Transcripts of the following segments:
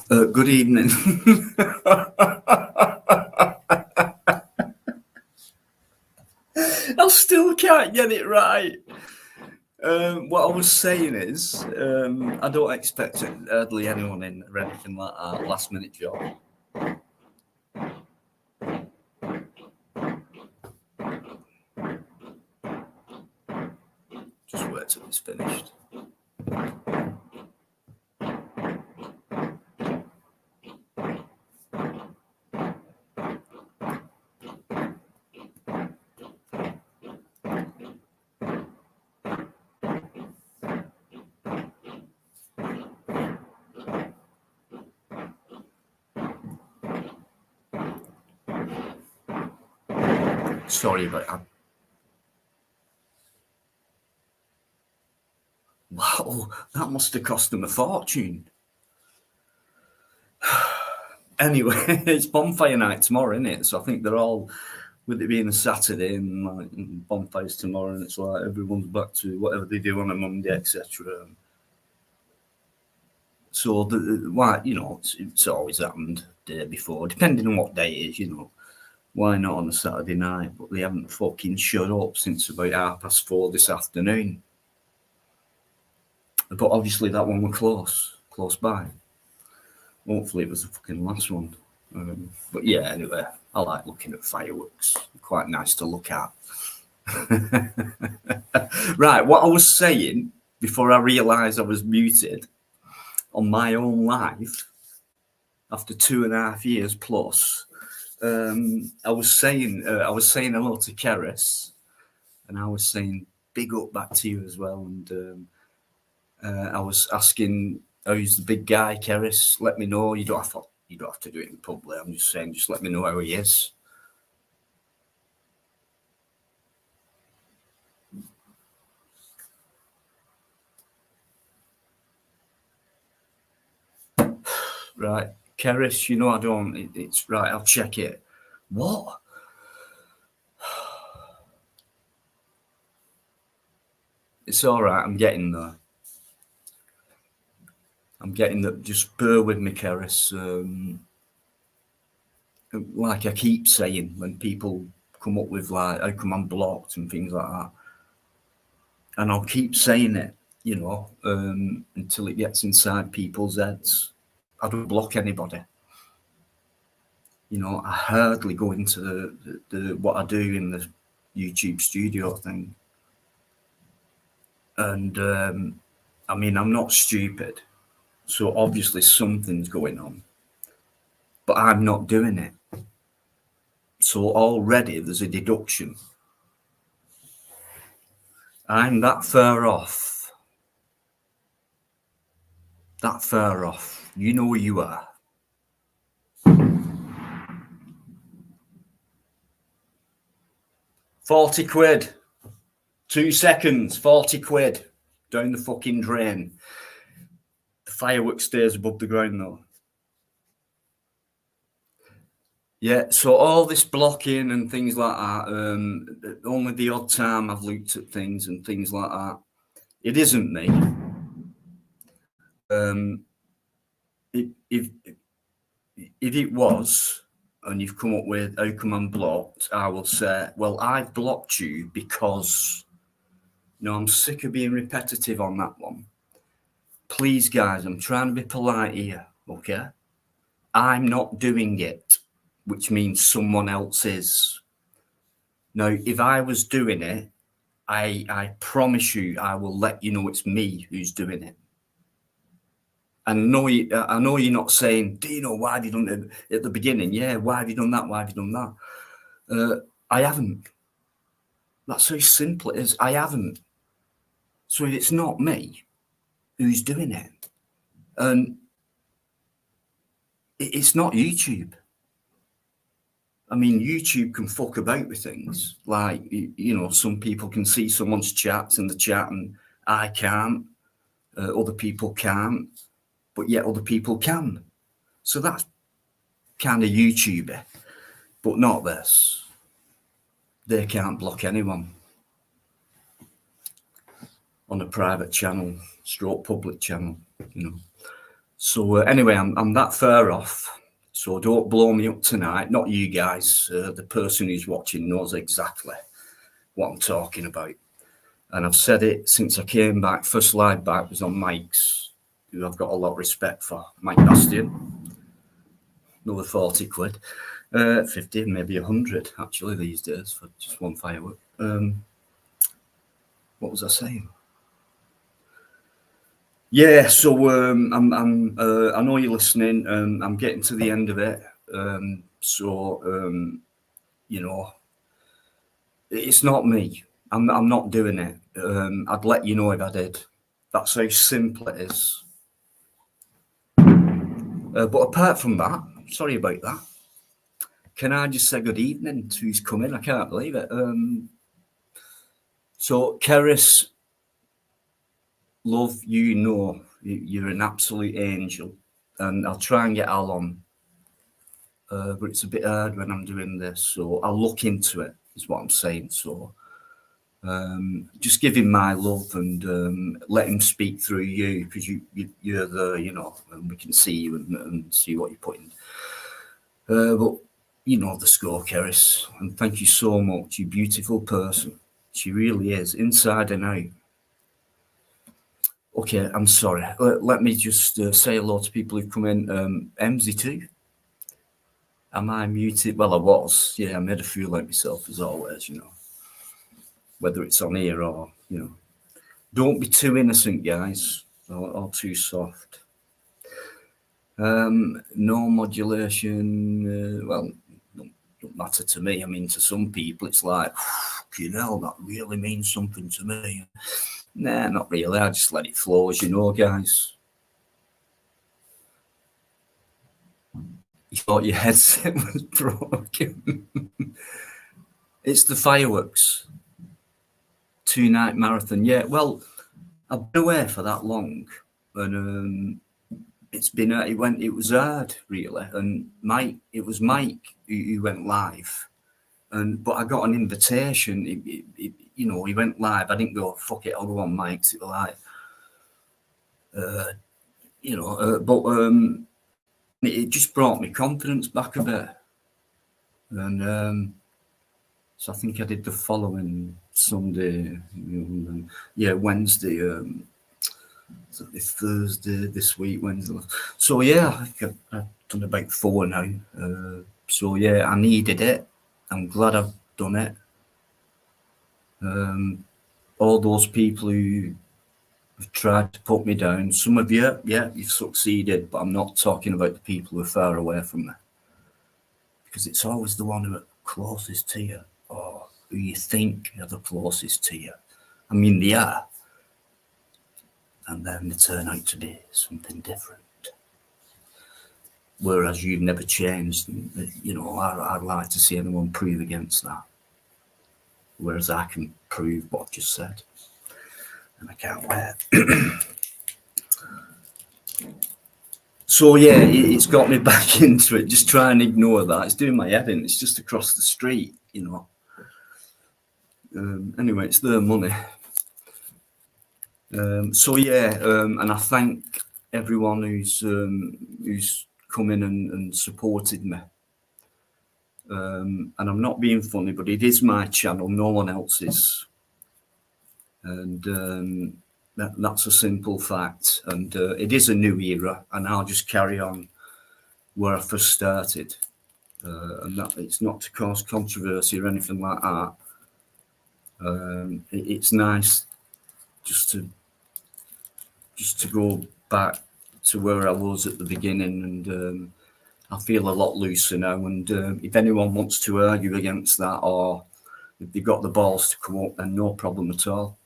Good evening. I still can't get it right. What I was saying is, I don't expect hardly anyone in or anything like that. Last minute job. Just wait till it's finished. Sorry about that. Wow, that must have cost them a fortune. Anyway, it's Bonfire night tomorrow, isn't it? So I think they're all, with it being a Saturday and like bonfires tomorrow, and it's like everyone's back to whatever they do on a Monday, etc. So why, it's always happened the day before, depending on what day it is, Why not on a Saturday night? But they haven't fucking shut up since about 4:30 this afternoon. But obviously that one was close by. Hopefully it was the fucking last one. But yeah, anyway, I like looking at fireworks. Quite nice to look at. Right, what I was saying before I realised I was muted on my own live after 2.5 years plus. I was saying hello to Keris, and I was saying big up back to you as well. And I was asking, "Who's the big guy, Keris? Let me know. You don't have to do it in public. I'm just saying, just let me know how he is." Right, Keris, I don't. It's right. I'll check it. What? It's all right. I'm getting there. Just bear with me, Keris. Like I keep saying, when people come up with like, how come I'm blocked and things like that, and I'll keep saying it, until it gets inside people's heads. I don't block anybody. I hardly go into the what I do in the YouTube studio thing. And I mean, I'm not stupid. So obviously something's going on. But I'm not doing it. So already there's a deduction. I'm that far off. That far off. You know who you are. £40. 2 seconds, 40 quid. Down the fucking drain. The fireworks stays above the ground though. Yeah, so all this blocking and things like that, only the odd time I've looked at things and things like that. It isn't me. If it was, and you've come up with how come I'm blocked, I will say, well, I've blocked you because, I'm sick of being repetitive on that one. Please, guys, I'm trying to be polite here, okay? I'm not doing it, which means someone else is. Now, if I was doing it, I promise you, I will let you know it's me who's doing it. And I know you're not saying, Dino, why have you done it at the beginning? Yeah, why have you done that? Why have you done that? I haven't. That's how simple it is. I haven't. So if it's not me who's doing it, and it's not YouTube. I mean, YouTube can fuck about with things. Like, some people can see someone's chats in the chat and I can't. Other people can't. But yet other people can. So that's kind of YouTuber. But not this. They can't block anyone on a private channel, stroke public channel, So anyway, I'm that far off. So don't blow me up tonight. Not you guys. The person who's watching knows exactly what I'm talking about. And I've said it since I came back. First live back was on Mike's, who I've got a lot of respect for. Mike Bastian. Another 40 quid. 50, maybe 100 actually these days for just one firework. What was I saying? Yeah, so I know you're listening. I'm getting to the end of it. You know, it's not me. I'm not doing it. I'd let you know if I did. That's how simple it is. But apart from that, sorry about that. Can I just say good evening to who's coming? I can't believe it. So, Keris, love, you know, you're an absolute angel. And I'll try and get Al on. But it's a bit hard when I'm doing this. So, I'll look into it, is what I'm saying. So, just give him my love and let him speak through you because you're there, you know, and we can see you and see what you're putting. But you know the score, Keris, and thank you so much. You beautiful person. She really is, inside and out. Okay, I'm sorry. Let me just say hello to people who've come in. MZ2, am I muted? Well, I was. Yeah, I made a fool of myself as always, you know. Whether it's on here or, you know. Don't be too innocent, guys, or too soft. No modulation, well, don't matter to me. I mean, to some people, it's like, you know, that really means something to me. Nah, not really. I just let it flow, as you know, guys. You thought your headset was broken. It's the fireworks. 2-night marathon. Yeah, well, I've been away for that long, and it was hard really, and it was Mike who went live, but I got an invitation. You know, he went live. I didn't go, fuck it, I'll go on Mike's. It was like, you know, but it just brought me confidence back a bit, and so I think I did the following Sunday, you know, and yeah, Wednesday. It's Thursday this week, Wednesday. So yeah, I think I've done about 4 now. So yeah, I needed it. I'm glad I've done it. All those people who have tried to put me down, some of you, yeah, you've succeeded, but I'm not talking about the people who are far away from me. Because it's always the one who are closest to you, or who you think are the closest to you. I mean, they are. And then they turn out to be something different. Whereas you've never changed. And, you know, I'd like to see anyone prove against that. Whereas I can prove what I've just said. And I can't wait. So yeah, it's got me back into it. Just try and ignore that. It's doing my head in. It's just across the street, you know. Anyway, it's their money. So yeah, and I thank everyone who's come in and supported me. And I'm not being funny, but it is my channel, no one else's. And that's a simple fact. And it is a new era, and I'll just carry on where I first started. And that it's not to cause controversy or anything like that. It's nice just to go back to where I was at the beginning, and I feel a lot looser now. And if anyone wants to argue against that, or if they've got the balls to come up, then no problem at all.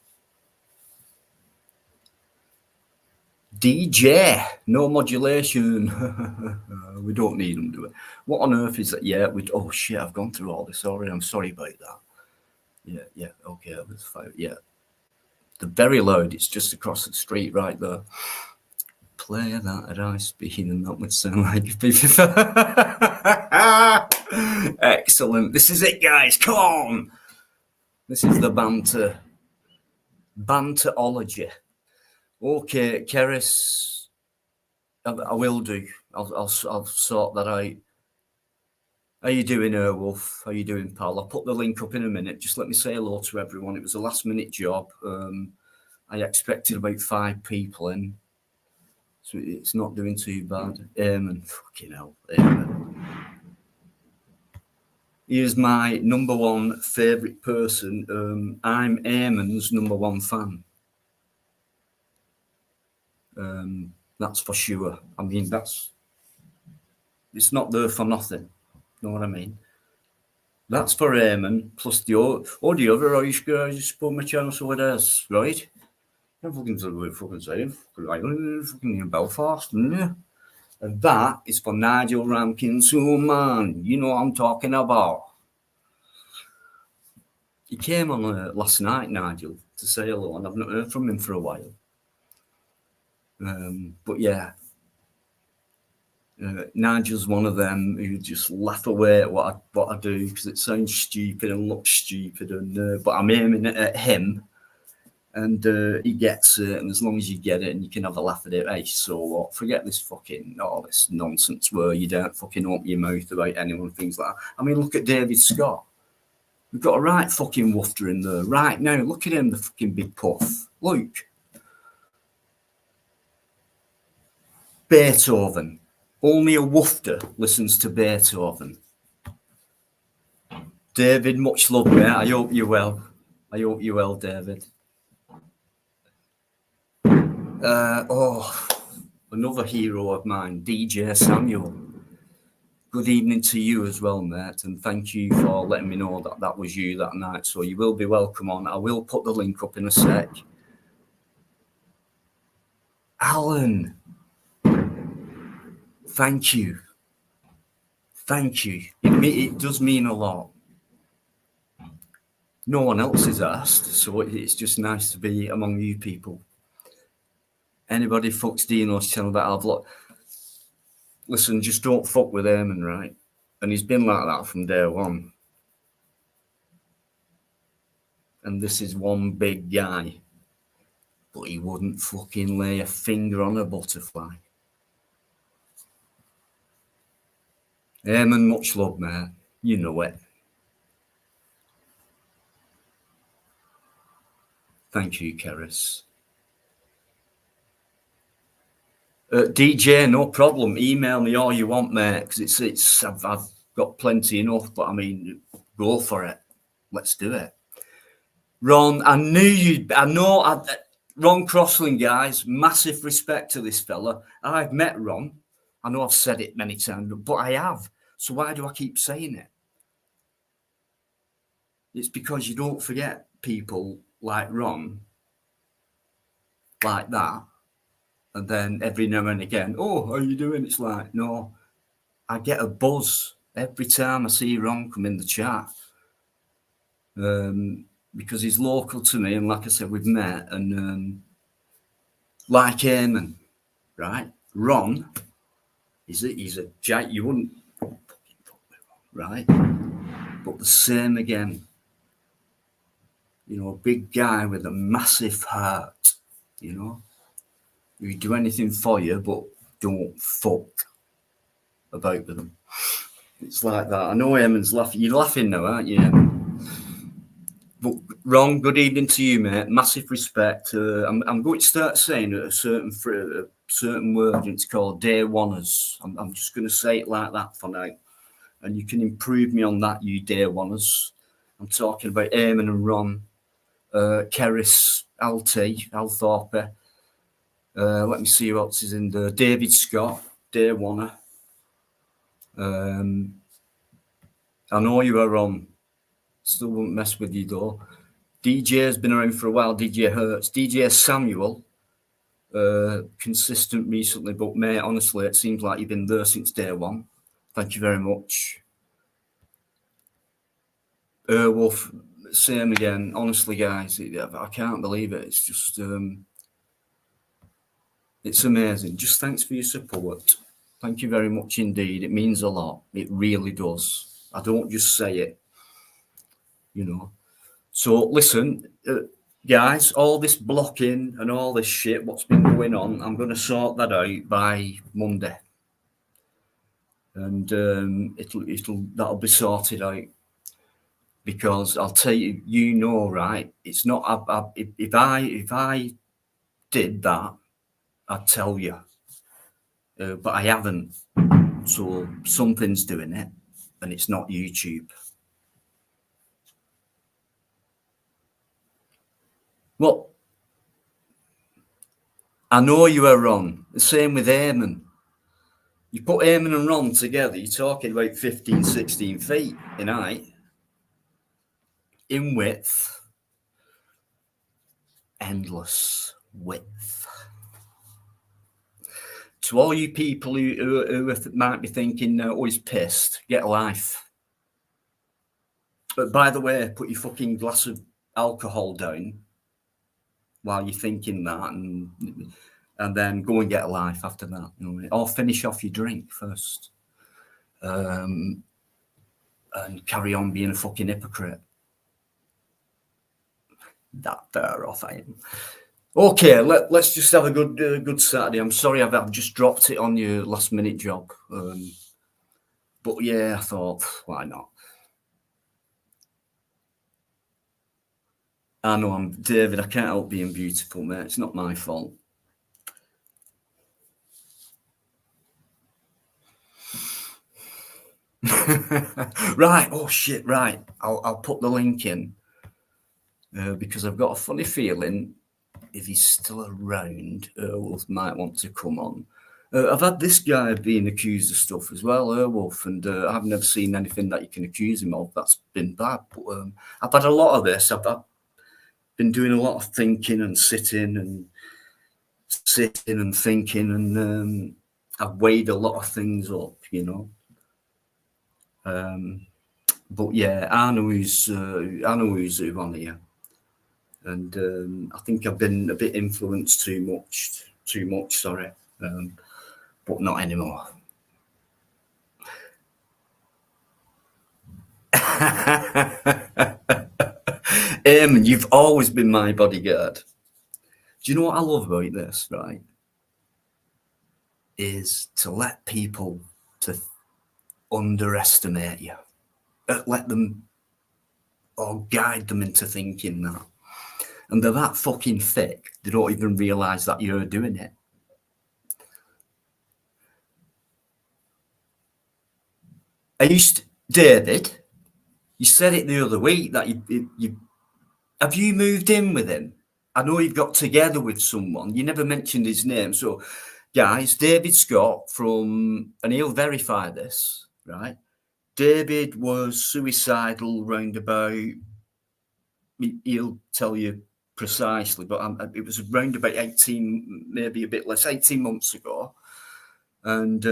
DJ, no modulation. We don't need them, do it. What on earth is that? Yeah, oh shit, I've gone through all this already. I'm sorry about that. Yeah, okay, that's fine. Yeah. The very loud, it's just across the street right there. Play that at high speed and that would sound like a piece of... Excellent. This is it, guys. Come on. This is the banter. Banterology. Okay, Keris. I will do. I'll sort that out. How you doing, Wolf? How you doing, pal? I'll put the link up in a minute. Just let me say hello to everyone. It was a last-minute job. I expected about 5 people in, so it's not doing too bad. Eamon, fucking hell, Eamon. He is my number one favourite person. I'm Eamon's number one fan. That's for sure. I mean, it's not there for nothing. Know what I mean? That's for Eamon, plus the other Irish guys who support my channel, so it is, right? I'm fucking saying, fucking in Belfast, yeah. And that is for Nigel Rankins, oh man, you know what I'm talking about. He came on last night, Nigel, to say hello, and I've not heard from him for a while. But yeah, Nigel's one of them who just laugh away at what I do because it sounds stupid and looks stupid, and but I'm aiming it at him, and he gets it. And as long as you get it and you can have a laugh at it, hey, so what? Forget this fucking all this nonsense where you don't fucking open your mouth about anyone, things like that. I mean, look at David Scott. We've got a right fucking woofter in there right now. Look at him, the fucking big puff. Look. Beethoven. Only a woofter listens to Beethoven. David, much love, mate. I hope you're well. I hope you're well, David. Another hero of mine, DJ Samuel. Good evening to you as well, mate, and thank you for letting me know that was you that night. So you will be welcome on. I will put the link up in a sec. Alan, thank you. Thank you. It does mean a lot. No one else is asked, so it's just nice to be among you people. Anybody fucks Deanology channel that I've looked. Listen, just don't fuck with Eamon, right? And he's been like that from day one. And this is one big guy. But he wouldn't fucking lay a finger on a butterfly. Eamon, much love, mate. You know it. Thank you, Keris. DJ, no problem. Email me all you want, mate, because I've got plenty enough. But I mean, go for it. Let's do it. Ron, I knew you'd. I know. Ron Crossling, guys, massive respect to this fella. I've met Ron. I know I've said it many times, but I have. So why do I keep saying it? It's because you don't forget people like Ron, like that. And then every now and again, oh, how are you doing? It's like, no, I get a buzz every time I see Ron come in the chat. Because he's local to me. And like I said, we've met. And like Eamon, right? Ron, he's a giant, you wouldn't, right? But the same again. You know, a big guy with a massive heart, you know? He'd do anything for you, but don't fuck about with them. It's like that. I know Eamon's laughing. You're laughing now, aren't you? But Ron, good evening to you, mate. Massive respect. I'm going to start saying a certain word, and it's called day oneers. I'm just going to say it like that for now. And you can improve me on that, you day oneers. I'm talking about Eamon and Ron, Keris, Althorpe. Let me see who else is in there. David Scott, day oneer. I know you are on. Still won't mess with you though. DJ's been around for a while. DJ Hertz, DJ Samuel, consistent recently, but mate, honestly, it seems like you've been there since day one. Thank you very much. Wolf, same again. Honestly, guys, I can't believe it. It's just, it's amazing. Just thanks for your support. Thank you very much indeed. It means a lot. It really does. I don't just say it, you know. So listen, guys, all this blocking and all this shit, what's been going on, I'm going to sort that out by Monday, and that'll be sorted out. Because I'll tell you, right? It's not. If I did that, I'd tell you, but I haven't. So something's doing it, and it's not YouTube. Well, I know you are wrong. The same with Eamon. You put Eamon and Ron together, you're talking about 15, 16 feet in height, in width, endless width. To all you people who might be thinking, oh, he's pissed, get a life. But by the way, put your fucking glass of alcohol down while you're thinking that, and then go and get a life after that. You know, or finish off your drink first, and carry on being a fucking hypocrite. That there off I am. Okay, let's just have a good Saturday. I'm sorry I've just dropped it on your last minute job, but yeah, I thought why not. I know I'm David. I can't help being beautiful, mate. It's not my fault. Right. Oh shit. Right. I'll put the link in because I've got a funny feeling if he's still around, Wolf might want to come on. I've had this guy being accused of stuff as well, Wolf, and I've never seen anything that you can accuse him of that's been bad. But I've had a lot of this. I've been doing a lot of thinking and sitting and thinking, and I've weighed a lot of things up, you know. But yeah, I know who's who on here, and I think I've been a bit influenced too much. Sorry, but not anymore. You've always been my bodyguard. Do you know what I love about this, right? Is to let people to underestimate you. Let them or guide them into thinking that. And they're that fucking thick, they don't even realise that you're doing it. David, you said it the other week that you have you moved in with him? I know you've got together with someone. You never mentioned his name. So, guys, David Scott and he'll verify this, right? David was suicidal round about, he'll tell you precisely, but it was around about 18, maybe a bit less, 18 months ago. And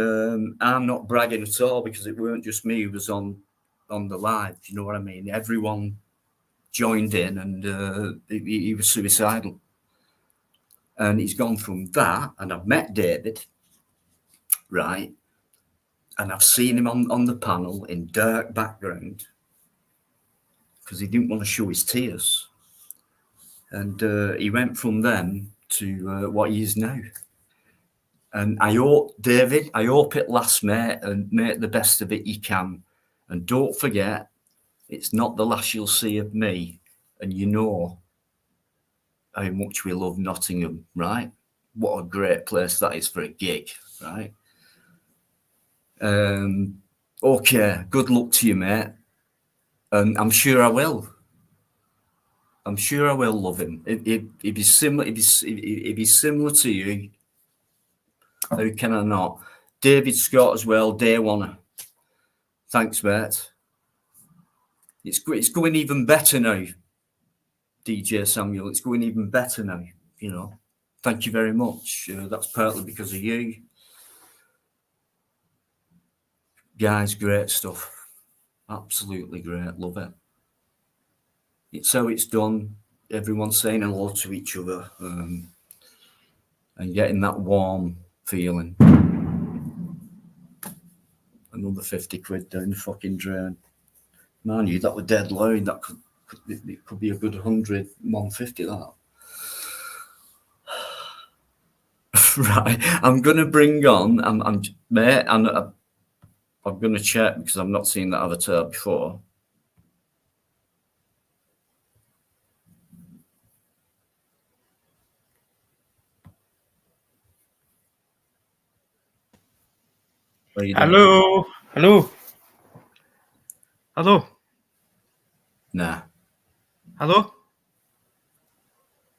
I'm not bragging at all because it weren't just me who was on the live. You know what I mean? Everyone joined in, and he was suicidal. And he's gone from that, and I've met David, right? And I've seen him on the panel in dark background because he didn't want to show his tears. And he went from them to what he is now. And I hope, David, it lasts, mate, and make the best of it you can. And don't forget, it's not the last you'll see of me. And you know how much we love Nottingham, right? What a great place that is for a gig, right? Okay, good luck to you, mate. And I'm sure I will. I'm sure I will love him. If he's similar, if he's similar to you, how can I not? David Scott as well, day one. Thanks, mate. It's going even better now, DJ Samuel. It's going even better now, you know. Thank you very much. That's partly because of you. Guys, great stuff. Absolutely great. Love it. It's how it's done. Everyone's saying hello to each other and getting that warm feeling. Another 50 quid down the fucking drain. Man, you, that were dead loud. That could it could be a good 100, 150 that. Right, I'm gonna bring on. I'm mate, and I'm gonna check because I've not seen that avatar before. How you doing? Hello, hello, hello, Nah. hello.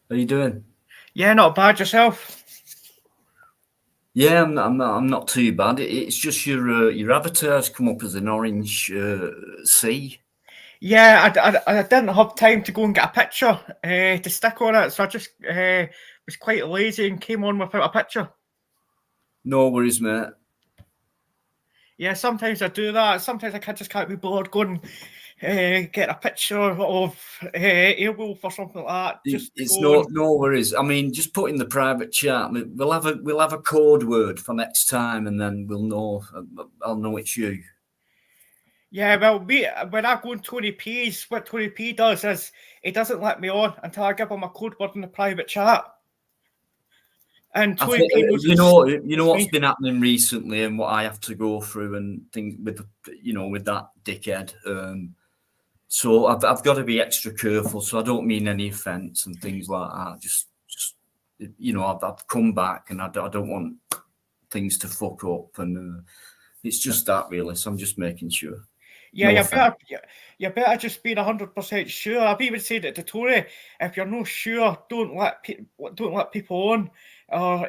How you doing? Yeah, not bad yourself. Yeah, I'm not too bad. It's just your avatar's come up as an orange sea. Yeah, I didn't have time to go and get a picture to stick on it, so I just was quite lazy and came on without a picture. No worries, mate. Yeah, sometimes I do that. Sometimes just can't be bothered going get a picture of Airwolf or something like that. Just to It's go and no worries. I mean, just put in the private chat. We'll have a code word for next time, and then we'll know. I'll know it's you. yeah, well, when I go on Tony P's, what Tony P does is he doesn't let me on until I give him a code word in the private chat. And I Tony think P knows you know it's what's me. been happening recently, and what I have to go through, and things with with that dickhead. So I've got to be extra careful. So I don't mean any offence and things like that. Just I've come back, and I don't want things to fuck up, and it's just that really. So I'm just making sure. Yeah, No offence. you better just be 100% sure. I've even said it to Tory. If you're not sure, don't let people on, or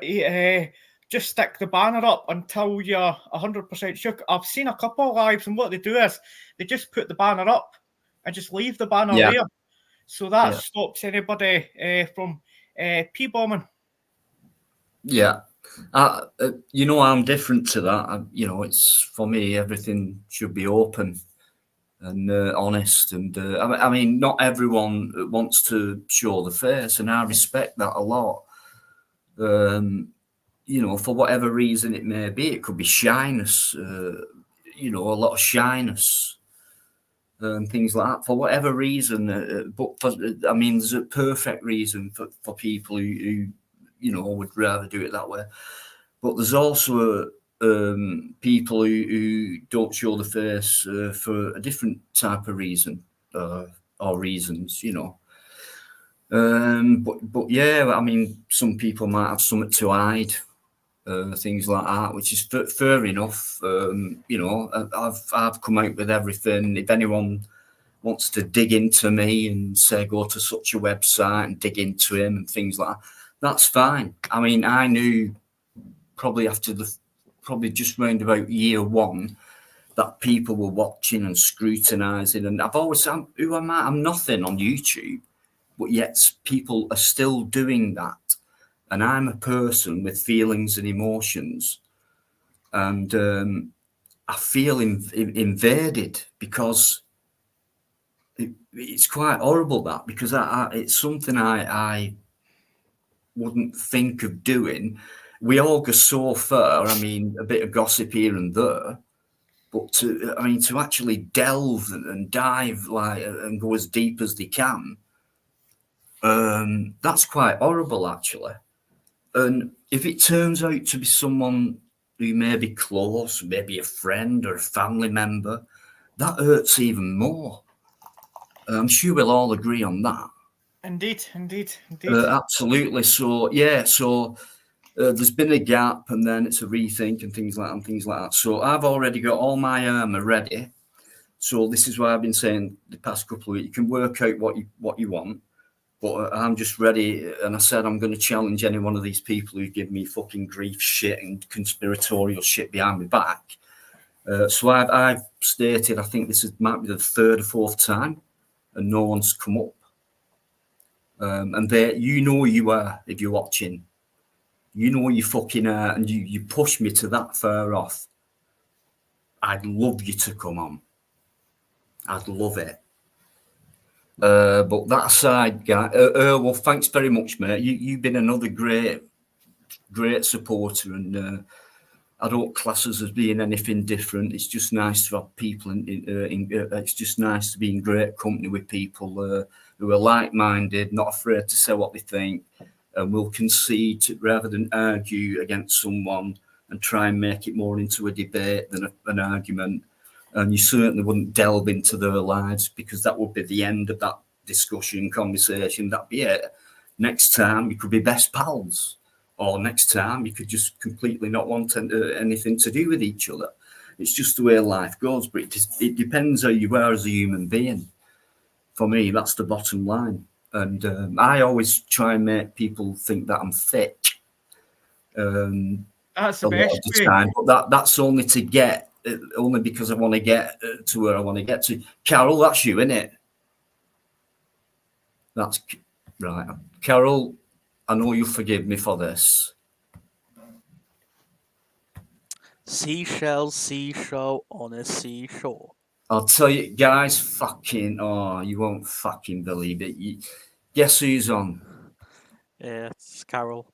just stick the banner up until you're 100% sure. I've seen a couple of lives, and what they do is they just put the banner up and just leave the banner Yeah, there, so that yeah, stops anybody from p bombing. yeah. I'm different to that. It's for me. Everything should be open and honest. And I mean, not everyone wants to show the face, and I respect that a lot. For whatever reason it may be, it could be shyness. A lot of shyness and things like that. For whatever reason, I mean, there's a perfect reason for people who would rather do it that way. But there's also people who don't show the face for a different type of reason or reasons. But yeah, I mean, some people might have something to hide, things like that, which is fair enough. I've come out with everything. If anyone wants to dig into me and say go to such a website and dig into him and things like that, that's fine. I mean, I knew probably probably just round about year one that people were watching and scrutinizing, and I've always said, who am I? I'm nothing on YouTube, but yet people are still doing that, and I'm a person with feelings and emotions, and I feel invaded because it's quite horrible that because it's something I wouldn't think of doing. We all go so far. I mean, a bit of gossip here and there, but to actually delve and dive and go as deep as they can, that's quite horrible actually. And if it turns out to be someone who may be close, maybe a friend or a family member, that hurts even more. I'm sure we'll all agree on that. Indeed, indeed, indeed. Absolutely. So yeah, there's been a gap, and then it's a rethink and things like that. So I've already got all my armor ready. So this is why I've been saying the past couple of weeks, you can work out what you want, but I'm just ready. And I said I'm going to challenge any one of these people who give me fucking grief shit and conspiratorial shit behind my back. So I've stated I think might be the third or fourth time, and no one's come up. And there, you are if you're watching. You know you fucking are, and you push me to that far off. I'd love you to come on. I'd love it. But that aside, guy, well, thanks very much, mate. You've been another great supporter, and I don't class us as being anything different. It's just nice to have people it's just nice to be in great company with people who are like-minded, not afraid to say what they think, and will concede rather than argue against someone and try and make it more into a debate than an argument. And you certainly wouldn't delve into their lives, because that would be the end of that discussion, conversation. That'd be it. Next time you could be best pals, or next time you could just completely not want anything to do with each other. It's just the way life goes, but it depends how you are as a human being. For me, that's the bottom line. And I always try and make people think that I'm thick That's the a lot best of the way. time, but that's only to get, only because I want to get to where I want to get to. Carol, that's you, isn't it? That's right. Carol, I know you forgive me for this. Seashells, seashell on a seashore. I'll tell you, guys, you won't fucking believe it. Guess who's on? Yeah, it's Carol.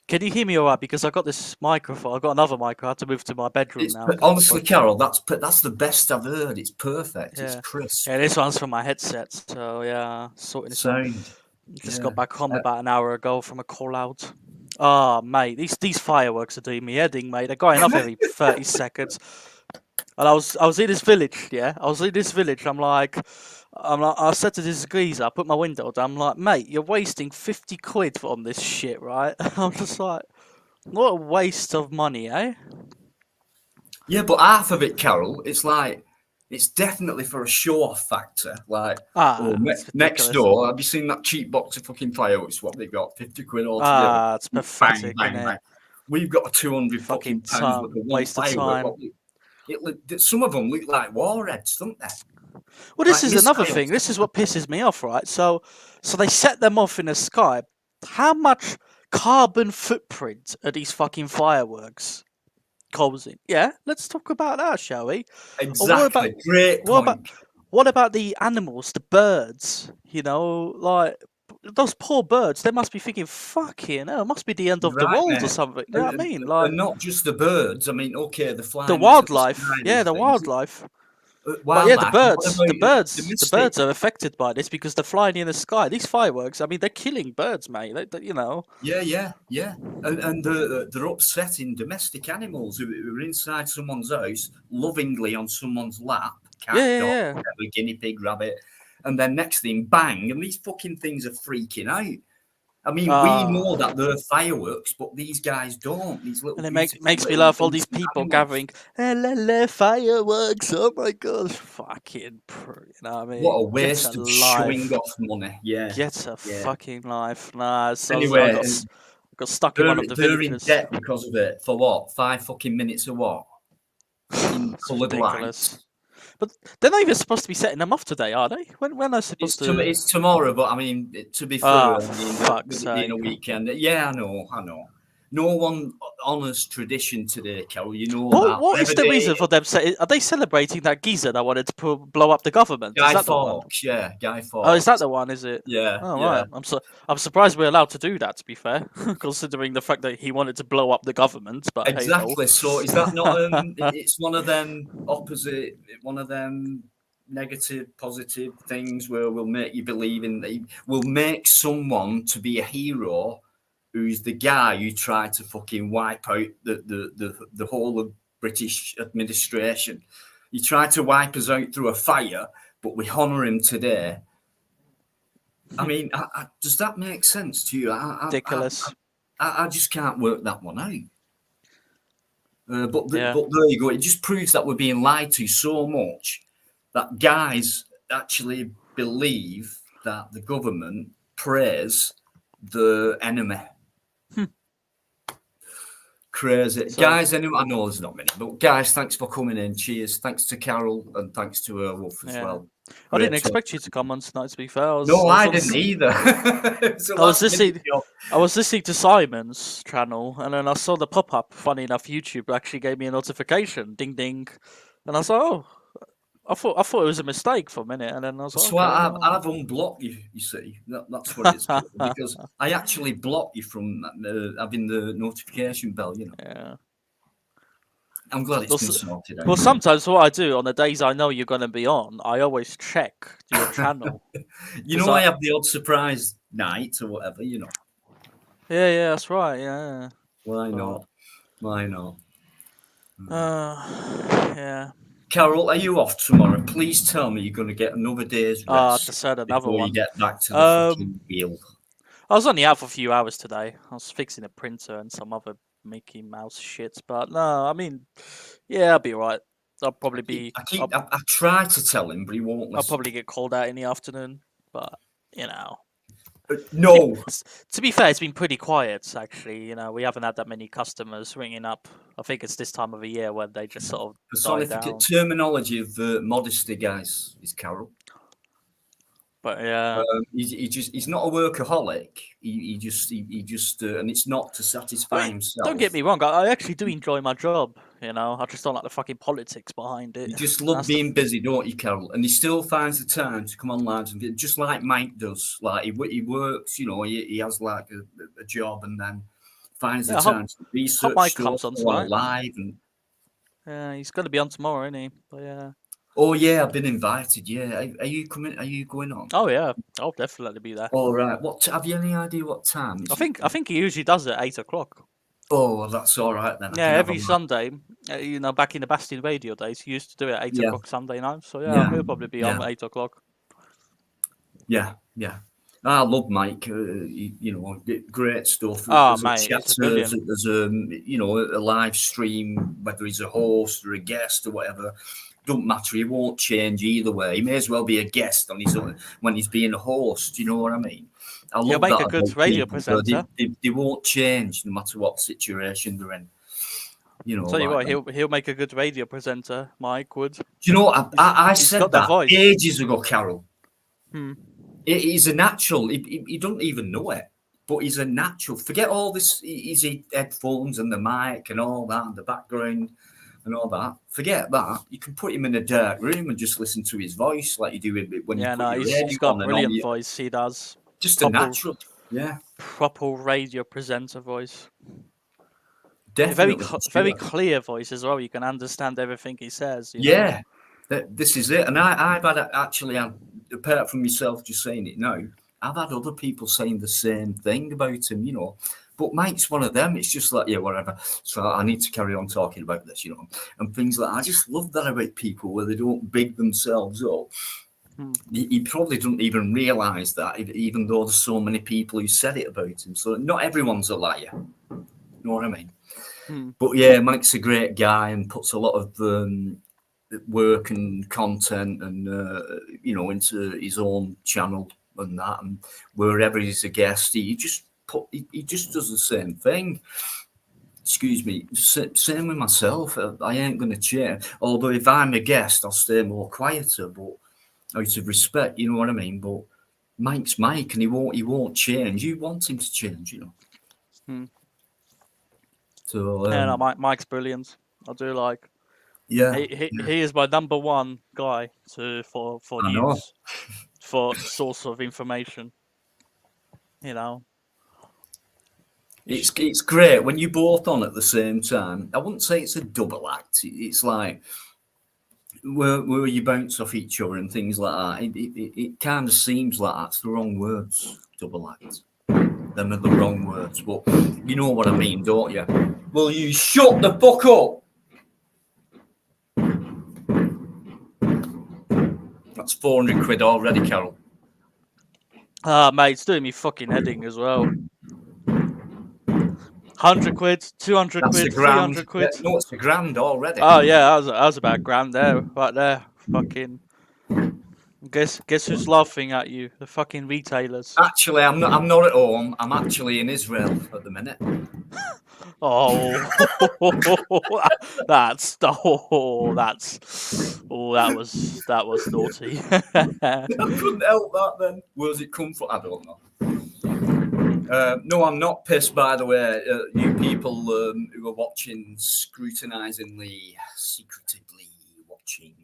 Can you hear me all right? Because I got this microphone. I got another mic. I had to move to my bedroom now. Honestly, Carol, that's the best I've heard. It's perfect. Yeah. It's crisp. Yeah, this one's from my headset. So yeah, sorting this out. Sound. Just got back home about an hour ago from a call out. Oh, mate, these fireworks are doing me heading, mate. They're going off every 30 seconds. And I was in this village, yeah. I was in this village. I said to this geezer, I put my window down. I'm like, mate, you're wasting 50 quid on this shit, right? I'm just like, what a waste of money, eh? Yeah, but half of it, Carol, it's definitely for a show-off factor. Like, next door, have you seen that cheap box of fucking fireworks? What they got, 50 quid altogether. It's pathetic, bang, bang, bang. We've got a 200 fucking pounds worth of one firework. Some of them look like warheads, don't they? Well, this is another thing. This is what pisses me off, right? So they set them off in the sky. How much carbon footprint are these fucking fireworks causing? Yeah, let's talk about that, shall we? Exactly. Great point. What about the animals, the birds? You know, like those poor birds. They must be thinking, "Fucking hell, it must be the end of the world or something." You know what I mean? Like, and not just the birds. I mean, okay, the flying. The wildlife. Yeah, the wildlife. But yeah, the birds are affected by this because they're flying in the sky. These fireworks, I mean, they're killing birds, mate. You know. Yeah. And they're upsetting domestic animals who are inside someone's house, lovingly on someone's lap, cat, dog, whatever, guinea pig, rabbit, and then next thing, bang, and these fucking things are freaking out. I mean, we know that they're fireworks, but these guys don't. These little, and it makes me laugh. All these people gathering, fireworks! Oh my god, fucking, you know what I mean? What a waste of showing off money. Yeah, get a fucking life. Nah. So anyway, I got stuck in one of the villages. They're in debt because of it. For what? 5 fucking minutes of what? Coloured lights. But they're not even supposed to be setting them off today, are they? When are they supposed to? It's tomorrow, but I mean, to be fair, being a weekend. Yeah, I know. No one honours tradition today, Carol. You know that. What is the reason for them? Are they celebrating that geezer that wanted to blow up the government? Guy Fawkes, yeah, Guy Fawkes. Oh, is that the one? Is it? Yeah. Oh, yeah. Right. I'm surprised we're allowed to do that. To be fair, considering the fact that he wanted to blow up the government. But exactly. Hey, so is that not? It's one of them opposite. One of them negative, positive things where we'll make you believe we'll make someone to be a hero. Who's the guy who tried to fucking wipe out the whole of British administration? He tried to wipe us out through a fire, but we honour him today. I mean, does that make sense to you? Ridiculous. I just can't work that one out. But there you go. It just proves that we're being lied to so much that guys actually believe that the government praise the enemy. Crazy. Guys, anyway, I know there's not many, but guys, thanks for coming in. Cheers. Thanks to Carol and thanks to Wolf as well. I didn't expect you to come on tonight, to be fair. I didn't either. I was listening to Simon's channel, and then I saw the pop-up. Funny enough, YouTube actually gave me a notification. Ding, ding. And I was like, oh. I thought it was a mistake for a minute, and then I was like, so I've unblocked you. You see, that's what it's called, because I actually blocked you from having the notification bell. You know. Yeah. I'm glad it's Well, been sorted out. Well, sometimes what I do on the days I know you're going to be on, I always check your channel. You 'Cause know, I have the odd surprise night or whatever, you know. Yeah, that's right. Yeah. Why But, not? Why not? yeah. Carol, are you off tomorrow? Please tell me you're going to get another day's I rest just said another before you one. get back to the fucking wheel. I was only out for a few hours today. I was fixing a printer and some other Mickey Mouse shit. But no, I mean, yeah, I'll be alright. I'll probably be. I try to tell him, but he won't I'll listen. probably get called out in the afternoon. But you know. No. To be fair, it's been pretty quiet actually. You know, we haven't had that many customers ringing up. I think it's this time of the year when they just sort of die down. Terminology of modesty, guys, is Carol. But yeah, he's not a workaholic. He just and it's not to satisfy himself. Don't get me wrong. I actually do enjoy my job. You know, I just don't like the fucking politics behind it. You just love being busy, don't you, Carol? And he still finds the time to come online, and just like Mike does. Like he works, you know, he has like a job, and then finds the time to research Mike stuff, comes on go tonight. live, and yeah, he's going to be on tomorrow, isn't he? But yeah. Oh yeah, I've been invited. Yeah, are you coming? Are you going on? Oh yeah, I'll definitely be there. All right. What have you any idea what time? I think he usually does it at 8 o'clock. Oh, well, that's all right then. Yeah, every Sunday. You know, back in the Bastion Radio days, he used to do it at 8 o'clock Sunday night. So yeah, he'll probably be on at 8 o'clock. Yeah. I love Mike. You know, great stuff. Oh, mate, it's brilliant. There's you know, a live stream, whether he's a host or a guest or whatever. Don't matter. He won't change either way. He may as well be a guest on his own when he's being a host. You know what I mean? I love He'll make that a good radio presenter. They won't change no matter what situation they're in. You know. Tell you what, he'll make a good radio presenter. Mike would. Do you know what? I said that voice. ages ago, Carol. He's a natural. He doesn't even know it, but he's a natural. Forget all this easy headphones and the mic and all that, and the background and all that. Forget that. You can put him in a dark room and just listen to his voice like you do when you put your radio he's got on a brilliant voice. He does. Just a natural. Yeah. Proper radio presenter voice. Definitely. Very clear voice as well. You can understand everything he says. You know? This is it. And I've had apart from myself just saying it now, I've had other people saying the same thing about him, you know. But Mike's one of them. It's just like, yeah, whatever. So I need to carry on talking about this, you know, and things like that. I just love that about people where they don't big themselves up. He probably doesn't even realise that, even though there's so many people who said it about him. So not everyone's a liar. You know what I mean? But yeah, Mike's a great guy and puts a lot of work and content and you know, into his own channel and that, and wherever he's a guest, he just does the same thing. Excuse me. Same with myself. I ain't going to change. Although if I'm a guest, I'll stay more quieter, but out of respect, you know what I mean. But Mike's Mike, and he won't change. You want him to change, you know. So yeah, no, Mike's brilliant. I do like. Yeah, he is my number one guy for news, for source of information. You know, it's great when you're both on at the same time. I wouldn't say it's a double act. It's like where you bounce off each other and things like that. It kind of seems like that's the wrong words. Double act. Them are the wrong words, but you know what I mean, don't you? Will you shut the fuck up? That's 400 quid already, Carol. Mate, it's doing me fucking heading as well. 100 quid, 200 quid, 300 quid. Yeah, no, it's a grand already. Oh yeah, that was about a grand there, right there. Fucking. Guess who's laughing at you? The fucking retailers. Actually, I'm not at home. I'm actually in Israel at the minute. Oh, that was naughty. I couldn't help that then. Where's it come from? I don't know. No, I'm not pissed, by the way. You people who are watching, scrutinizingly, secretively watching,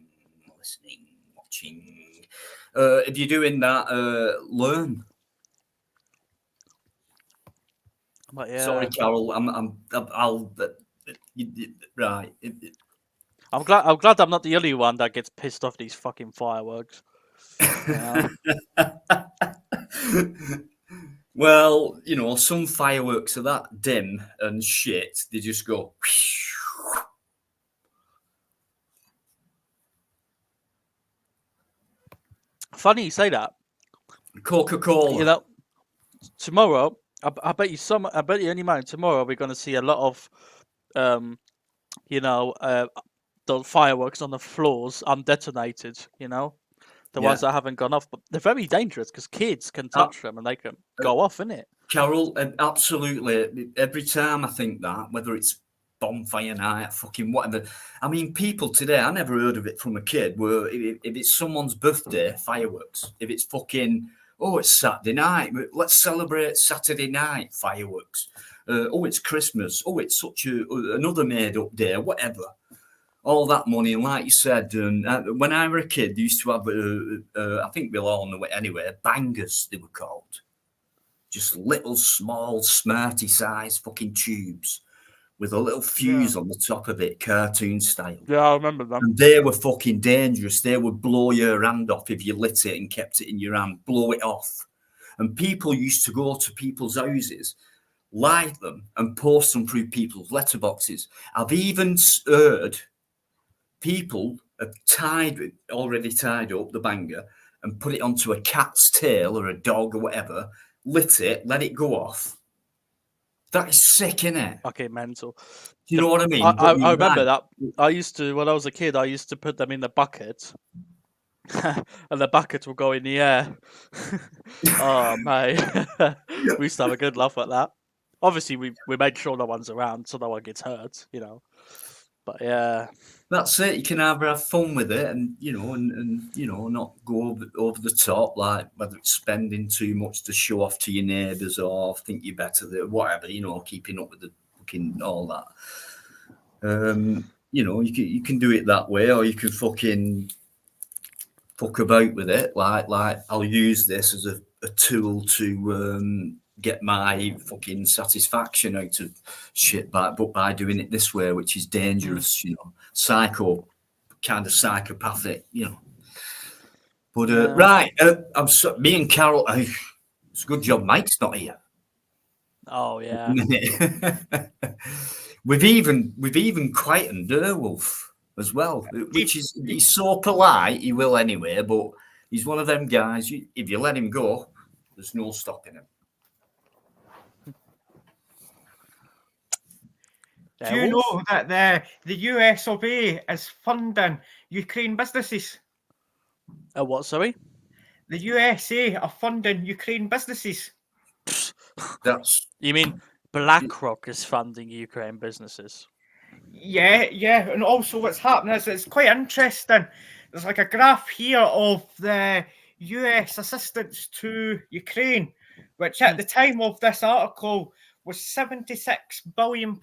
listening, watching. If you're doing that, learn. But yeah. Sorry, Carol. right. I'm glad I'm not the only one that gets pissed off these fucking fireworks. Yeah. Well, some fireworks are that dim and shit. They just go. Funny you say that. Coca-Cola. Tomorrow, I bet you any money tomorrow we're gonna see a lot of, the fireworks on the floors undetonated. The ones that haven't gone off, but they're very dangerous because kids can touch them and they can go off, innit? Carol, absolutely. Every time I think that, whether it's Bonfire night, fucking whatever. I mean, people today, I never heard of it from a kid, where if it's someone's birthday, fireworks. If it's fucking, it's Saturday night, let's celebrate Saturday night, fireworks. It's Christmas. It's such another made-up day, whatever. All that money, and like you said, when I was a kid, they used to have, I think we'll all know it anyway, bangers, they were called. Just little, small, smarty size fucking tubes with a little fuse on the top of it, cartoon style. Yeah, I remember them. And they were fucking dangerous. They would blow your hand off if you lit it and kept it in your hand, blow it off. And people used to go to people's houses, light them, and post them through people's letterboxes. I've even heard people have already tied up the banger and put it onto a cat's tail or a dog or whatever, lit it, let it go off. That is sick, innit? Okay, mental. Do you know what I mean? I remember that. I used to, when I was a kid, I used to put them in the bucket. And the bucket will go in the air. Oh, mate. We used to have a good laugh at that. Obviously, we made sure no one's around so no one gets hurt, But yeah. That's it. You can either have fun with it and, not go over the top, like whether it's spending too much to show off to your neighbours or think you're better than whatever, keeping up with the fucking all that. You can do it that way, or you can fucking fuck about with it. Like I'll use this as a tool to get my fucking satisfaction out of shit but by doing it this way, which is dangerous, kind of psychopathic, But right, me and Carol. It's a good job Mike's not here. Oh yeah. we've even quietened Wolf as well, which is he's so polite. He will anyway, but he's one of them guys. If you let him go, there's no stopping him. Do you know that the US of A is funding Ukraine businesses? What, sorry? The USA are funding Ukraine businesses. You mean BlackRock is funding Ukraine businesses? Yeah. And also what's happening is it's quite interesting. There's like a graph here of the US assistance to Ukraine, which at the time of this article was £76 billion.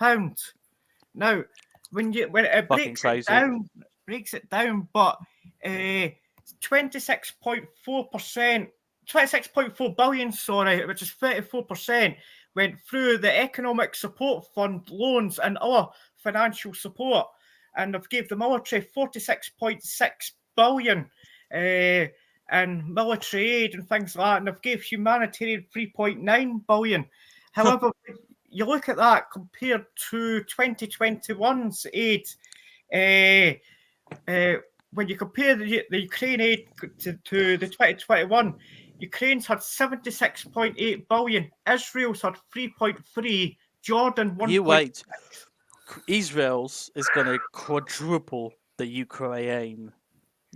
Now, when it breaks it down, but 26.4 billion, which is 34%, went through the Economic Support Fund loans and other financial support, and they've gave the military 46.6 billion and military aid and things like that, and they've gave humanitarian 3.9 billion. However, you look at that compared to 2021's aid. When you compare the Ukraine aid to the 2021, Ukraine's had 76.8 billion, Israel's had 3.3, Jordan 1. You wait. Israel's is going to quadruple the Ukraine.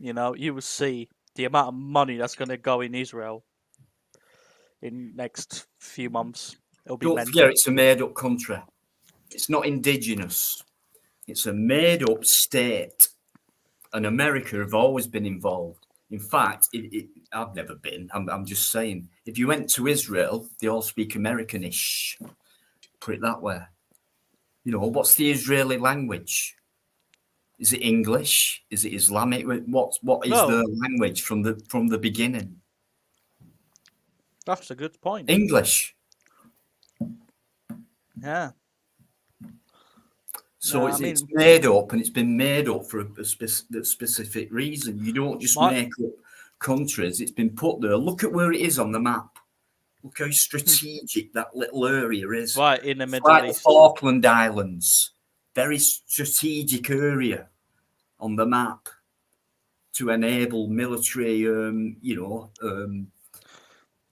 You will see the amount of money that's going to go in Israel in next few months. It'll be Don't forget, it's a made-up country. It's not indigenous. It's a made-up state. And America have always been involved. In fact, I've never been. I'm just saying. If you went to Israel, they all speak Americanish. Put it that way. What's the Israeli language? Is it English? Is it Islamic? What is the language from the beginning? That's a good point. English. Yeah. So No, it's, I mean, it's made up, and it's been made up for a specific reason. You don't just My- make up countries. It's been put there. Look at where it is on the map. Look how strategic that little area is. right in the It's Middle like the East. Falkland Islands. Very strategic area on the map to enable military, That's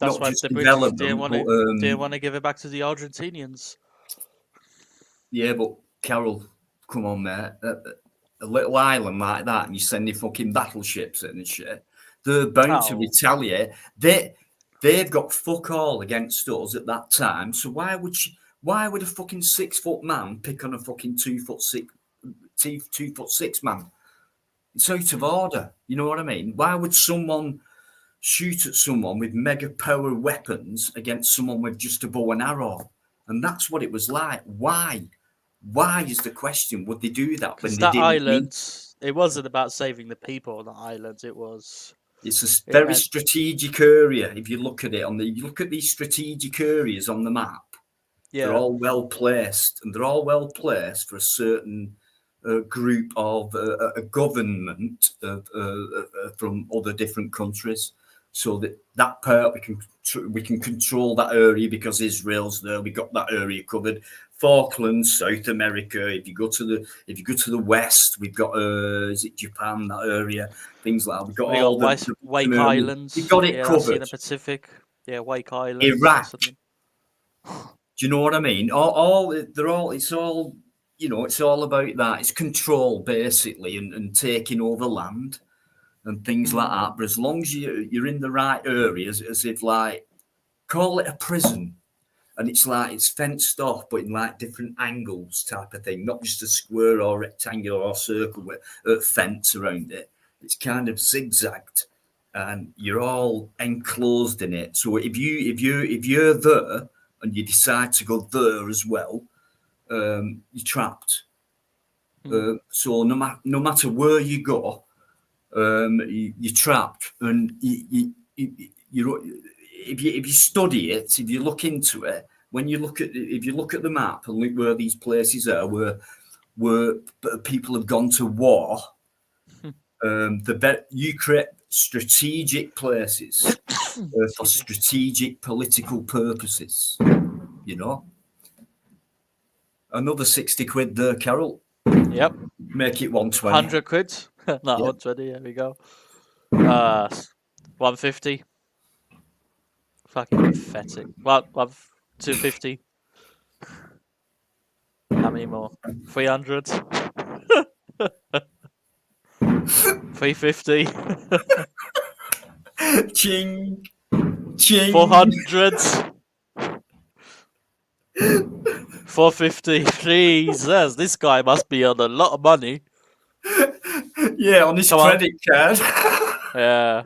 not why just the British development, didn't but want to give it back to the Argentinians. yeah, but Carol, come on, mate. A little island like that, and you send your fucking battleships in and shit. They're bound to Oh. retaliate. They've got fuck all against us at that time. So why would a fucking 6 foot man pick on a fucking 2 foot 6 man? It's out of order. You know what I mean? Why would someone shoot at someone with mega power weapons against someone with just a bow and arrow? And that's what it was like. Why? Why is the question? Would they do that when Because they that didn't need? island, it wasn't about saving the people on the island. It was. It's a It very meant. strategic area. If you look at it you look at these strategic areas on the map, they're Yeah. all well placed, and they're all well placed for a certain group of a government from other different countries. So that part we can control that area because Israel's there. We got that area covered. Falklands, South America. If you go to the west, we've got is it Japan, that area, things like that. We've got We all got the Wake area. Islands. We got it Yeah, that's in covered. the Pacific. Yeah, Wake Islands. Iraq. That's in Do you know what I mean? It's all, it's all about that. It's control basically, and taking over land and things like that. But as long as you're in the right areas, as if like call it a prison, and it's like it's fenced off, but in like different angles type of thing, not just a square or rectangular or circle with a fence around it. It's kind of zigzagged, and you're all enclosed in it. So if you're there and you decide to go there as well, you're trapped. So no matter where you go, you're trapped, and if you study it, if you look into it, if you look at the map and look where these places are, where people have gone to war, you create strategic places for strategic political purposes. You know, another 60 quid there, Carol. Yep. Make it 120. 100 quid. No, Yeah. 120. There we go. 150. Fucking pathetic. Well, 250. How many more? 300. 350. Ching, ching. 400. 450. Jesus, this guy must be on a lot of money. Yeah, on his Come on. credit card. Yeah.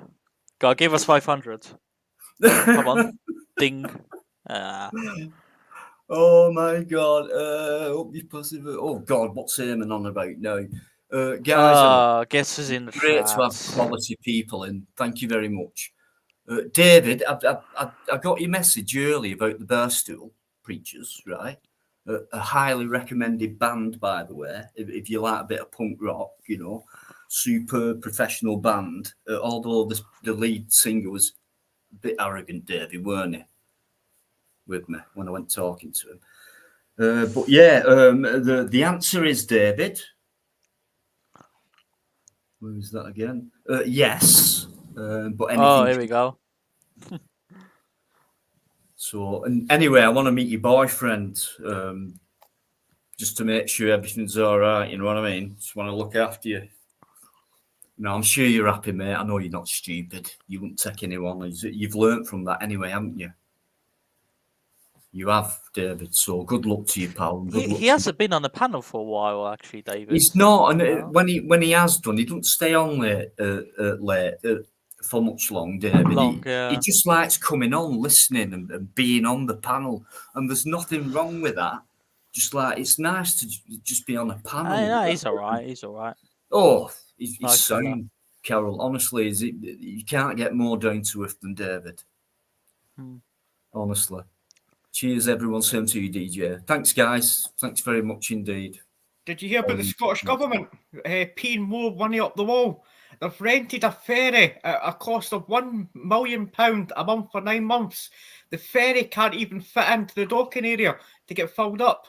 God, give us 500. Come on. Ding. Oh my god. Hope you possible. Oh god, what's Eamon on about now? Guys, guess who's in the great to have chat. quality people in. Thank you very much. David, I got your message early about the Barstool Preachers, right? A highly recommended band, by the way, if you like a bit of punk rock, super professional band. Although the lead singer was a bit arrogant, David, weren't he? With me when I went talking to him. But yeah, the answer is David. Where is that again? Yes. But anything. Here we go. So, and anyway, I want to meet your boyfriend, just to make sure everything's all right. You know what I mean? Just want to look after you. No, I'm sure you're happy, mate. I know you're not stupid. You wouldn't take anyone. You've learnt from that anyway, haven't you? You have, David. So good luck to you, pal. Good luck He hasn't been on the panel for a while, actually, David. He's not, and when he has done, he doesn't stay on late for much long, David. He just likes coming on, listening, and being on the panel, and there's nothing wrong with that. Just like it's nice to just be on a panel. No, he's all right. He's all right. Oh, he's Nice sound, Carol. Honestly, you can't get more down to earth than David. Honestly. Cheers, everyone. Same to you, DJ. Thanks, guys. Thanks very much indeed. Did you hear about the Scottish Government peeing more money up the wall? They've rented a ferry at a cost of £1 million a month for 9 months. The ferry can't even fit into the docking area to get filled up.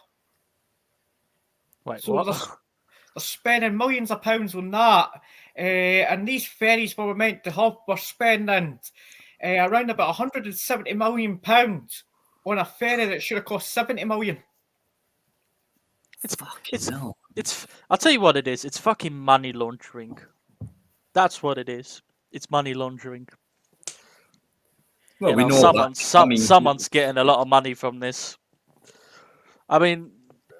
Wait, So what? they're spending millions of pounds on that. And these ferries were meant to have were spending around about £170 million on a ferry that should have cost £70 million. It's I'll tell you what it is. It's fucking money laundering. That's what it is. It's money laundering. Well, You we know, know that. someone's getting a lot of money from this. I mean,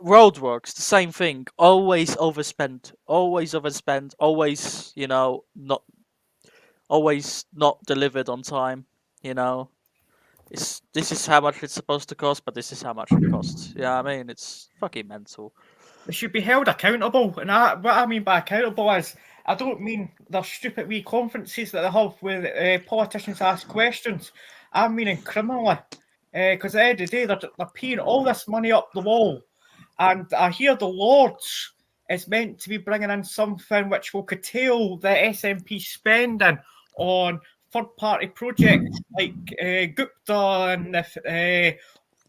roadworks, the same thing. Always overspend. Always overspend. Always, always not delivered on time. You know, this is how much it's supposed to cost, but this is how much it costs. Yeah, I mean, it's fucking mental. They should be held accountable. And what I mean by accountable is, I don't mean the stupid wee conferences that they have where politicians ask questions. I'm meaning criminally. Because at the end of the day, they're peeing all this money up the wall. And I hear the Lords is meant to be bringing in something which will curtail the SNP spending on third-party projects like Gupta and the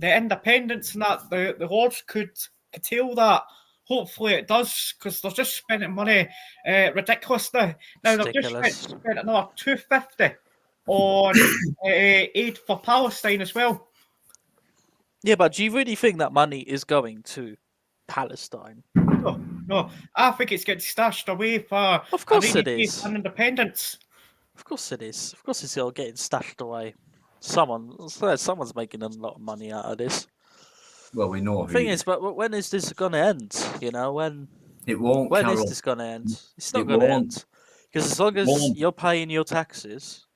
independents and that. The Lords could curtail that. Hopefully it does, because they're just spending money ridiculously. Now they've just spent another $250 on aid for Palestine as well. Yeah, but do you really think that money is going to Palestine? No. I think it's getting stashed away for Of course it is. And independence. Of course it is. Of course it's all getting stashed away. Someone's making a lot of money out of this. Well, we know. The thing is, but when is this going to end? You know, when it won't. When Carol. is this going to end? It's not going to end. Because as long as you're paying your taxes,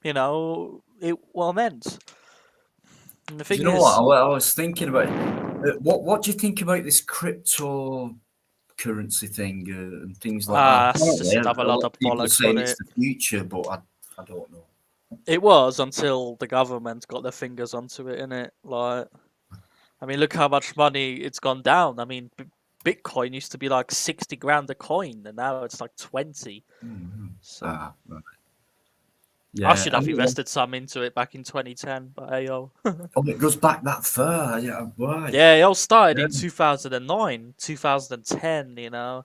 you know, it won't end. And the thing do you know what? I was thinking about what do you think about this cryptocurrency thing and things like that? That's just another lot of bollocks. It's the future, but I don't know. It was until the government got their fingers onto it, innit? Like, I mean, look how much money it's gone down. I mean, Bitcoin used to be like 60 grand a coin, and now it's like 20. Mm-hmm. So, right. Yeah, I should have invested some into it back in 2010, but hey, oh, it goes back that far. Yeah, right. Yeah, it all started in 2009, 2010. You know,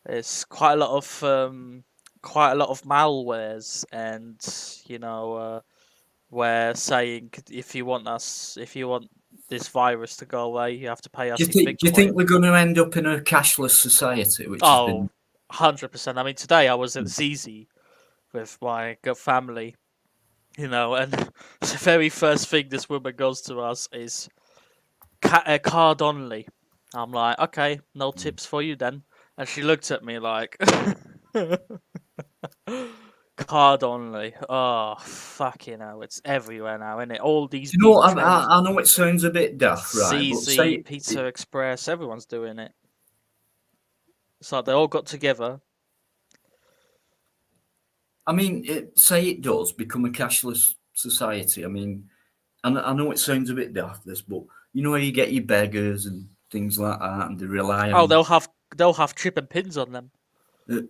it's quite a lot of malwares, and you know, we're saying if you want this virus to go away, you have to pay us in Bitcoin. Do you think we're going to end up in a cashless society? Which 100%. I mean, today I was at ZZ with my family, you know, and the very first thing this woman goes to us is card only. I'm like, okay, no tips for you then. And she looked at me like, card only. Oh, fucking hell, it's everywhere now, isn't it? All these. You know, I know it sounds a bit daft, right? ZZ, Pizza Express, everyone's doing it. It's like they all got together. I mean, say it does become a cashless society. I mean, I know it sounds a bit daft, this, but you know how you get your beggars and things like that, and they rely on. Oh, they'll have chip and pins on them. You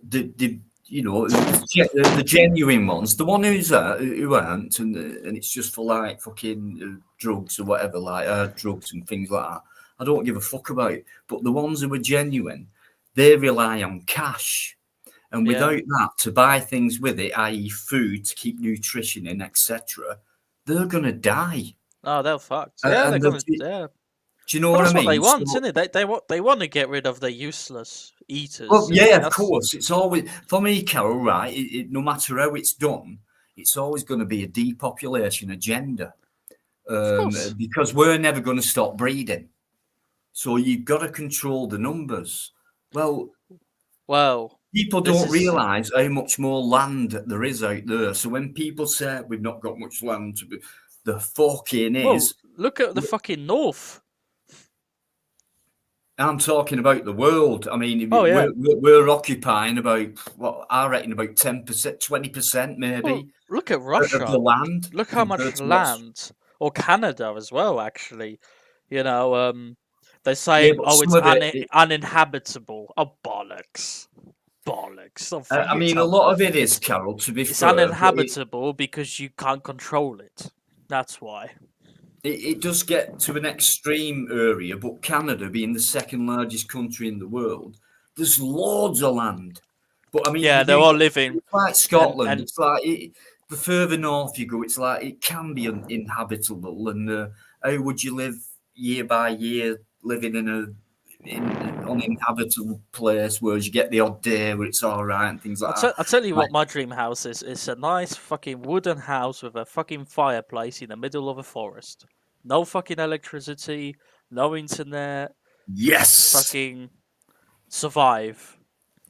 know, the genuine ones, the one who aren't, and it's just for like fucking drugs or whatever, like drugs and things like that. I don't give a fuck about it. But the ones who are genuine, they rely on cash. And without that, to buy things with it, i.e. food, to keep nutrition in, etc., they're going to die. Oh, they're fucked. Yeah, they're going to... Yeah. Do you know what I mean? That's what they want, isn't it? They want to get rid of the useless eaters. Well, yeah, of course. It's always... For me, Carol, right, no matter how it's done, it's always going to be a depopulation agenda. Because we're never going to stop breeding. So you've got to control the numbers. Well... People don't realise how much more land there is out there. So when people say we've not got much land, the fucking is... Look at the fucking north. I'm talking about the world. I mean, we're occupying about, I reckon about 10%, 20% maybe. Well, look at Russia. Of the land. Look how much land. Or Canada as well, actually. You know, They say, but oh, some it's of it, uninhabitable. Oh, bollocks. Bollocks. Oh, I you mean, a tell lot of me. it is, Carol, to be It's fair, but uninhabitable because you can't control it. That's why. it does get to an extreme area. But Canada, being the second largest country in the world, there's loads of land. But I mean, Yeah, you they're do all get living, it's like and Scotland. It's like the further north you go, it's like it can be uninhabitable. And how would you live year by year living in an uninhabitable place, whereas you get the odd day where it's all right and things like that. I'll tell you Like, what my dream house is. It's a nice fucking wooden house with a fucking fireplace in the middle of a forest. No fucking electricity, no internet. Just yes, fucking survive.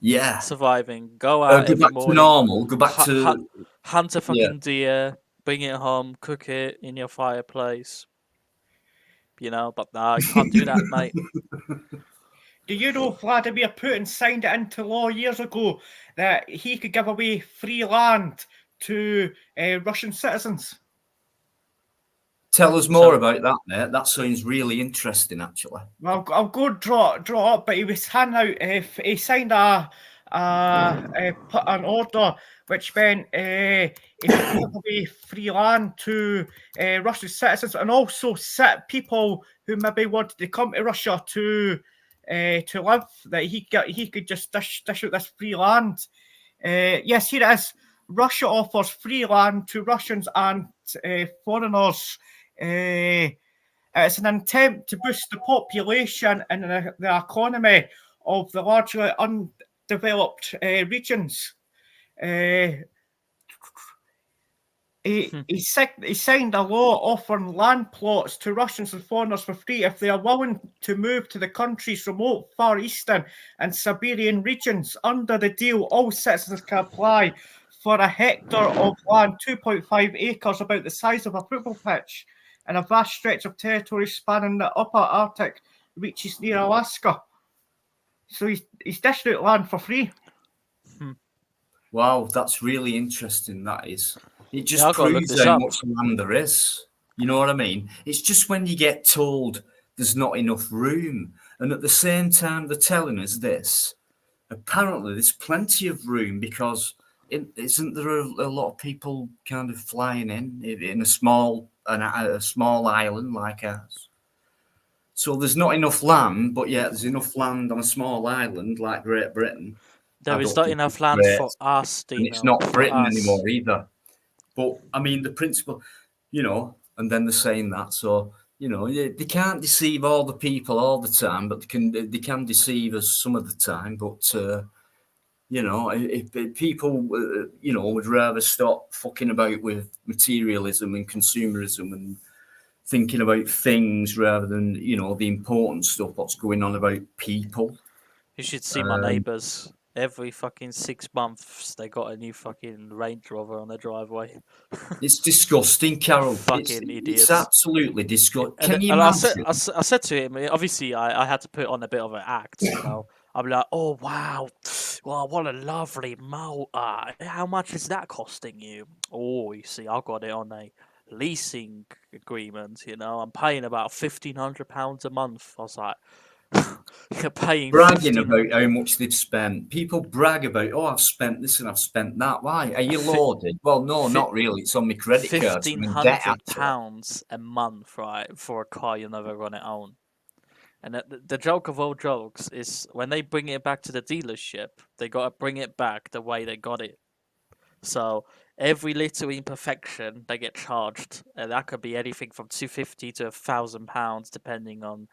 yeah. Surviving. Go out Go every back to morning, normal. Go back to hunt a yeah. fucking deer, bring it home, cook it in your fireplace. You know, but nah, you can't do that, mate. Do you know Vladimir Putin signed it into law years ago that he could give away free land to Russian citizens? Tell us more So about that, mate. That sounds really interesting, actually. Well, I'll go draw up, but he was handing out. If he signed an order which meant he could give away free land to Russian citizens, and also set people who maybe wanted to come to Russia to live, that he could just dish out this free land. Yes, here it is. Russia offers free land to Russians and foreigners. It's an attempt to boost the population and the economy of the largely undeveloped regions. He signed a law offering land plots to Russians and foreigners for free if they are willing to move to the country's remote Far Eastern and Siberian regions. Under the deal, all citizens can apply for a hectare of land, 2.5 acres, about the size of a football pitch, and a vast stretch of territory spanning the upper Arctic reaches near Alaska. So he's dishing out land for free. Wow, that's really interesting. That is. It just I've got to look proves this how up. much land there is. You know what I mean? It's just when you get told there's not enough room, and at the same time they're telling us this. Apparently, there's plenty of room because isn't there a lot of people kind of flying in a small island like ours? So there's not enough land, but yet there's enough land on a small island like Great Britain. I there is don't not think enough it's land great, for us, and it's Dino. not For Britain us. anymore either. But I mean, the principle, and then they're saying that. So they can't deceive all the people all the time, but they can deceive us some of the time. But if people would rather stop fucking about with materialism and consumerism and thinking about things rather than the important stuff, what's going on about people. You should see my neighbours. Every fucking 6 months, they got a new fucking Range Rover on their driveway. It's disgusting, Carol. Fucking It's idiots. absolutely disgusting. And, Can you and imagine? I said to him, obviously, I had to put on a bit of an act, you know. I'm like, oh, wow. Well, what a lovely motor. How much is that costing you? Oh, you see, I got it on a leasing agreement, you know. I'm paying about £1,500 a month. I was like, you're paying Bragging about 1,500. how much they've spent. People brag about, oh, I've spent this and I've spent that. Why? Are you loaded? Well, no, Fi- not really. It's on my credit card. So I'm in debt, actually. £1,500 a month, right, for a car you're never gonna own. And the joke of all jokes is when they bring it back to the dealership, they gotta bring it back the way they got it. So every little imperfection they get charged, and that could be anything from £250 to £1,000, depending on,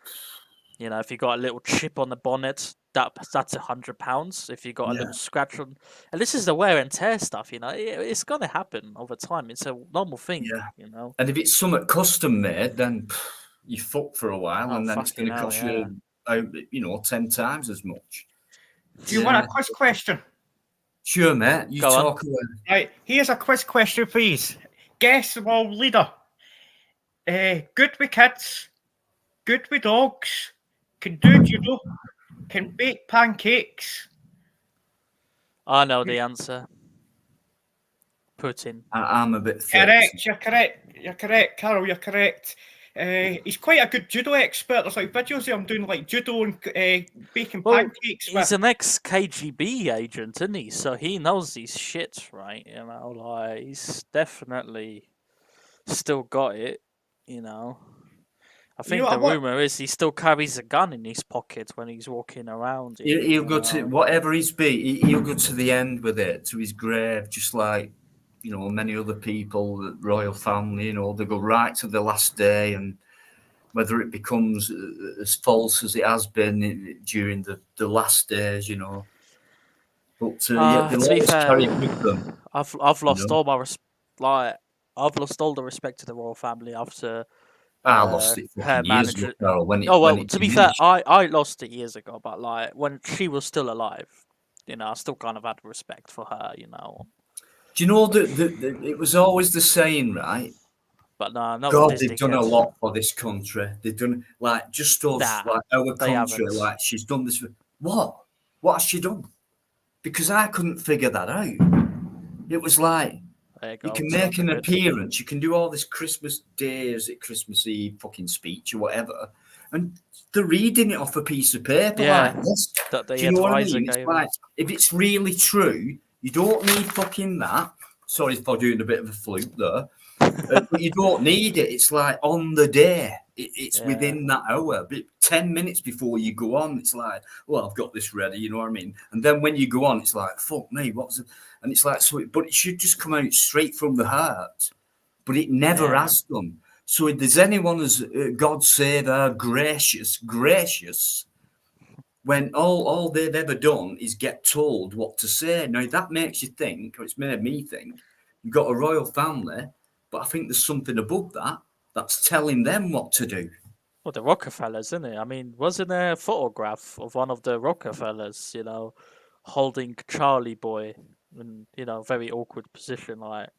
if you got a little chip on the bonnet, that's £100. If you got a Yeah. little scratch on, and this is the wear and tear stuff, it's gonna happen over time. It's a normal thing, Yeah. And if it's somewhat custom made, then you fuck for a while, Oh, and then it's going fucking to hell, cost yeah. you 10 times as much. Do you want a quiz question? Sure, mate. You Go on. talk away. Right, here's a quiz question, please. Guess the world leader. Good with kids, good with dogs, can do judo, can bake pancakes. I know the answer. Putin. I'm a bit thick. Correct, you're correct. You're correct, Carol, you're correct. He's quite a good judo expert. There's like videos of him doing like judo and baking Well, pancakes. he's an ex-KGB agent, isn't he? So he knows these shits, right? You know, like he's definitely still got it. You know, I think the rumor is he still carries a gun in his pocket when he's walking around. He'll go to whatever he's be. He'll go to the end with it, to his grave, just like many other people, the royal family. They go right to the last day, and whether it becomes as false as it has been during the last days, But yeah, they'll to be always fair, carry it with them. I've lost all my I've lost all the respect to the royal family after I lost it her fucking years ago, manager. Carol, when it To be fair, diminished. I lost it years ago, but like when she was still alive, I still kind of had respect for her, Do you know that it was always the saying, right? But no, not with God, this they've done a dickhead. lot for this country. They've done like just us, Nah, like our they country. haven't. Like she's done this. What? What has she done? Because I couldn't figure that out. It was like There you you go. can make an 200 quid. appearance, you can do all this Christmas Day, is it Christmas Eve fucking speech or whatever, and they're reading it off a piece of paper Yeah, like this. that the Do you know what I advisor mean? It's gave like if it's really true, you don't need fucking that. Sorry for doing a bit of a fluke there. But you don't need it. It's like on the day. It's Yeah. within that hour. But 10 minutes before you go on, it's like, well, I've got this ready. You know what I mean? And then when you go on, it's like, fuck me, what's it? And it's like, but it should just come out straight from the heart. But it never has done. So if there's anyone as God save her, gracious, when all they've ever done is get told what to say. Now that makes you think, or it's made me think, you've got a royal family, but I think there's something above that that's telling them what to do. Well, the Rockefellers, isn't it? I mean, wasn't there a photograph of one of the Rockefellers, holding Charlie Boy in, very awkward position, like,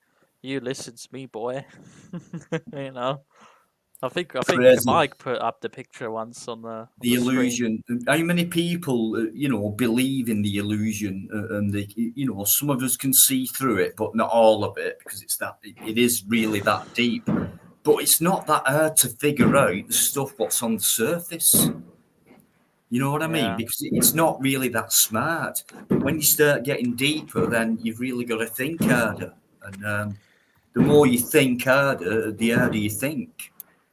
you listen to me, boy. I think Crazy. Mike put up the picture once on the illusion. screen. How many people, believe in the illusion, and they, some of us can see through it, but not all of it, because it is really that deep. But it's not that hard to figure out the stuff what's on the surface. You know what I mean? Because it's not really that smart. But when you start getting deeper, then you've really got to think harder. And the more you think harder, the harder you think.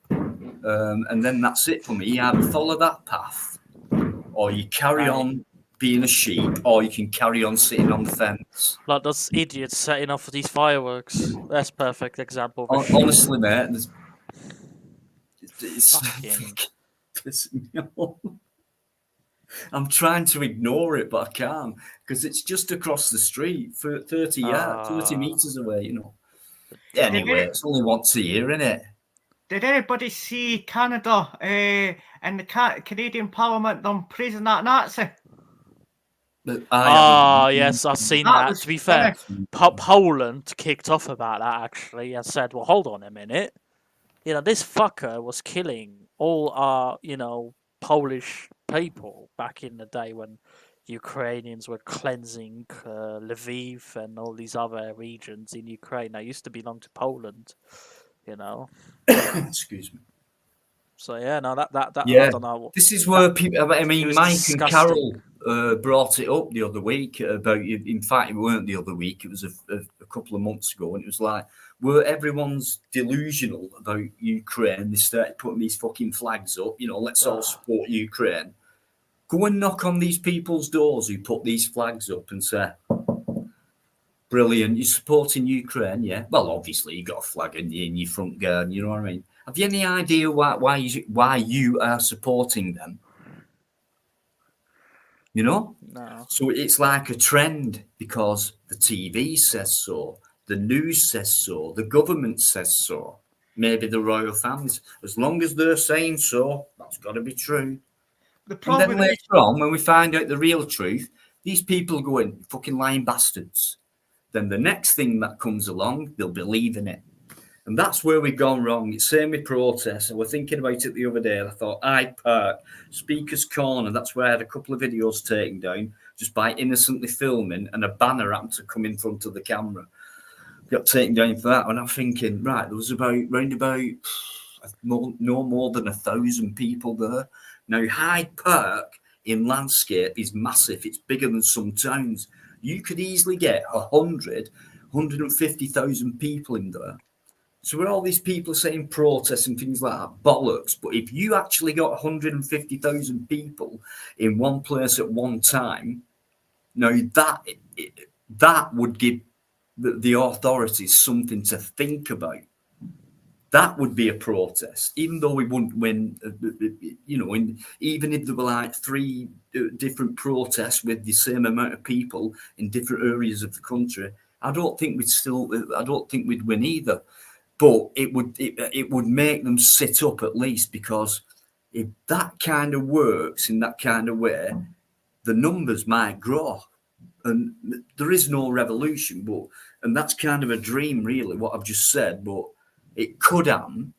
And then that's it for me. You either follow that path, or you carry on being a sheep, or you can carry on sitting on the fence. Like those idiots setting off these fireworks. That's perfect example. Honestly, mate, it's I'm trying to ignore it, but I can't, because it's just across the street for 30 yards, 30 meters away, Anyway, it's only once a year, isn't it? Did anybody see Canada and the Canadian Parliament them praising that Nazi? Yes, I've seen that. To be fair, Poland kicked off about that actually and said, well, hold on a minute. This fucker was killing all our, Polish people back in the day when Ukrainians were cleansing Lviv and all these other regions in Ukraine. They used to belong to Poland, Excuse me. So yeah, no, that yeah. I don't know. This is where people. I mean, Mike disgusting. And Carol brought it up the other week about. In fact, it weren't the other week. It was a couple of months ago, and it was like, where everyone's delusional about Ukraine. They started putting these fucking flags up. Let's all support Ukraine. Go and knock on these people's doors who put these flags up and say, brilliant, you're supporting Ukraine, yeah? Well, obviously, you got a flag in your front garden, you know what I mean? Have you any idea why you are supporting them? No. So it's like a trend because the TV says so, the news says so, the government says so, maybe the royal families. As long as they're saying so, that's got to be true. And then later on, when we find out the real truth, these people go in, fucking lying bastards. Then the next thing that comes along, they'll believe in it. And that's where we've gone wrong. It's same with protests. And we're thinking about it the other day. And I thought, Hyde Park, Speaker's Corner, that's where I had a couple of videos taken down just by innocently filming, and a banner happened to come in front of the camera. Got taken down for that. And I'm thinking, right, there was round about, no more than 1,000 people there. Now, Hyde Park in landscape is massive. It's bigger than some towns. You could easily get 150,000 people in there. So where all these people are saying protests and things like that, bollocks. But if you actually got 150,000 people in one place at one time, now that would give the authorities something to think about. That would be a protest, even though we wouldn't win. Even if there were like 3 different protests with the same amount of people in different areas of the country, I don't think we'd win either. But it would make them sit up at least, because if that kind of works in that kind of way, the numbers might grow. And there is no revolution, and that's kind of a dream, really, what I've just said. But it could happen,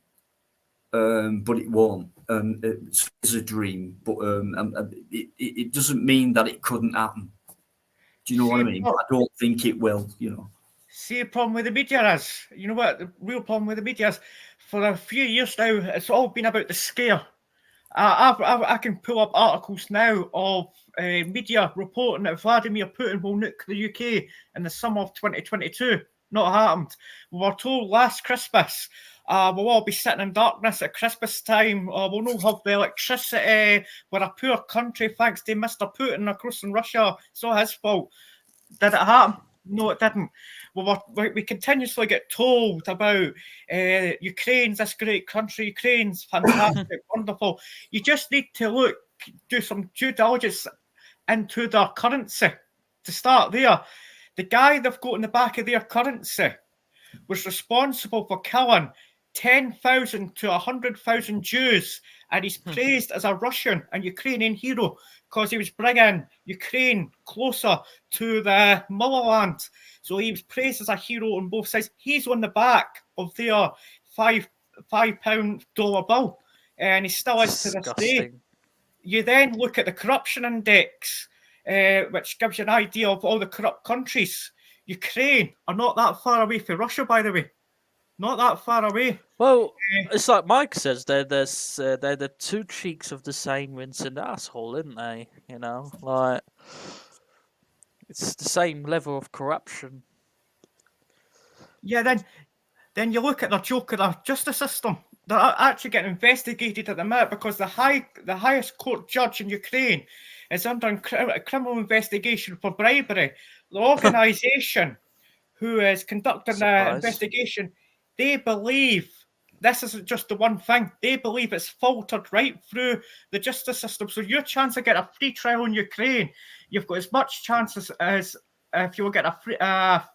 but it won't. And it's a dream, but it doesn't mean that it couldn't happen. Do you know what I mean? I don't think it will. See, the problem with the media is, you know what the real problem with the media is? For a few years now, it's all been about the scare. I can pull up articles now of media reporting that Vladimir Putin will nuke the UK in the summer of 2022. Not happened. We were told last Christmas we'll all be sitting in darkness at Christmas time. We'll not have the electricity. We're a poor country thanks to Mr. Putin across in Russia. It's all his fault. Did it happen? No, it didn't. We continuously get told about Ukraine's this great country. Ukraine's fantastic, wonderful. You just need to do some due diligence into their currency to start there. The guy they've got in the back of their currency was responsible for killing 10,000 to 100,000 Jews, and he's praised as a Russian and Ukrainian hero because he was bringing Ukraine closer to the motherland. So he was praised as a hero on both sides. He's on the back of their £5 bill, and he still is to this day. You then look at the corruption index, which gives you an idea of all the corrupt countries. Ukraine are not that far away from Russia, by the way. Not that far away. Well, it's like Mike says, they're the 2 cheeks of the same rinsing asshole, isn't they? Like, it's the same level of corruption. Yeah, then you look at the joke of the justice system. They're actually getting investigated at the minute because the highest court judge in Ukraine is under a criminal investigation for bribery. The organisation who is conducting the investigation, they believe this isn't just the one thing. They believe it's filtered right through the justice system. So your chance to get a free trial in Ukraine, you've got as much chances as if you will get a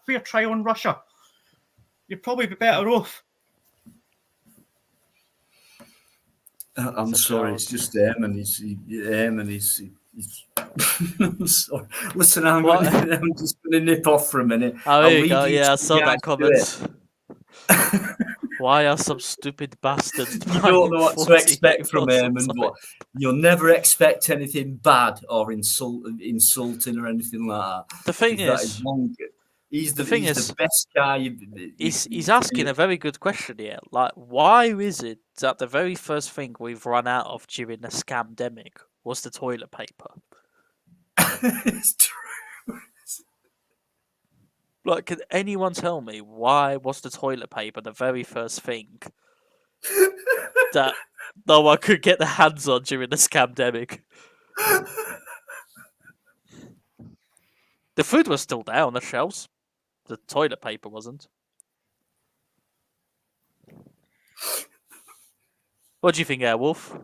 fair trial in Russia. You'd probably be better off. I'm sorry, it's just Eamon. He's I'm sorry. Listen, I'm just going to nip off for a minute. Oh, there you go. Yeah, I saw that comment. Why are some stupid bastards? You don't know what to expect from Eamon, but you'll never expect anything bad or insulting or anything like that. The thing is, he's the best guy. He's asking a very good question here. Like, why is it that the very first thing we've run out of during the scamdemic was the toilet paper? It's true. Like, can anyone tell me why was the toilet paper the very first thing that no one could get their hands on during the scamdemic? The food was still there on the shelves. The toilet paper wasn't. What do you think, Airwolf?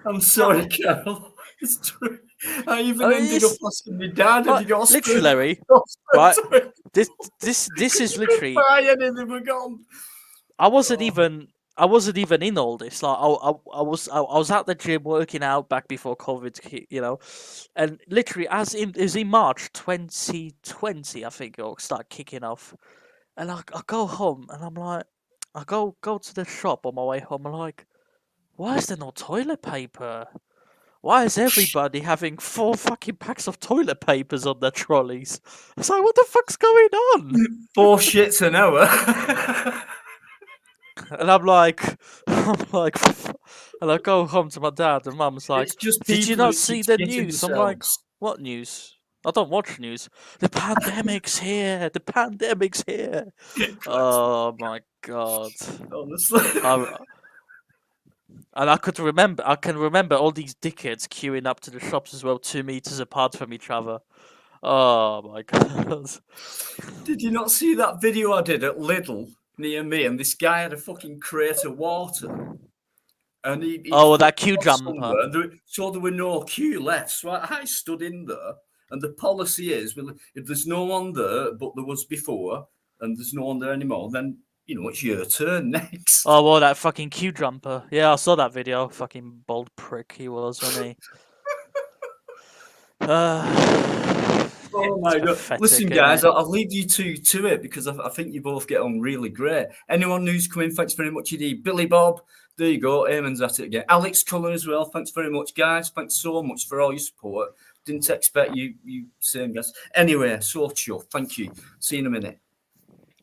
I'm sorry, Carol. It's true. I even ended up asking my dad if he got literally, right? This is literally. I wasn't even in all this. Like I was at the gym working out back before COVID, and literally it was in March 2020, I think it started kicking off, and I go home and I'm like, I go to the shop on my way home. I'm like, why is there no toilet paper? Why is everybody having 4 fucking packs of toilet papers on their trolleys? I was like, what the fuck's going on? 4 shits an hour. And I'm like, and I go home to my dad, and Mum's like, It's just "Did you people not who keep see the shitting news?" I'm like, themselves. "What news? I don't watch news. The pandemic's here. The pandemic's here." Oh my god! Honestly. And I can remember all these dickheads queuing up to the shops as well, 2 meters apart from each other. Oh my god! Did you not see that video I did at Lidl near me? And this guy had a fucking crate of water. And he Oh, that fucked queue off jumper. somewhere. So there were no queue left. So I stood in there. And the policy is, well, if there's no one there, but there was before, and there's no one there anymore, then, it's your turn next. Oh, well, that fucking queue jumper. Yeah, I saw that video. Fucking bold prick he was, wasn't he? Oh my god! Pathetic, Listen, isn't guys, it? I'll leave you two to it because I think you both get on really great. Anyone who's come in, thanks very much indeed. Billy Bob, there you go. Eamon's at it again. Alex Cullen as well. Thanks very much, guys. Thanks so much for all your support. Didn't expect you same guys. Anyway, so chill. Thank you. See you in a minute.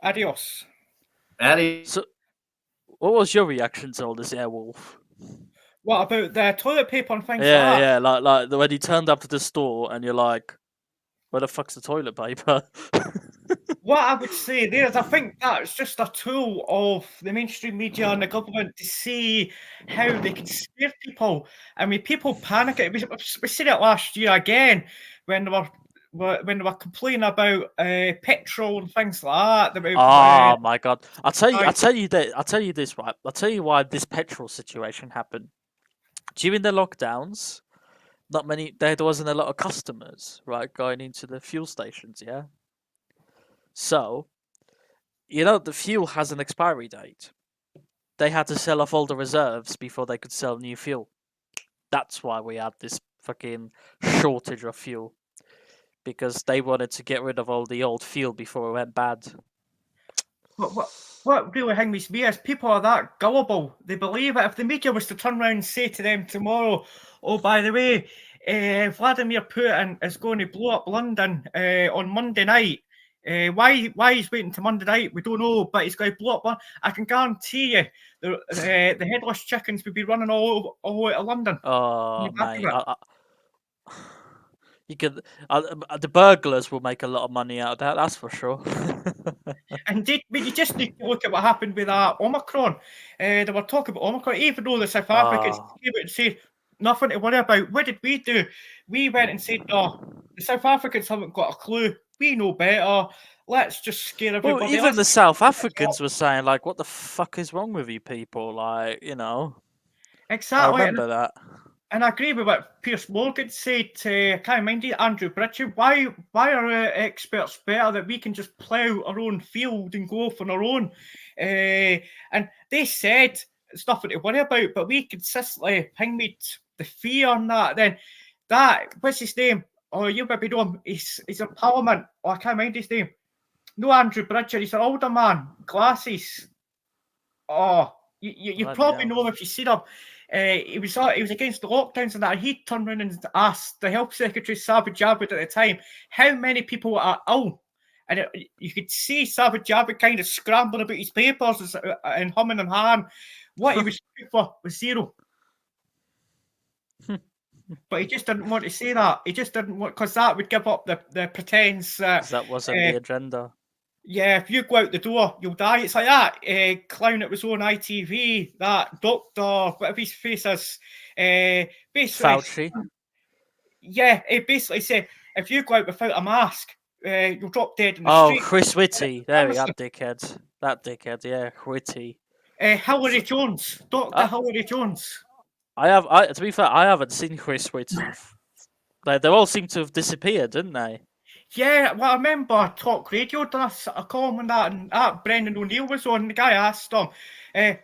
Adios. Eddie. So, what was your reaction to all this, Airwolf? What about the toilet paper and things Yeah, like that? yeah, like when he turned up to the store and you're like, where the fuck's the toilet paper? What I would say there is, I think that's just a tool of the mainstream media and the government to see how they can scare people. I mean, people panic. We said it last year again when they were complaining about petrol and things like that. Oh my god! I'll tell you this, right? I'll tell you why this petrol situation happened. During the lockdowns, there wasn't a lot of customers, right, going into the fuel stations, yeah? So, the fuel has an expiry date. They had to sell off all the reserves before they could sell new fuel. That's why we had this fucking shortage of fuel. Because they wanted to get rid of all the old fuel before it went bad. What really hangs me is people are that gullible. They believe it. If the media was to turn around and say to them tomorrow, "Oh, by the way, Vladimir Putin is going to blow up London on Monday night." Why he's waiting to Monday night, we don't know, but he's going to blow up one. I can guarantee you the headless chickens would be running all out of London. Oh, mate. You could, the burglars will make a lot of money out of that, that's for sure. And you just need to look at what happened with that Omicron. They were talking about Omicron, even though the South Africans came out and said nothing to worry about. What did we do? We went and said, "Oh, the South Africans haven't got a clue. We know better. Let's just scare everybody." Well, even the South Africans were saying, like, what the fuck is wrong with you people? Like, Exactly. I remember that. And I agree with what Piers Morgan said to, I can't mind it, Andrew Bridget. Why are experts better that we can just plough our own field and go off on our own? And they said it's nothing to worry about, but we consistently pinged the fear on that. Then what's his name? Oh, you maybe know him. He's in Parliament. Oh, I can't mind his name. No, Andrew Bridget. He's an older man, glasses. Oh, you probably know him if you see him. He was against the lockdowns and that. He turned around and asked the Health Secretary Savage Javid at the time how many people are ill, and you could see Savage Javid kind of scrambling about his papers and humming and hawing. What he was looking for was zero. But he just didn't want to say that. He just didn't want, because that would give up the pretense that wasn't the agenda. Yeah, if you go out the door, you'll die. It's like that clown that was on ITV, that doctor, whatever his face is. Basically, Fauci. Yeah, he basically said, if you go out without a mask, you'll drop dead in the street. Oh, Chris Whitty. There we are, dickhead. That dickhead, yeah, Whitty. Hillary Jones. Dr. Hillary Jones. To be fair, I haven't seen Chris Whitty. They all seem to have disappeared, didn't they? Yeah, well, I remember Talk Radio done a column on that, and Brendan O'Neill was on. The guy asked him,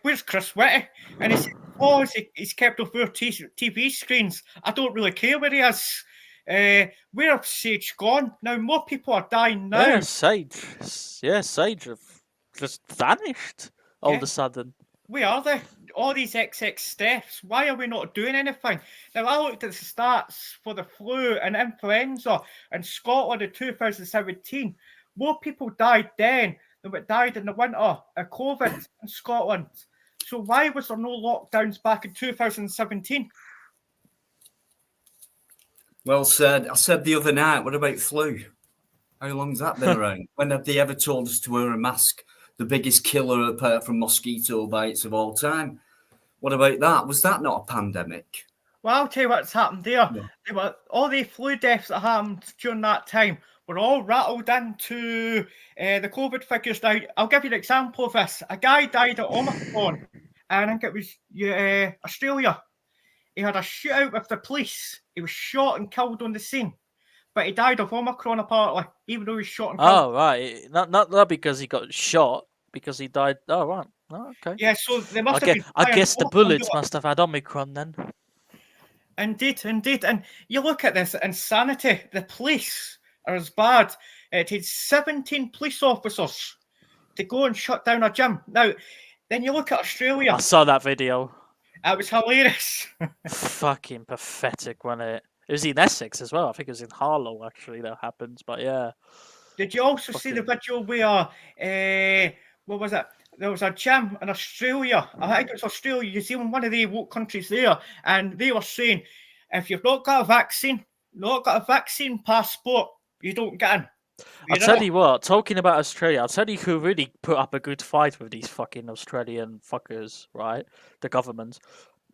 "Where's Chris Whitty?" And he said, "Oh, he's kept off our TV screens. I don't really care where he is. Where's Sage gone? Now more people are dying now." Yeah, Sage have just vanished all of a sudden. Where are they? All these XX Stephs, why are we not doing anything? Now, I looked at the stats for the flu and influenza in Scotland in 2017. More people died then than what died in the winter of COVID in Scotland. So why was there no lockdowns back in 2017? Well said. I said the other night, what about flu? How long's that been around? When have they ever told us to wear a mask? The biggest killer apart from mosquito bites of all time. What about that? Was that not a pandemic? Well, I'll tell you what's happened there. No. All the flu deaths that happened during that time were all rattled into the COVID figures. Now, I'll give you an example of this. A guy died at Omicron, and I think it was Australia. He had a shootout with the police. He was shot and killed on the scene. But he died of Omicron, apparently, even though he was shot and killed. Oh, right. Not because he got shot, because he died. Oh, right. Oh, okay. Yeah, so they must have been. I guess the bullets must have had Omicron then. Indeed. And you look at this insanity. The police are as bad. It takes 17 police officers to go and shut down a gym. Now, then you look at Australia. I saw that video. It was hilarious. Fucking pathetic, wasn't it? It was in Essex as well. I think it was in Harlow, actually, that happened. But yeah. Did you also see the video where, what was it? There was a gym in Australia. I think it was Australia, New Zealand, one of the woke countries there. And they were saying, if you've not got a vaccine passport, you don't get in. I'll tell you what, talking about Australia, I'll tell you who really put up a good fight with these fucking Australian fuckers, right? The government.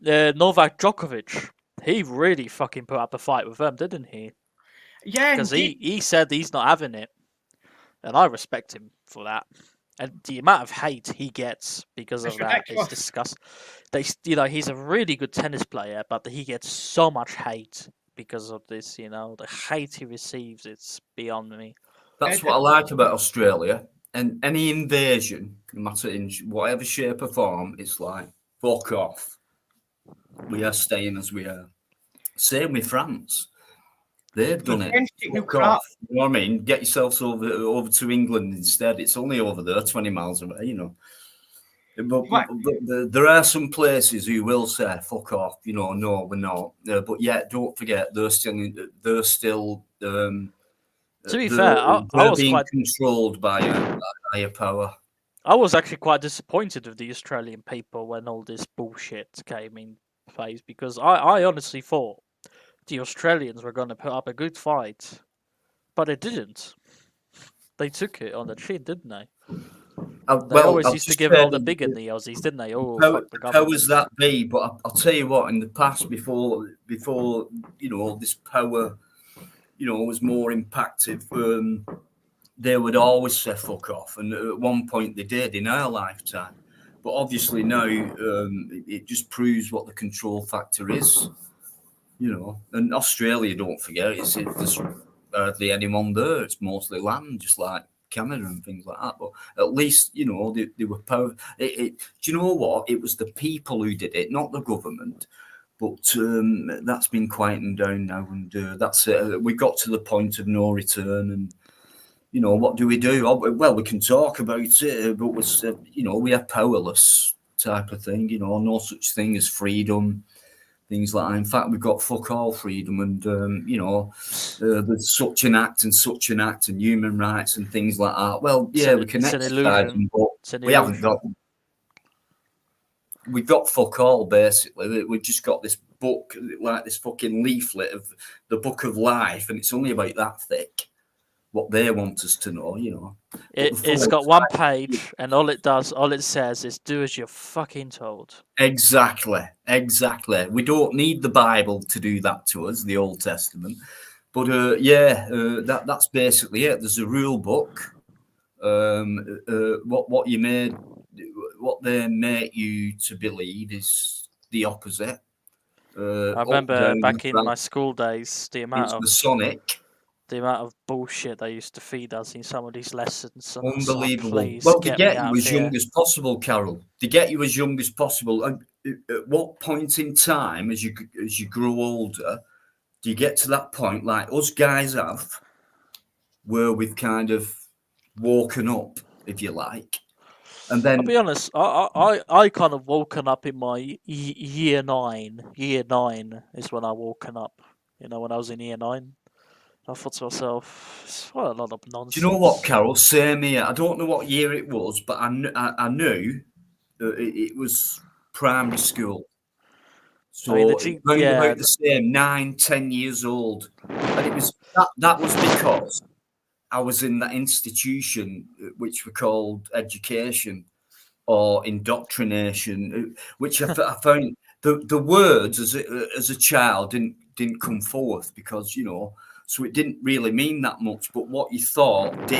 Novak Djokovic. He really fucking put up a fight with them, didn't he? Yeah, because he said he's not having it, and I respect him for that. And the amount of hate he gets because of that is disgusting. He's a really good tennis player, but he gets so much hate because of this. The hate he receives, it's beyond me. That's what I like about Australia. And any invasion, no matter in whatever shape or form, it's like, fuck off. We are staying as we are. Same with France. They've done it. Fuck off. You know what I mean? Get yourselves over to England instead. It's only over there, 20 miles away, But there are some places who will say, fuck off, no, we're not. But yet, don't forget, they're still to be fair, I was being quite controlled by a higher power. I was actually quite disappointed with the Australian people when all this bullshit came in place, because I honestly thought the Australians were going to put up a good fight, but they didn't. They took it on the chin, didn't they? They always used to give it all the big in the Aussies, didn't they? Oh, fuck the government. How was that be? But I'll tell you what, in the past, before this power, was more impactful, they would always say fuck off. And at one point they did in our lifetime. But obviously now it just proves what the control factor is. And Australia, don't forget, there's hardly anyone there. It's mostly land, just like Canada and things like that. But at least, they were power. Do you know what? It was the people who did it, not the government. But that's been quieting down now, and that's it. We got to the point of no return, and what do we do? Well, we can talk about it, but we are powerless type of thing. No such thing as freedom. Things like that. In fact, we've got fuck all freedom, and there's such an act and human rights and things like that. Well, yeah, we can exercise them, but we haven't got. We've got fuck all basically. We've just got this book, like this fucking leaflet of the book of life, and it's only about that thick. What they want us to know, It's got one page, and all it says is "do as you're fucking told." Exactly. We don't need the Bible to do that to us, the Old Testament. But that's basically it. There's a rule book. What they make you to believe is the opposite. I remember back in my school days, the amount of bullshit they used to feed us in some of these lessons. Unbelievable. Well, they get you as young as possible, Carol. They get you as young as possible. And at what point in time, as you grow older, do you get to that point, like us guys have, where we've kind of woken up, if you like? And then, I'll be honest, I kind of woken up in my year 9. Year 9 is when I woken up. When I was in year 9. I thought to myself, it's quite a lot of nonsense. Do you know what, Carol? Same here. I don't know what year it was, but I knew it was primary school. So I mean, round about the same 9, 10 years old, and it was that was because I was in that institution which were called education or indoctrination, which I found the words as a child didn't come forth because so it didn't really mean that much. But what you thought did.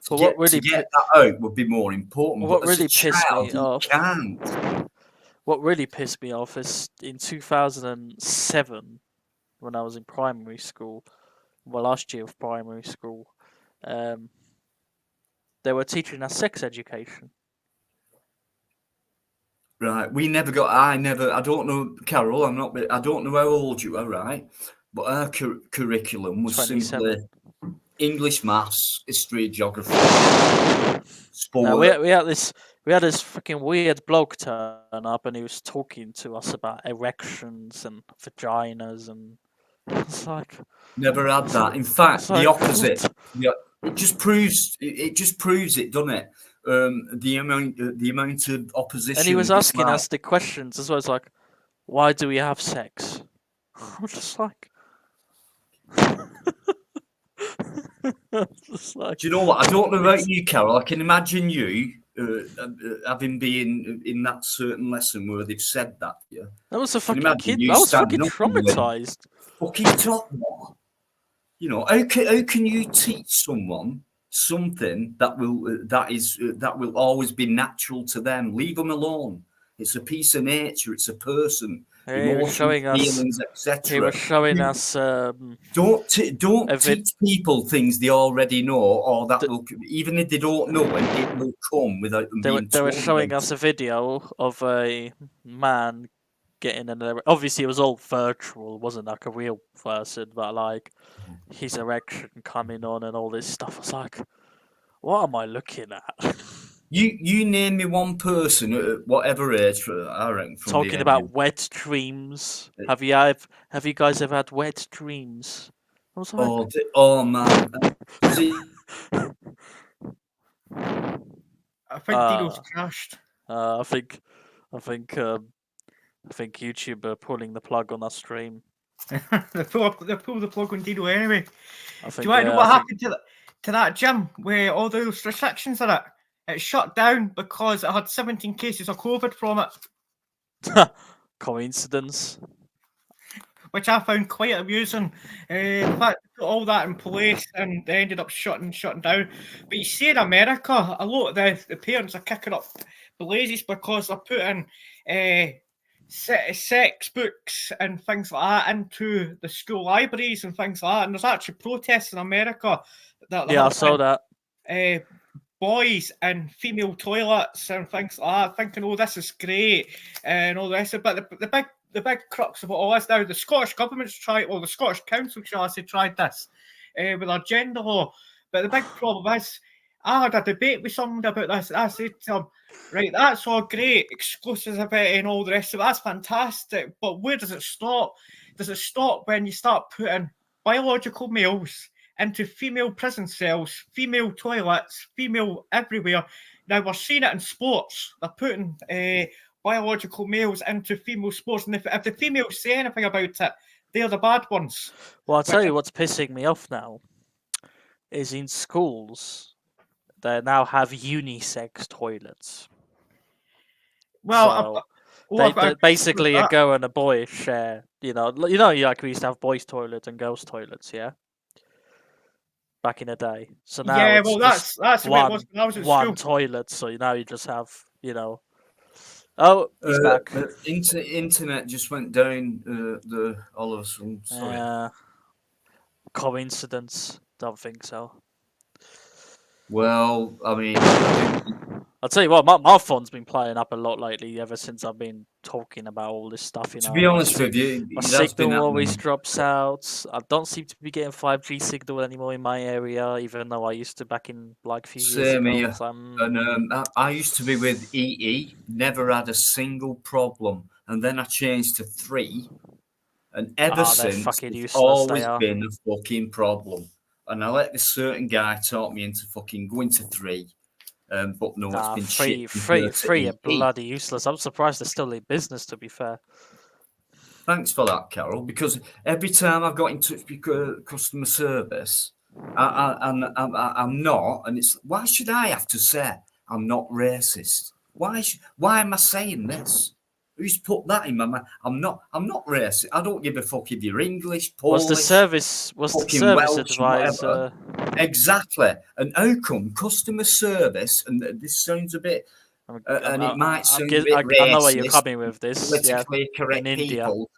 But to get that out would be more important. What But as a really pissed me child, you off. can't. What really pissed me off is in 2007, when I was in primary school, last year of primary school, they were teaching us sex education. Right, we never got. I don't know, Carol. I don't know how old you are, right? But our curriculum was 27. simply English, maths, history, geography, sport. No, we had this fucking weird bloke turn up, and he was talking to us about erections and vaginas, and it's like never had that. In fact, the like, opposite. It just proves it, doesn't it? The amount of opposition. And he was asking us the questions as well. It's like, why do we have sex? I'm just like. Just like, do you know what? I don't know about you, Carol. I can imagine you having been in that certain lesson where they've said that. Yeah, that was a fucking kid. I was fucking traumatized. Fucking top what? How can you teach someone something that will always be natural to them? Leave them alone. It's a piece of nature. It's a person. Emotions, feelings, etc. He was showing us. Don't teach people things they already know, or that will, even if they don't know it, it will come without them being told. They were showing us a video of a man getting an. Obviously, it was all virtual. It wasn't like a real person, but like his erection coming on and all this stuff. I was like, what am I looking at? You name me one person at whatever age, I reckon. Talking about wet dreams. Have you guys ever had wet dreams? I was like, oh man. I think Dino's crashed. I think YouTube are pulling the plug on our stream. They pull the plug on Dino anyway. Do you want to know what happened to that gym where all those restrictions are at? It shut down because it had 17 cases of COVID from it. Coincidence. Which I found quite amusing. The fact they put all that in place and they ended up shutting down. But you see in America, a lot of the parents are kicking up blazes because they're putting sex books and things like that into the school libraries and things like that. And there's actually protests in America. I saw that. Boys and female toilets and things like that, thinking, oh, this is great and all this. But the big crux of it all is now the Scottish government's the Scottish Council, shall I say, tried this with our gender law. But the big problem is, I had a debate with someone about this. I said to him, right, that's all great, exclusivity and all the rest of it, that's fantastic. But where does it stop? Does it stop when you start putting biological males into female prison cells, female toilets, female everywhere? Now we're seeing it in sports. They're putting biological males into female sports, and if the females say anything about it, they're the bad ones. Well, I'll tell you what's pissing me off now is in schools they now have unisex toilets. Well, so basically a girl and a boy share. Like we used to have boys' toilets and girls' toilets, yeah. Back in the day, so now that's one, when I was at one school. toilet. So now you just have, Oh, he's back. Internet just went down. All of a sudden. Sorry. Coincidence? Don't think so. Well, I mean, I'll tell you what, my phone's been playing up a lot lately ever since I've been talking about all this stuff. To be honest with you, my signal always drops out. I don't seem to be getting 5G signal anymore in my area, even though I used to back in like a few years ago. Here. And I used to be with EE, never had a single problem, and then I changed to 3, and ever since it's always been a fucking problem. And I let this certain guy talk me into fucking going to 3. But no, it's been free shit to are eat. bloody useless. I'm surprised they're still in business, to be fair. Thanks for that, Carol. Because every time I've got in touch with customer service, I'm not, and it's why should I have to say I'm not racist? Why am I saying this? Who's put that in my mind? I'm not racist. I don't give a fuck if you're English, Was the Polish, service fucking Welsh, advisor? whatever. Exactly. And how come customer service? And this sounds a bit, and it might sound a bit I know where you're racist, coming with this. politically In correct India. people,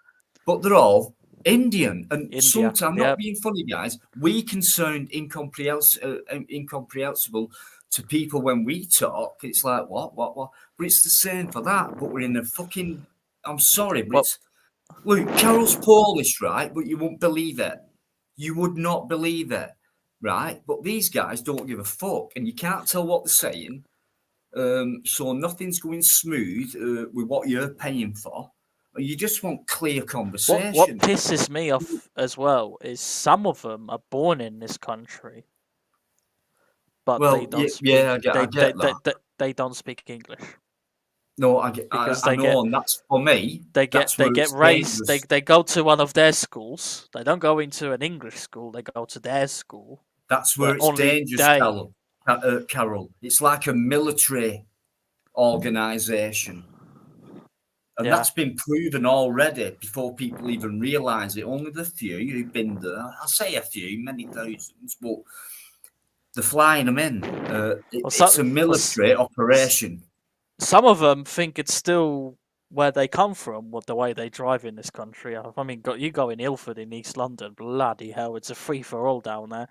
but they're all Indian. And India, sometimes, I'm yep. not being funny, guys, we can sound incomprehensible to people when we talk. It's like, what? But it's the same for that. But we're in a fucking, I'm sorry, but it's, look, Carol's Polish, right? But you won't believe it. You would not believe it, right? But these guys don't give a fuck, and you can't tell what they're saying. So nothing's going smooth with what you're paying for. You just want clear conversation. What pisses me off as well is some of them are born in this country, but they don't speak. I get that. They don't speak English. No, I know, and that's for me. They get raised. They go to one of their schools. They don't go into an English school. They go to their school. That's where it's dangerous, Carol. It's like a military organization. And that's been proven already before people even realise it. Only the few who've been there, I say a few, many thousands, but they're flying them in. It's a military operation. Some of them think it's still where they come from, the way they drive in this country. I mean, you go in Ilford in East London, bloody hell, it's a free-for-all down there.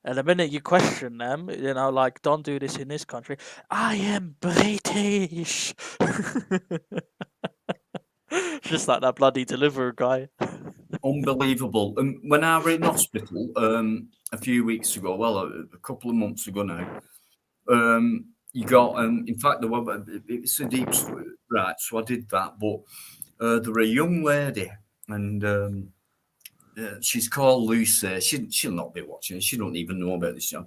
And the minute you question them, like, don't do this in this country. I am British. Just like that bloody deliverer guy. Unbelievable. And when I were in hospital a few weeks ago, well, a couple of months ago now, you got, in fact, it's a deep, right, so I did that, but there were a young lady, and she's called Lucy. She'll not be watching, she don't even know about this show,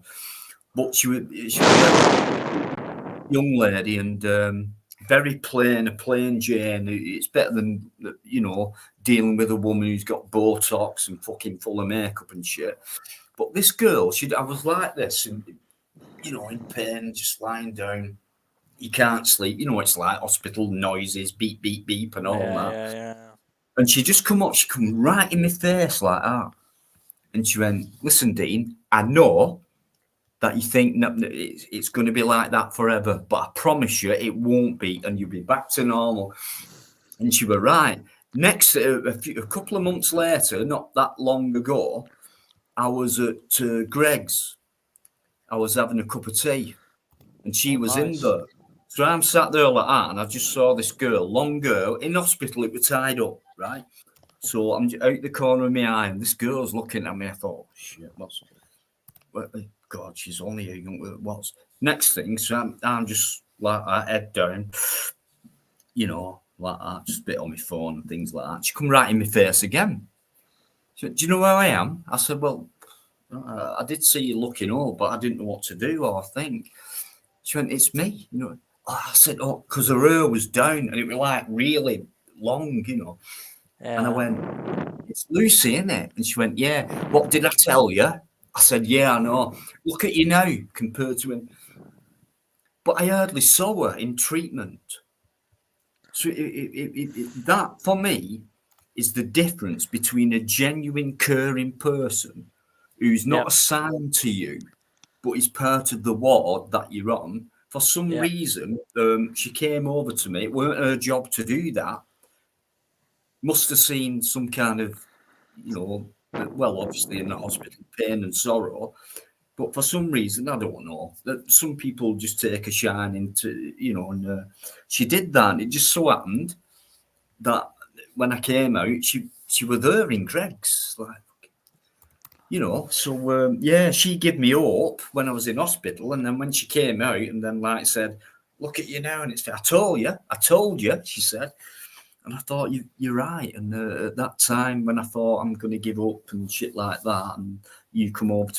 but she was a young lady, and very plain, a plain Jane. It's better than, dealing with a woman who's got Botox and fucking full of makeup and shit. But this girl, I was like this, and in pain, just lying down. You can't sleep. It's like hospital noises, beep, beep, beep, and all that. Yeah. And she come right in my face like that. And she went, listen, Dean, I know that you think it's going to be like that forever, but I promise you it won't be, and you'll be back to normal. And she were right. Next, a couple of months later, not that long ago, I was at Greg's. I was having a cup of tea, and she was in there. So I'm sat there like that, and I just saw this girl, long girl, in hospital. It was tied up, right? So I'm out the corner of my eye, and this girl's looking at me. I thought, shit, God, she's only a young. What's next thing? So I'm just like that, head down, like that, just a bit on my phone and things like that. She come right in my face again. She went, do you know where I am? I said, well, I did see you looking up, but I didn't know what to do or think. She went, it's me, I said, oh, because her hair was down and it was like really long, Yeah. And I went, it's Lucy, isn't it? And she went, yeah. What did I tell you? I said, yeah, I know. Look at you now compared to him. But I hardly saw her in treatment. So that, for me, is the difference between a genuine caring person who's not assigned to you, but is part of the ward that you're on. For some reason, she came over to me. It weren't her job to do that. Must have seen some kind of, well, obviously in the hospital, pain and sorrow. But for some reason, I don't know, that some people just take a shine into, and she did that. And it just so happened that when I came out, she was there in Greg's, like, so she gave me hope when I was in hospital, and then when she came out, and then like said, "Look at you now," and I told you," she said, and I thought you're right. And at that time when I thought I'm going to give up and shit like that, and you come up,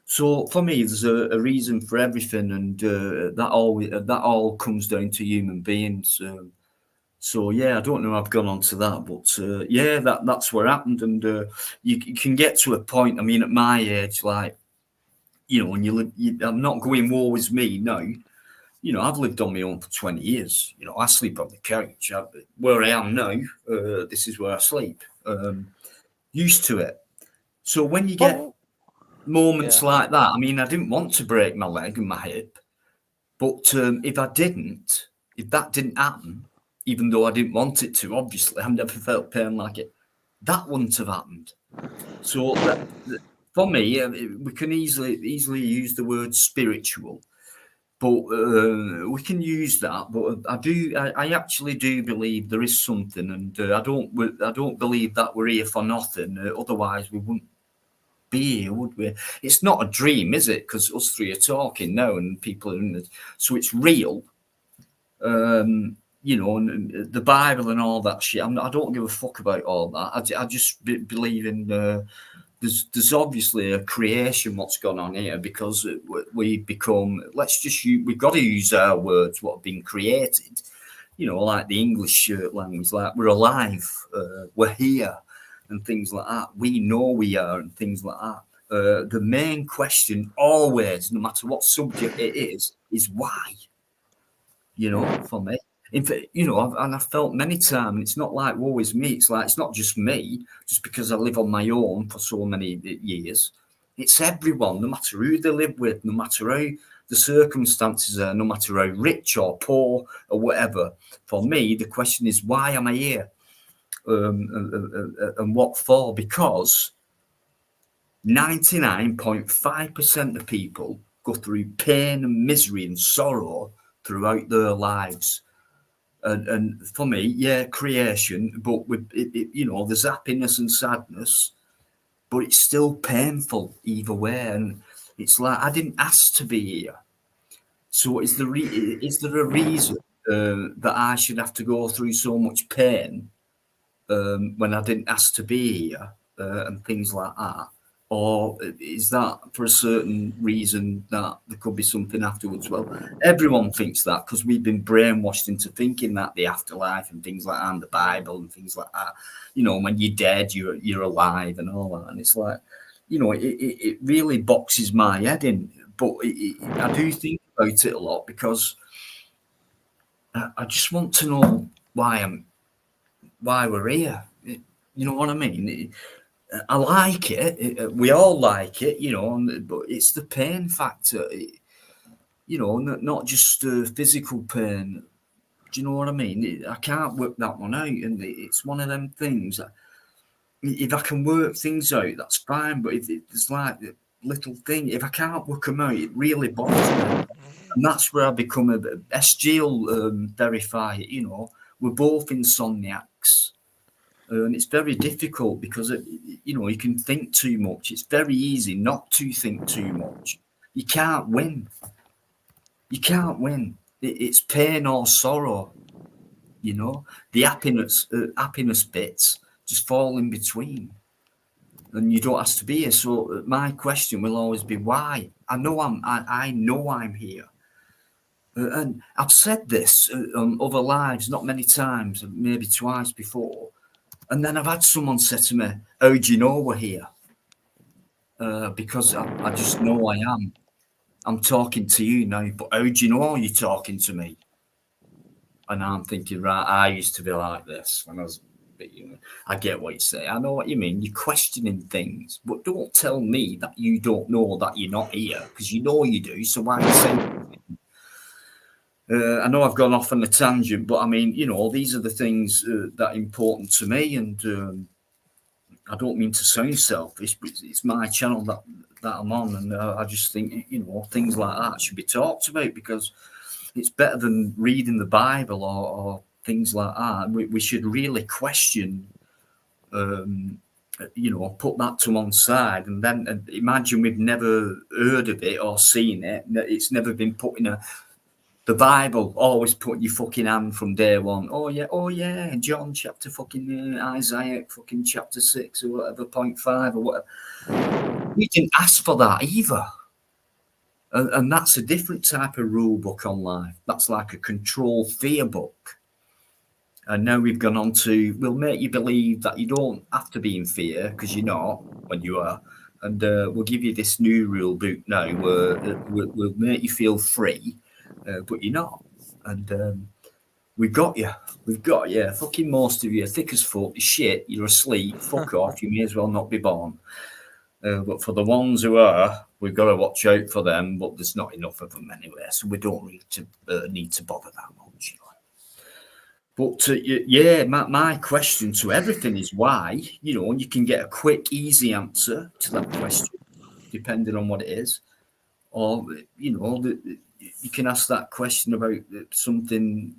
So for me, there's a reason for everything, and that all comes down to human beings. So yeah, I don't know. I've gone on to that, but yeah, that's what happened, and you can get to a point. I mean, at my age, like when you live, I'm not going war with me. No, I've lived on my own for 20 years. I sleep on the couch. Where I am now, this is where I sleep. Used to it. So when you get Oh, moments yeah. like that, I mean, I didn't want to break my leg and my hip, but if that didn't happen, even though I didn't want it to, obviously, I've never felt pain like it, that wouldn't have happened. So for me, we can easily use the word spiritual, but we can use that. But I actually do believe there is something, and I don't believe that we're here for nothing. Otherwise, we wouldn't be here, would we? It's not a dream, is it? Because us three are talking now, and people are in it, so it's real. And the Bible and all that shit. I don't give a fuck about all that. I just believe in. There's obviously a creation what's gone on here, because we become. We've got to use our words what have been created. Like the English language, like we're alive, we're here, and things like that. We know we are, and things like that. The main question always, no matter what subject it is why. For me. In fact, I've felt many times, and it's not like woe is me. It's like it's not just me, just because I live on my own for so many years. It's everyone, no matter who they live with, no matter how the circumstances are, no matter how rich or poor or whatever. For me, the question is, why am I here? And what for? Because 99.5% of people go through pain and misery and sorrow throughout their lives. And for me, yeah, creation, but with there's happiness and sadness, but it's still painful either way. And it's like I didn't ask to be here. So is there a reason that I should have to go through so much pain when I didn't ask to be here and things like that? Or is that for a certain reason that there could be something afterwards? Well, everyone thinks that because we've been brainwashed into thinking that the afterlife and things like that, and the Bible and things like that. When you're dead, you're alive and all that. And it's like, it really boxes my head in. But I do think about it a lot because I just want to know why we're here. You know what I mean? I like it. We all like it, but it's the pain factor, not just physical pain. Do you know what I mean? I can't work that one out, and it's one of them things. If I can work things out, that's fine. But if it's like a little thing, if I can't work them out, it really bothers me, and that's where I become a SG will verify it. We're both insomniacs. And it's very difficult because you can think too much. It's very easy not to think too much. You can't win. You can't win. It's pain or sorrow. The happiness bits just fall in between, and you don't ask to be here. So my question will always be why. I know I'm here. And I've said this on other lives, not many times, maybe twice before. And then I've had someone say to me, "How do you know we're here?" Because I just know I am. I'm talking to you now, but how do you know you're talking to me? And I'm thinking, right, I used to be like this when I was, I get what you say. I know what you mean. You're questioning things, but don't tell me that you don't know that you're not here, because you know you do. So why are you saying? I know I've gone off on a tangent, but I mean, these are the things that are important to me, and I don't mean to sound selfish, but it's my channel that I'm on, and I just think things like that should be talked about, because it's better than reading the Bible or things like that. We should really question, put that to one side, and then imagine we've never heard of it or seen it. It's never been put in The Bible always put your fucking hand from day one. Oh yeah, John chapter fucking Isaiah fucking chapter 6 or whatever, 0.5 or whatever. We didn't ask for that either. And that's a different type of rule book on life. That's like a control fear book. And now we've gone on to, we'll make you believe that you don't have to be in fear because you're not when you are. And we'll give you this new rule book now where we'll make you feel free, but you're not. And we've got you. We've got you. Fucking most of you are thick as fuck. Shit, you're asleep. Fuck off. You may as well not be born. But for the ones who are, we've got to watch out for them. But there's not enough of them anyway, so we don't really need to bother that much. But yeah, my question to everything is why. You know, you can get a quick, easy answer to that question, depending on what it is, or you know, you can ask that question about something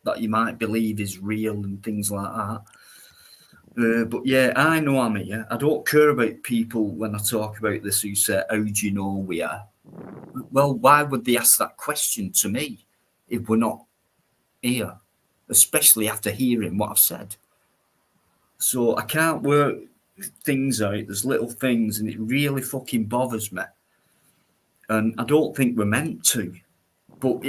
that you might believe is real and things like that. But yeah, I know I'm here. I don't care about people when I talk about this who say, "How do you know we are?" Well, why would they ask that question to me if we're not here? Especially after hearing what I've said. So I can't work things out. There's little things, and it really fucking bothers me. And I don't think we're meant to. But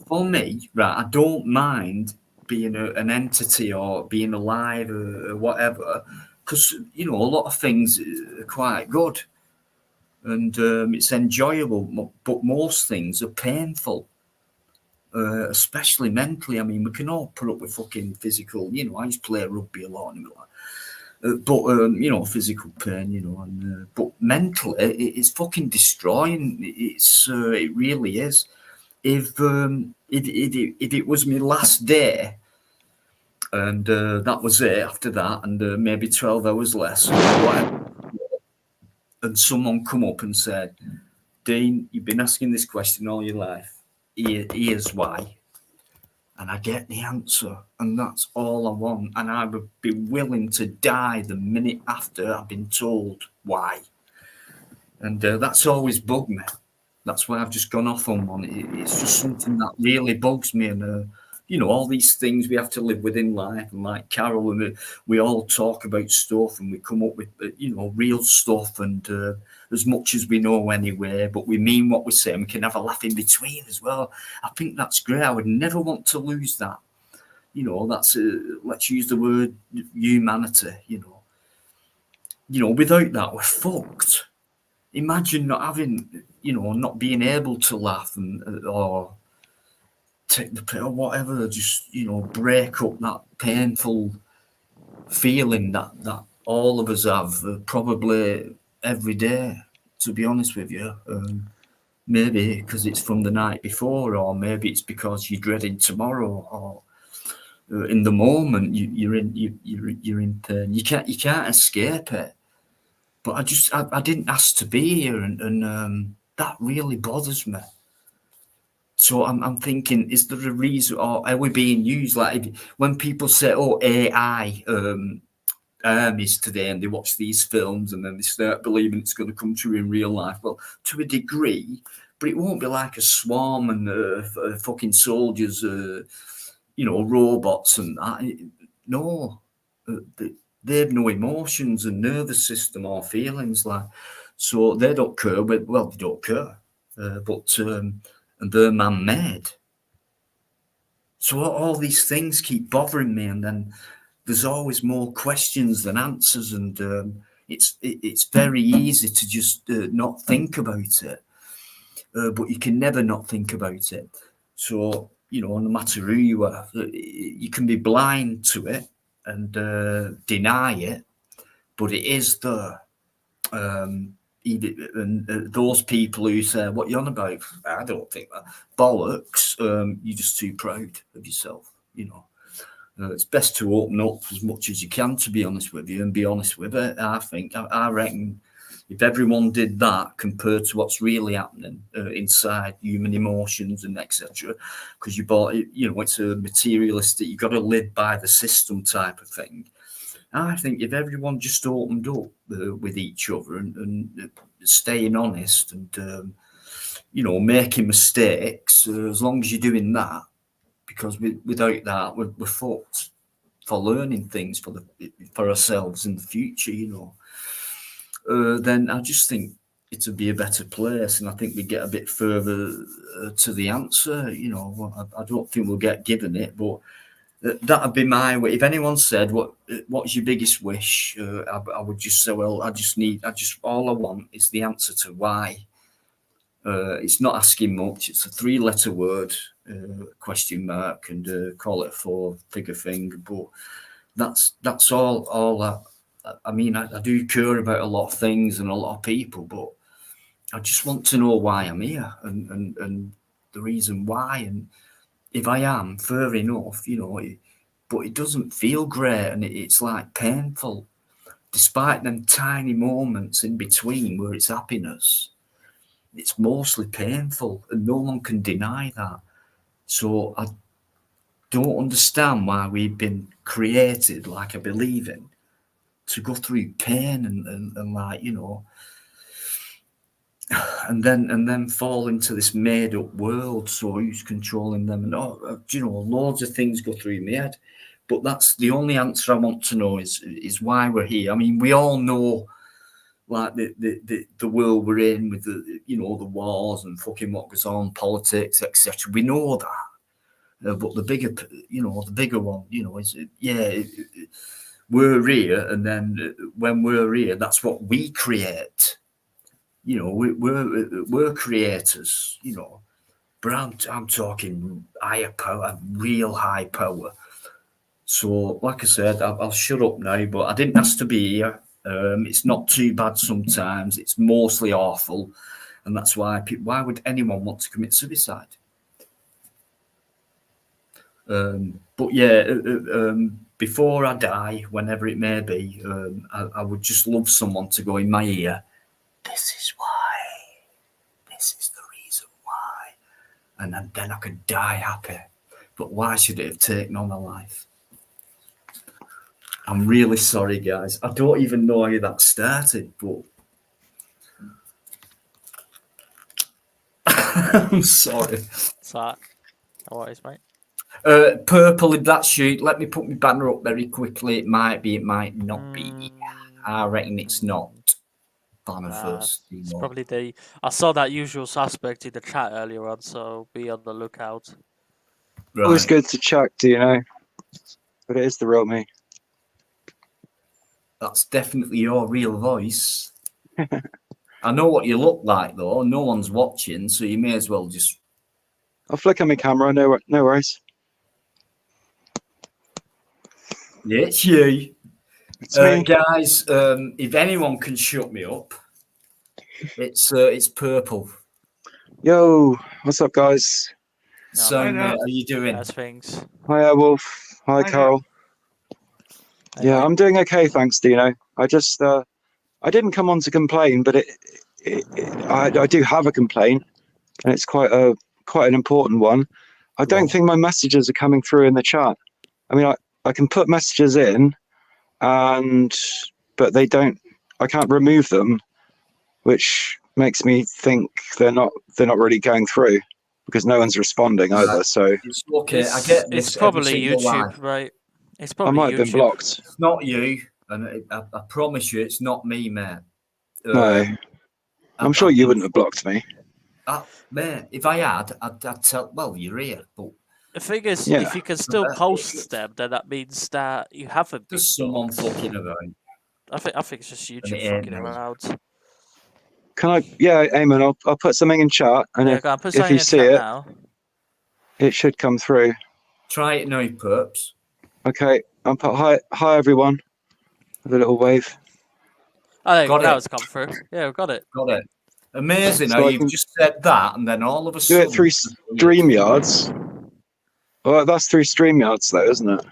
for me, right, I don't mind being an entity or being alive or whatever, because, you know, a lot of things are quite good. And it's enjoyable, but most things are painful. Especially mentally. I mean, we can all put up with fucking physical, you know, I used to play rugby a lot, and but you know, physical pain, you know, and but mentally, it's fucking destroying. It really is. If it was my last day, and that was it after that, and maybe 12 hours less, and someone come up and said, "Dean, you've been asking this question all your life. Here's why." And I get the answer, and that's all I want. And I would be willing to die the minute after I've been told why. And that's always bugged me. That's why I've just gone off on one. It's just something that really bugs me. And, you know, all these things we have to live with in life. And like Carol, and we all talk about stuff and we come up with, you know, real stuff and as much as we know anyway, but we mean what we say and we can have a laugh in between as well. I think that's great. I would never want to lose that. You know, that's, let's use the word humanity, you know. You know, without that, we're fucked. Imagine not having, you know, not being able to laugh and or take the pill or whatever, just, you know, break up that painful feeling that all of us have probably every day, to be honest with you. Maybe because it's from the night before, or maybe it's because you're dreading tomorrow, or in the moment you're in pain. You can't escape it. But I didn't ask to be here, and that really bothers me. So I'm thinking, is there a reason, or are we being used? Like when people say, "Oh, AI armies today," and they watch these films, and then they start believing it's going to come true in real life. Well, to a degree, but it won't be like a swarm and fucking soldiers, you know, robots and that. No, they have no emotions and nervous system or feelings, like, so they don't care. Well, they don't care, but and they're man-made. So all these things keep bothering me, and then there's always more questions than answers, and it's very easy to just not think about it, but you can never not think about it. So, you know, no matter who you are, you can be blind to it and deny it, but it is there. And those people who say, "What you on about?" I don't think that. Bollocks. You're just too proud of yourself, you know. It's best to open up as much as you can, to be honest with you, and be honest with it. I reckon if everyone did that compared to what's really happening inside human emotions and etc., because you know, it's a materialistic, you got to live by the system type of thing. I think if everyone just opened up with each other and staying honest and making mistakes. As long as you're doing that, because without that, we're fucked for learning things for ourselves in the future. Then I just think it would be a better place, and I think we get a bit further to the answer. I don't think we'll get given it, but that'd be my way. If anyone said, "What's your biggest wish?" I would just say, "Well, all I want is the answer to why." It's not asking much. It's a 3-letter word, question mark, and call it a 4-figure thing. But that's all that. I mean, I do care about a lot of things and a lot of people, but I just want to know why I'm here and the reason why. And if I am, fair enough, but it doesn't feel great, and it's like painful, despite them tiny moments in between where it's happiness. It's mostly painful, and no one can deny that. So I don't understand why we've been created, like I believe in, to go through pain and like, and then fall into this made up world. So who's controlling them? And loads of things go through my head. But that's the only answer I want to know is why we're here. I mean, we all know, like the world we're in with the the wars and fucking what goes on, politics, etc. We know that, but the bigger one, is we're here, and then when we're here, that's what we create. We're creators, but I'm talking higher power, real high power. So, like I said, I'll shut up now, but I didn't ask to be here. It's not too bad sometimes. It's mostly awful. And that's why would anyone want to commit suicide? But yeah, before I die, whenever it may be, I would just love someone to go in my ear, "This is why. This is the reason why." And then I could die happy. But why should it have taken on my life? I'm really sorry, guys. I don't even know how that started, but I'm sorry. So, no worries, mate. Purple, if that's you, let me put my banner up very quickly. It might be, it might not be. I reckon it's not. Banner first. It's probably I saw that usual suspect in the chat earlier on, so be on the lookout. Right. Always good to check, but it is the real me. That's definitely your real voice. I know what you look like, though. No one's watching, so you may as well just... I'll flick on my camera, no worries. Yeah, it's you. It's me. Guys, if anyone can shut me up, it's Purple. Yo, what's up, guys? So, mate, how are you doing? How's things? Hi, Wolf. Hi, Carl. Yeah, I'm doing okay, thanks, Dino. I just, I didn't come on to complain, but I do have a complaint, and it's quite an important one. I don't think my messages are coming through in the chat. I mean, I can put messages in, but they don't. I can't remove them, which makes me think they're not really going through because no one's responding either. So it's okay. I get this. It's probably YouTube, right? It's probably I might have been blocked. It's not you, and I promise you, it's not me, mate. No, I'm sure you wouldn't have blocked me. Mate, if I had, I'd tell. Well, you're here, but the thing is, if you can still post them, then that means that you haven't. There's someone fucking around. I think it's just YouTube fucking around. Can I? Yeah, Eamon, I'll put something in chat, and if you see it, now. It should come through. Try it now, Perps. Okay, I'll put hi everyone. With a little wave. I think that was come through. Yeah, we've got it. Got it. Amazing how you've just said that, and then all of a sudden... Do it through StreamYards. Well, that's through StreamYards, though, isn't it?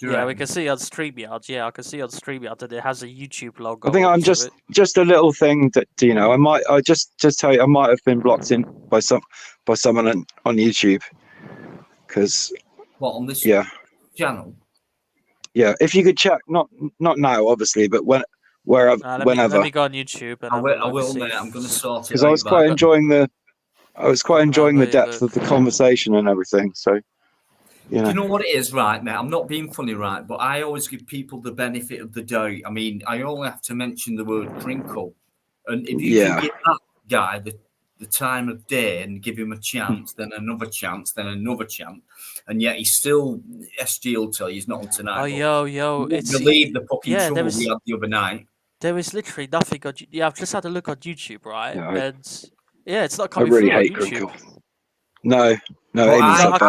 Yeah, we can see on StreamYards. Yeah, I can see on StreamYards that it has a YouTube logo. I think I'm just a little thing that I just tell you I might have been blocked in by someone on YouTube. Because what, on this channel? Yeah, if you could check, not now, obviously, but whenever. Let me go on YouTube. And I will, mate. I'm going to sort it out. Because I was quite enjoying the I was quite enjoying the depth of the conversation and everything. So, Do you know what it is, right, mate? I'm not being funny, right? But I always give people the benefit of the doubt. I mean, I only have to mention the word crinkle. And if you can give that guy the time of day and give him a chance, then another chance, then another chance, and yet he's still, SG will tell you he's not on tonight. Oh, yo, it's believe the fucking trouble we had the other night. There is literally nothing on. Yeah, I've just had a look on YouTube, right? Yeah, and it's not I coming really through hate on YouTube. crinkle. No, Well, Amy said that.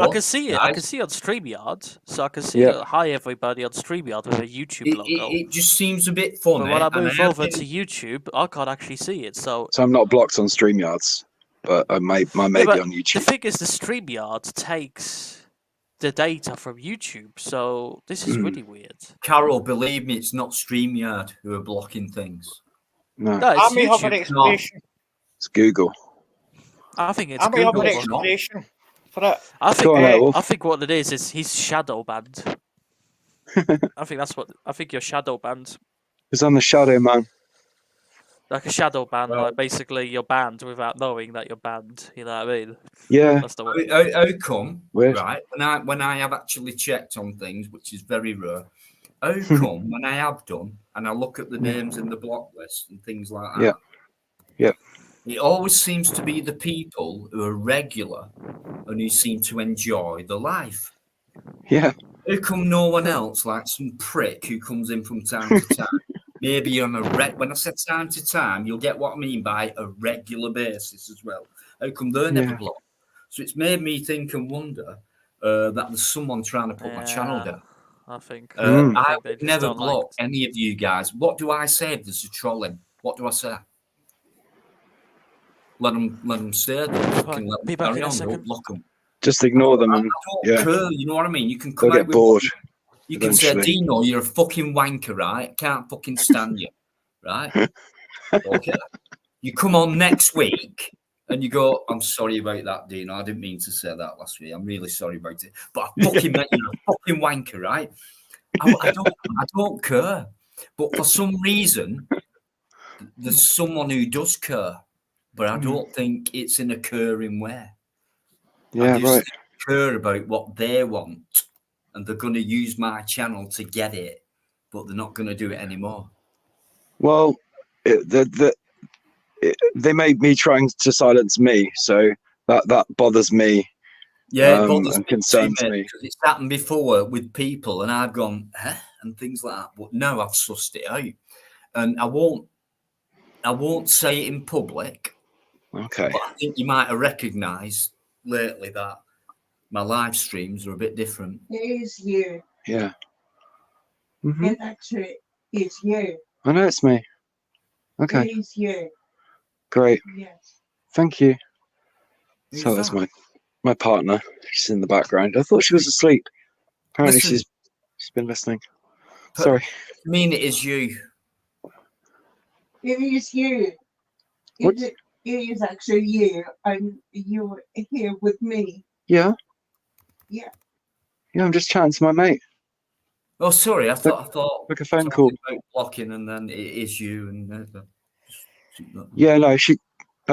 I can see it. I can see it on StreamYard, so I can see it. Hi everybody on StreamYard with a YouTube logo. It just seems a bit funny. But when I move over to YouTube, I can't actually see it. So I'm not blocked on StreamYards, but I may be on YouTube. The thing is, the StreamYard takes the data from YouTube, so this is really weird. Carol, believe me, it's not StreamYard who are blocking things. No, I may have an explanation. It's Google. I think it's I may have Google. an explanation for it. I think what it is he's shadow banned. I think you're shadow banned. Because I'm the shadow man. Like a shadow ban, like basically you're banned without knowing that you're banned. You know what I mean? Yeah. That's the way. How come? Weird. Right. When I have actually checked on things, which is very rare. How come when I have done and I look at the names in the block list and things like that? Yeah. It always seems to be the people who are regular and who seem to enjoy the life. Yeah. How come no one else, like some prick who comes in from time to time? Maybe on when I said time to time, you'll get what I mean by a regular basis as well. How come they're never blocked? So it's made me think and wonder that there's someone trying to put my channel down. I think. I would never block any of you guys. What do I say if there's a trolling? What do I say? Let them stay there. Fucking let them carry on. Don't block them. Just ignore them. I don't care. You know what I mean? You can come They'll out get bored. You can say, Dino, you're a fucking wanker, right? Can't fucking stand you, right? Okay. You come on next week and you go, I'm sorry about that, Dino. I didn't mean to say that last week. I'm really sorry about it. But I fucking meant you're a fucking wanker, right? I don't care. But for some reason, there's someone who does care. But I don't think it's in a caring way. Yeah, I just care about what they want. And they're going to use my channel to get it, but they're not going to do it anymore. Well, they made me trying to silence me, so that bothers me. Yeah, it bothers and concerns me. Because it's happened before with people, and I've gone, and things like that. But now I've sussed it out, and I won't say it in public. Okay. But I think you might have recognised lately that my live streams are a bit different. It is you. Yeah. It actually is you. I know it's me. Okay. It is you. Great. Yes. Thank you. Who's So that's that? my partner. She's in the background. I thought she was asleep. Apparently Listen. she's been listening. Sorry. I mean, it is you. It is you. It is actually you, and you're here with me. Yeah. Yeah. Yeah, I'm just chatting to my mate. Oh, sorry. I thought like a phone call. About blocking, and then it is you. And yeah, no, I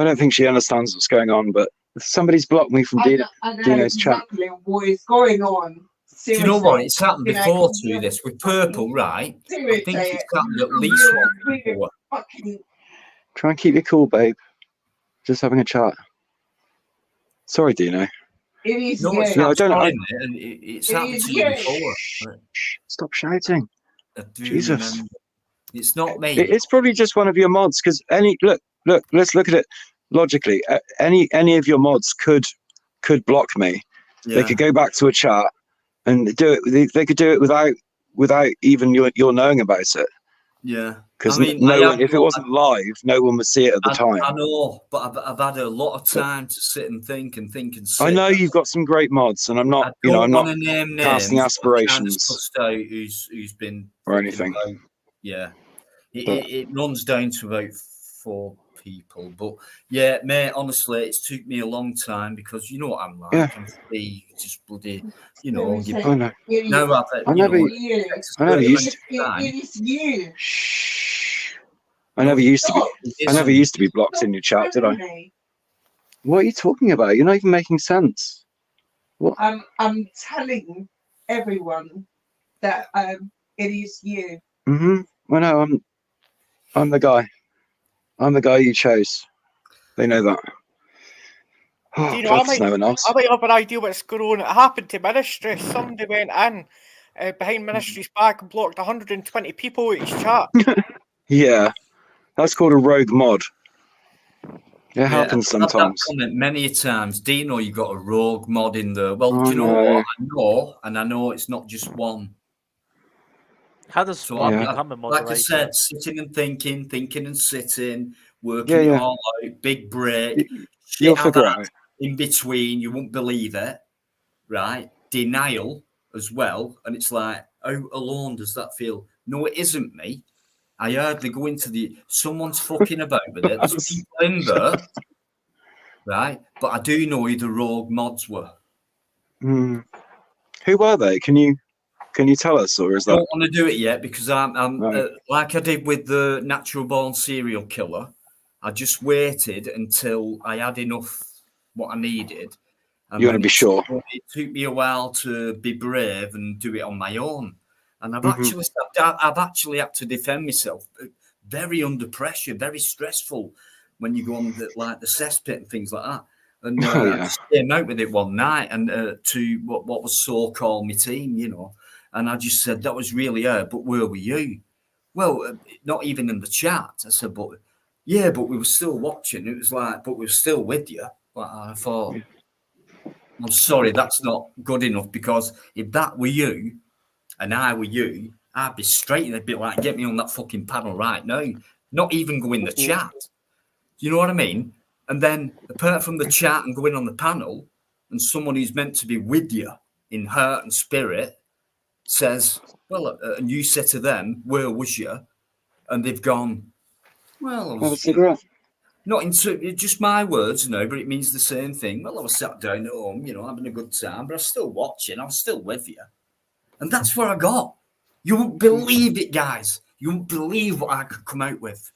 don't think she understands what's going on. But somebody's blocked me from Dino's exactly chat. what is going on. Do you know what? It's happened before to this with Purple, right? I think it's happened at least once before. Try and keep your cool, babe. Just having a chat. Sorry, Dino. It is no, you. it's it's happened to you before. Stop shouting. Jesus. It's not me. It's probably just one of your mods, because look, let's look at it logically. Any of your mods could block me. Yeah. They could go back to a chat and do it. They could do it without even your knowing about it. Yeah. Because if it wasn't live, no one would see it at the time. I know, but I've had a lot of time to sit and think and sit. I know you've got some great mods, and I'm not, I'm not casting aspirations out who's been or anything. Yeah, it runs down to about 4 people, but yeah, mate. Honestly, it's took me a long time because you know what I'm like. Yeah. I'm just bloody, I know. I never used to. It is you. I never used to be blocked in your chat, did I? What are you talking about? You're not even making sense. What? I'm telling everyone that it is you. Well, no, I'm the guy. I'm the guy you chose. They know that. Oh, You know, God, there's no one else. I might have an idea what's going on. It happened to Ministry. Somebody went in behind Ministry's back and blocked 120 people at his chat. Yeah, that's called a rogue mod. It happens I've had that sometimes. comment many times. Dino, you got a rogue mod in there. Well, Oh, do you know no. what? I know, and I know it's not just one. How does So one I've, become a like I moderator? said, sitting and thinking and sitting, working it Yeah. all out, big break, You'll shit I've figure it had out. in between, you won't believe it, right? Denial as well. And it's like, how alone does that feel? No, it isn't me. I hardly go into someone's fucking about with it. There's people in there, right? But I do know who the rogue mods were. Who were they? Can you tell us, or is I that? don't want to do it yet because I'm No. like I did with the natural born serial killer. I just waited until I had enough what I needed, and You want to then be sure? it took me a while to be brave and do it on my own. And I've Mhm. actually had to defend myself, very under pressure, very stressful when you go on the cesspit and things like that. And Oh, I yeah. just came out with it one night and to what was so called my team, you know. And I just said, that was really hard, but where were you? Well, not even in the chat. I said, but yeah, but we were still watching. It was like, but we were still with you. But I thought, I'm sorry, that's not good enough because if that were you and I were you, I'd be straight and they'd be like, get me on that fucking panel right now. Not even go in the chat. Do you know what I mean? And then apart from the chat and going on the panel, and someone who's meant to be with you in heart and spirit says, well, and you say to them, where was you? And they've gone, well, I Have a was cigarette. not into just my words, no, but it means the same thing. Well, I was sat down at home, you know, having a good time, but I was still watching. I was still with you. And that's what I got. You won't believe it, guys. You won't believe what I could come out with.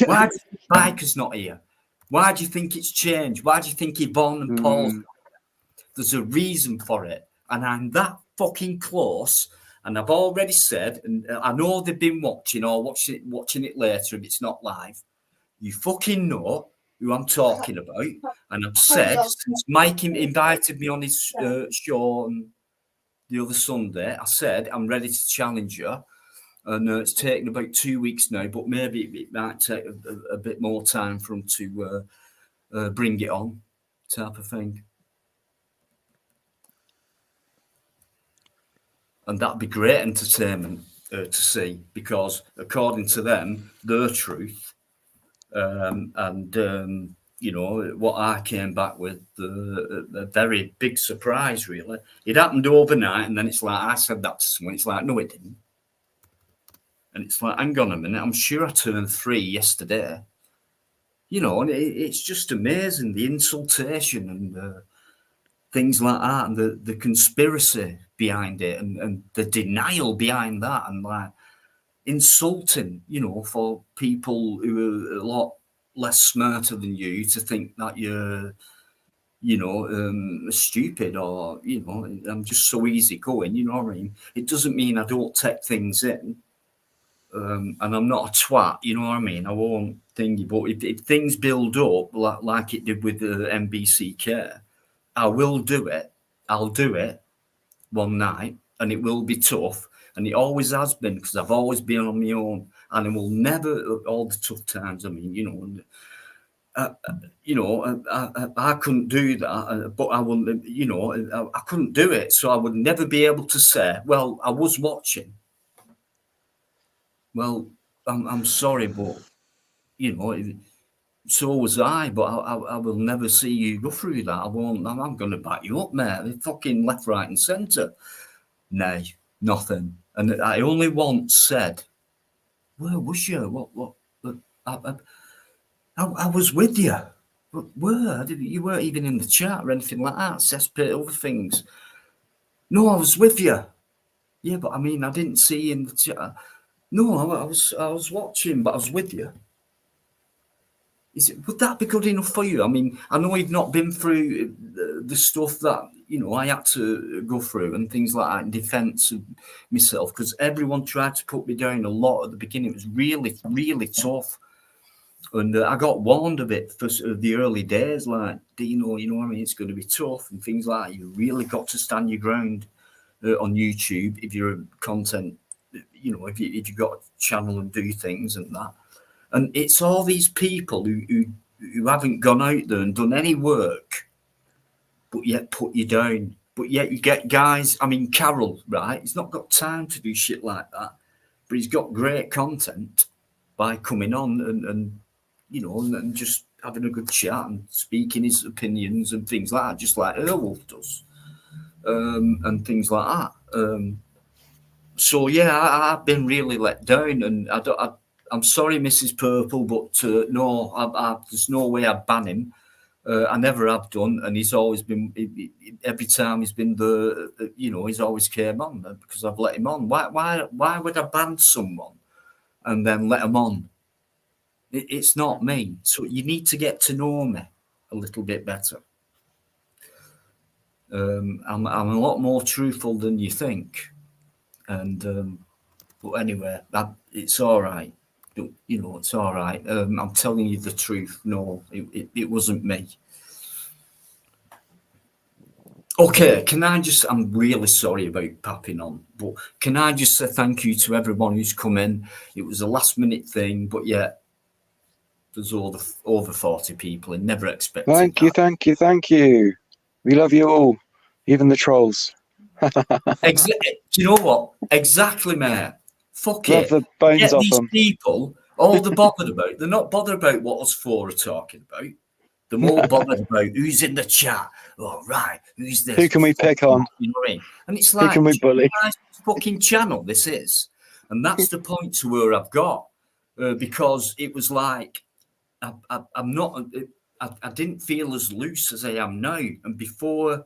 Why do you think Biker's not here? Why do you think it's changed? Why do you think Yvonne and Paul's not here? There's a reason for it. And I'm that fucking close. And I've already said, and I know they've been watching or watching it later if it's not live. You fucking know who I'm talking about. And I've said, since Mike invited me on his show on the other Sunday, I said, I'm ready to challenge you. And it's taken about 2 weeks now, but maybe it might take a bit more time for them to bring it on, type of thing. And that'd be great entertainment to see, because according to them, their truth, you know, what I came back with, a very big surprise, really. It happened overnight, and then it's like, I said that to someone, it's like, no, it didn't. And it's like, hang on a minute, I'm sure I turned 3 yesterday. You know, and it's just amazing, the insultation and things like that, and the conspiracy behind it, and the denial behind that, and like insulting, you know, for people who are a lot less smarter than you to think that you're, you know, stupid, or, you know, I'm just so easygoing, you know what I mean? It doesn't mean I don't take things in. And I'm not a twat, you know what I mean? I won't thingy, but if things build up like it did with the NBCK, I will do it. I'll do it one night, and it will be tough, and it always has been, because I've always been on my own, and it will never, all the tough times. I mean, you know, I couldn't do that, but I wouldn't, you know, I couldn't do it, so I would never be able to say, well, I was watching. Well, I'm sorry, but you know, so was I. But I will never see you go through that. I won't. I'm going to back you up, mate. Fucking left, right, and centre. Nay, nothing. And I only once said, "Where was you? What? I was with you. But where? You weren't even in the chat or anything like that. Cesspit, other things. No, I was with you. Yeah, but I mean, I didn't see you in the chat. No, I was watching, but I was with you. Would that be good enough for you? I mean, I know you've not been through the stuff that I had to go through and things like that in defence of myself, because everyone tried to put me down a lot at the beginning. It was really, really tough, and I got warned a bit for the early days, like, Dino, what I mean, it's going to be tough and things like that. You really got to stand your ground on YouTube if you're a content, if you've got a channel and do things and that. And it's all these people who haven't gone out there and done any work, but yet put you down. But yet you get guys, I mean, Carol, right? He's not got time to do shit like that, but he's got great content by coming on and just having a good chat and speaking his opinions and things like that, just like Airwolf does, and things like that. So yeah, I've been really let down, and I'm sorry, Mrs. Purple, but no, there's no way I'd ban him. I never have done, and he's always been. Every time he's been there, he's always came on because I've let him on. Why would I ban someone and then let him on? It's not me. So you need to get to know me a little bit better. I'm a lot more truthful than you think, and but anyway, it's all right. It's all right. I'm telling you the truth. No, it wasn't me. Okay, I'm really sorry about papping on, but can I just say thank you to everyone who's come in? It was a last minute thing, but yeah, there's over 40 people and never expected Thank you. We love you all, even the trolls. Do you know what? Exactly, mate. Fuck Love it. the bones Get off these them. people, all they're bothered about. They're not bothered about what us four are talking about. They're more bothered about who's in the chat. Oh, right. Who's this? Who can we pick on? You know what I mean? And it's Who like, can we bully? nice fucking channel this is. And that's the point to where I've got. Because it was like, I'm not, I didn't feel as loose as I am now. And before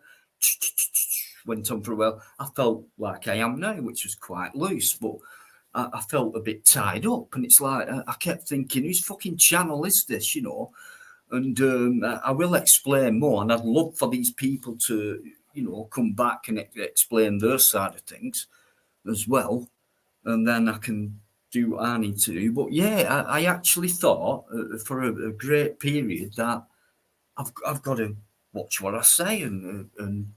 went on for a while, I felt like I am now, which was quite loose, but I felt a bit tied up. And it's like, I kept thinking, whose fucking channel is this, And I will explain more. And I'd love for these people to, come back and explain their side of things as well. And then I can do what I need to do. But yeah, I actually thought for a great period that I've got to watch what I say, and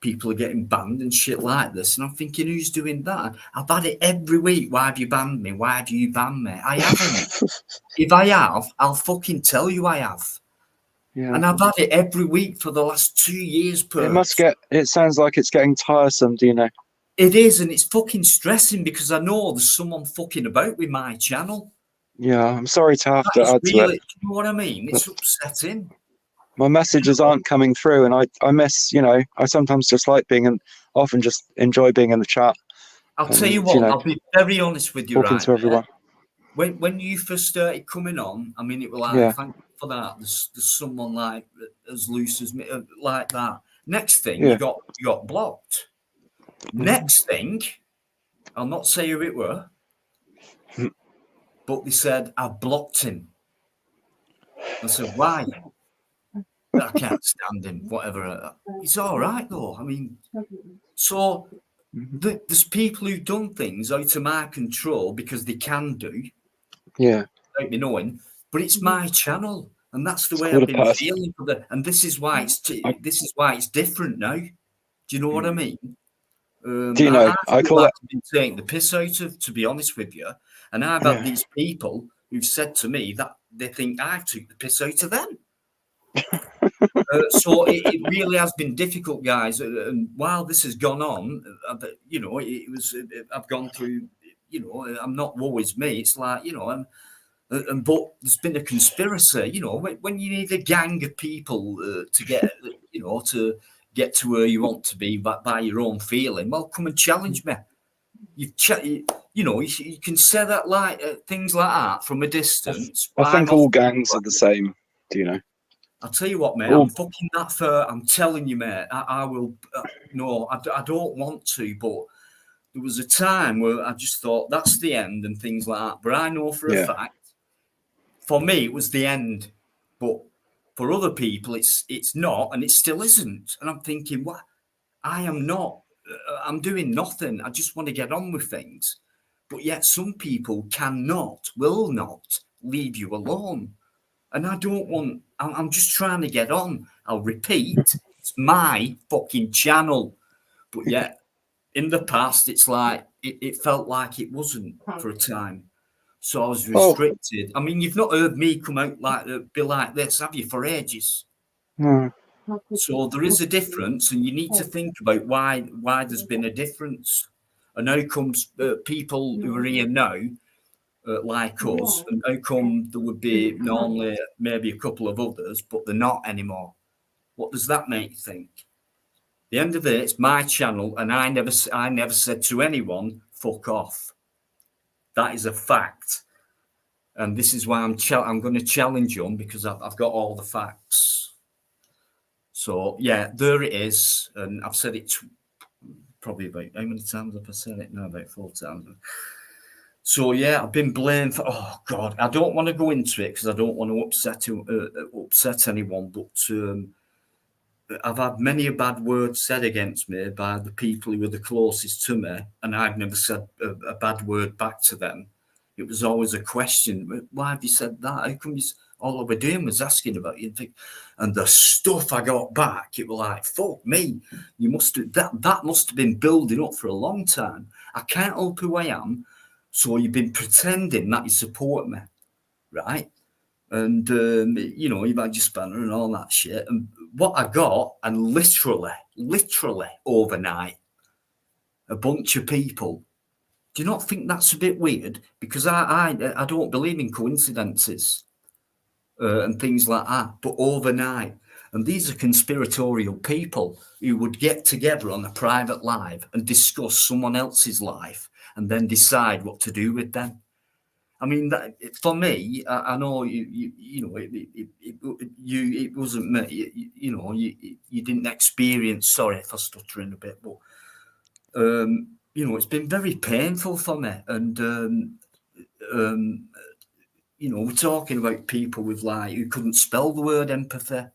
people are getting banned and shit like this. And I'm thinking, who's doing that? I've had it every week. Why have you banned me? Why have you banned me? I haven't. If I have, I'll fucking tell you I have. Yeah. And I've had it every week for the last 2 years. It sounds like it's getting tiresome, Dino. It is, and it's fucking stressing because I know there's someone fucking about with my channel. Yeah, I'm sorry to have to add to it. You know what I mean? It's upsetting. My messages aren't coming through, and I miss, I sometimes just like often just enjoy being in the chat. I'll tell you what, I'll be very honest with you, talking to everyone. When you first started coming on, I mean, it was like, thank you for that. There's someone like as loose as me, like that. Next thing, you got blocked. Next thing, I'll not say who it were, but they said, I blocked him. I said, why? I can't stand him, whatever. It's all right, though. I mean, so there's people who've done things out of my control because they can do. Yeah. Without me knowing, but it's my channel, and that's the way I've been feeling for and this is why it's different now. Do you know what I mean? I feel like I've been taking the piss out of, to be honest with you, and I've had these people who've said to me that they think I took the piss out of them. So it really has been difficult, guys. And while this has gone on, I've gone through. I'm not woe is me. It's like but there's been a conspiracy. When you need a gang of people to get to get to where you want to be by your own feeling, well, come and challenge me. You can say that like things like that from a distance. I think all gangs are the same. I'll tell you what, mate. I'm fucking that fair. I'm telling you, mate. I will. No, I don't want to. But there was a time where I just thought that's the end and things like that. But I know for a fact, for me, it was the end. But for other people, it's not, and it still isn't. And I'm thinking, what? I am not. I'm doing nothing. I just want to get on with things. But yet some people will not leave you alone. And I don't want, I'm just trying to get on. I'll repeat, it's my fucking channel. But yet in the past, it's like, it felt like it wasn't for a time. So I was restricted. I mean, you've not heard me come out be like this, have you, for ages? No. So there is a difference, and you need to think about why there's been a difference. And how comes people who are here now, like us, and how come there would be normally maybe a couple of others, but they're not anymore? What does that make you think? At the end of the day, it's my channel, and I never said to anyone, fuck off. That is a fact. And this is why I'm going to challenge you, because I've got all the facts. So, yeah, there it is. And I've said it probably about, how many times have I said it? No, about 4 times. So, yeah, I've been blamed for, oh, God, I don't want to go into it because I don't want to upset anyone. But I've had many a bad word said against me by the people who are the closest to me. And I've never said a bad word back to them. It was always a question. Why have you said that? How come all I was doing was asking about you? And the stuff I got back, it was like, fuck me. You must have, that must have been building up for a long time. I can't help who I am. So you've been pretending that you support me, right? And, you've had your spanner and all that shit. And what I got, and literally overnight, a bunch of people. Do you not think that's a bit weird? Because I don't believe in coincidences and things like that, but overnight. And these are conspiratorial people who would get together on a private live and discuss someone else's life and then decide what to do with them. I mean, for me, I know it wasn't me. You didn't experience. Sorry if I'm stuttering a bit, but it's been very painful for me. And we're talking about people with who couldn't spell the word empathy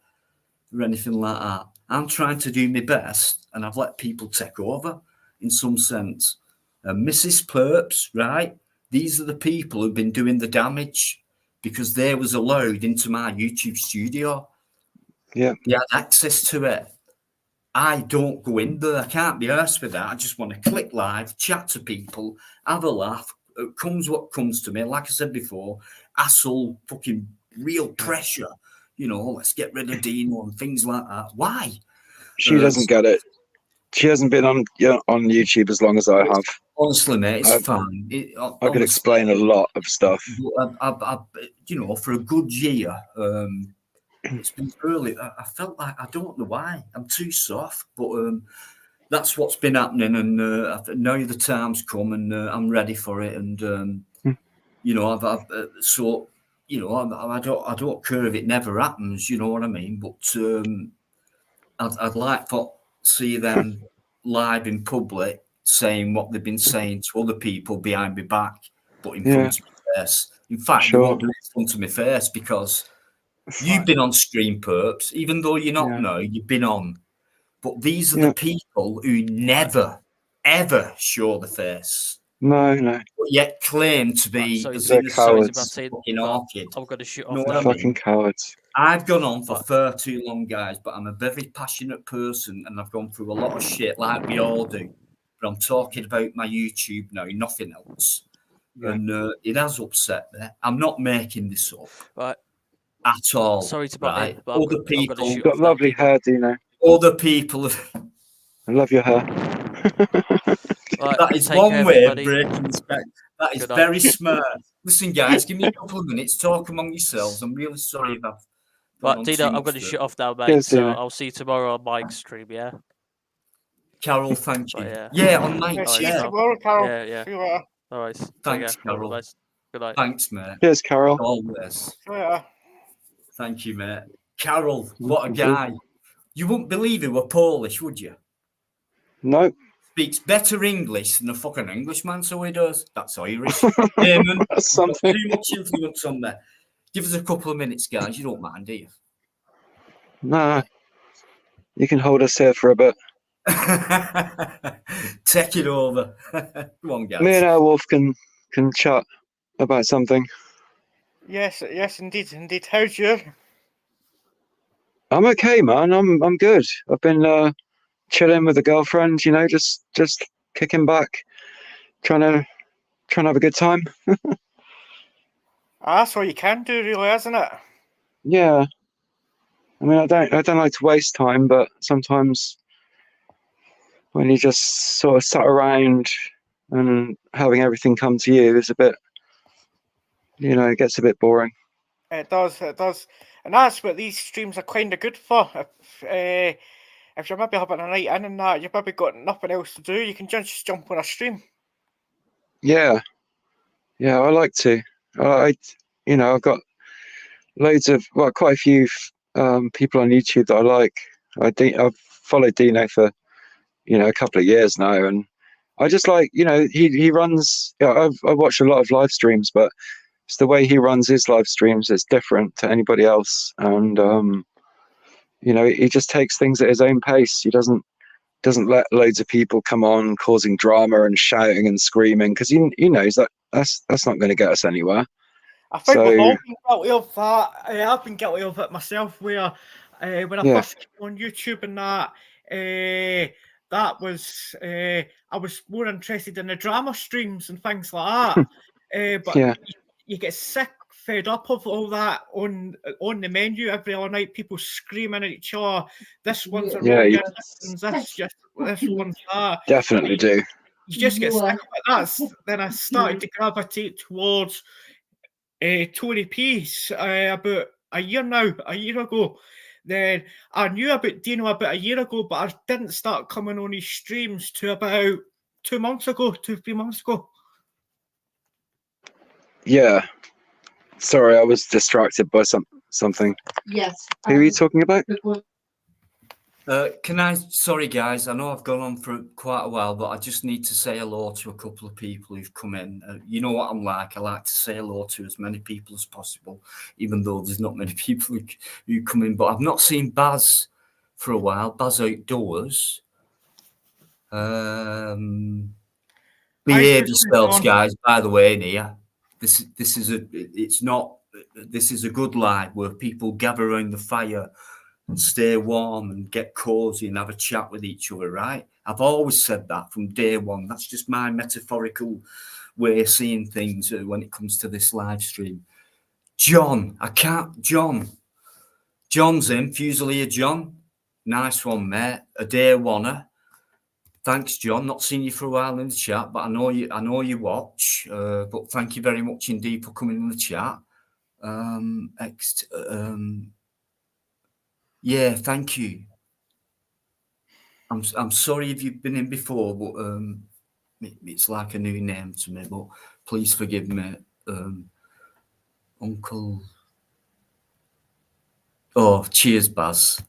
or anything like that. I'm trying to do my best, and I've let people take over in some sense. Mrs. Perps, right? These are the people who've been doing the damage because they was allowed into my YouTube studio. Yeah. They had access to it. I don't go in there. I can't be arsed with that. I just want to click live, chat to people, have a laugh. It comes what comes to me. Like I said before, asshole fucking real pressure. Let's get rid of Dino and things like that. Why? She doesn't get it. She hasn't been on YouTube as long as I have. Honestly, mate, it's fine. I could explain a lot of stuff. For a good year, it's been early. I felt like, I don't know why, I'm too soft, but that's what's been happening. And now the time's come, and I'm ready for it. And I don't care if it never happens. You know what I mean? But I'd like to see them live in public saying what they've been saying to other people behind my back, but in front of my face. In fact, you won't do it in front of my face because you've been on screen, Perps, even though you're not now, you've been on. But these are the people who never, ever show the face. No. But yet claim to be as cowards. Fucking orchid. I'm going to shoot off. Know Now. what I mean? Fucking cowards. I've gone on for far too long, guys, but I'm a very passionate person and I've gone through a lot of shit like we all do. But I'm talking about my YouTube now, nothing else. Yeah. And it has upset me. I'm not making this up. Right. At all. Sorry to butt in, but other people. You've got lovely hair, Dino. Other people. I love your hair. Right, that is one way of breaking respect. That is very smart. Listen, guys, give me a couple of minutes. Talk among yourselves. I'm really sorry if I've. Right, Dino, I'm going to shut off now, mate. Cheers, so I'll see you tomorrow on Mike's stream, yeah? Carol, thank you. Right, yeah, on Mike's. See you tomorrow, Carol. Yeah. See you later. All right. Thanks, Carol. Good night. Thanks, mate. Cheers, Carol. Always. Yeah. Thank you, mate. Carol, what a guy. You wouldn't believe he were Polish, would you? No. Speaks better English than a fucking Englishman, so he does. That's Irish. Damon, That's something. too much influence on there. Give us a couple of minutes, guys. You don't mind, do you? Nah, you can hold us here for a bit. Take it over. Come on, guys. Me and Airwolf can chat about something. Yes, indeed. How's you? I'm okay, man. I'm good. I've been chilling with a girlfriend, you know, just kicking back, trying to have a good time. That's all you can do, really, isn't it? Yeah. I mean, I don't like to waste time, but sometimes when you just sort of sat around and having everything come to you is a bit, you know, it gets a bit boring. It does, and that's what these streams are kind of good for. If you're maybe having a night in and that, you've maybe got nothing else to do, you can just jump on a stream. Yeah, I like to. You know, I've got quite a few people on YouTube that I like. I've followed Dino for, you know, a couple of years now, and I just like, you know, he runs. I've watched a lot of live streams, but it's the way he runs his live streams. It's different to anybody else, and you know, he just takes things at his own pace. He doesn't let loads of people come on causing drama and shouting and screaming, because he knows that that's not going to get us anywhere. I think So we've all been guilty of that. I've been guilty of it myself, where when I first came on YouTube and that was I was more interested in the drama streams and things like that. But you get sick, fed up of all that on the menu every other night. People screaming at each other. This one's a Rogan, this one's that. Definitely do. You just get sick of it. Then I started to gravitate towards Tory Peace about a year ago. Then I knew about Dino about a year ago, but I didn't start coming on his streams to about 3 months ago. Yeah. Sorry, I was distracted by something. Yes. Who are you talking about? Sorry guys, I know I've gone on for quite a while, but I just need to say hello to a couple of people who've come in. You know what I'm like. I like to say hello to as many people as possible, even though there's not many people who come in. But I've not seen Baz for a while. Baz Outdoors. Behave yourselves, guys. By the way, Nia, this is a good live where people gather around the fire and stay warm and get cozy and have a chat with each other, right? I've always said that from day one. That's just my metaphorical way of seeing things when it comes to this live stream. John's in, Fusilier John. Nice one, mate. A day oneer. Thanks, John. Not seen you for a while in the chat, but I know you watch. But thank you very much indeed for coming in the chat. Yeah, thank you. I'm sorry if you've been in before, but it's like a new name to me. But please forgive me, Uncle. Oh, cheers, Baz.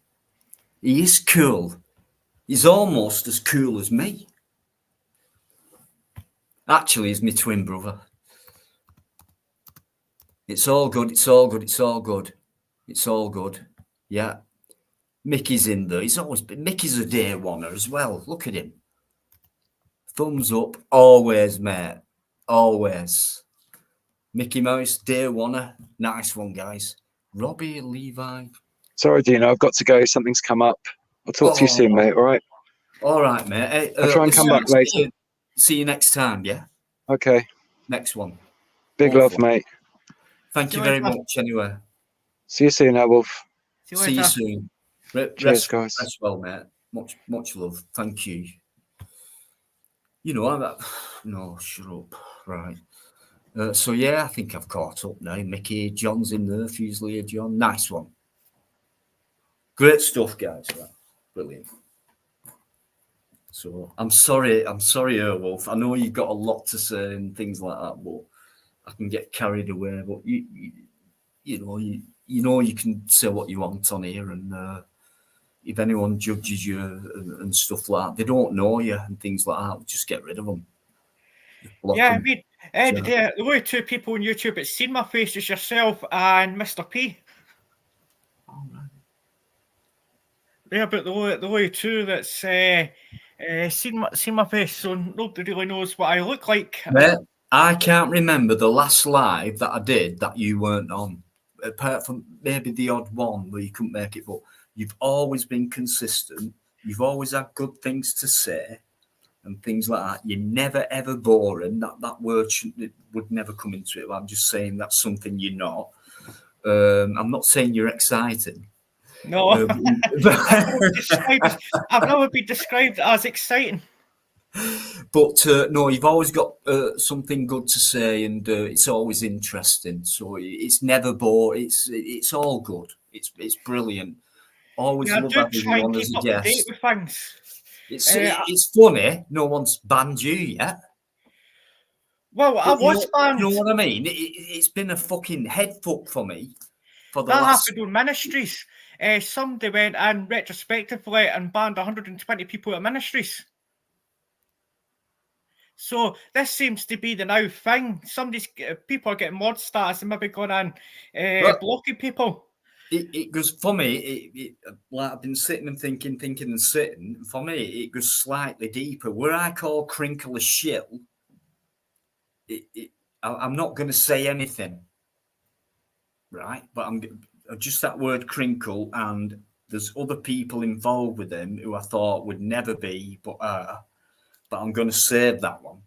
He is cool. He's almost as cool as me. Actually, he's my twin brother. It's all good. It's all good. It's all good. It's all good. Yeah. Mickey's in there. Mickey's a day oneer as well. Look at him. Thumbs up. Always, mate. Always. Mickey Mouse, day oneer. Nice one, guys. Robbie, Levi. Sorry, Dino, I've got to go. Something's come up. I'll talk to you soon, mate. All right? All right, mate. Hey, I'll try and come back later. See you next time, yeah? Okay. Next one. Big love, mate. Thank you very much, anyway. See you soon, Airwolf. See you soon. Cheers, guys. Rest well, mate. Much love. Thank you. You know, no, shut up. Right. So, yeah, I think I've caught up now. Mickey, John's in there. Fusilier John. Nice one. Great stuff, guys. Right. Brilliant. So, I'm sorry, Airwolf. I know you've got a lot to say and things like that, but I can get carried away. But, you know, you can say what you want on here, and if anyone judges you and stuff like that, they don't know you and things like that, just get rid of them. Yeah, I mean, The only two people on YouTube that's seen my face is yourself and Mr. P. Yeah, but the only two that's seen my face, so nobody really knows what I look like. Well, I can't remember the last live that I did that you weren't on, apart from maybe the odd one where you couldn't make it. But you've always been consistent. You've always had good things to say and things like that. You're never ever boring. That word would never come into it. I'm just saying that's something you're not. I'm not saying you're exciting. No, I've never been described as exciting. But no, you've always got something good to say, and it's always interesting. So it's never boring. It's all good. It's brilliant. Always love having you on as a guest. With things. It's funny. No one's banned you yet. Well, I was banned. You know what I mean? It's been a fucking head fuck for me. For the that last... happened on ministries. Somebody went in retrospectively and banned 120 people at ministries. So this seems to be the now thing. People are getting mod status and maybe going on blocking people. It goes for me. Like I've been sitting and thinking and sitting. For me, it goes slightly deeper. Where I call crinkle a shill, I'm not going to say anything, right? But I'm just that word crinkle, and there's other people involved with him who I thought would never be, but I'm going to save that one.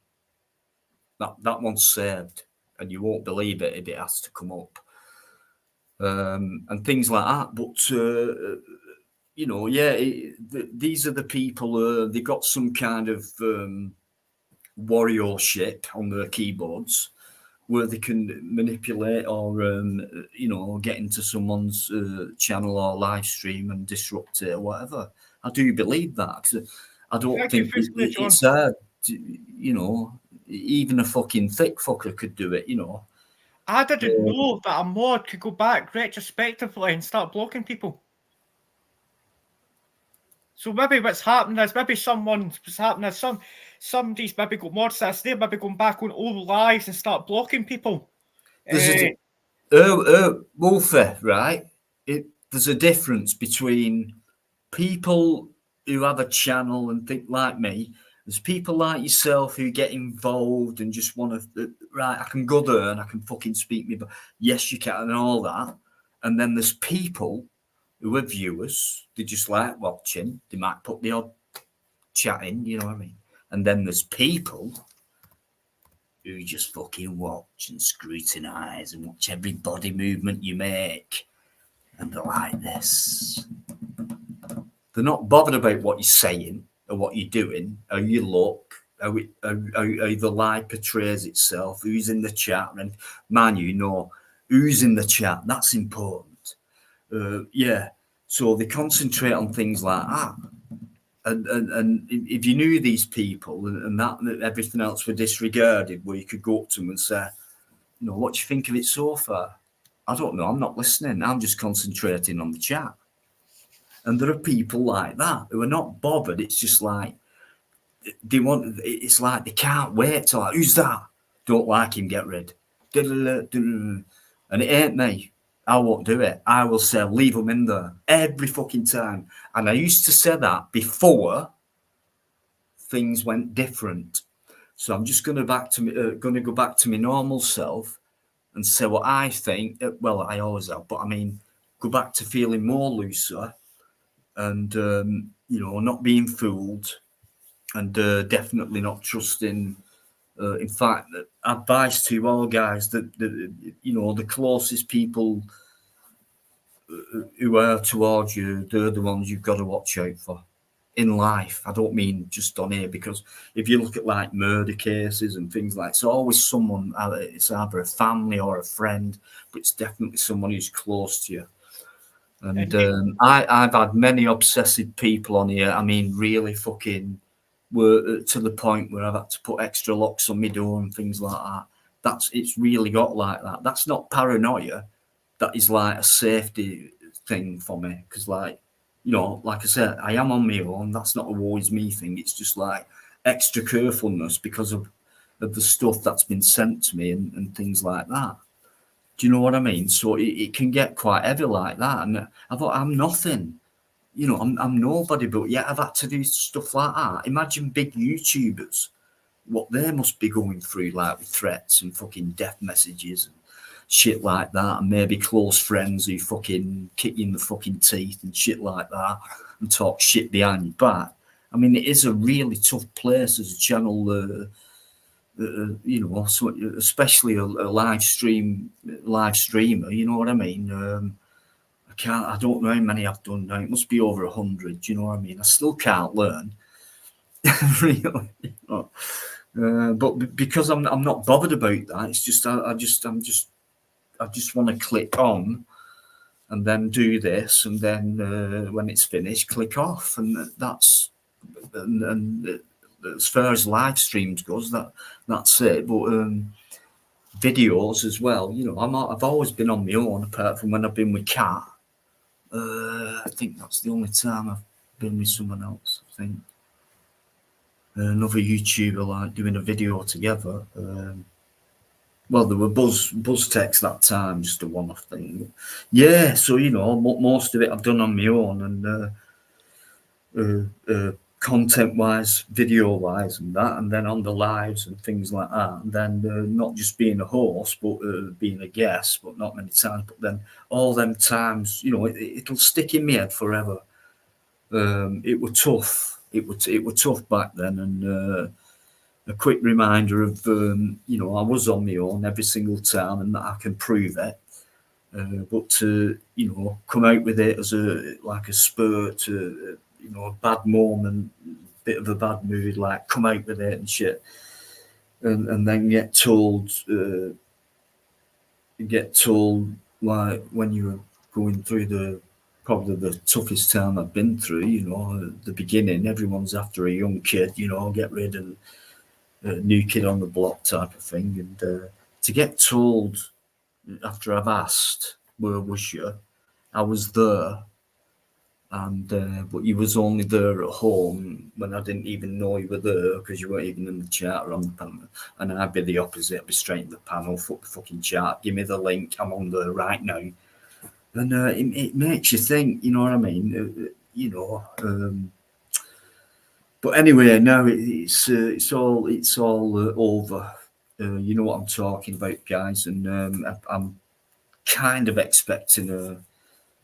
That one's saved, and you won't believe it if it has to come up. And things like that. But, these are the people, they got some kind of warriorship on their keyboards where they can manipulate or, get into someone's channel or live stream and disrupt it or whatever. I do believe that. I don't think it's hard, even a fucking thick fucker could do it, I didn't know that a mod could go back retrospectively and start blocking people. So maybe what's happening is somebody's maybe got mod status, they're maybe going back on old lives and start blocking people. Wolfie, right? There's a difference between people who have a channel and think like me. There's people like yourself who get involved and just want to, right, I can go there and I can fucking speak me, but yes, you can, and all that. And then there's people who are viewers, they just like watching, they might put the odd chat in, you know what I mean? And then there's people who just fucking watch and scrutinise and watch every body movement you make. And they're like this. They're not bothered about what you're saying or what you're doing, how you look, how the live portrays itself, who's in the chat. And man, who's in the chat, that's important. So they concentrate on things like that. And if you knew these people and that everything else were disregarded, where you could go up to them and say, what do you think of it so far? I don't know, I'm not listening, I'm just concentrating on the chat. And there are people like that who are not bothered. It's just like it's like they can't wait to like, who's that? Don't like him, get rid. And it ain't me. I won't do it. I will say, leave them in there every fucking time. And I used to say that before things went different. So I'm just going to go back to my normal self and say what I think. Well, I always have, but I mean, go back to feeling more looser and not being fooled, and definitely not trusting. In fact, advice to all guys that the closest people who are towards you, they're the ones you've got to watch out for in life. I don't mean just on here, because if you look at like murder cases and things like, it's always someone, it's either a family or a friend, but it's definitely someone who's close to you. And I've had many obsessive people on here. I mean, really fucking were to the point where I've had to put extra locks on my door and things like that. It's really got like that. That's not paranoia. That is like a safety thing for me. Because like I said, I am on my own. That's not a woe is me thing. It's just like extra carefulness because of of the stuff that's been sent to me and things like that. Do you know what I mean? So it can get quite heavy like that. And I thought, I'm nothing. You know, I'm nobody, but yet I've had to do stuff like that. Imagine big YouTubers, what they must be going through, like with threats and fucking death messages and shit like that, and maybe close friends who fucking kick you in the fucking teeth and shit like that and talk shit behind your back. I mean, it is a really tough place as a channel, you know, so especially a live streamer, you know what I mean? I don't know how many I've done now. It must be over 100. Do you know what I mean? I still can't learn, really. You know? But because I'm not bothered about that, it's just I just want to click on, and then do this, and then when it's finished, click off, and that's and as far as live streams goes, that's it. But videos as well, you know, I've always been on my own, apart from when I've been with Kat. I think that's the only time I've been with someone else. I think another YouTuber, like doing a video together. Well, there were Buzz Techs that time, just a one-off thing. Yeah, so you know, most of it I've done on my own, and content-wise, video-wise, and that, and then on the lives and things like that, and then not just being a host, but being a guest, but not many times. But then all them times, you know, it'll stick in my head forever. It was tough. It was tough back then, and a quick reminder of you know, I was on my own every single time, and that I can prove it. But to, you know, come out with it as a spur to, you know, a bad moment, bit of a bad mood, like come out with it and shit, and then get told like when you were going through probably the toughest time I've been through, you know, at the beginning, everyone's after a young kid, you know, get rid of new kid on the block type of thing, and to get told after I've asked where was you, I was there, and but you was only there at home when I didn't even know you were there because you weren't even in the chat or on the panel. And I'd be the opposite. I'd be straight in the panel, fuck the fucking chat, give me the link, I'm on there right now. And it makes you think, you know what I mean? You know. But anyway, now it's all over. You know what I'm talking about, guys, and I'm kind of expecting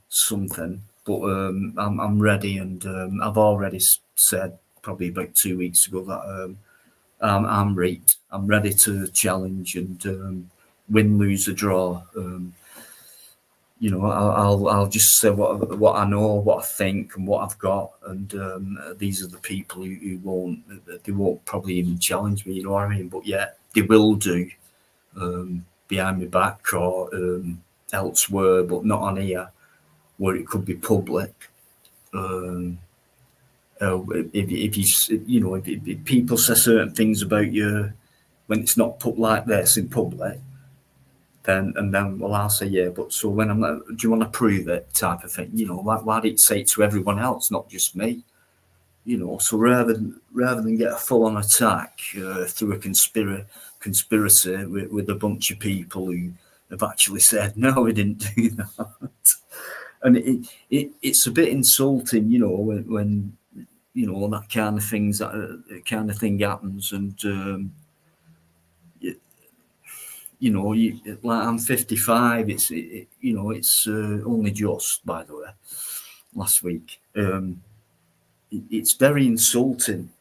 something, but I'm ready, and I've already said probably about 2 weeks ago that I'm ready to challenge and win, lose, or draw. You know, I'll just say what I know, what I think, and what I've got, and these are the people who won't probably even challenge me. You know what I mean? But yeah, they will do behind my back or elsewhere, but not on here, where it could be public. If people say certain things about you when it's not put like this in public, then well, I'll say yeah, but so when I'm like, do you want to prove it, type of thing, you know, why did it say it to everyone else, not just me, you know? So rather than get a full-on attack through a conspiracy with a bunch of people who have actually said no, we didn't do that. And it's a bit insulting, you know, when you know that kind of thing happens, and you know, like I'm 55. You know, it's only just, by the way, last week. It's very insulting.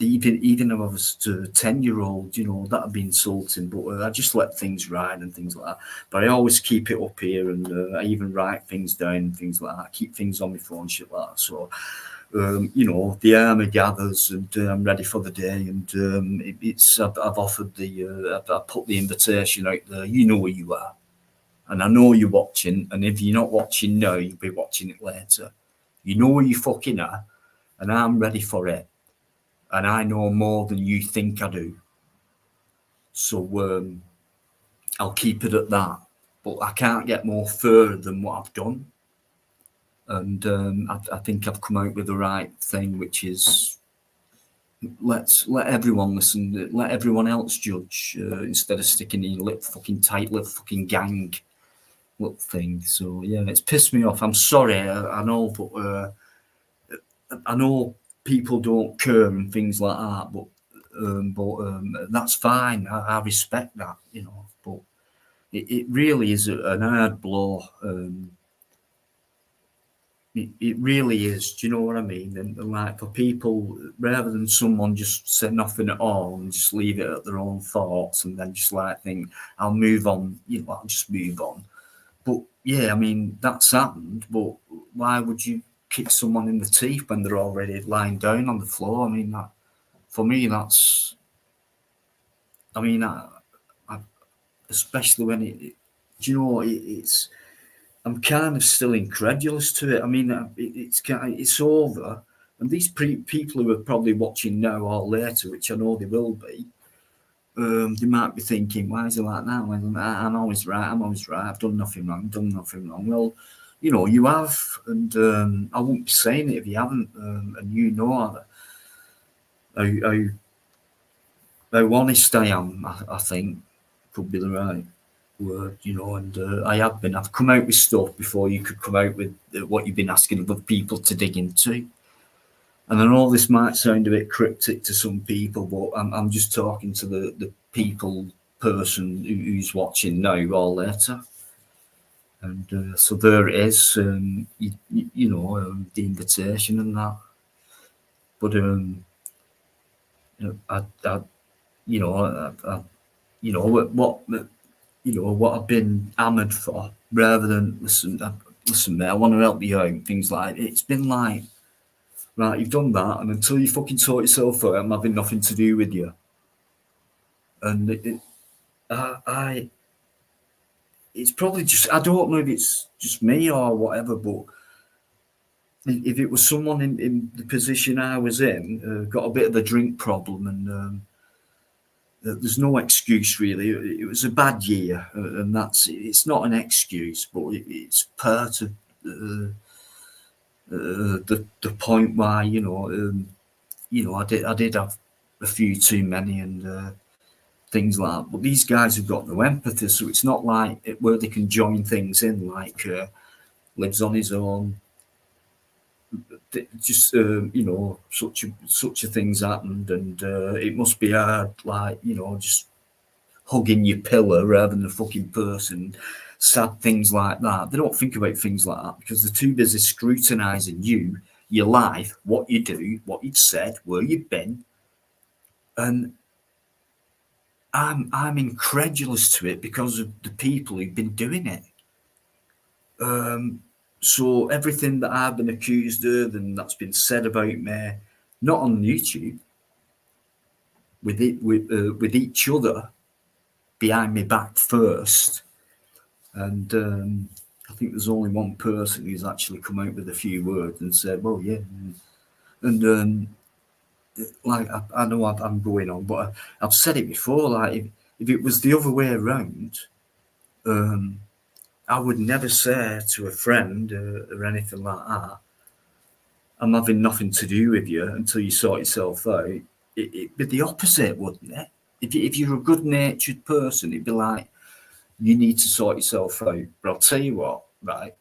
Even if I was a 10-year-old, you know, that'd be insulting. But I just let things ride and things like that. But I always keep it up here, and I even write things down and things like that. I keep things on my phone, shit like that. So, you know, the army gathers, and I'm ready for the day. And I've offered I've put the invitation out there. You know where you are, and I know you're watching. And if you're not watching now, you'll be watching it later. You know where you fucking are, and I'm ready for it. And I know more than you think I do. So I'll keep it at that. But I can't get more further than what I've done. And I think I've come out with the right thing, which is let everyone listen, let everyone else judge, instead of sticking in your little fucking tight-lipped fucking gang little thing. So yeah, it's pissed me off. I'm sorry, I know, but I know people don't care and things like that, but that's fine. I respect that, you know. But it really is an hard blow. It really is. Do you know what I mean? And like, for people, rather than someone just say nothing at all and just leave it at their own thoughts and then just like think, I'll move on, you know, I'll just move on. But yeah, I mean, that's happened. But why would you kick someone in the teeth when they're already lying down on the floor? I mean, that, for me, that's, I mean, especially when do you know, it's, I'm kind of still incredulous to it. I mean, it's over, and these people who are probably watching now or later, which I know they will be, they might be thinking, "Why is it like that? I'm always right. I'm always right. I've done nothing wrong. Done nothing wrong." Well, you know, you have, and I wouldn't be saying it if you haven't, and you know how honest I am. I think could be the right word, you know, and I've come out with stuff before you could come out with what you've been asking other people to dig into. And I know this might sound a bit cryptic to some people, but I'm just talking to the person who's watching now or later. And so there it is, you know, the invitation and that. But you know, what you know, what I've been hammered for, rather than listen, mate, I want to help you out, things like that. It's been like, right, you've done that, and until you fucking sort yourself out, I'm having nothing to do with you. And it's probably just, I don't know if it's just me or whatever, but if it was someone in the position I was in, got a bit of a drink problem, and there's no excuse really. It was a bad year, and it's not an excuse, but it's part of the point why, you know, I did have a few too many and things like that. But these guys have got no empathy, so it's not like where they can join things in, like lives on his own. Just you know, such a thing's happened, and it must be hard, like, you know, just hugging your pillow rather than a fucking person. Sad things like that. They don't think about things like that because they're too busy scrutinising you, your life, what you do, what you've said, where you've been, and I'm incredulous to it because of the people who've been doing it. So everything that I've been accused of and that's been said about me, not on YouTube, with each other behind my back first, and I think there's only one person who's actually come out with a few words and said, "Well, yeah," and like I know I'm going on, but I've said it before. Like if it was the other way around, I would never say to a friend or anything like that, "I'm having nothing to do with you until you sort yourself out." It'd be the opposite, wouldn't it? If you're a good-natured person, it'd be like, you need to sort yourself out. But I'll tell you what, right?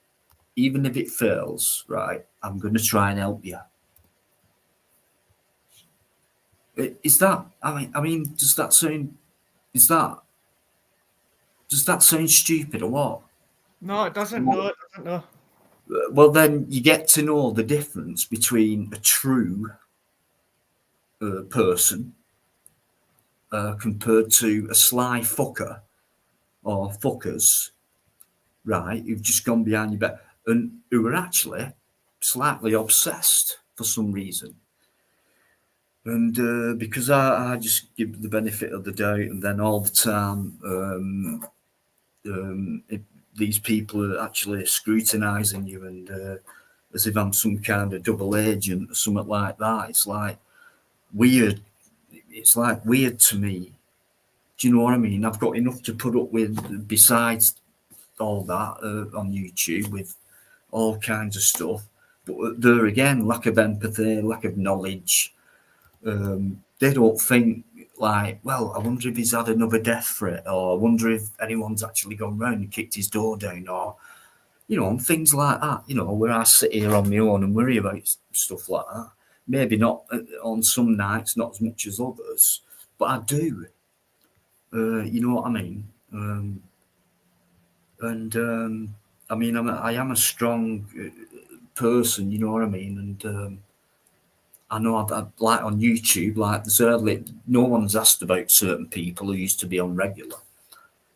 Even if it fails, right, I'm going to try and help you. Is that? I mean, does that sound? Does that sound stupid or what? No, it doesn't. No, it doesn't. No. Well, then you get to know the difference between a true person compared to a sly fucker or fuckers, right, who've just gone behind your back and who are actually slightly obsessed for some reason. And because I just give the benefit of the doubt, and then all the time these people are actually scrutinising you, and as if I'm some kind of double agent or something like that. It's like weird. It's like weird to me. Do you know what I mean? I've got enough to put up with besides all that on YouTube with all kinds of stuff. But there again, lack of empathy, lack of knowledge, They don't think like, well, I wonder if he's had another death threat, or I wonder if anyone's actually gone round and kicked his door down, or and things like that. Where I sit here on my own and worry about stuff like that. Maybe not on some nights, not as much as others, but I do. You know what I mean? I mean, I am a strong person. You know what I mean? And I know I'd like on YouTube, like no one's asked about certain people who used to be on regular,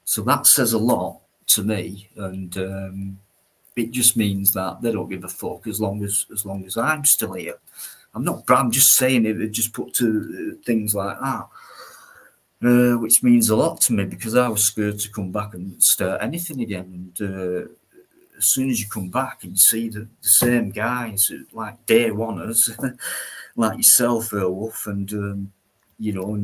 so that says a lot to me, and it just means that they don't give a fuck as long as I'm still here. I'm just saying it. Just put to things like that, which means a lot to me, because I was scared to come back and start anything again. And as soon as you come back and you see the same guys, like day oneers, like yourself, Wolf, and and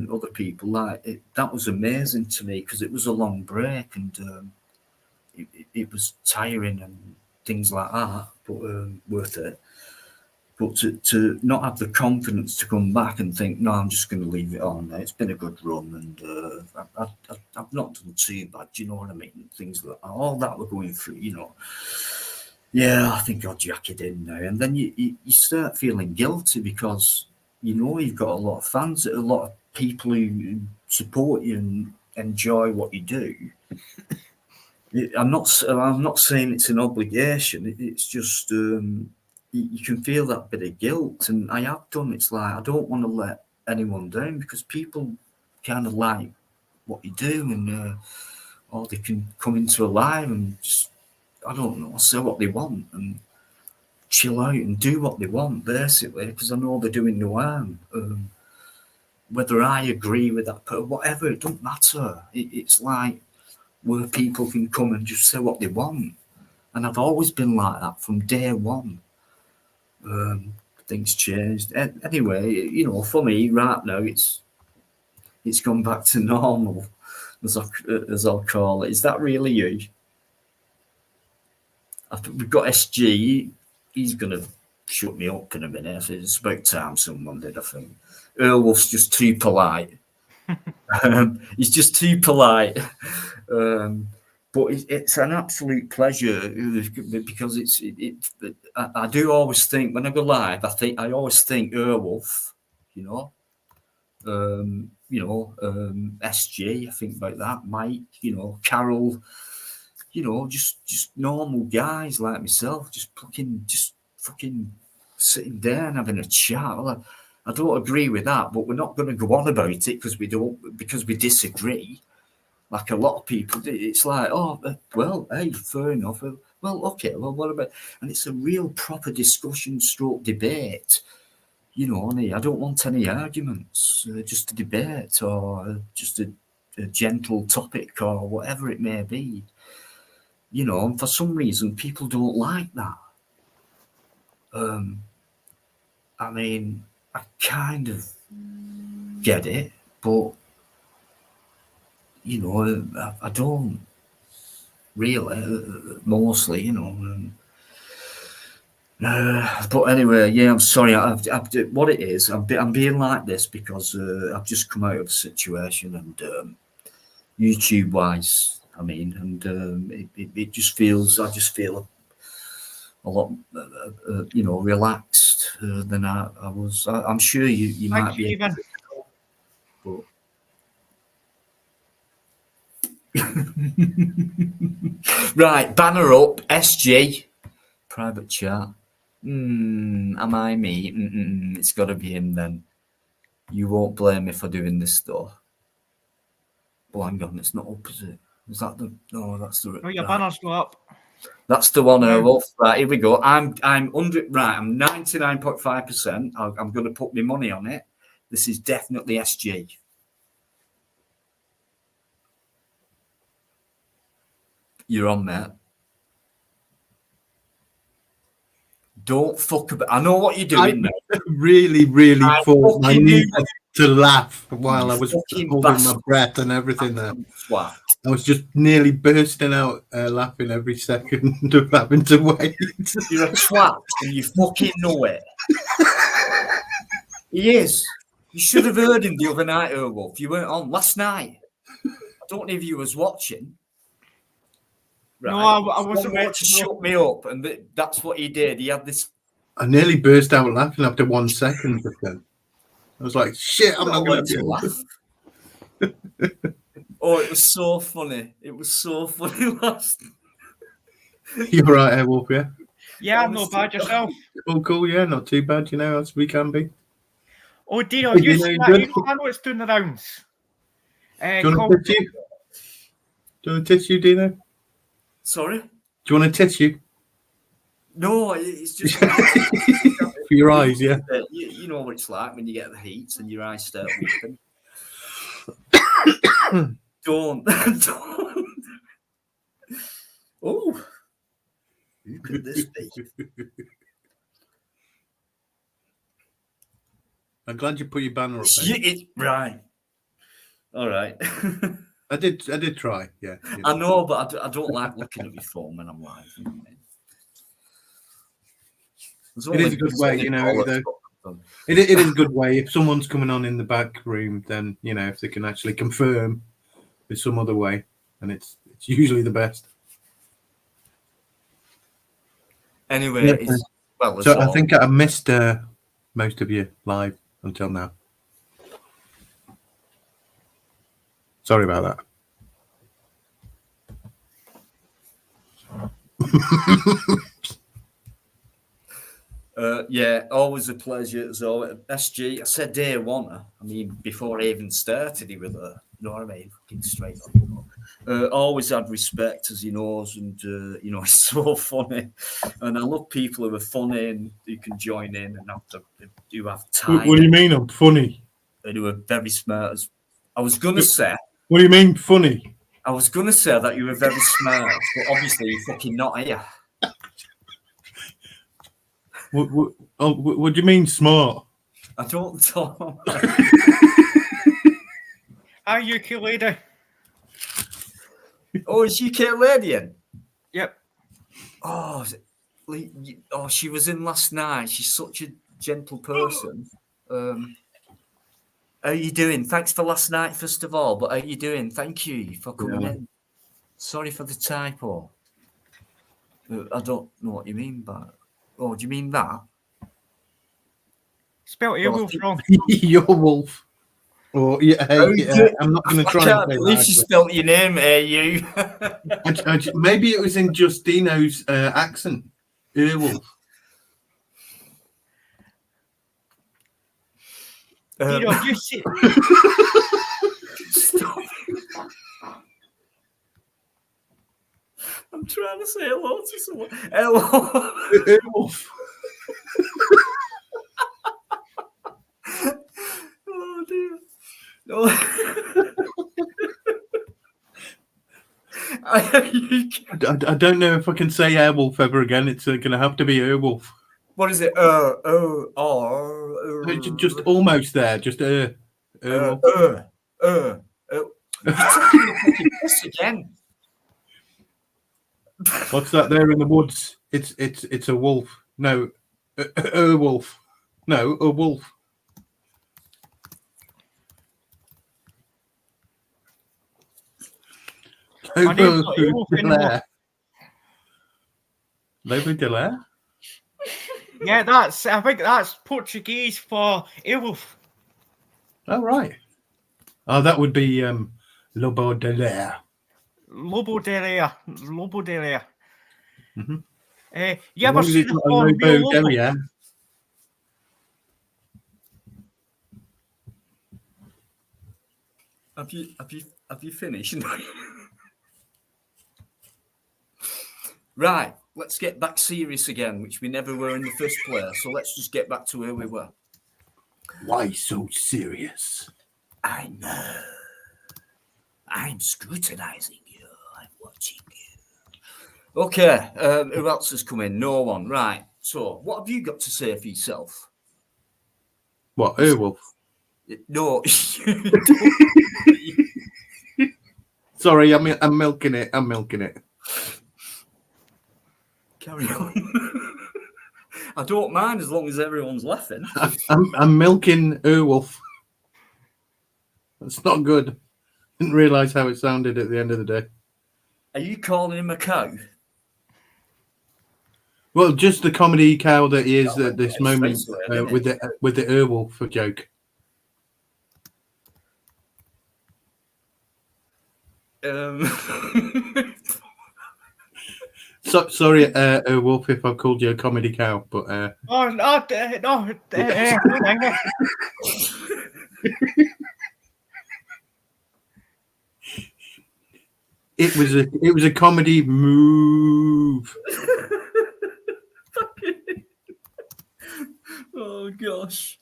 other people, that was amazing to me, because it was a long break, and it was tiring and things like that, but worth it. But to not have the confidence to come back and think, no, I'm just going to leave it on. It's been a good run, and I've not done too bad. Do you know what I mean? Things like all that we're going through, Yeah, I think I'll jack it in now. And then you start feeling guilty, because you've got a lot of fans, a lot of people who support you and enjoy what you do. I'm not saying it's an obligation. It's just you can feel that bit of guilt, and I have done. It's like, I don't want to let anyone down, because people kind of like what you do, and or they can come into a live and just, I don't know, say what they want and chill out and do what they want, basically, because I know they're doing no harm. Whether I agree with that, whatever, it don't matter. It's like where people can come and just say what they want, and I've always been like that from day one. Things changed anyway. For me right now, it's gone back to normal, as I'll call it. Is that really you? We've got SG. He's gonna shut me up in a minute. It's about time someone did, I think. Earwolf's just too polite. He's just too polite. But it's an absolute pleasure, because I do always think, when I go live, I always think Earwolf, SG. I think about that, Mike, Carol, just normal guys like myself, just fucking sitting there and having a chat. Well, I don't agree with that, but we're not going to go on about it because we disagree. Like a lot of people, it's like, oh, well, hey, fair enough. Well, okay, well, what about? And it's a real proper discussion stroke debate. I don't want any arguments, just a debate, or just a gentle topic, or whatever it may be. And for some reason, people don't like that. I mean, I kind of get it, but I don't really, mostly, but anyway, yeah, I'm sorry. What it is, I'm being like this because I've just come out of a situation, and YouTube wise, I mean, and it just feels, I just feel a lot, relaxed than I was. I'm sure you might be. But right, banner up, SG, private chat. Am I me? It's got to be him then. You won't blame me for doing this stuff. Oh, hang on, it's not up, is it? Is that the? No, that's the. Oh, your banner's not up. That's the one, Wolf. Right, here we go. I'm under. Right, I'm 99.5%. I'm going to put my money on it. This is definitely SG. You're on, mate. Don't fuck about. I know what you're doing. I really thought I needed to laugh while I was holding my breath and everything there. Swat. I was just nearly bursting out laughing every second of having to wait. You're a twat and you fucking know it. He is. You should have heard him the other night, Wolf. You weren't on last night. I don't know if you was watching. Right. No, I wasn't meant to to know. shut me up, and that's what he did. He had this. I nearly burst out laughing after 1 second. But then I was like, "Shit, I'm not going to laugh." Oh, it was so funny. It was so funny last. You're right, Airwolf, yeah? Yeah, I'm not bad yourself. Oh, cool, yeah, not too bad, you know, as we can be. Oh, Dino, Hey, you Dino, see you that? good? You know, I know it's doing the rounds. Do you want a tissue? Do you want a tissue, Dino? Sorry? Do you want a tissue? No, it's just For your eyes, yeah. You know what it's like when you get the heat and your eyes start weeping. Don't. Oh, who could this be? I'm glad you put your banner up there. Right. All right. I did try, yeah. You I know, but I don't like looking at my phone when I'm live. You know what I mean? It is a good way, you know. It is a good way. If someone's coming on in the back room, then, you know, if they can actually confirm there's some other way, and it's usually the best. Anyway, yeah. So I think I missed most of you live until now. Sorry about that. Yeah, always a pleasure. So SG, I said day one. I mean, before I even started, he was there. You know what I mean? Fucking straight on. Always had respect, as he knows, and you know, it's so funny. And I love people who are funny and who can join in and who have time. What do you mean I'm funny? And who are very smart. I was gonna say. What do you mean funny? I was gonna say that you were very smart, but obviously you're fucking not here. What do you mean smart? I don't know. Are you UK lady? Oh, is UK lady in? Yep. Oh, she was in last night. She's such a gentle person. How are you doing? Thanks for last night, first of all. But how are you doing? Thank you for coming in. Sorry for the typo. I don't know what you mean by. Oh, do you mean that? Spelled Airwolf wrong. Your wolf. Oh, yeah, I'm not going to try. I can't believe she spelled your name, you. Maybe it was in Justino's accent. Earwolf. Dino, you see. Stop. I'm trying to say hello to someone. Hello. Earwolf. Oh dear. No. I don't know if I can say Airwolf ever again. It's going to have to be Earwolf. What is it? Just almost there. Just You're taking the fucking piss again. What's that there in the woods? It's a wolf. No, a wolf. No, a wolf. Lobo de Lair? Yeah, I think that's Portuguese for Airwolf. Oh, right. Oh, that would be Lobo de Lair. Lobo de Lair. Lobo de Lair. Mm-hmm. You ever seen the film Lobo de Lair? Have you finished? Right, let's get back serious again, which we never were in the first place. So let's just get back to where we were. Why so serious? I know. I'm scrutinizing you. I'm watching you. Okay, who else has come in? No one. Right. So, what have you got to say for yourself? What, Earwolf? No. Sorry, I'm milking it. I'm milking it. Carry on. I don't mind as long as everyone's laughing. I'm milking Earwolf. That's not good. Didn't realise how it sounded at the end of the day. Are you calling him a cow? Well, just the comedy cow that he is at this It's moment straight away, isn't with the Airwolf joke. So, sorry, Airwolf, if I've called you a comedy cow, but Oh no, no, hang on. it was a comedy move. Oh gosh.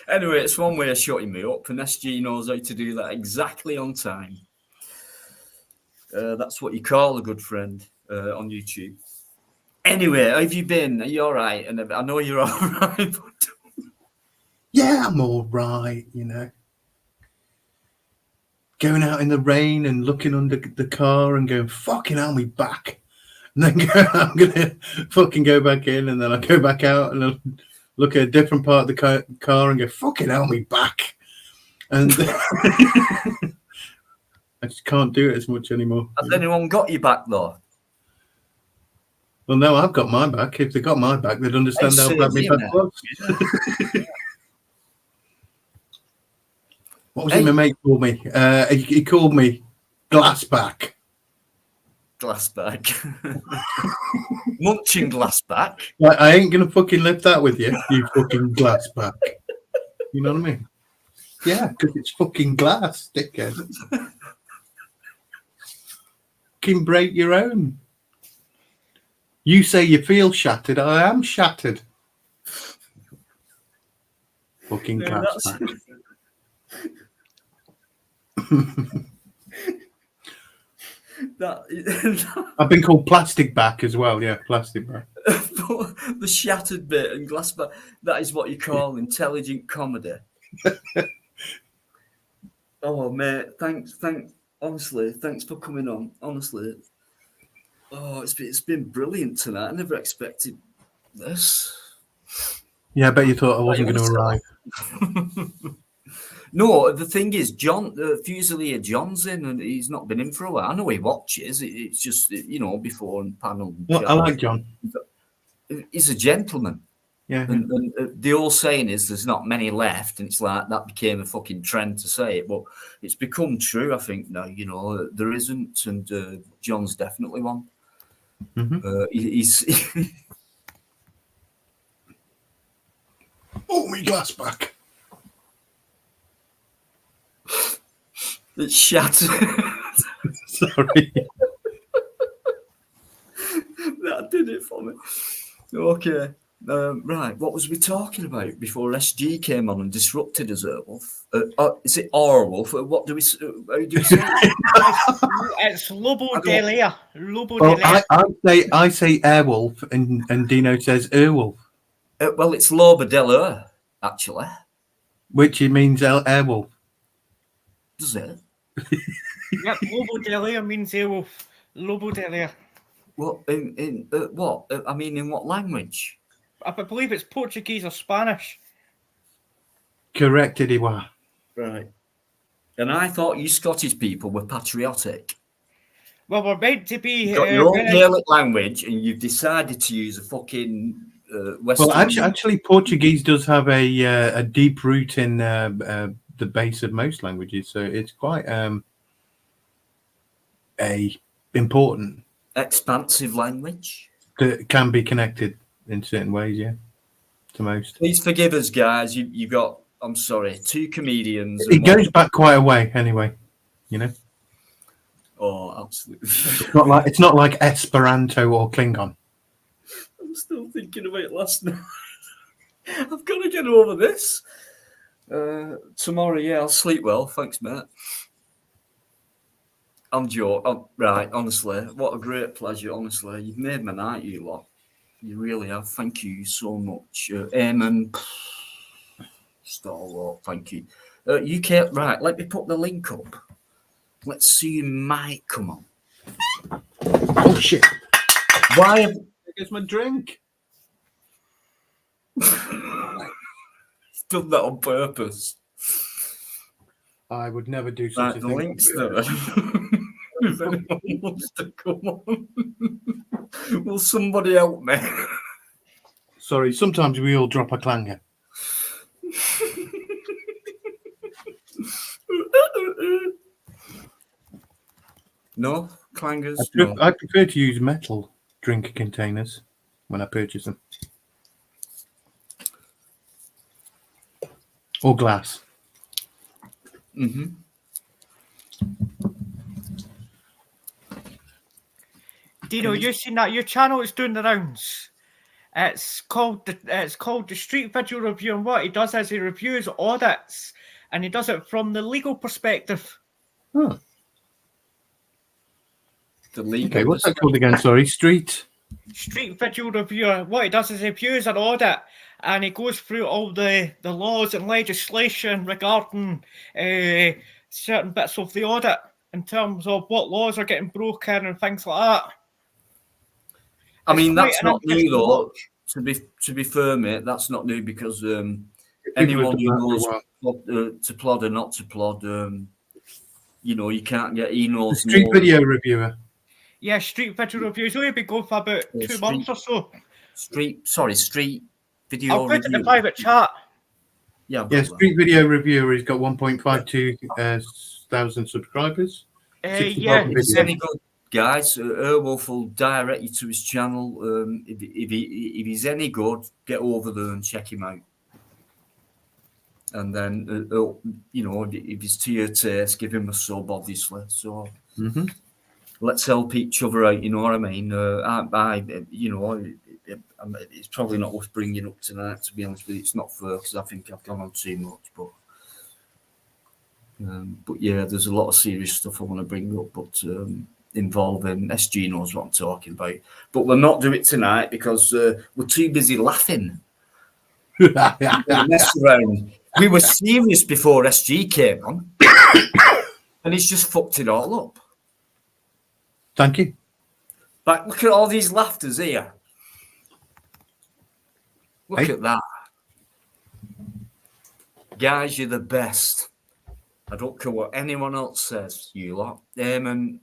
Anyway, it's one way of shutting me up, and SG knows how to do that exactly on time. That's what you call a good friend on YouTube. Anyway, how have you been? Are you all right? And I know you're all right. But... Yeah, I'm all right, Going out in the rain and looking under the car and going, fucking hell, me back. And then I'm going to fucking go back in, and then I go back out and I'll look at a different part of the car and go, fucking hell, me back. And I just can't do it as much anymore. Has anyone got you back, though? Well, no, I've got my back. If they got my back, they'd understand how bad me back was. What was it my mate called me? He called me glassback. Glassback. Munching glassback. Like, I ain't going to fucking lift that with you, you fucking glassback. You know what I mean? Yeah, because it's fucking glass, dickhead. Fucking break your own. You say you feel shattered. I am shattered. Fucking glassback. I've been called plastic back as well. Yeah, plastic back. The shattered bit and glassback. That is what you call intelligent comedy. Oh, mate, thanks. Honestly, thanks for coming on. Honestly, it's been brilliant tonight. I never expected this. Yeah, I bet you thought I wasn't going to arrive. No, the thing is, Fusilier John's in, and he's not been in for a while. I know he watches. It's just, before and panel. Well, I like John. He's a gentleman. Yeah. And the old saying is there's not many left, and it's like that became a fucking trend to say it. But it's become true, I think, now. There isn't, and John's definitely one. Mm-hmm. He's... Oh, me glass back. It's shattered. Sorry. That did it for me. Okay. Right. What was we talking about before SG came on and disrupted us, Airwolf? Is it Airwolf? What do we say? It's Lobo Delia. Lobo Well, Delia. I say Airwolf, and Dino says Airwolf. Well, it's Lobo Delia, actually. Which means Airwolf. Does it? Yep, Lobo Delia means Airwolf. Lobo Delia. What in what? I mean, in what language? I believe it's Portuguese or Spanish. Corrected, Iwa. Right. And I thought you Scottish people were patriotic. Well, we're meant to be. You've got your own Gaelic language, and you've decided to use a fucking Western. Well, actually, Portuguese does have a deep root in the base of most languages, so it's quite a important, expansive language that can be connected in certain ways, yeah, to most. Please forgive us, guys. You got, I'm sorry, two comedians. It goes back quite a way, anyway. Oh, absolutely. It's not like Esperanto or Klingon. I'm still thinking about it last night. I've got to get over this. Tomorrow, yeah, I'll sleep well. Thanks, mate. I'm joking. Right, honestly, what a great pleasure. Honestly, you've made my night, you lot. You really have. Thank you so much. Eamon, Stalwart, thank you. UK, right, let me put the link up. Let's see who might come on. Oh, shit. Why? Here's my drink. done that on purpose. I would never do such Right, a the thing. links there. If anyone wants to come on, will somebody help me? Sorry, sometimes we all drop a clanger. No I, clangers. pre- No. I prefer to use metal drink containers when I purchase them. Or glass. Mm-hmm. Dino, you seen that? Your channel is doing the rounds. It's called the Street Video Review, and what he does is he reviews audits, and he does it from the legal perspective. Oh, The legal. okay. What's that called again? Sorry, Street Video Reviewer. What he does is he reviews an audit, and he goes through all the laws and legislation regarding certain bits of the audit in terms of what laws are getting broken and things like that. I mean, quite that's an not new interesting though. watch. To be fair, mate, that's not new because People anyone have done who that for a knows while. to plod or not to plod, you know, you can't get. He knows Street more. Video Reviewer. Yeah, Street Video Review. It's only been going for about 2 months or so. Street video I'll put it in the review. private chat. Yeah, I've Yeah, got that. Street Video Reviewer. He's got 1.52 thousand subscribers. 60,000 Yeah, If it's videos. any good, guys, Airwolf will direct you to his channel. If he's any good, get over there and check him out. And then, you know, if he's to your taste, give him a sub, obviously. So let's help each other out. You know what I mean? You know, it's probably not worth bringing up tonight. To be honest with you, it's not fair because I think I've gone on too much. But yeah, there's a lot of serious stuff I want to bring up, but involving SG knows what I'm talking about. But we'll not do it tonight because we're too busy laughing. Mess around. We were serious before SG came on, and he's just fucked it all up. Thank you. But look at all these laughters here. Look Hey. at that. Guys, you're the best. I don't care what anyone else says, you lot. And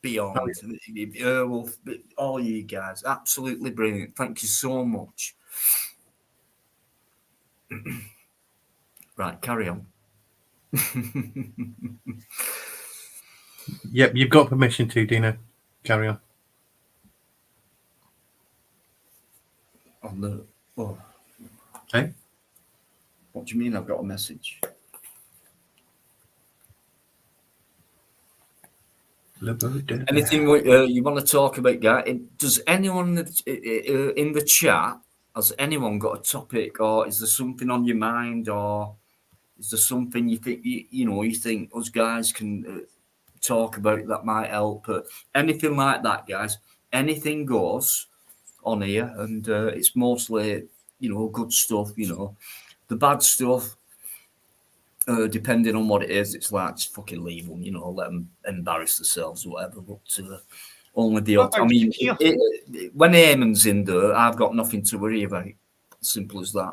beyond. Airwolf, all you guys. Absolutely brilliant. Thank you so much. Right, carry on. Yep, you've got permission to, Dino. Carry on. On the Hey? What do you mean I've got a message? Anything you want to talk about, guy? Does anyone in the chat, has anyone got a topic, or is there something on your mind, or is there something you think you think us guys can talk about that might help? Anything like that, guys? Anything goes on here, and it's mostly good stuff. The bad stuff. Depending on what it is, it's like just fucking leave them, let them embarrass themselves or whatever. But only the odd. I mean, when Eamon's in there, I've got nothing to worry about. Simple as that.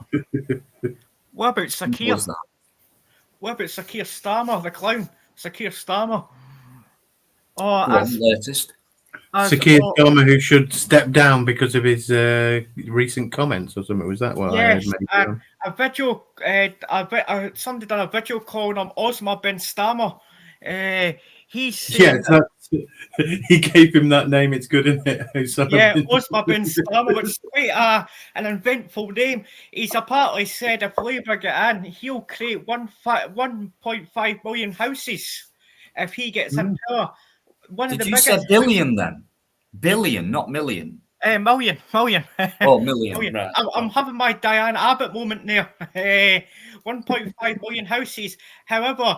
What about Sakir? That. What about Sakir Starmer, the clown? Sakir Starmer. Oh, Go on, latest. Sakir Starmer, who should step down because of his recent comments or something. Was that what I heard? Yes, a video. Somebody done a video calling him Osma bin Stammer. He's saying he gave him that name. It's good, isn't it? Osma bin Stammer, which is quite an eventful name. He's apparently said if Labour get in, he'll create 1.5 million houses if he gets in power. Did you say billion then? Billion, not million. Million. Oh, million. Right. I'm having my Diane Abbott moment there. 1.5 million houses. However,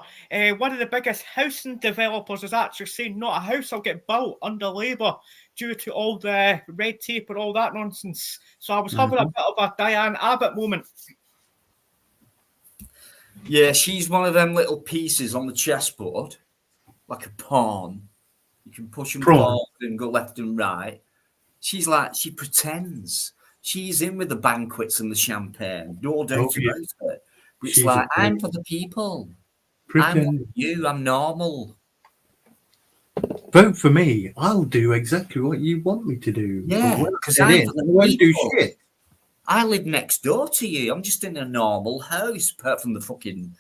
one of the biggest housing developers is actually saying not a house will get built under Labour due to all the red tape and all that nonsense. So I was having a bit of a Diane Abbott moment. Yeah, she's one of them little pieces on the chessboard, like a pawn. You can push them forward and go left and right. She pretends. She's in with the banquets and the champagne. No doubt about it. It's She's like, a I'm for the people. pretend. I'm you. I'm normal. Vote for me. I'll do exactly what you want me to do. Yeah, But when I because get I'm in, for I the won't do people. shit. I live next door to you. I'm just in a normal house, apart from the fucking,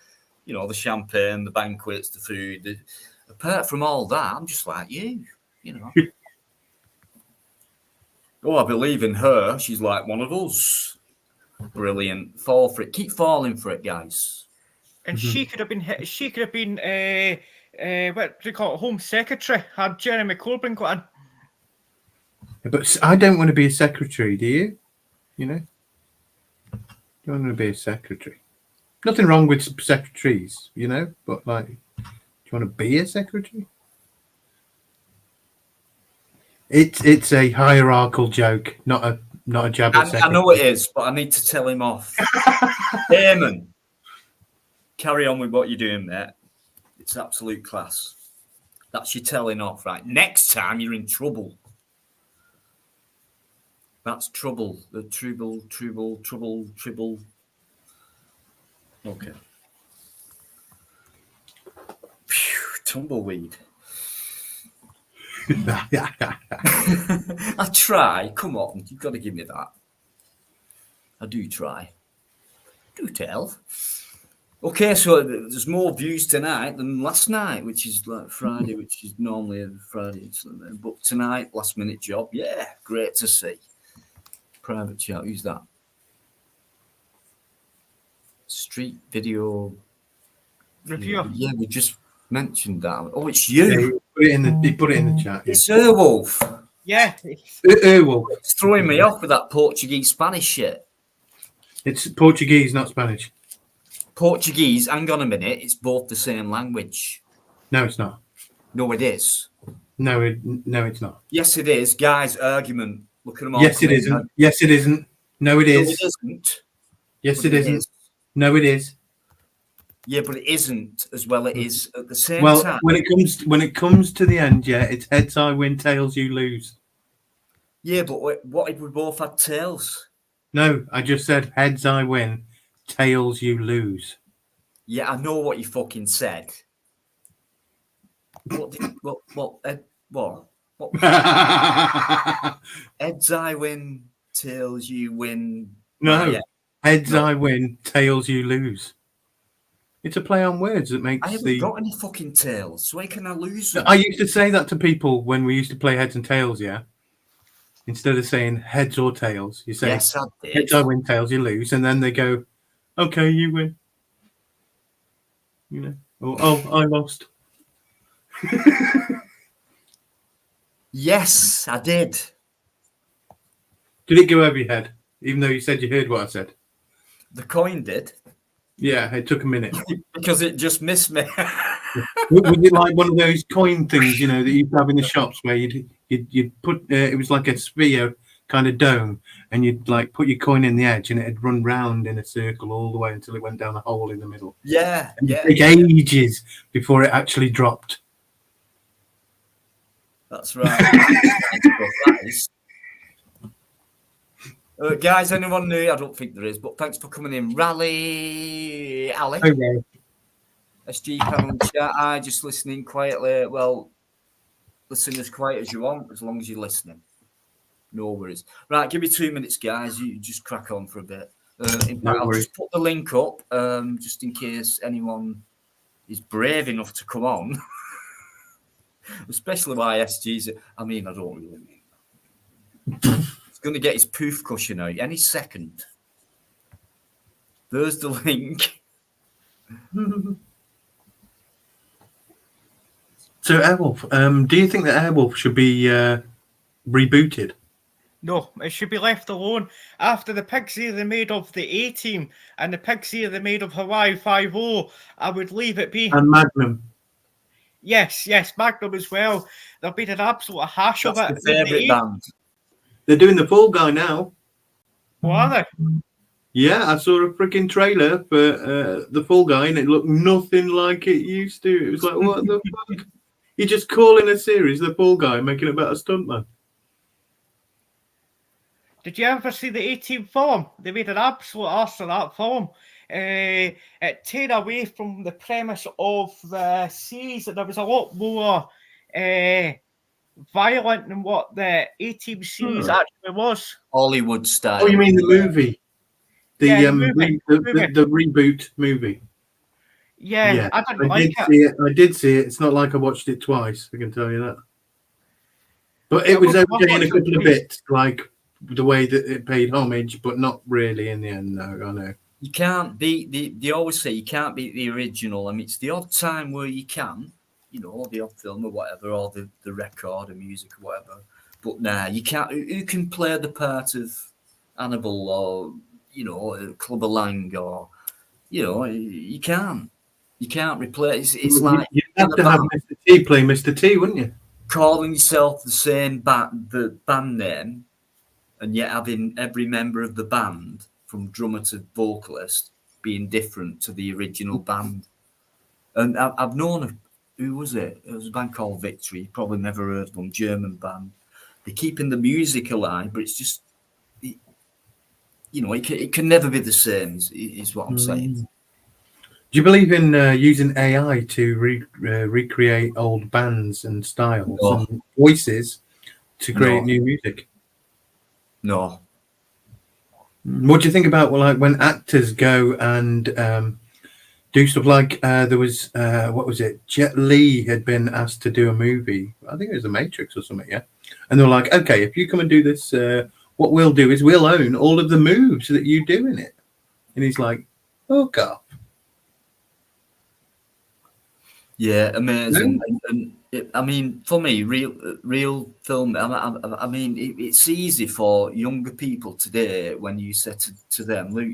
the champagne, the banquets, the food. Apart from all that, I'm just like you, Oh, I believe in her. She's like one of us. Brilliant. Fall for it. Keep falling for it, guys. And she could have been what do you call it, Home Secretary had Jeremy Corbyn got in. But I don't want to be a secretary, do you? You know? Don't want to be a secretary. Nothing wrong with secretaries, but like, do you want to be a secretary? It's a hierarchical joke, not a jab at secretary. I know it is, but I need to tell him off. Damon, carry on with what you're doing, mate. It's absolute class. That's your telling off, right? Next time you're in trouble. That's trouble. The trouble. Okay. Phew, tumbleweed. I try. Come on, you've got to give me that. I do try. Do tell. Okay, so there's more views tonight than last night, which is like Friday, which is normally a Friday. But tonight, last minute job. Yeah, great to see. Private chat. Who's that? Street video Reviewer. Yeah, we just mentioned that. Oh, it's you. Yeah, he put it in the chat. Yeah. It's Airwolf. Yeah. Airwolf. It's throwing me off with that Portuguese Spanish shit. It's Portuguese, not Spanish. Portuguese, hang on a minute, it's both the same language. No, it's not. No, it is. No, it's not. Yes, it is. Guys, argument. Look at them all. Yes, it isn't. Yes, it isn't. No, it is. No, it isn't. Yes, But it isn't. is. No, it is. Yeah, but it isn't as well. It is at the same Well, time. when it comes to the end, yeah, it's heads I win, tails you lose. Yeah, but what if we both had tails? No, I just said heads I win, tails you lose. Yeah, I know what you fucking said. What? Heads I win, tails you win. No, Yeah. heads I win, tails you lose. It's a play on words that makes I haven't got any fucking tails, so why can I lose them? I used to say that to people when we used to play heads and tails, yeah? Instead of saying heads or tails, you say Yes, I did. heads I win, tails you lose, and then they go, okay, you win. Or, oh, I lost. Yes, I did. Did it go over your head, even though you said you heard what I said? The coin did. Yeah, it took a minute. Because it just missed me. Was it like one of those coin things, that you used to have in the shops where you'd put it was like a sphere kind of dome, and you'd like put your coin in the edge, and it'd run round in a circle all the way until it went down a hole in the middle. Yeah, and yeah. It took ages before it actually dropped. That's right. Guys, anyone new? I don't think there is, but thanks for coming in. Rally, Ali. Okay. SG panel chat. I just listening quietly. Well, listen as quiet as you want, as long as you're listening. No worries. Right, give me 2 minutes, guys. You just crack on for a bit. I'll just put the link up, just in case anyone is brave enough to come on. Especially why SG's. I mean, I don't really mean that. He's going to get his poof cushion out any second. There's the link. So, Airwolf, do you think that Airwolf should be rebooted? No, it should be left alone. After the pigs here they made of the A-Team and the pigs here they made of Hawaii 5-0, I would leave it be. And Magnum. Yes, Magnum as well. They've been an absolute hash of it. That's the favourite band. They're doing the Fall Guy now. What are they? Yeah, I saw a freaking trailer for the Fall Guy, and it looked nothing like it used to. It was like, what the fuck? You're just calling a series the Fall Guy, making it about a stuntman. Did you ever see the A-Team film? They made an absolute arse of that film. it teared away from the premise of the series, that there was a lot more violent than what the A-Team series actually was. Hollywood style. Oh, you mean the movie? The Yeah, the movie. the reboot movie. Yeah, I didn't like did it. see it. I did see it. It's not like I watched it twice. I can tell you that. But it was was okay in a watched it couple of twice. bits, like the way that it paid homage, but not really in the end. No, I know. You can't beat they always say you can't beat the original. I mean, it's the odd time where you can, you know, the odd film or whatever, or the record or music or whatever. But nah, you can't. Who can play the part of Annabelle or, you know, Clubber Lang, or, you know, you can't. You can't replace. It's like You'd in have a to have band, Mr. T play Mr. T, wouldn't you? calling yourself the same the band name, and yet having every member of the band, from drummer to vocalist, being different to the original band. And I've known who was it? It was a band called Victory. You probably never heard of them. German band. They're keeping the music alive, but it's just, you know, it can never be the same. Is what I'm saying. Do you believe in using AI to recreate old bands and styles and voices to create new music? No. What do you think about like when actors go and do stuff like there was what was it? Jet Li had been asked to do a movie. I think it was The Matrix or something, yeah. And they were like, okay, if you come and do this, what we'll do is we'll own all of the moves that you do in it. And he's like, oh god. Yeah, amazing. And I mean, for me, real film. I mean, it's easy for younger people today when you say to them, "Look,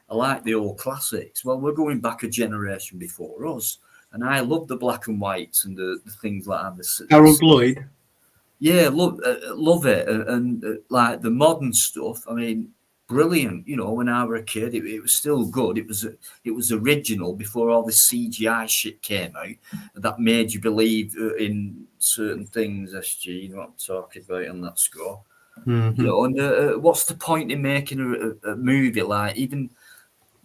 I like the old classics." Well, we're going back a generation before us, and I love the black and whites and the things like that. Harold Lloyd. Yeah, love it, and like the modern stuff. I mean, brilliant. You know, when I was a kid, it was still good. It was original before all this CGI shit came out that made you believe in certain things. SG, you know what I'm talking about on that score. Mm-hmm. You know, and what's the point in making a movie like even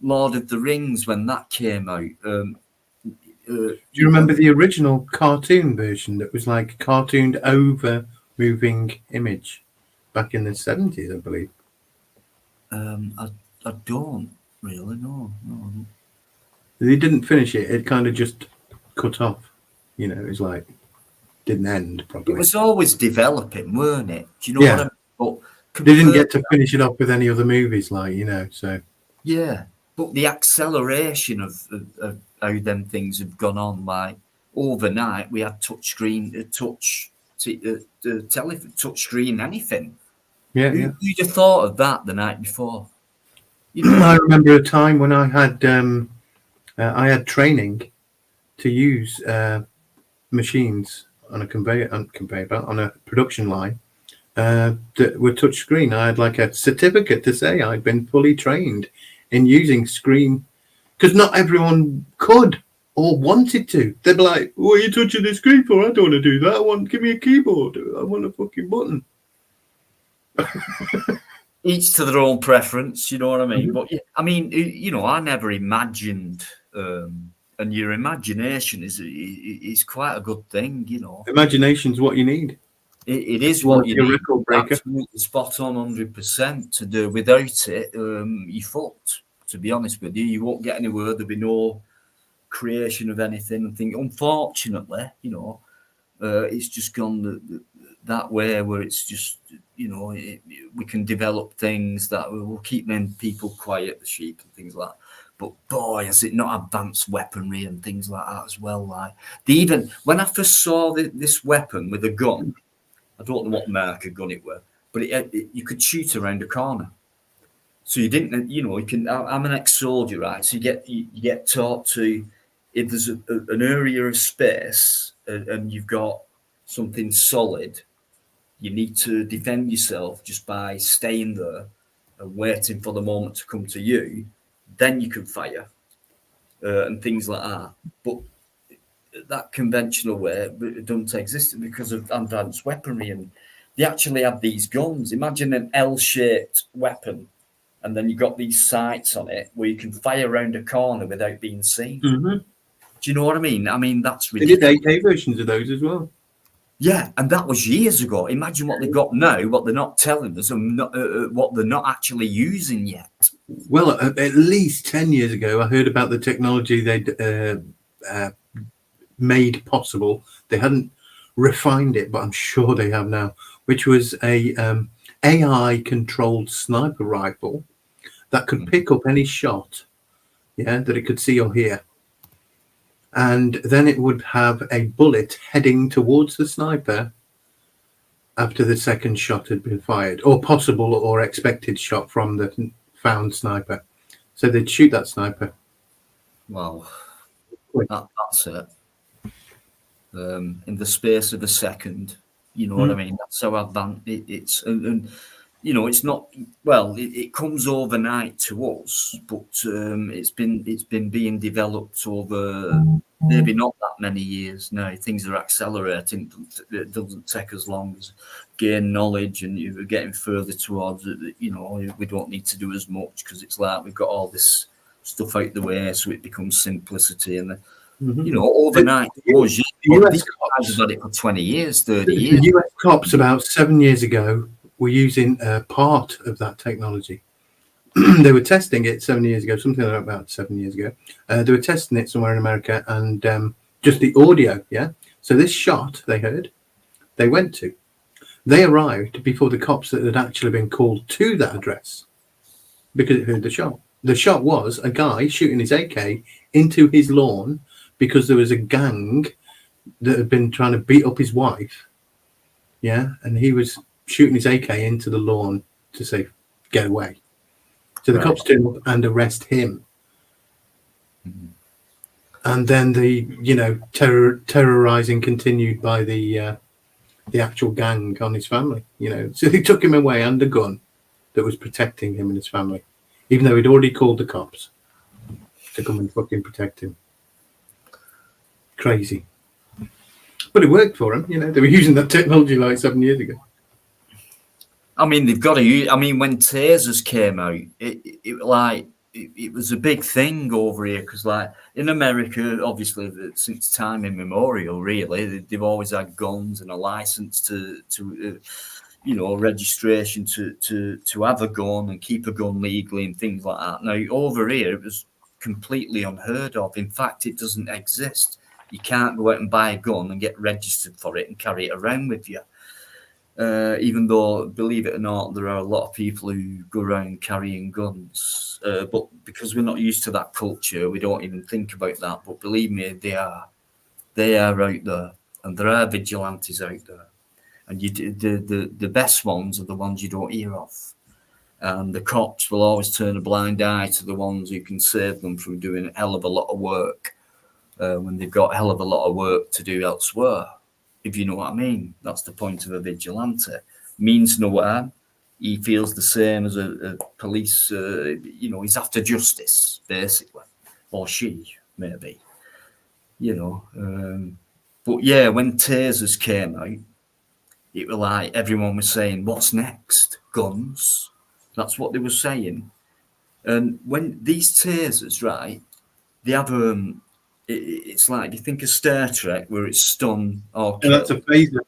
Lord of the Rings when that came out? Do you remember the original cartoon version that was like cartooned over moving image back in the 70s, I believe? I don't really know. No. They didn't finish it. It kind of just cut off. You know, it was like, didn't end properly. It was always developing, weren't it? Do you know what I mean? But they didn't get to finish it off with any other movies, like, you know, so. Yeah, but the acceleration of how them things have gone on, like overnight, we had touch screen, anything. Yeah, Who'd have thought of that the night before? You know? I remember a time when I had training to use machines on a conveyor belt on a production line that were touch screen. I had like a certificate to say I'd been fully trained in using screen, because not everyone could or wanted to. They'd be like, "What are you touching the screen for? I don't want to do that. Give me a keyboard. I want a fucking button." Each to their own preference, you know what I mean? Mm-hmm. But yeah, I mean, you know, I never imagined, and your imagination is quite a good thing, you know. Imagination's what you need. It is what you need. Record breaker. Absolutely spot on, 100%. To do without it, you're fucked. To be honest with you, you won't get anywhere. There'll be no creation of anything. I think, unfortunately, you know, it's just gone that way where it's just, you know, we can develop things that will keep them people quiet, the sheep and things like that. But boy, has it not advanced weaponry and things like that as well. Like, even when I first saw this weapon with a gun, I don't know what marker gun it were, but you could shoot around a corner. So you didn't, you know, you can. I'm an ex-soldier, right? So you get taught to, if there's an area of space and you've got something solid, you need to defend yourself just by staying there and waiting for the moment to come to you. Then you can fire and things like that. But that conventional way don't exist because of advanced weaponry, and they actually have these guns. Imagine an L-shaped weapon and then you got these sights on it where you can fire around a corner without being seen. Mm-hmm. Do you know what I mean? I mean, that's They did ridiculous. AK versions of those as well. Yeah, and that was years ago. Imagine what they've got now, what they're not telling us, and not, what they're not actually using yet. Well, at least 10 years ago, I heard about the technology they'd made possible. They hadn't refined it, but I'm sure they have now, which was a AI-controlled sniper rifle that could pick up any shot, that it could see or hear. And then it would have a bullet heading towards the sniper after the second shot had been fired, or possible or expected shot from the found sniper. So they'd shoot that sniper. Wow, that's it. In the space of a second, you know what I mean? That's how advanced it's, and you know, it's not, well, it comes overnight to us, but it's been being developed over maybe not that many years now. Things are accelerating. It doesn't take as long as gain knowledge, and you're getting further towards it. You know, we don't need to do as much because it's like we've got all this stuff out the way, so it becomes simplicity. And you know, overnight, the US I've had it for 20 years, 30 the years. US cops about 7 years ago were using part of that technology. They were testing it 7 years ago, something like about 7 years ago. They were testing it somewhere in America, and just the audio, So this shot they heard, they went to. They arrived before the cops that had actually been called to that address because it heard the shot. The shot was a guy shooting his AK into his lawn because there was a gang that had been trying to beat up his wife. And he was shooting his AK into the lawn to say, get away. So the cops turn up and arrest him. And then the, terrorizing continued by the actual gang on his family, So they took him away and a gun that was protecting him and his family, even though he'd already called the cops to come and fucking protect him. Crazy. But it worked for him, They were using that technology like 7 years ago. I mean, they've got to use. I mean, when tasers came out, it was a big thing over here because, like, in America, obviously, since time immemorial, really, they've always had guns and a license to registration to have a gun and keep a gun legally and things like that. Now, over here, it was completely unheard of. In fact, it doesn't exist. You can't go out and buy a gun and get registered for it and carry it around with you. Even though, believe it or not, there are a lot of people who go around carrying guns. But because we're not used to that culture, we don't even think about that. But believe me, they are out there, and there are vigilantes out there. And the best ones are the ones you don't hear of. And the cops will always turn a blind eye to the ones who can save them from doing a hell of a lot of work when they've got a hell of a lot of work to do elsewhere. If you know what I mean, that's the point of a vigilante. Means no harm. He feels the same as a police. He's after justice, basically, or she, maybe. But yeah, when tasers came out, it was like everyone was saying, "What's next? Guns." That's what they were saying. And when these tasers, right, they have it's like, you think of Star Trek where it's stun or kill. And that's a phaser.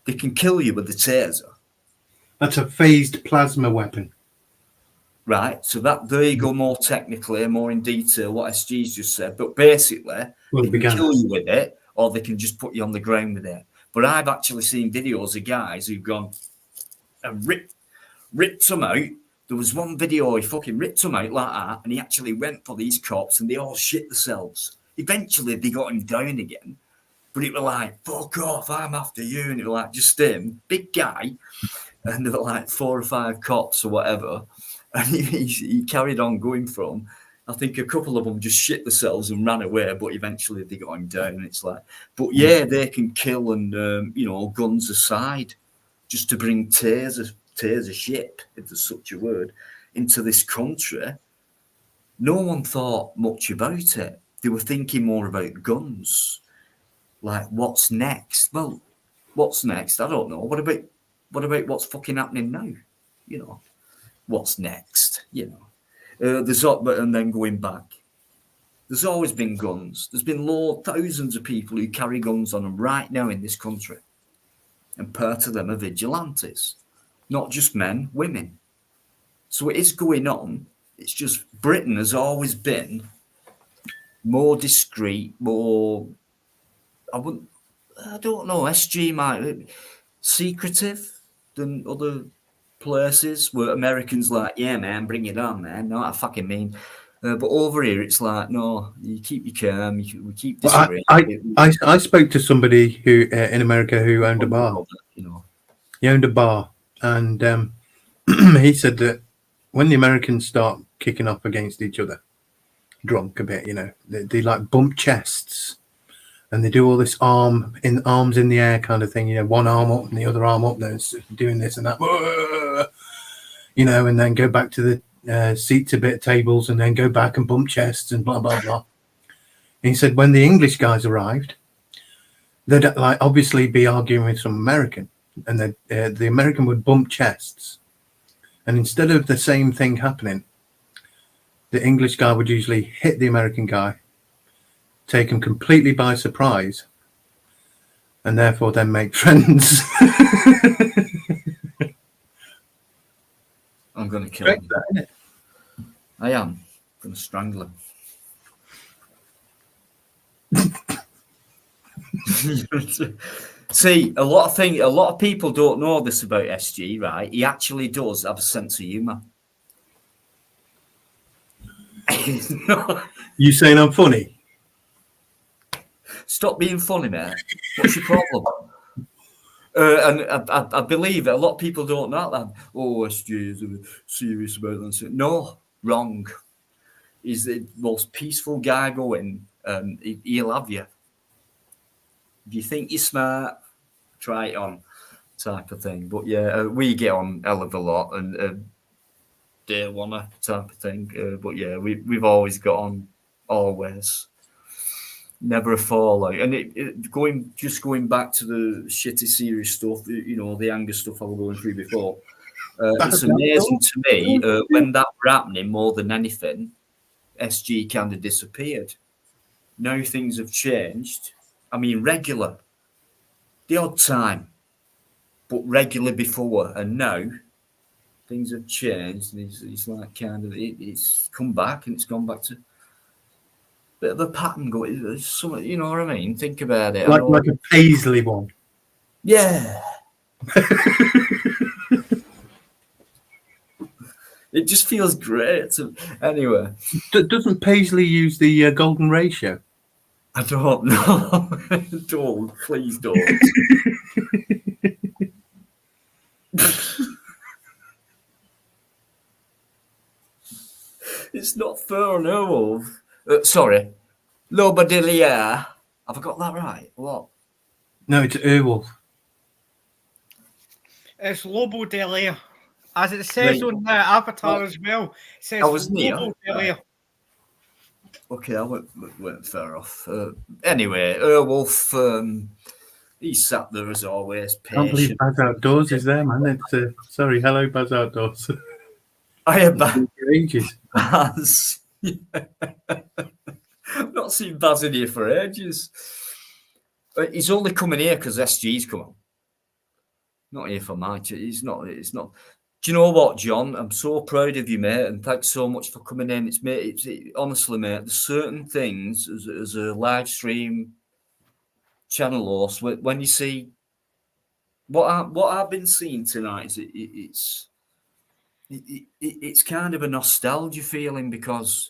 They can kill you with the taser. That's a phased plasma weapon. Right. So there you go, more technically, more in detail, what SG's just said. But basically, they can kill you with it, or they can just put you on the ground with it. But I've actually seen videos of guys who've gone and ripped them out. There was one video, he fucking ripped them out like that, and he actually went for these cops, and they all shit themselves. Eventually, they got him down again, but it was like, fuck off, I'm after you, and it was like, just him, big guy, and there were like 4 or 5 cops or whatever, and he carried on going for them. I think a couple of them just shit themselves and ran away, but eventually they got him down, and it's like, but yeah, they can kill, and, guns aside, just to bring taser ship, if there's such a word, into this country. No one thought much about it. They were thinking more about guns. Like, what's next? Well, what's next? I don't know. What about what's fucking happening now? what's next, you know. And then going back, there's always been guns. There's been thousands of people who carry guns on them right now in this country. And part of them are vigilantes, not just men, women. So it is going on. It's just Britain has always been more discreet, more, I don't know, SG might secretive than other places where Americans like, yeah, man, bring it on, man. Know what I fucking mean? But over here, it's like, no, you keep your calm. We keep disagreeing. I spoke to somebody who in America who owned a bar. You know, he owned a bar, and he said that when the Americans start kicking up against each other, drunk a bit, you know, they like bump chests, and they do all this arms in the air kind of thing, you know, one arm up and the other arm up, then doing this and that, you know, and then go back to the seats a bit, tables, and then go back and bump chests and blah blah blah. And he said when the English guys arrived, they'd like obviously be arguing with some American, and the American would bump chests, and instead of the same thing happening, the English guy would usually hit the American guy, take him completely by surprise, and therefore then make friends. I'm going to kill him. That, I am going to strangle him. See, a lot of people don't know this about SG, right? He actually does have a sense of humour. You saying I'm funny? Stop being funny, mate. What's your problem? And I believe a lot of people don't know that. Oh, SG is serious about that. No, wrong. He's the most peaceful guy going, and he'll have you. If you think you're smart, try it on, type of thing. But yeah, we get on hell of a lot, and day one type of thing. But yeah, we've always got on, always. Never a fallout. And going back to the shitty serious stuff, you know, the anger stuff I was going through before. It's amazing to me when that were happening more than anything, SG kind of disappeared. Now things have changed. I mean, regular, the odd time, but regular before, and now things have changed. And it's like kind of it's come back, and it's gone back to a bit of a pattern going. Some, you know what I mean? Think about it. Like a Paisley one. Yeah. It just feels great. Anyway. Doesn't Paisley use the golden ratio? I don't know. Don't. Please don't. It's not fair, no. Sorry. Lobadilia. Have I got that right? What? No, it's Earwolf. It's Lobo Delia. As it says on the avatar as well. It says I was near. Lobo Delia. Okay, I went fair off. Anyway, Earwolf, he sat there as always, Can't believe patient. Baz Outdoors is there, man. It's sorry, hello Baz Outdoors. I have Baz. Ages. Baz. I've not seen Baz in here for ages. He's only coming here because SG's come on. Not here for my. It's not. Do you know what, John? I'm so proud of you, mate, and thanks so much for coming in. Honestly, mate, there's certain things as a live stream channel host when you see what I've been seeing tonight is it's kind of a nostalgia feeling, because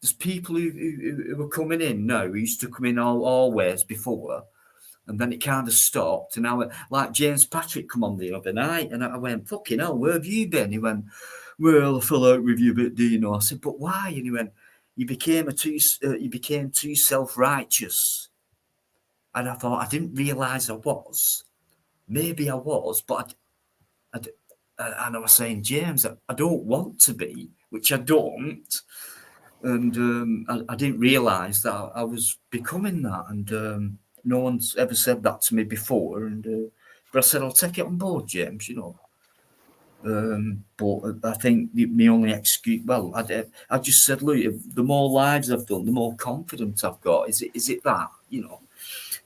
there's people who are coming in now who used to come in always before. And then it kind of stopped. And now, like James Patrick come on the other night, and I went, fucking hell, where have you been? He went, well, I fell out with you a bit, Dino. I said, but why? And he went, you became too self-righteous. And I thought, I didn't realise I was. Maybe I was, but and I was saying, James, I don't want to be, which I don't. And I didn't realise that I was becoming that. And no one's ever said that to me before, but I said I'll take it on board, James. You know, But I think my only excuse, well, I just said, look, the more lives I've done, the more confidence I've got. Is it that,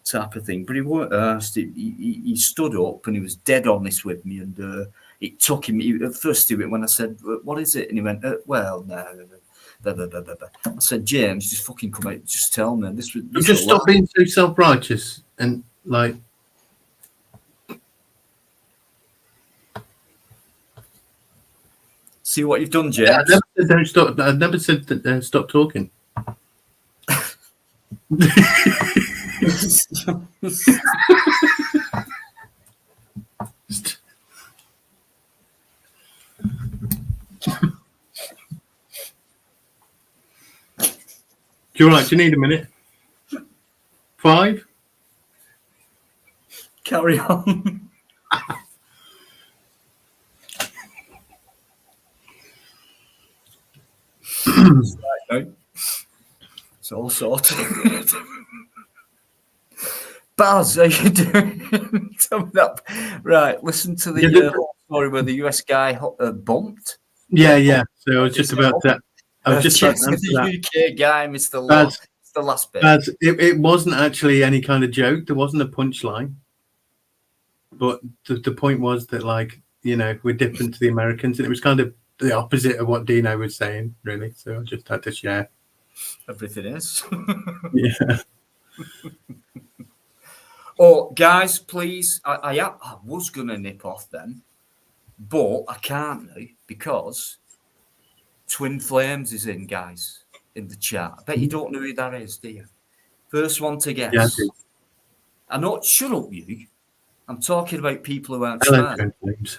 type of thing? But he weren't asked. He stood up and he was dead honest with me, and it took him. At first, he went when I said, "What is it?" and he went, "Well, no." I said, "James, just fucking come out, just tell me." This Just stop being so self-righteous and like. See what you've done, James. Yeah, I never said don't stop. I never said that stop talking. Do you need a minute? 5? Carry on. It's all sorted. Baz, how you doing? Tell me that. Right, listen to the whole story where the US guy bumped. Yeah. So I was just about to. I was just about to answer the that. UK guy, Mr. Baz, Law. It's the last bit. Baz, it wasn't actually any kind of joke. There wasn't a punchline. But the point was that, we're different to the Americans, and it was kind of the opposite of what Dino was saying, really. So I just had to share. Everything is. Yeah. Oh, guys, please. I was going to nip off then, but I can't now because Twin Flames is in, guys, in the chat. I bet you don't know who that is, do you? First one to guess. Yeah, I know. Shut up, you. I'm talking about people who aren't Hello, smart. Flames.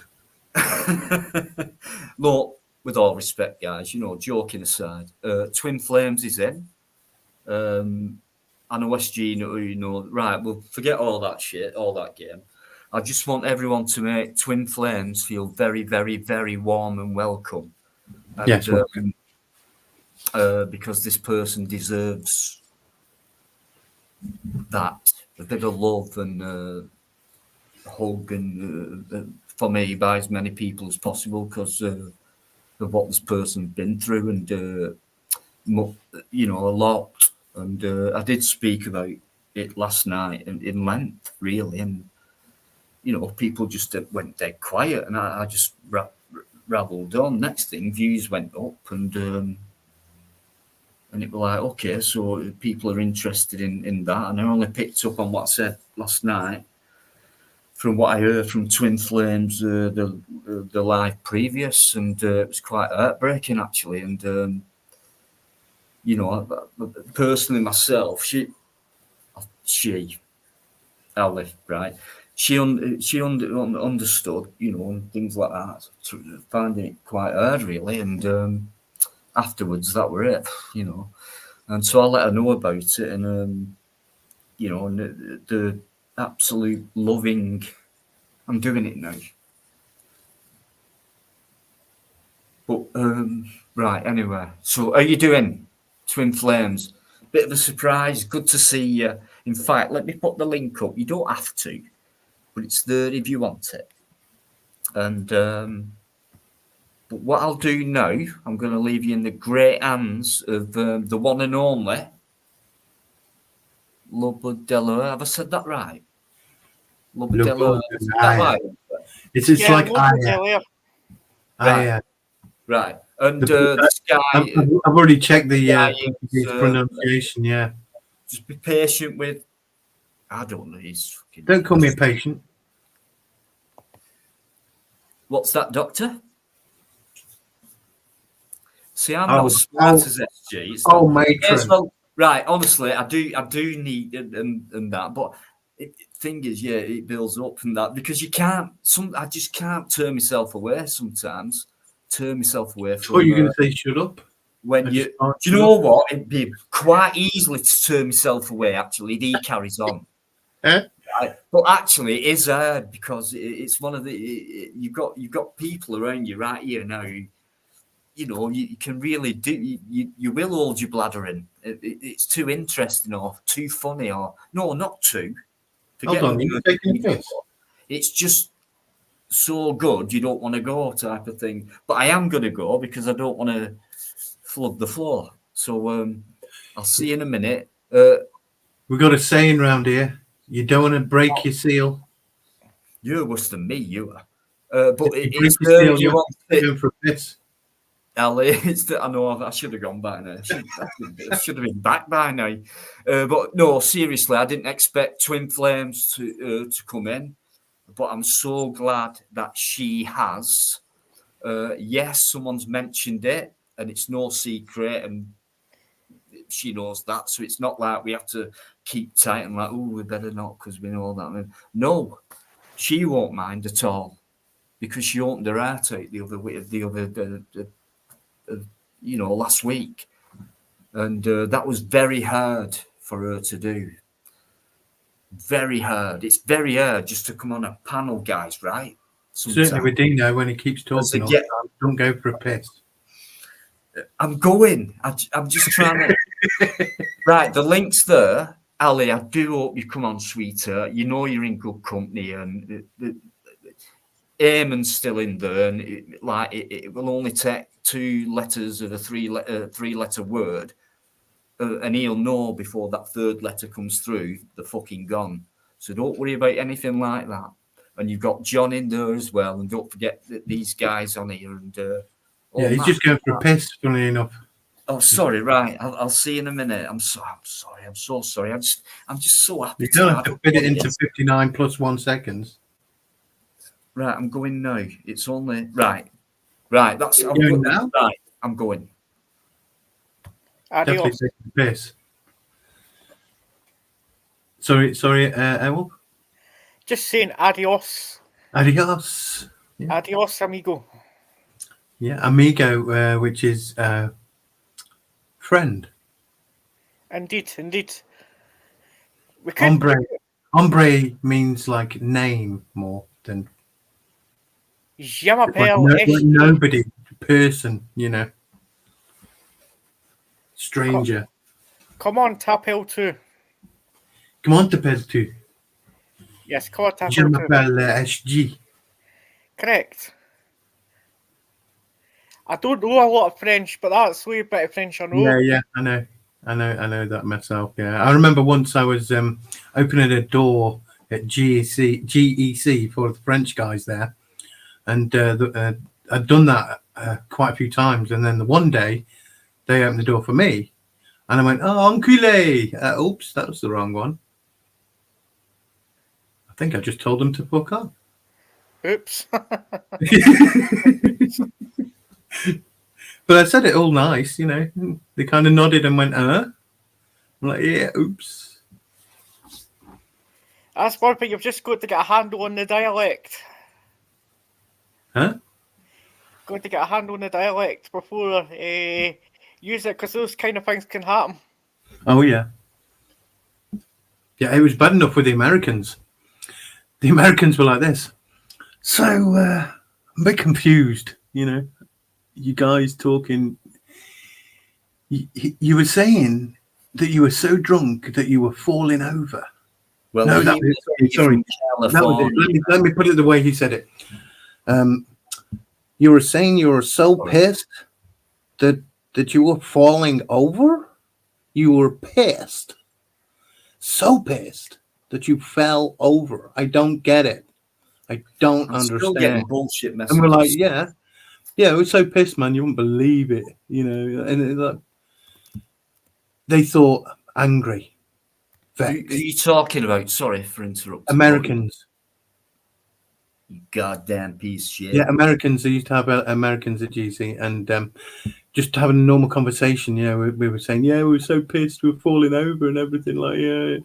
Look, with all respect, guys, joking aside, Twin Flames is in. I know SG, right, well, forget all that shit, all that game. I just want everyone to make Twin Flames feel very, very, very warm and welcome. And, Yes. because this person deserves that. A bit of love and hug and for me by as many people as possible because of what this person's been through and, a lot. And I did speak about it last night in length, really. And, people just went dead quiet and I just rabbled on. Next thing, views went up and it was like, okay, so people are interested in that. And I only picked up on what I said last night from what I heard from Twin Flames, the live previous. And it was quite heartbreaking, actually. And, personally myself, Alice, right? She understood, and things like that. Finding it quite hard, really. And afterwards, that were it, And so I let her know about it, and and the absolute loving. I'm doing it now. But right, anyway. So how you doing, Twin Flames? Bit of a surprise. Good to see you. In fact, let me put the link up. You don't have to, but it's there if you want it. And but what I'll do now, I'm going to leave you in the great hands of the one and only Lobodelo. Have I said that right? Lobodelo. Right? It's like Right. And this guy... I've already checked the pronunciation, yeah. Just be patient with... I don't know. Don't call me a patient. What's that, Doctor? See, I'm not smart as SG. matron. Well, right, honestly, I do need and that, but thing is, yeah, it builds up and that because you can't. I just can't turn myself away sometimes. Turn myself away from. What are you going to say? Shut up. When do you know what? It'd be quite easily to turn myself away. Actually, he carries on. Right? But actually, it is hard because it's one of the you've got people around you right here now. You can really do. You will hold your bladder in. It's too interesting or too funny or no, not too. Hold on, you're taking a piss. It's just so good you don't want to go type of thing. But I am going to go because I don't want to flood the floor. So I'll see you in a minute. We've got a saying round here: you don't want to break your seal. You're worse than me, you are. But If you it's break your seal, you want it. going for a piss. Ali, I know I should have gone back now. I should have been back by now. But no, seriously, I didn't expect Twin Flames to come in. But I'm so glad that she has. Yes, someone's mentioned it, and it's no secret, and she knows that. So it's not like we have to keep tight and like, oh, we better not because we know that. No, she won't mind at all because she opened her heart out last week, and that was very hard for her to do. Very hard. It's very hard just to come on a panel, guys. Right? Certainly with Dino when he keeps talking all the time. Don't go for a piss. I'm going. I'm just trying to. Right, the link's there. Ali, I do hope you come on, sweetheart. You know you're in good company, and Eamon's still in there, and it will only take 2 letters of a three-letter word, and he'll know before that 3rd letter comes through, they're fucking gone. So don't worry about anything like that. And you've got John in there as well, and don't forget that these guys on here. And yeah, he's just going for a piss. Funny enough. Oh, sorry. Right, I'll see you in a minute. I'm sorry. I'm so sorry. I'm just so happy. You don't have to fit it into 59 plus 1 seconds. Right, I'm going now. It's only right. That's I'm going now. Right, I'm going. Definitely taking a piss. Sorry, Errol. Just saying adios. Adios. Yeah. Adios, amigo. Yeah, amigo, which is friend. Indeed. Hombre means like name more than like nobody, person, stranger. Come on, tap L2. Come on, tap L2. Yes, come on, tap Je L2. m'appelle SG. Correct. I don't know a lot of French, but that's the way bit of French I know. Yeah, I know that myself. Yeah, I remember once I was opening a door at GEC for the French guys there, and I'd done that quite a few times. And then the one day they opened the door for me, and I went, "Oh, enculé!" Oops, that was the wrong one. I think I just told them to fuck off. Oops. But I said it all nice, They kind of nodded and went, I'm like, yeah, oops. That's one thing, you've just got to get a handle on the dialect. Huh? Got to get a handle on the dialect before use it, because those kind of things can happen. Oh, yeah. Yeah, it was bad enough with the Americans. The Americans were like this. So, I'm a bit confused, You guys talking. You were saying that you were so drunk that you were falling over. Well, no, sorry. Let me put it the way he said it. You were saying you were so pissed that you were falling over. You were pissed, so pissed that you fell over. I don't get it. I don't understand. Still getting bullshit messages. And we're like, yeah. Yeah, we were so pissed, man. You wouldn't believe it, And they thought angry, vexed. Who are you talking about? Sorry for interrupting. Americans. You goddamn piece of shit. Yeah, Americans. They used to have Americans at GC, and just having a normal conversation. We were saying, yeah, we were so pissed, we were falling over and everything, like, yeah.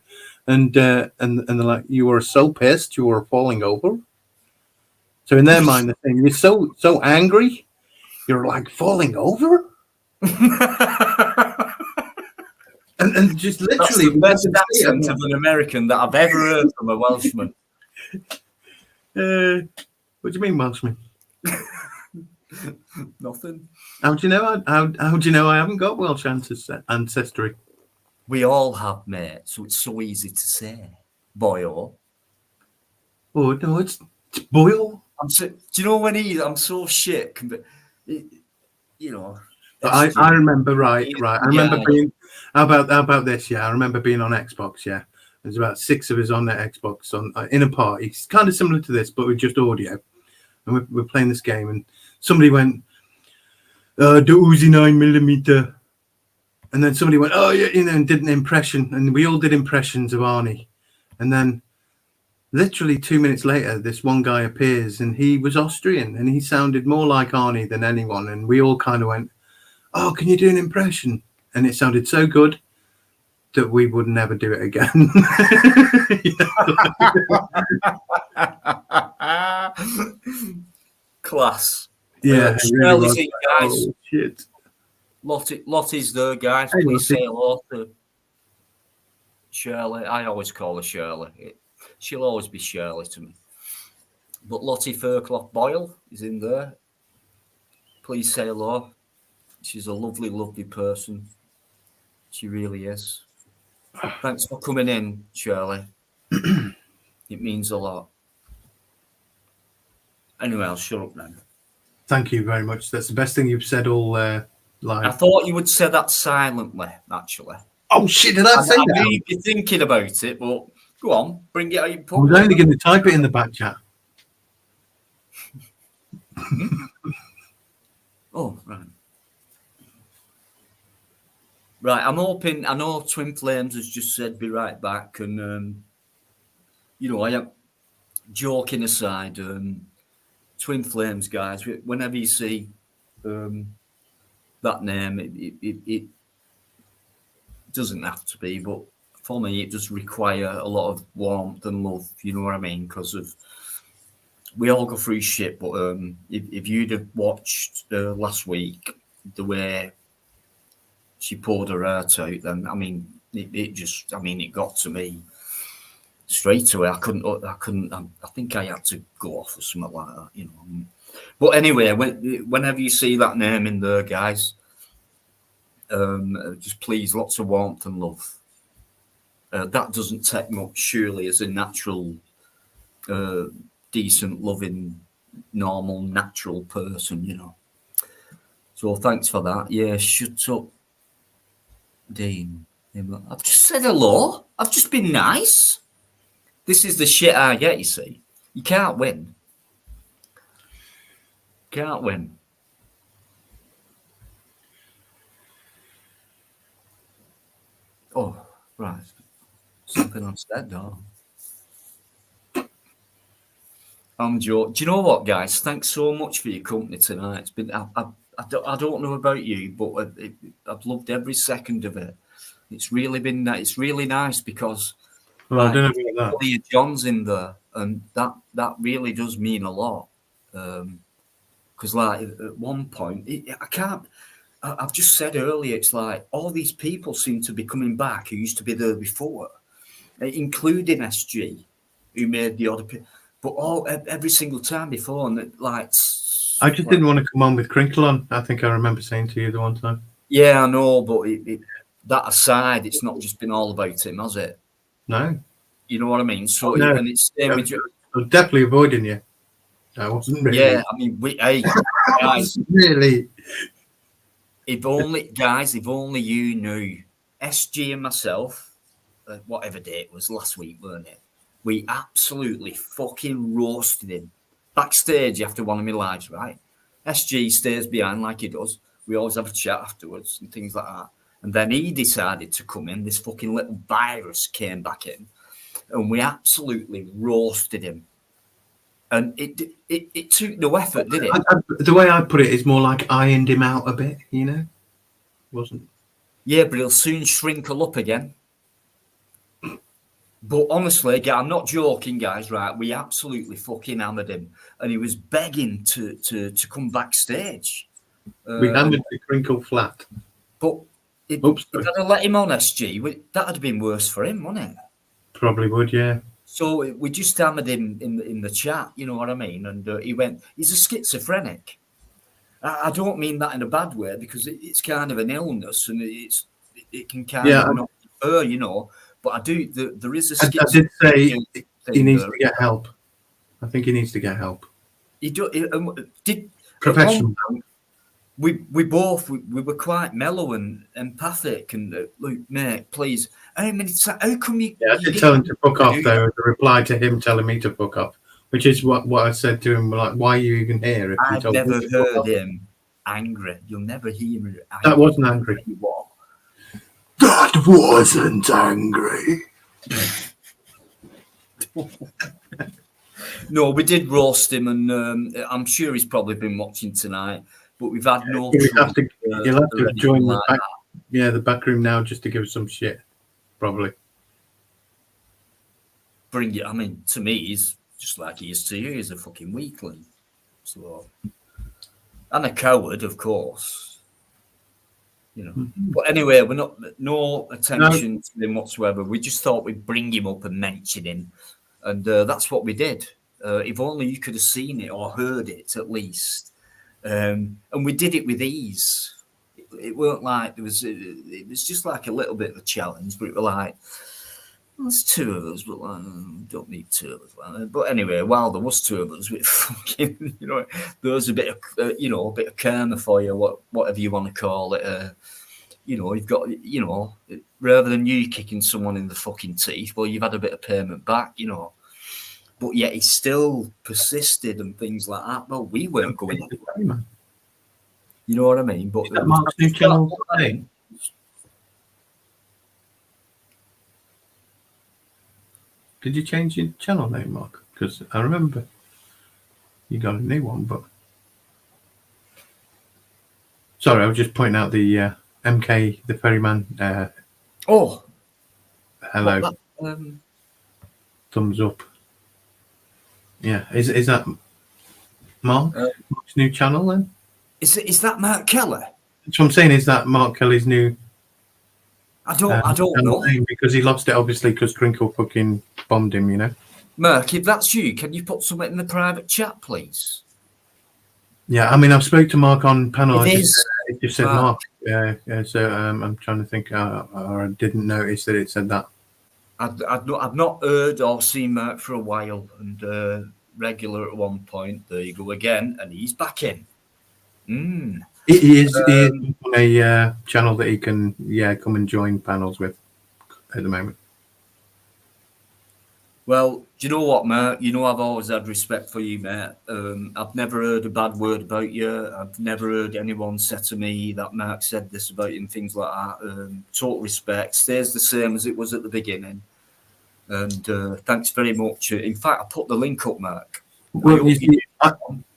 And they're like, you were so pissed, you were falling over. So in their mind, they're saying, you're so angry, you're like falling over. and just literally, that's the best accent of an American that I've ever heard from a Welshman. What do you mean, Welshman? Nothing. How do you know? How do you know I haven't got Welsh ancestry? We all have, mate. So it's so easy to say, boyo. Oh no, it's boyo. do you know when I'm so shit, you know. But SG, I remember, right. I remember yeah. being. How about this? Yeah, I remember being on Xbox. Yeah, there's about 6 of us on the Xbox in a party. It's kind of similar to this, but with just audio. And we're playing this game, and somebody went, "The Uzi 9mm," and then somebody went, "Oh yeah," and did an impression, and we all did impressions of Arnie, and then. Literally 2 minutes later, this one guy appears, and he was Austrian, and he sounded more like Arnie than anyone. And we all kind of went, "Oh, can you do an impression?" And it sounded so good that we would never do it again. Class. Yeah, it really Shirley's was. in, guys. Oh, shit. Lottie's there, guys. Hey, Please Lottie. say hello to Shirley. I always call her Shirley. She'll always be Shirley to me. But Lottie Fairclough Boyle is in there. Please say hello. She's a lovely, lovely person. She really is. Thanks for coming in, Shirley. It means a lot. Anyway, I'll shut up then. Thank you very much. That's the best thing you've said all live. I thought you would say that silently, actually. Oh, shit, did I say I that? knew you'd be thinking about it, but go on, bring it out in I was public. only going to type it in the back chat. Oh, right. Right, I'm hoping, I know Twin Flames has just said be right back, and, I am joking aside, Twin Flames, guys, whenever you see that name, it doesn't have to be, but for me, it does require a lot of warmth and love, you know what I mean? Because we all go through shit, but if you'd have watched last week, the way she poured her heart out, then, I mean, it got to me straight away. I think I had to go off or something like that, But anyway, whenever you see that name in there, guys, just please, lots of warmth and love. That doesn't take much, surely, as a natural, decent, loving, normal, natural person, So thanks for that. Yeah, shut up, Dean. I've just said hello. I've just been nice. This is the shit I get, you see. You can't win. Can't win. Oh, right. Something I've said, though. I'm joking. Do you know what, guys? Thanks so much for your company tonight. It's been, I don't know about you, but I've loved every second of it. It's really been, it's really nice because Well, I don't know about that. John's in there, and that really does mean a lot. Because like at one point, I've just said earlier, it's like all these people seem to be coming back who used to be there before, including SG, who made the other. But every single time before, and I just didn't want to come on with Crinkle on. I think I remember saying to you the one time. Yeah, I know, but that aside, it's not just been all about him, has it? No. You know what I mean? So, No. and it's same with you. I was definitely avoiding you. I wasn't really. Yeah, I mean, hey, guys, really. if only you knew, SG and myself, whatever day it was, last week, weren't it? We absolutely fucking roasted him backstage after one of my lives, right? SG stays behind like he does. We always have a chat afterwards and things like that. And then he decided to come in. This fucking little virus came back in, and we absolutely roasted him. And it took no effort, did it? The way I put it is more like ironed him out a bit, Wasn't. Yeah, but he'll soon shrinkle up again. But honestly, I'm not joking, guys, right? We absolutely fucking hammered him. And he was begging to come backstage. We hammered the Crinkle flat. But if I'd have let him on SG, that would have been worse for him, wouldn't it? Probably would, yeah. So we just hammered him in the chat, you know what I mean? And he went, he's a schizophrenic. I don't mean that in a bad way, because it's kind of an illness and it can kind of not defer, But I do, there is a schizophrenic. I did say he needs to get help. I think he needs to get help. Did Professional. we were quite mellow and empathic and look, mate, please. I mean, how come you? Yeah, I you did tell him didn't to fuck off do though. The reply to him telling me to fuck off, which is what I said to him. Like, why are you even here? If you I've told never me to fuck heard off? him angry. You'll never hear him angry. That wasn't angry. What? That wasn't angry. No, we did roast him, and I'm sure he's probably been watching tonight. But we've had no. You'll have to or join anything the like back, that. the back room now just to give us some shit. Probably. Bring it. I mean, to me, he's just like he is to you. He's a fucking weakling. So, and a coward, of course. You know. But anyway, we're not no attention to him whatsoever. We just thought we'd bring him up and mention him, and that's what we did. If only you could have seen it or heard it at least. And we did it with ease. It weren't like there was. It was just like a little bit of a challenge, but it was like, well, there's two of us, but like, don't need two of us. Like, but anyway, while there was two of us, we fucking, there was a bit of, a bit of karma for you, whatever you want to call it. You've got, rather than you kicking someone in the fucking teeth, well, you've had a bit of payment back, But yet he still persisted and things like that. Well, we weren't going anywhere. You know what I mean? But that Mark's new channel name? Did you change your channel name, Mark? Because I remember you got a new one, but sorry, I was just pointing out the MK the Ferryman. Hello. Thumbs up. Yeah, is that Mark's new channel then? Is that Mark Keller? That's what I'm saying. Is that Mark Kelly's new? I don't know, name, because he lost it obviously because Crinkle fucking bombed him. Mark, if that's you, can you put something in the private chat, please? Yeah, I mean, I've spoke to Mark on panel. It just said Mark. Yeah. So I'm trying to think, or I didn't notice that it said that. I've not heard or seen Mark for a while, and regular at one point. There you go again, and he's back in. He is on a channel that he can come and join panels with at the moment. Well, do you know what, Mark? I've always had respect for you, mate. I've never heard a bad word about you. I've never heard anyone say to me that Mark said this about you and things like that. Total respect. Stays the same as it was at the beginning. And thanks very much. In fact, I put the link up, Mark. Well,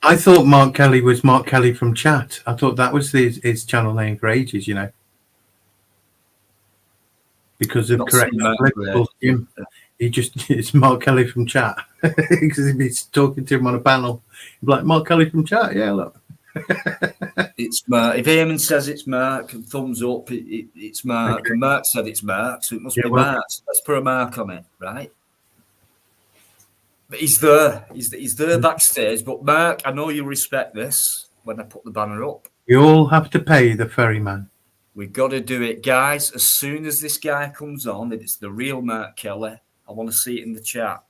I thought Mark Kelly was Mark Kelly from chat. I thought that was his channel name for ages, because of correct him. It's Mark Kelly from chat because if he's talking to him on a panel, he'd be like, Mark Kelly from chat. Yeah, look. It's Mark. If Eamon says it's Mark, thumbs up, it's Mark. Okay. And Mark said it's Mark, so it must be Mark. Let's put a mark on it, right? But he's there. He's there backstage. But Mark, I know you respect this when I put the banner up. You all have to pay the ferryman. We've got to do it, guys. As soon as this guy comes on, if it's the real Mark Kelly, I want to see it in the chat.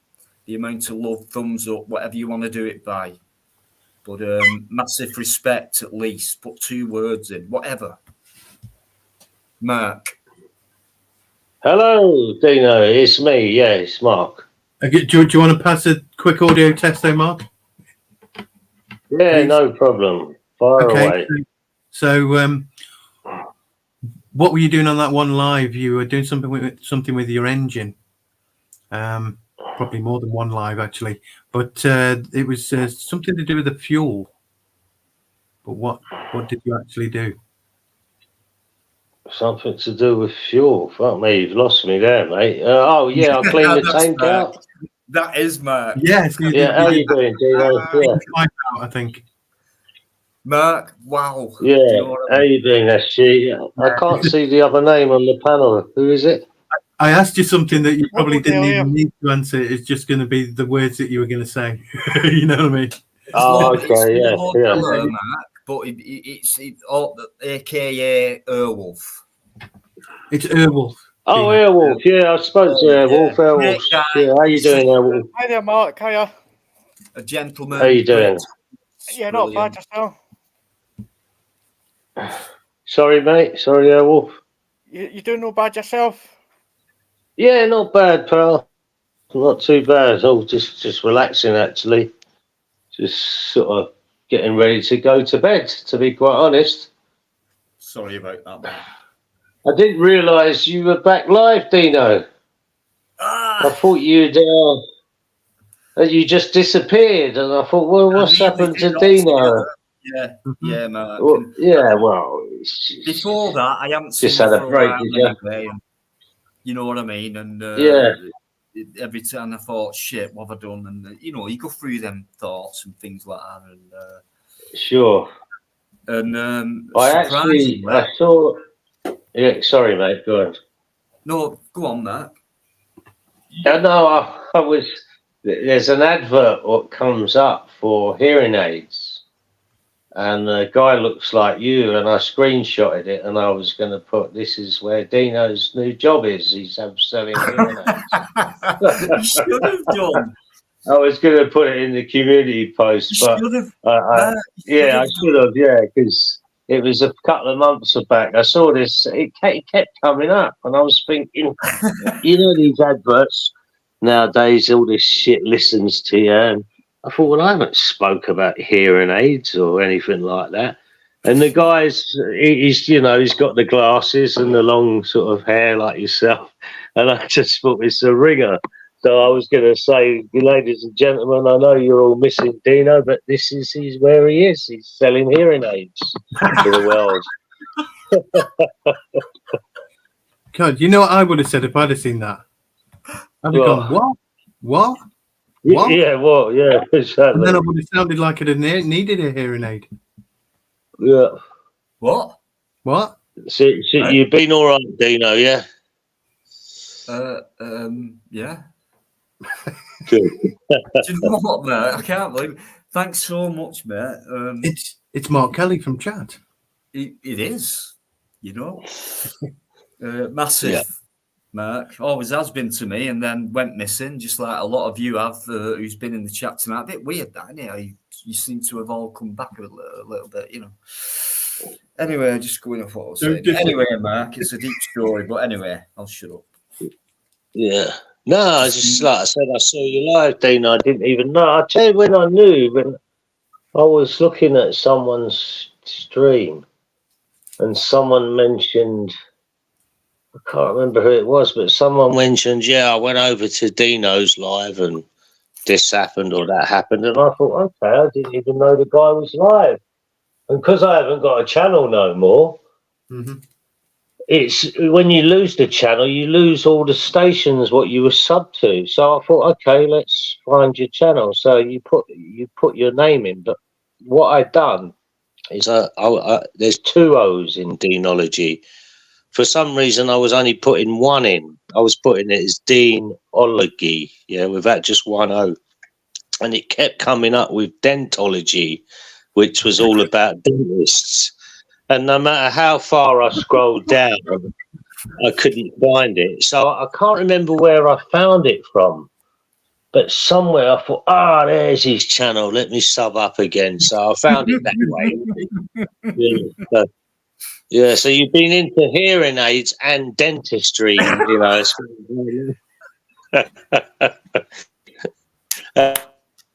The amount of love, thumbs up, whatever you want to do it by. But massive respect at least. Put 2 words in, whatever. Mark. Hello, Dino. It's me. Yeah, it's Mark. Do you want to pass a quick audio test there, Mark? Yeah, please? No problem. Fire away. So, what were you doing on that one live? You were doing something with your engine. Probably more than one live actually, but it was something to do with the fuel. But what did you actually do? Something to do with fuel. Fuck me, you've lost me there, mate. I cleaned the tank out. That is Mark. Yes. Yeah, how you doing, Dino? I think. Mark, wow. Yeah, how you doing, SG? I can't see the other name on the panel. Who is it? I asked you something that you probably didn't even need to answer. It's just going to be the words that you were going to say. You know what I mean? Oh, okay, yeah. Mark, but it's AKA Airwolf. It's Airwolf. Oh, Airwolf. Yeah, I spoke to Airwolf. Airwolf. Yeah, how you doing, Airwolf? Hi there, Mark. Hiya. A gentleman. How you doing? Yeah, not bad yourself. Sorry, mate. Sorry, Wolf. You doing no bad yourself? Yeah, not bad, pal. Not too bad. Oh, just relaxing, actually. Just sort of getting ready to go to bed, to be quite honest. Sorry about that, mate. I didn't realise you were back live, Dino. I thought you just disappeared, and I thought, well, what's happened to Dino? Yeah, Mark. Well, yeah, well, before that, I haven't seen just you had a for break, a while did you? anyway. And you know what I mean? And Yeah. every time I thought, shit, what have I done? And you know, you go through them thoughts and things like that. And Sure. And I saw. Yeah, sorry, mate. Go on. No, go on, Mark. No, I was. There's an advert what comes up for hearing aids, and the guy looks like you, and I screenshotted it, and I was going to put, "This is where Dino's new job is. He's selling hearing aids." You should have done. I was going to put it in the community post, but I should have, yeah, because it was a couple of months back. I saw this; it kept coming up, and I was thinking, you know, these adverts nowadays, all this shit listens to you, and I thought, well, I haven't spoke about hearing aids or anything like that. And the guy's, he's got the glasses and the long sort of hair like yourself, and I just thought it's a ringer. So I was going to say, ladies and gentlemen, I know you're all missing Dino, but he's where he is. He's selling hearing aids to the world. God, you know what I would have said if I'd have seen that? I'd have gone, what? What? What? Yeah, what? Yeah, exactly. And then I would have sounded like I'd have needed a hearing aid. Yeah. What? What? So you've been all right, Dino, yeah? Yeah. Good. Do you know what, mate? I can't believe it. Thanks so much, mate. It's Mark Kelly from chat. It is, you know. Massive, Yeah. Mark. Always has been to me, and then went missing, just like a lot of you have who's been in the chat tonight. A bit weird, that, isn't it? You seem to have all come back a little bit, you know. Anyway, just going off what I was saying. Anyway, Mark, it's a deep story, but anyway, I'll shut up. Yeah. No, I just, like I said, I saw you live, Dino. I didn't even know. I'll tell you when I knew, when I was looking at someone's stream and someone mentioned, I can't remember who it was, but someone mentioned, yeah, I went over to Dino's live and this happened or that happened. And I thought, okay, I didn't even know the guy was live. And because I haven't got a channel no more, it's when you lose the channel, you lose all the stations what you were sub to. So I thought, okay, let's find your channel. So you put your name in. But what I'd done is there's 2 O's in Deanology. For some reason, I was only putting 1 in. I was putting it as Deanology, yeah, without just 1 O. And it kept coming up with Dentology, which was all about dentists. And no matter how far I scrolled down, I couldn't find it. So I can't remember where I found it from. But somewhere I thought, there's his channel. Let me sub up again. So I found it that way. Yeah, so you've been into hearing aids and dentistry, you know.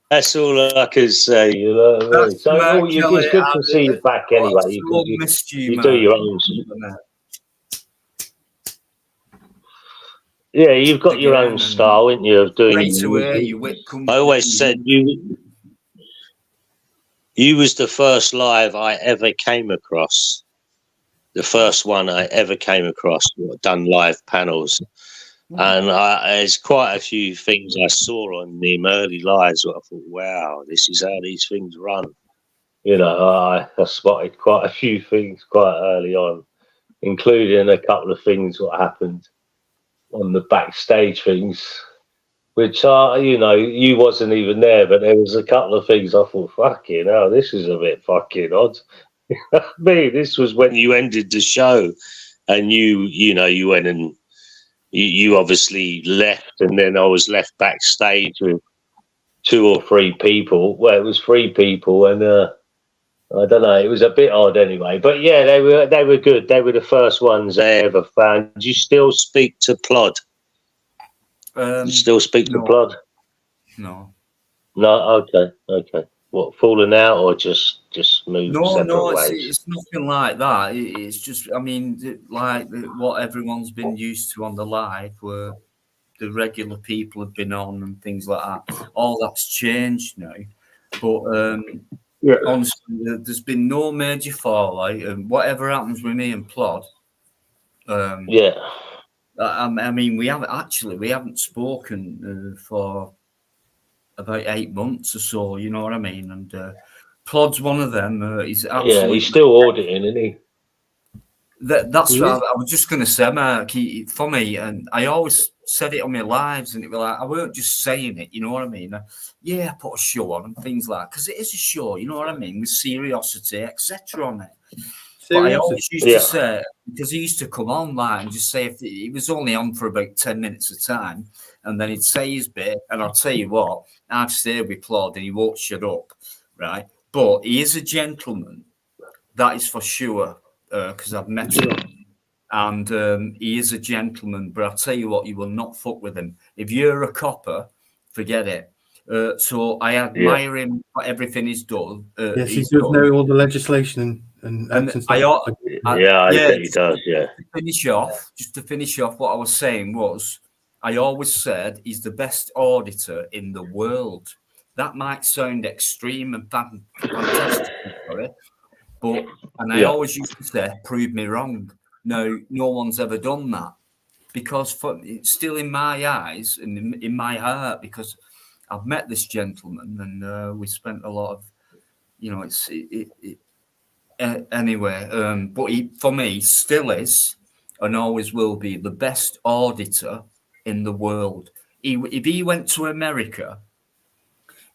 That's all I can say, you know. So it's good to see you back anyway. You do your own. Yeah, you've got your own style, ain't you, of doing it. I always said you was the first live I ever came across. The first one I ever came across, done live panels. And there's quite a few things I saw on them early lives where I thought, wow, this is how these things run. You know, I spotted quite a few things quite early on, including a couple of things what happened on the backstage things, which are, you know, you wasn't even there, but there was a couple of things I thought, fucking hell, this is a bit fucking odd. Me, this was when you ended the show and you went and you obviously left, and then I was left backstage with 2 or 3 people. Well, it was 3 people, and I don't know. It was a bit odd anyway. But yeah, they were good. They were the first ones I ever found. Do you still speak to Plod? You still speak to Plod? No. No. Okay. What, falling out or just moved separate ways? It's nothing like that. It's just, I mean, like what everyone's been used to on the live, where the regular people have been on and things like that. All that's changed now. But honestly, there's been no major fallout. And whatever happens with me and Plod, I mean, we haven't spoken for about 8 months or so. You know what I mean? And Plod's one of them. He's absolutely he's still auditing, isn't he? That's what I was just going to say, Mark. For me, and I always said it on my lives, and it was like I weren't just saying it. You know what I mean? I put a show on and things like, because it is a show. You know what I mean, with seriosity, etc. on it. But I always used to say, because he used to come on like and just say, if he was only on for about 10 minutes a time, and then he'd say his bit, and I'll tell you what, I've stayed with Claude and he won't shut up, right? But he is a gentleman, that is for sure, because I've met him, and he is a gentleman. But I'll tell you what, you will not fuck with him. If you're a copper, forget it. So I admire him for everything he's done. Yes, he does know all the legislation and acts and stuff. I bet he does. Yeah. Just to finish off, what I was saying was, I always said he's the best auditor in the world. That might sound extreme and fantastic, I always used to say, prove me wrong. No one's ever done that, because it's still in my eyes and in my heart, because I've met this gentleman and we spent a lot of, anyway. But he, for me, still is and always will be the best auditor in the world. If he went to America,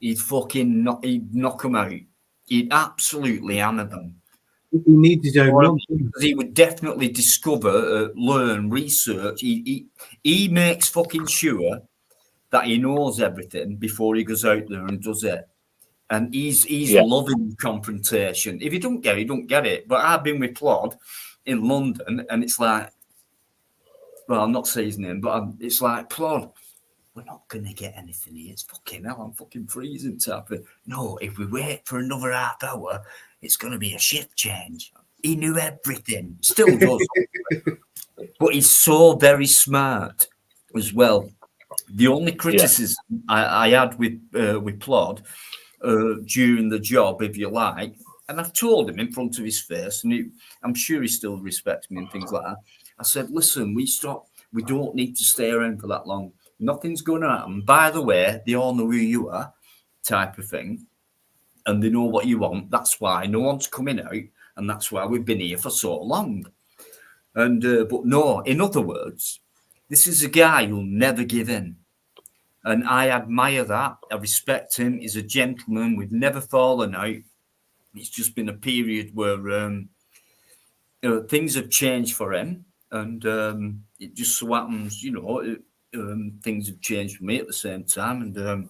he'd knock them out. He'd absolutely hammer them. He needs his own. He would definitely discover, learn, research. He makes fucking sure that he knows everything before he goes out there and does it. And he's loving confrontation. If you don't get it, you don't get it. But I've been with Claude in London, and it's like, well, I'm not saying his name, but it's like, Claude, we're not going to get anything here. It's fucking hell, I'm fucking freezing. No, if we wait for another half hour, it's going to be a shift change. He knew everything, still does. But he's so very smart as well. The only criticism I had with Plod during the job, if you like, and I've told him in front of his face, and I'm sure he still respects me and things like that. I said, listen, we don't need to stay around for that long. Nothing's going to happen. By the way, they all know who you are, type of thing, and they know what you want. That's why no one's coming out, and that's why we've been here for so long. And but no, in other words, this is a guy who'll never give in. And I admire that. I respect him. He's a gentleman. We've never fallen out. It's just been a period where things have changed for him. And it just so happens, things have changed for me at the same time. And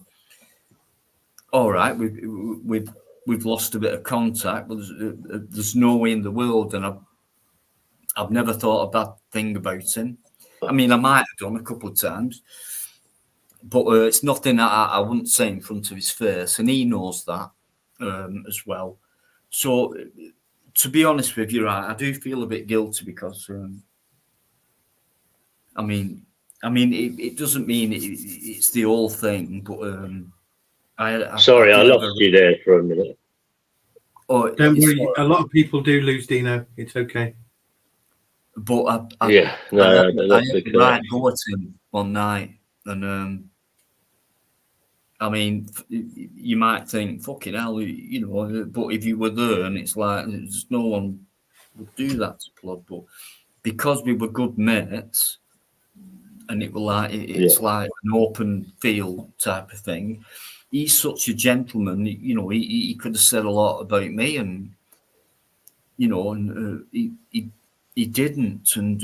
all right, we've lost a bit of contact. But there's no way in the world, and I've never thought a bad thing about him. I mean, I might have done a couple of times. But it's nothing that I wouldn't say in front of his face, and he knows that as well. So, to be honest with you, I do feel a bit guilty because, I mean, it doesn't mean it's the whole thing, but Sorry, I lost you there for a minute. Oh, don't worry, a lot of people do lose Dino. It's okay. But I might go at him one night, and I mean, you might think, fucking hell, but if you were there, and it's like, there's no one would do that to Plod, but because we were good mates, and it was like, it's like an open field type of thing. He's such a gentleman, he could have said a lot about me, and, he didn't, and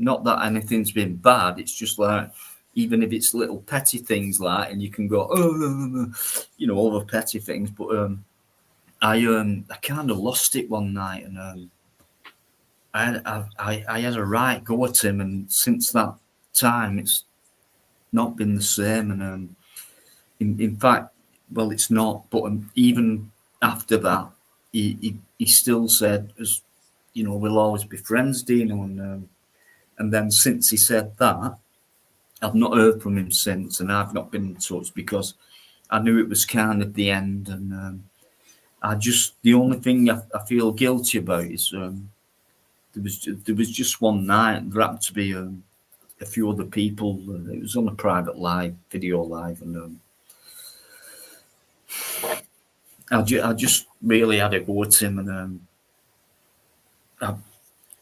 not that anything's been bad, it's just like, even if it's little petty things like, and you can go, oh, you know, over petty things. But I kind of lost it one night, and I had a right go at him, and since that time, it's not been the same. And in fact, well, it's not. But even after that, he still said, as you know, we'll always be friends, Dino. And then since he said that, I've not heard from him since, and I've not been in touch because I knew it was kind of the end. And the only thing I feel guilty about is there was just one night. There happened to be a few other people. It was on a private video live, and I just really had a go at him, and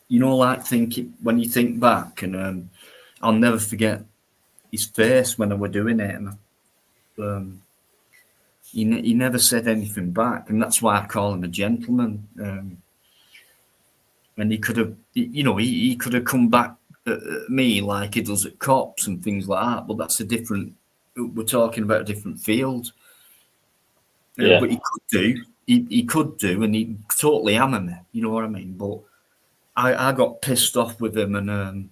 you know, like thinking when you think back, and I'll never forget his face when I were doing it, and he never said anything back, and that's why I call him a gentleman. And he could have, you know, he could have come back at me like he does at cops and things like that, but that's a different. We're talking about a different field. But he could do. He could do, and he totally hammer me. You know what I mean? But I got pissed off with him, and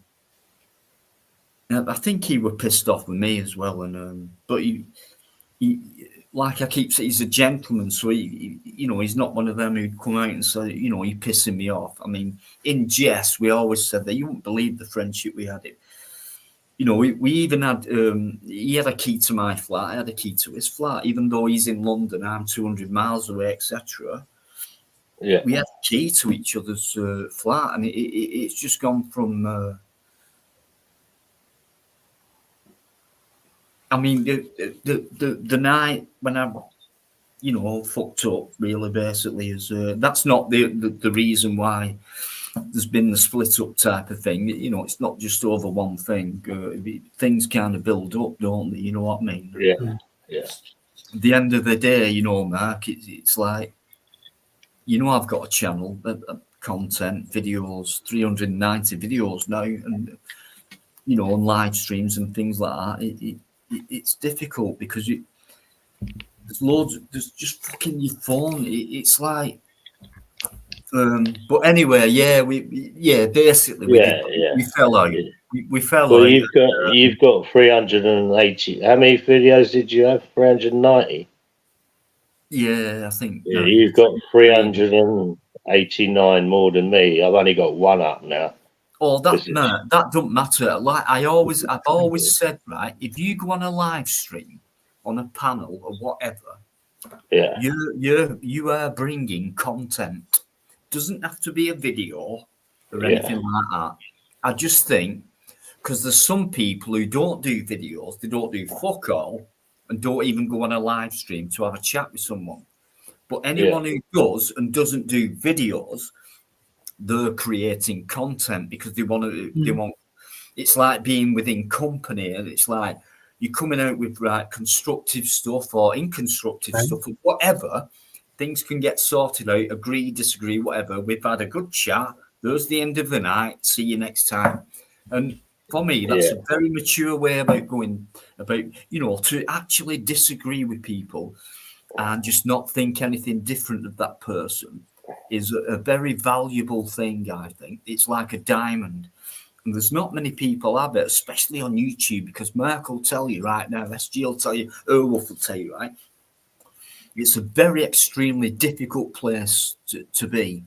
I think he was pissed off with me as well. And but he like I keep saying, he's a gentleman, so he you know, he's not one of them who'd come out and say, you know, you're pissing me off. I mean, in jest, we always said that you wouldn't believe the friendship we had. You know, we even had, he had a key to my flat, I had a key to his flat, even though he's in London, I'm 200 miles away, etc. Yeah. We had a key to each other's flat, and it's just gone from, I mean, the night when I, you know, fucked up, really, basically, is that's not the reason why there's been the split up type of thing. You know, it's not just over one thing. Things kind of build up, don't they? You know what I mean? Yeah. At the end of the day, you know, Mark, it's like, you know, I've got a channel, content, videos, 390 videos now, and, you know, on live streams and things like that. It's difficult because there's loads, there's just fucking your phone. It's like, but anyway, basically, we fell out. We fell Well, out. you've got 380. How many videos did you have? 390. Yeah, I think. Yeah, you've got 389 more than me. I've only got one up now. Oh, that don't matter. Like I've always said, right? If you go on a live stream, on a panel or whatever, you are bringing content. Doesn't have to be a video or anything like that. I just think because there's some people who don't do videos, they don't do fuck all, and don't even go on a live stream to have a chat with someone. But anyone who does and doesn't do videos, they're creating content because they want to. They want. It's like being within company, and it's like you're coming out with constructive stuff or inconstructive stuff or whatever. Things can get sorted out, agree, disagree, whatever. We've had a good chat. There's the end of the night. See you next time. And for me, that's a very mature way about you know, to actually disagree with people and just not think anything different of that person is a very valuable thing, I think. It's like a diamond. And there's not many people have it, especially on YouTube, because Mark will tell you right now, SG will tell you, Wolf will tell you, right? It's a very extremely difficult place to be,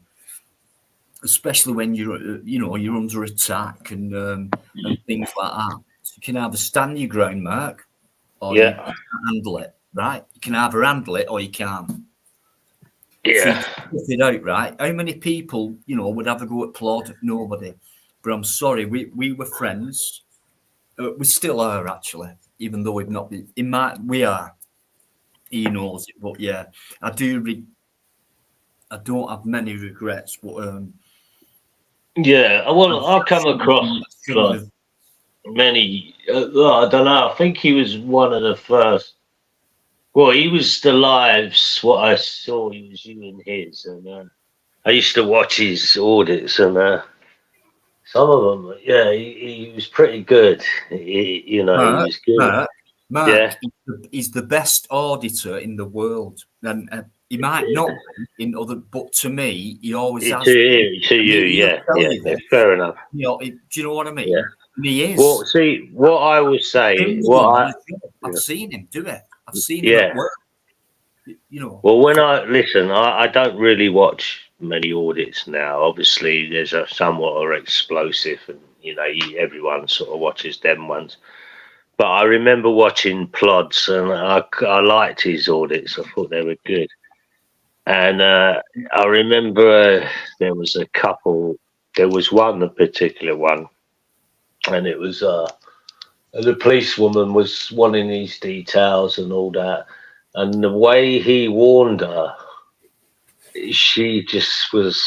especially when you're under attack and things like that. So you can either stand your ground, Mark, or you can handle it, right? You can either handle it or you can't. Yeah. So you it out, right? How many people, you know, would have a go at Plod? Nobody. But I'm sorry, we were friends. We still are, actually, even though we've not been. We are. He knows it, but yeah, I do. I don't have many regrets, but well, I've come across like many. I don't know. I think he was one of the first. Well, he was the lives. What I saw, he was you and his, and I used to watch his audits, and Some of them, yeah, he was pretty good. He was good. Mark, he's the best auditor in the world, and he might not be in other, but to me, he always has. To you, yeah, fair enough. Do you know what I mean? Yeah. And he is. Well, see, what I would say, I've seen him do it. I've seen him at work. Well, when I don't really watch many audits now. Obviously, there's somewhat are explosive, and everyone sort of watches them ones. But I remember watching Plods, and I liked his audits. I thought they were good. And I remember there was a couple. There was one, a particular one, and it was the policewoman was wanting these details and all that. And the way he warned her, she just was,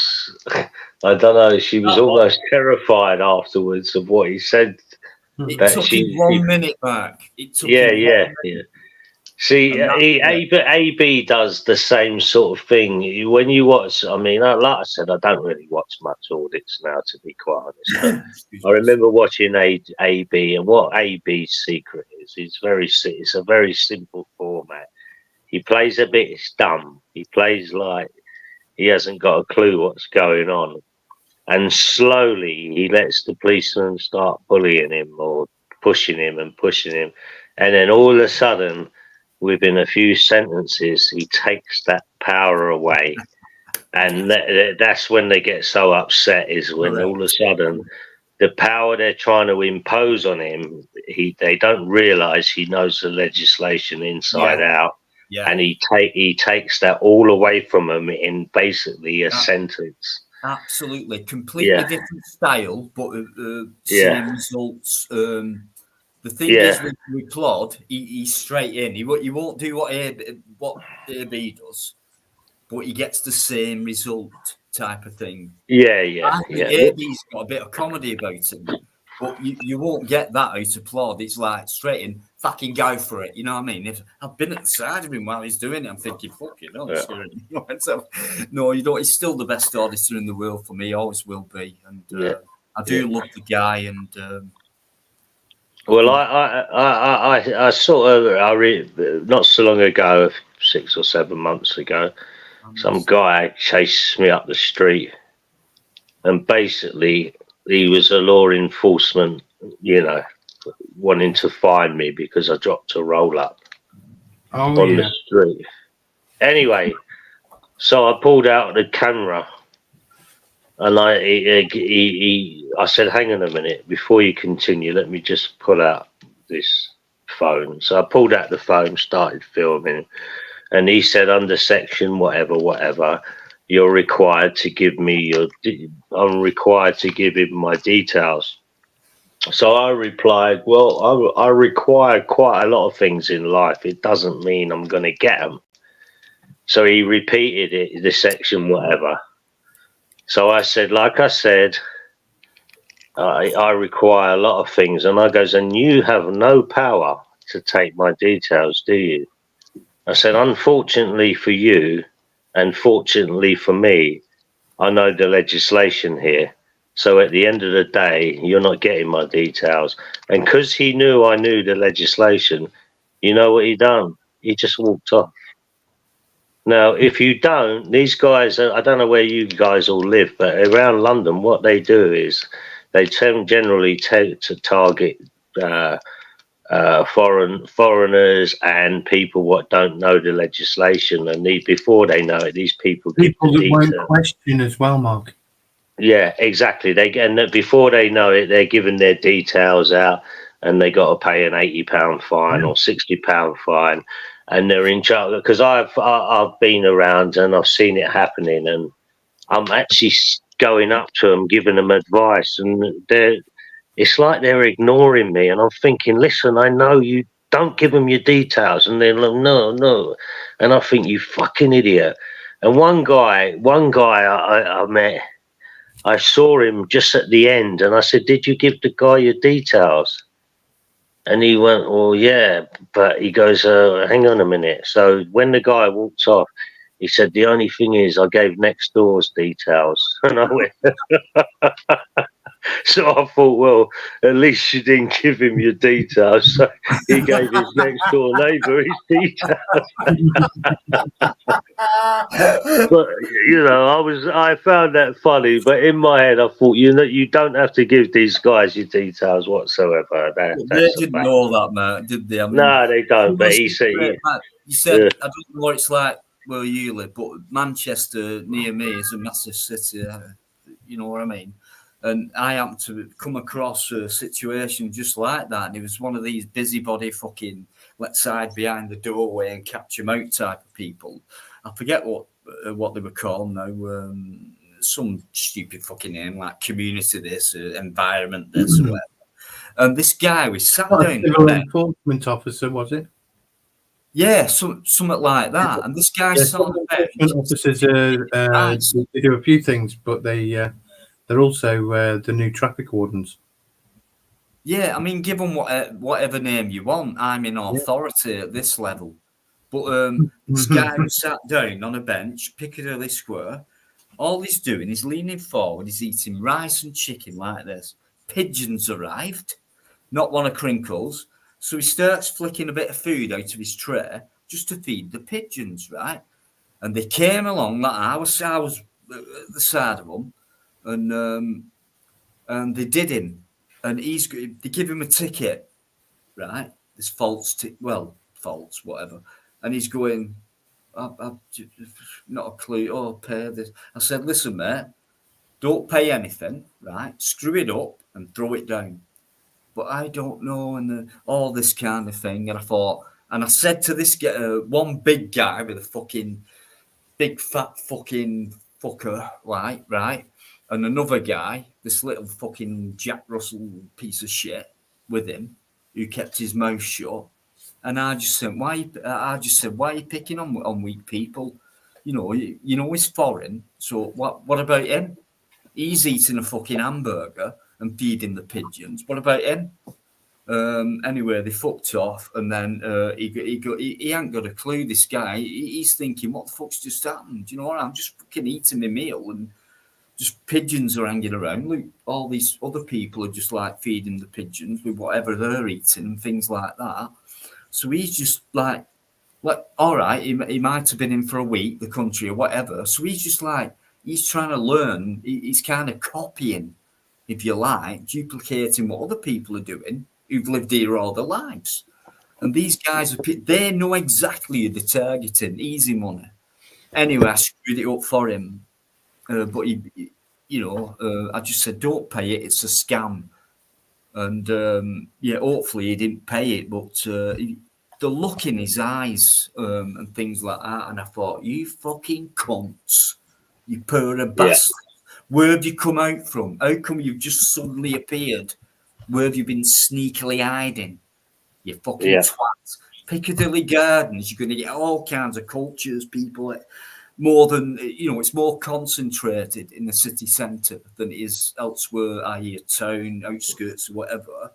I don't know, she was almost terrified afterwards of what he said. It took him 1 minute, Mark. It took him 1 minute. See, AB does the same sort of thing. When you watch, I mean, like I said, I don't really watch much audits now, to be quite honest. I remember watching AB, and what AB's secret is, it's a very simple format. He plays a bit dumb. He plays like he hasn't got a clue what's going on. And slowly he lets the policeman start bullying him or pushing him. And then all of a sudden, within a few sentences, he takes that power away. And that's when they get so upset, is when all of a sudden the power they're trying to impose on him, they don't realise he knows the legislation inside out. Yeah. And he takes that all away from him in basically a sentence. Absolutely, completely different style, but same results. The thing is with Plod, he's straight in. He won't do what AB does, but he gets the same result type of thing. I think AB's got a bit of comedy about him. But you won't get that out of Plod. It's like straight in, fucking go for it. You know what I mean? If I've been at the side of him while he's doing it, I'm thinking, fucking hell. No, you don't. He's still the best auditor in the world for me. Always will be. And I do love the guy. And well, I sort of not so long ago, 6 or 7 months ago, some guy chased me up the street, and basically, he was a law enforcement, wanting to find me because I dropped a roll up on the street. Anyway, so I pulled out the camera, and I said, "Hang on a minute, before you continue, let me just pull out this phone." So I pulled out the phone, started filming, and he said, "Under section whatever. You're required to give me I'm required to give him my details." So I replied, "Well, I require quite a lot of things in life. It doesn't mean I'm going to get them." So he repeated it, the section whatever. So I said, like I said, I require a lot of things. And I goes, "And you have no power to take my details, do you?" I said, "Unfortunately for you, and fortunately for me, I know the legislation here. So at the end of the day, you're not getting my details." And because he knew I knew the legislation, you know what he done? He just walked off. Now, if you don't, these guys, I don't know where you guys all live, but around London, what they do is they generally tend to target foreigners and people what don't know the legislation, and before they know it, these people that won't question as well, Mark. Yeah, exactly. Before they know it, they're giving their details out, and they got to pay an £80 fine or £60 fine, and they're in charge. Because I've been around and I've seen it happening, and I'm actually going up to them, giving them advice, and it's like they're ignoring me, and I'm thinking, "Listen, I know you, don't give them your details." And they're like, no. And I think, you fucking idiot. And one guy I met, I saw him just at the end, and I said, "Did you give the guy your details?" And he went, "Well, yeah," but he goes, "Hang on a minute." So when the guy walked off, he said, "The only thing is I gave next door's details." And I went, So I thought, well, at least you didn't give him your details. So he gave his next door neighbour his details. But I found that funny. But in my head, I thought, you don't have to give these guys your details whatsoever. They That's a didn't fact. know that, mate, did they? I mean, No, they don't. But he said, you said, I don't know what it's like where you live, but Manchester near me is a massive city. You know what I mean? And I happened to come across a situation just like that. And it was one of these busybody fucking let's hide behind the doorway and catch them out type of people. I forget what they were called now. Some stupid fucking name like community this, environment this, or whatever. And this guy was sat Not a down. civil enforcement officer, was it? Yeah, something like that. And this guy sat on the bench. Enforcement officers they do a few things, but they're also the new traffic wardens. Yeah, I mean, give them whatever name you want. I'm in authority at this level. But this guy was sat down on a bench, Piccadilly Square. All he's doing is leaning forward. He's eating rice and chicken like this. Pigeons arrived, not one of Crinkle's. So he starts flicking a bit of food out of his tray just to feed the pigeons, right? And they came along like I was at the side of them, and they did him. And they give him a ticket, right? This false, whatever. And he's going, I've not a clue. Oh, pay this. I said, listen, mate, don't pay anything, right? Screw it up and throw it down. But I don't know, and all this kind of thing. And I said to this guy, one big guy with a fucking big fat fucking fucker, right? And another guy, this little fucking Jack Russell piece of shit with him, who kept his mouth shut. And I just said, why are you picking on weak people? You know, he's foreign. So what about him? He's eating a fucking hamburger and feeding the pigeons. What about him? Anyway, they fucked off, and then he ain't got a clue. This guy, he's thinking, what the fuck's just happened? You know what? I'm just fucking eating my meal, and just pigeons are hanging around. Look, all these other people are just like feeding the pigeons with whatever they're eating and things like that. So he's just like, all right, he might have been in for a week, the country or whatever. So he's just like, he's trying to learn. He's kind of copying, if you like, duplicating what other people are doing who've lived here all their lives. And these guys, they know exactly who they're targeting, easy money. Anyway, I screwed it up for him. But I just said, don't pay it. It's a scam. And hopefully he didn't pay it. But the look in his eyes and things like that. And I thought, you fucking cunts, you pair of bastards. Where have you come out from? How come you've just suddenly appeared? Where have you been sneakily hiding? You fucking twats. Piccadilly Gardens, you're going to get all kinds of cultures, people. More than, it's more concentrated in the city centre than it is elsewhere, i.e. a town, outskirts, or whatever.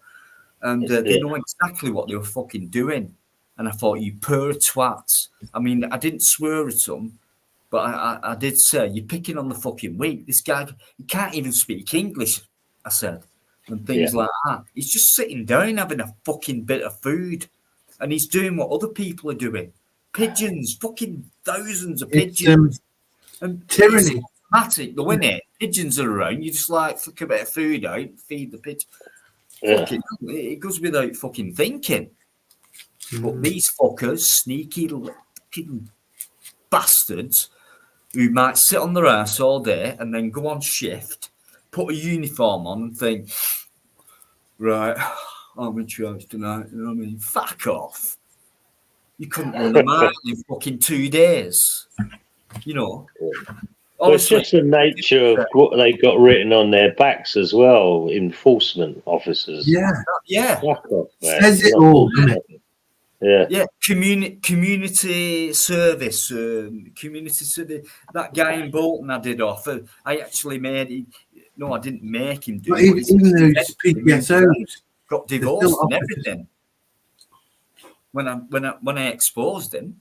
And they know exactly what they were fucking doing. And I thought, you poor twats. I mean, I didn't swear at them, but I did say, you're picking on the fucking weak. This guy, he can't even speak English, I said, and things like that. He's just sitting down having a fucking bit of food, and he's doing what other people are doing. Pigeons, fucking thousands of pigeons. And tyranny. It's automatic, though, isn't it? Pigeons are around. You just like flick a bit of food out, feed the pigeon. Fucking, it goes without fucking thinking. But these fuckers, sneaky fucking bastards, who might sit on their ass all day and then go on shift, put a uniform on and think, right, I'm in charge tonight. You know what I mean? Fuck off. You couldn't run a mile in fucking 2 days. Well, it's just the nature of what they got written on their backs as well. Enforcement officers. Yeah. Fuck off, man. Says it all, doesn't it? Yeah. Community service. Community service. That guy in Bolton I did off. I actually made it. No, I didn't make him do it. Even those PPSOs got divorced and everything. When I exposed him,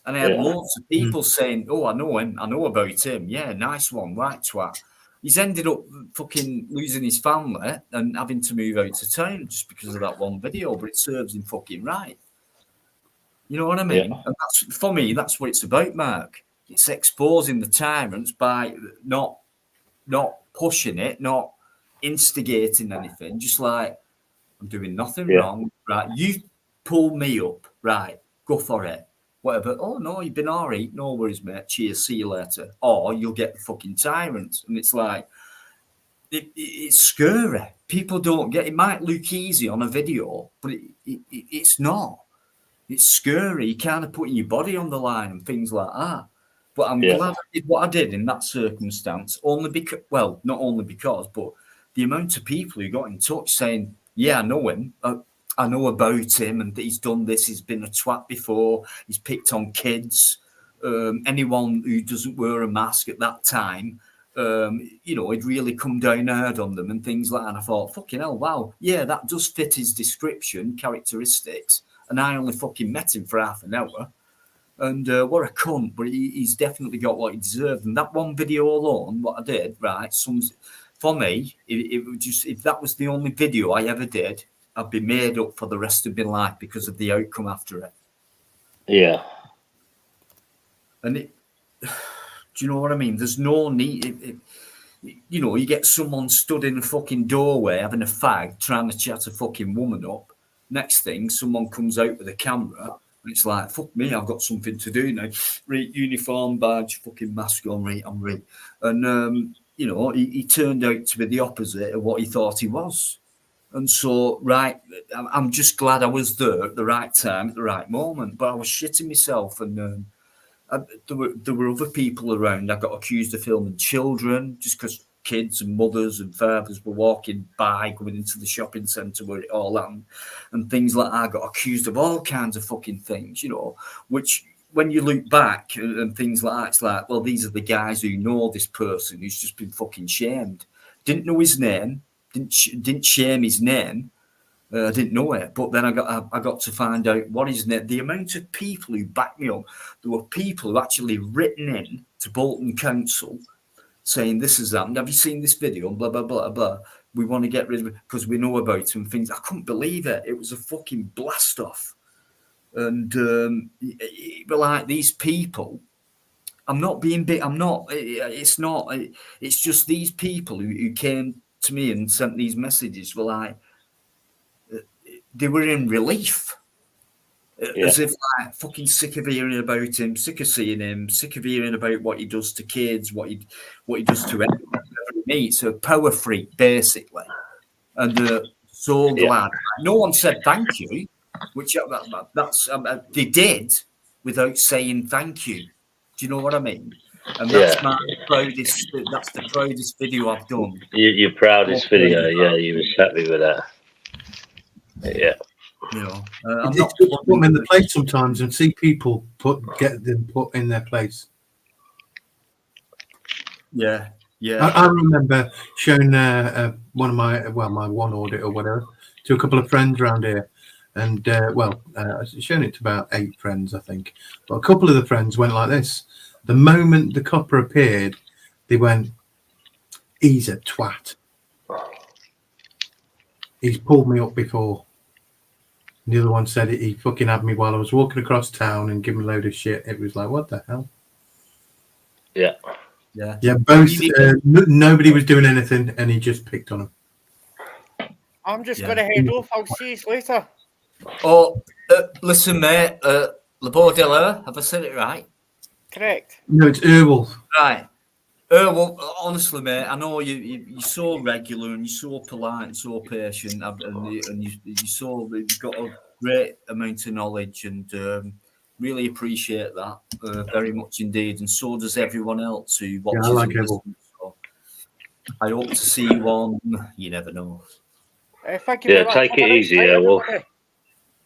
and I had loads of people saying, "Oh, I know him. I know about him. Yeah, nice one, right twat." He's ended up fucking losing his family and having to move out to town just because of that one video, but it serves him fucking right. You know what I mean? Yeah. And that's, for me, that's what it's about, Mark. It's exposing the tyrants by not pushing it, not instigating anything, just like, I'm doing nothing wrong, right? You pull me up, right? Go for it. Whatever. Oh no, you've been all right. No worries, mate. Cheers. See you later. Or you'll get the fucking tyrants. And it's like, it's scary. People don't get it. Might look easy on a video, but it's not. It's scary. You kind of putting your body on the line and things like that. But I'm glad I did what I did in that circumstance. Only because, well, not only because, but the amount of people who got in touch saying, "Yeah, I know him. I know about him, and he's done this. He's been a twat before. He's picked on kids. Anyone who doesn't wear a mask at that time." You know, he'd really come down hard on them and things like that. And I thought, fucking hell, wow, yeah, that does fit his description, characteristics. And I only fucking met him for half an hour. And what a cunt, but he's definitely got what he deserved. And that one video alone, what I did, right, for me, it was just, if that was the only video I ever did, I'd be made up for the rest of my life because of the outcome after it. Yeah. And it, do you know what I mean? There's no need. You know, you get someone stood in a fucking doorway having a fag, trying to chat a fucking woman up. Next thing, someone comes out with a camera, and it's like, fuck me, I've got something to do now. Right, uniform, badge, fucking mask on, right, I'm right. And, you know, he turned out to be the opposite of what he thought he was. And so, right, I'm just glad I was there at the right time, at the right moment. But I was shitting myself, and there were other people around. I got accused of filming children just because kids and mothers and fathers were walking by, going into the shopping centre where it all happened, and things like that. I got accused of all kinds of fucking things, you know, which when you look back and things like that, it's like, well, these are the guys who know this person who's just been fucking shamed. Didn't know his name, didn't shame his name. I didn't know it, but then I got to find out what his name. The amount of people who backed me up. There were people who actually written in to Bolton Council saying this has happened. Have you seen this video? And blah blah blah blah. We want to get rid of it because we know about him. Things I couldn't believe it. It was a fucking blast off, and it were like these people. I'm not being big. I'm not. It's not. It's just these people who came to me and sent these messages were like. They were in relief, as if like fucking sick of hearing about him, sick of seeing him, sick of hearing about what he does to kids, what he does to everyone he meets. A power freak, basically. And so glad. No one said thank you, which that's they did without saying thank you. Do you know what I mean? And that's my proudest. That's the proudest video I've done. Your proudest video, yeah. You was happy with that. Yeah, you know, I'm not put them in the place sometimes and see people get them put in their place. Yeah. I remember showing one of my one audit or whatever to a couple of friends around here, and showing it to about 8 friends, I think. But a couple of the friends went like this: the moment the copper appeared, they went, "He's a twat. He's pulled me up before." And the other one said he fucking had me while I was walking across town and giving me a load of shit. It was like, what the hell? Yeah. Both. Nobody was doing anything, and he just picked on him. I'm just going to head off. I'll see you later. Oh, listen, mate. Le Bordello, have I said it right? Correct. No, it's Erwolf. Right. Well, honestly, mate, I know you're so regular and you're so polite and so patient, and you've got a great amount of knowledge, and really appreciate that very much indeed. And so does everyone else who watches. I like and listens. So I hope to see you on. You never know. Thank you very much. Take it easy, Airwolf.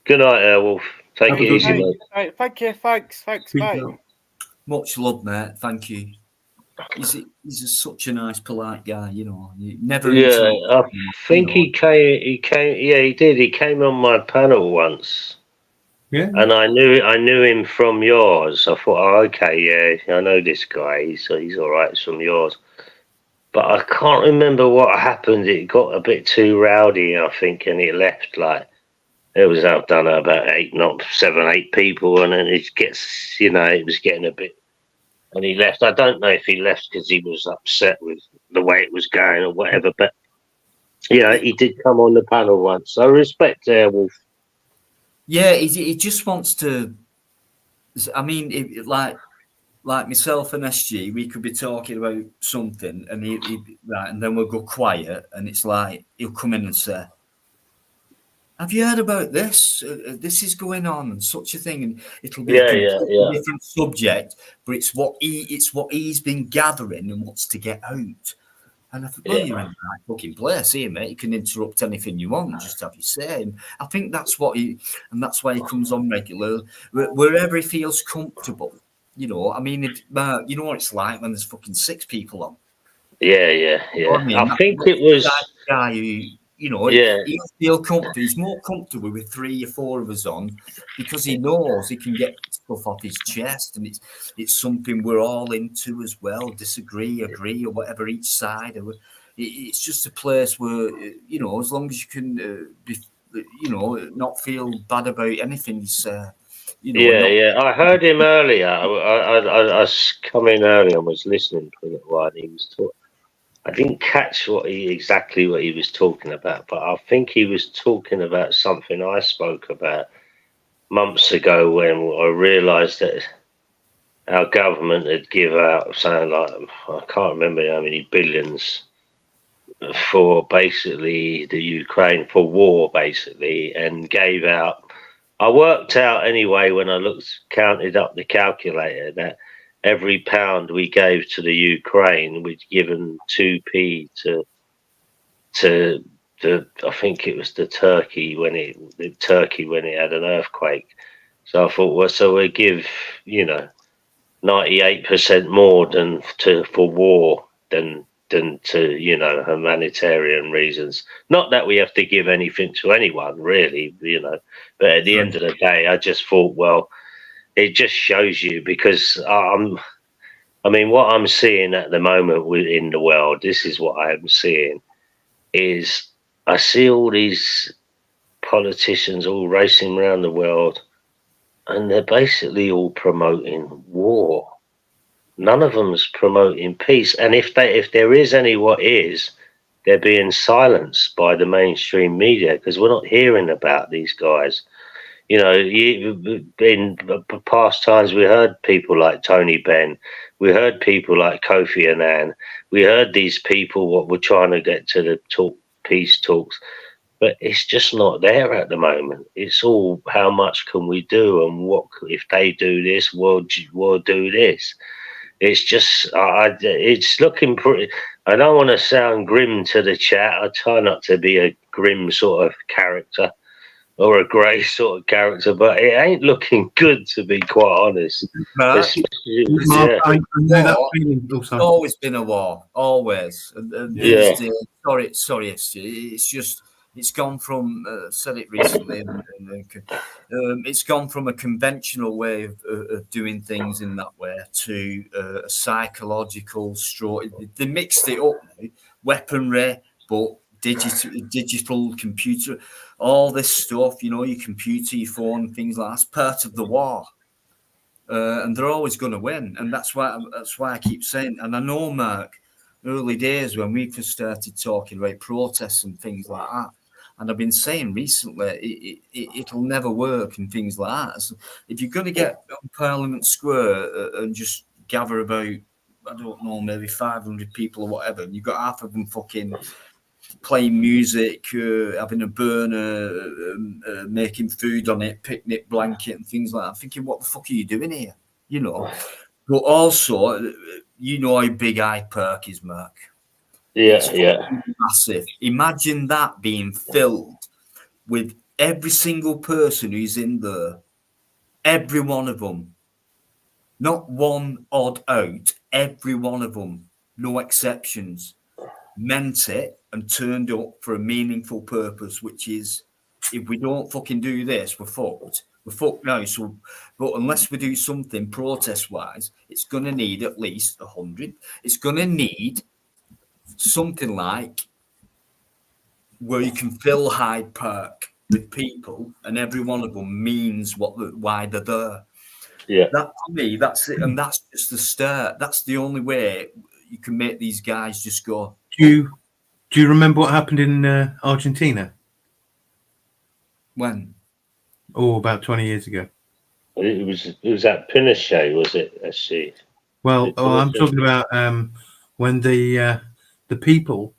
Good night, Airwolf. Take it easy, mate. Right, thank you. Thanks. Bye. Much love, mate. Thank you. He's such a nice, polite guy, you know. He never. I think he came. Yeah, he did. He came on my panel once. Yeah. And I knew him from yours. I thought, okay, yeah, I know this guy. He's all right. It's from yours. but I can't remember what happened. It got a bit too rowdy, I think, and it left. Like it was, I've done about 7, 8 people, and then it gets, it was getting a bit. And he left. I don't know if he left because he was upset with the way it was going or whatever. But he did come on the panel once. So respect Airwolf. Yeah, he just wants to. I mean, like myself and SG, we could be talking about something, and right, and then we'll go quiet, and it's like he'll come in and say, "Have you heard about this? This is going on, and such a thing." And it'll be a completely different subject, but it's what he's been gathering and wants to get out. And I thought, well, you're in the right fucking place here, mate. You can interrupt anything you want and just have your say. And I think that's that's why he comes on regular, wherever he feels comfortable. I mean, you know what it's like when there's fucking 6 people on. Yeah. I mean, I think it was guy who, he'll feel comfortable. He's more comfortable with 3 or 4 of us on because he knows he can get stuff off his chest, and it's something we're all into as well. Disagree, agree, or whatever each side. It's just a place where as long as you can be, not feel bad about anything you say. I heard him earlier. I was coming earlier and was listening for a little while. And he was talking. I didn't catch exactly what he was talking about, but I think he was talking about something I spoke about months ago when I realised that our government had give out something like, I can't remember how many billions for basically the Ukraine, for war basically, and gave out. I worked out anyway when I counted up the calculator that every pound we gave to the Ukraine, we'd given 2p to I think it was the Turkey when it had an earthquake. So I thought, well, so we give 98% more for war than to humanitarian reasons. Not that we have to give anything to anyone really, but at the end of the day, I just thought, well, it just shows you, because what I'm seeing at the moment in the world, this is what I'm seeing, is I see all these politicians all racing around the world, and they're basically all promoting war. None of them's promoting peace. And if there is any they're being silenced by the mainstream media, because we're not hearing about these guys. In past times, we heard people like Tony Benn, we heard people like Kofi Annan, we heard these people what were trying to get to the peace talks, but it's just not there at the moment. It's all, how much can we do, and what if they do this, we'll do this. It's just, it's looking pretty. I don't want to sound grim to the chat. I try not to be a grim sort of character, or a grey sort of character, but it ain't looking good, to be quite honest. It's always been a war, always. Sorry, it's just, it's gone from, said it recently, it's gone from a conventional way of doing things in that way to a psychological straw. They mixed it up now, weaponry, but digital computer, all this stuff, your computer, your phone, things like that's part of the war, and they're always going to win. And that's why I keep saying. And I know, Mark, early days when we first started talking about protests and things like that, and I've been saying recently it'll never work and things like that. So if you're going to get on Parliament Square and just gather about, I don't know, maybe 500 people or whatever, and you've got half of them fucking playing music, having a burner, making food on it, picnic blanket and things like that. I'm thinking, what the fuck are you doing here? But also, how big Hyde Park is, Mark. It's massive. Imagine that being filled with every single person who's in there, every one of them, not one odd out, every one of them, no exceptions, meant it and turned up for a meaningful purpose, which is, if we don't fucking do this, we're fucked. We're fucked now. So, but unless we do something protest-wise, it's going to need at least 100. It's going to need something like where you can fill Hyde Park with people, and every one of them means why they're there. Yeah. That to me, that's it, and that's just the start. That's the only way you can make these guys just go. Do you remember what happened in Argentina? When? Oh, about 20 years ago. It was at Pinochet, was it? Let's see. Well, I'm talking about when the people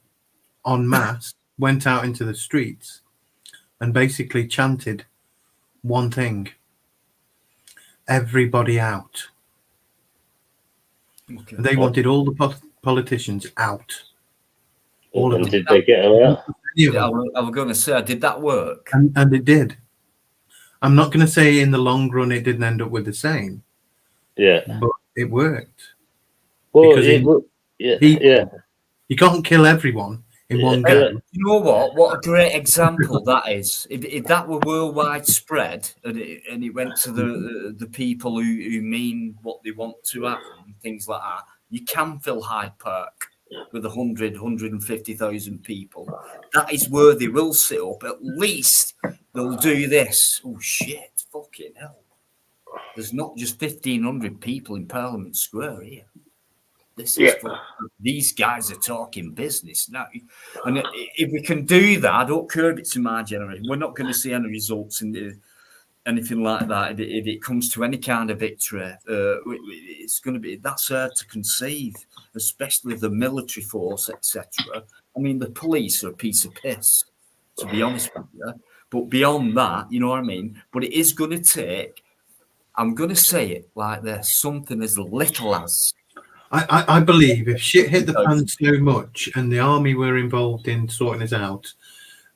en masse went out into the streets and basically chanted one thing: everybody out. Okay. They wanted all the politicians out. All of And them. did they get them out? Yeah, I was going to say, did that work? And it did. I'm not going to say in the long run it didn't end up with the same. Yeah. But it worked. Well, Because yeah. You can't kill everyone in one go. You know what? What a great example that is. If that were worldwide spread and it went to the people who mean what they want to happen, things like that, you can fill Hyde Park with 150,000 people. That is where they will sit up. At least they'll do this. Oh, shit. Fucking hell. There's not just 1,500 people in Parliament Square here. This is these guys are talking business now. And if we can do that, I don't care if it's in my generation. We're not going to see any results in anything like that. If it comes to any kind of victory, it's going to be, that's hard to conceive, especially the military force, etc. I mean, the police are a piece of piss, to be honest with you. But beyond that, you know what I mean? But it is going to take, I'm going to say it like this, something as little as, I believe if shit hit the fan so much and the army were involved in sorting us out,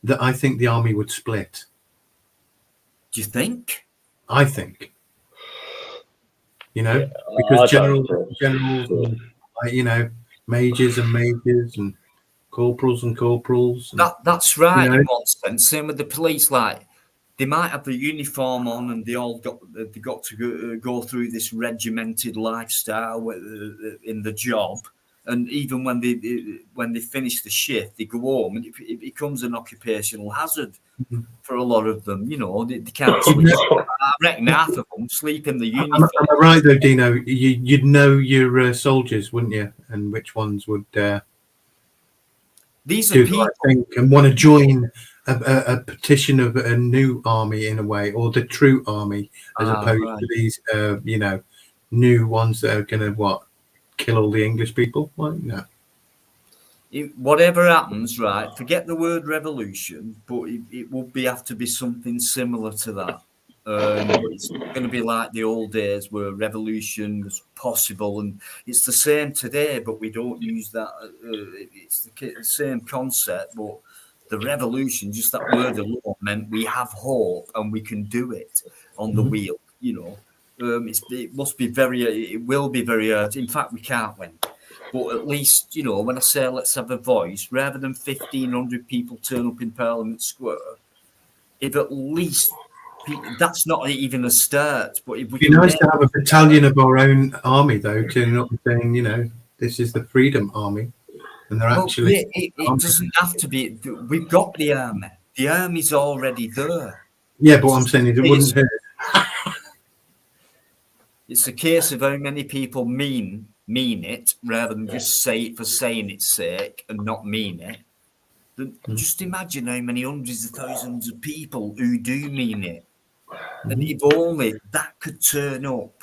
that I think the army would split. Do you think? I think. You know, because generals, and, you know, majors and majors and corporals and corporals. And, that's right, you know, in one sense. Same with the police, like they might have the uniform on and they got to go through this regimented lifestyle in the job, and even when they finish the shift, they go home, and it becomes an occupational hazard for a lot of them. You know, they can't sleep. I reckon half of them sleep in the uniform. Am I right though, Dino? You'd know your soldiers, wouldn't you? And which ones would these do are people the right thing and want to join a petition of a new army in a way, or the true army, as opposed to these, you know, new ones that are going to kill all the English people. Well, no. Whatever happens, right? Forget the word revolution, but it would have to be something similar to that. But it's not going to be like the old days where revolution was possible, and it's the same today, but we don't use that. It's the same concept, but the revolution, just that word alone, meant we have hope and we can do it on the wheel. You know, it must be it will be very hard. In fact, we can't win. But at least, you know, when I say let's have a voice, rather than 1,500 people turn up in Parliament Square, if at least that's not even a start. But if we It'd be nice to have a battalion of our own army, though, turning up and saying, you know, this is the Freedom Army, and they're actually. It doesn't have to be. We've got the army. The army's already there. Yeah, but what I'm saying is, it wouldn't hurt. It's a case of how many people mean it rather than just say it for saying its sake and not mean it. Just imagine how many hundreds of thousands of people who do mean it. And if only that could turn up,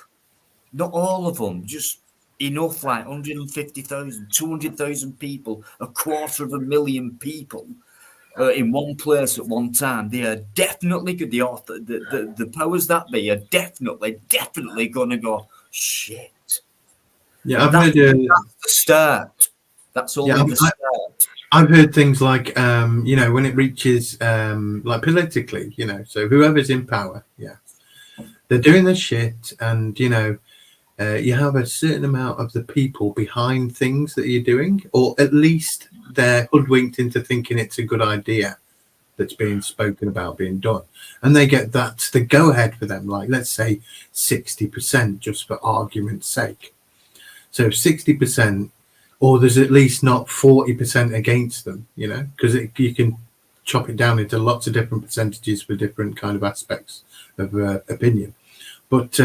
not all of them, just enough, like 150,000, 200,000 people, 250,000 people in one place at one time, they are definitely good. The powers that be are definitely going to go, shit. Yeah, that's the start. That's only the start. I've heard things like, you know, when it reaches, like politically, you know, so whoever's in power, they're doing this shit, and, you know, you have a certain amount of the people behind things that you're doing, or at least they're hoodwinked into thinking it's a good idea that's being spoken about being done. And they get that's the go ahead for them, like, let's say 60%, just for argument's sake. So 60% or there's at least not 40% against them, you know, because you can chop it down into lots of different percentages for different kind of aspects of opinion. But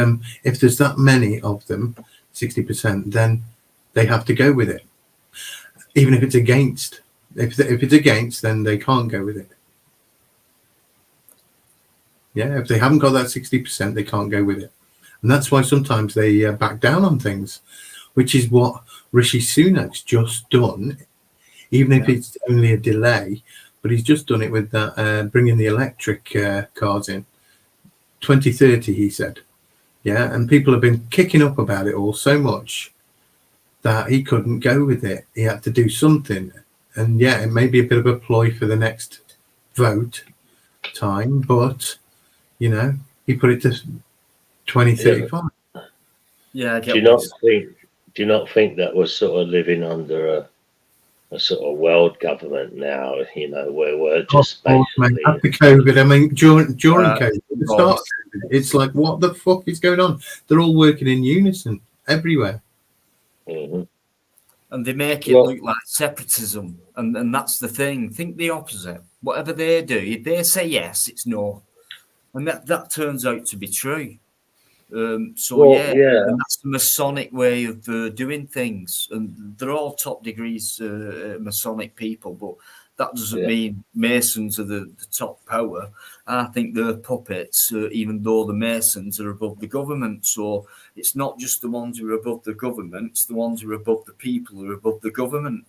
if there's that many of them, 60%, then they have to go with it, even if it's against. If it's against, then they can't go with it. Yeah, if they haven't got that 60%, they can't go with it. And that's why sometimes they back down on things, which is what Rishi Sunak's just done, even if it's only a delay. But he's just done it with that bringing the electric cars in 2030, he said. Yeah, and people have been kicking up about it all so much that he couldn't go with it. He had to do something. And yeah, it may be a bit of a ploy for the next vote time, but you know, he put it to 2035. Yeah, I get Do you not think that we're sort of living under a sort of world government now? You know, where we're just basically after COVID. I mean, during COVID, the start, it's like, what the fuck is going on? They're all working in unison everywhere. Mm-hmm. And they make it look like separatism, and that's the thing. Think the opposite. Whatever they do, if they say yes, it's no, and that turns out to be true. And that's the Masonic way of doing things, and they're all top degrees Masonic people, but that doesn't mean Masons are the top power. I think they're puppets, even though the Masons are above the government. So it's not just the ones who are above the government; it's the ones who are above the people who are above the government.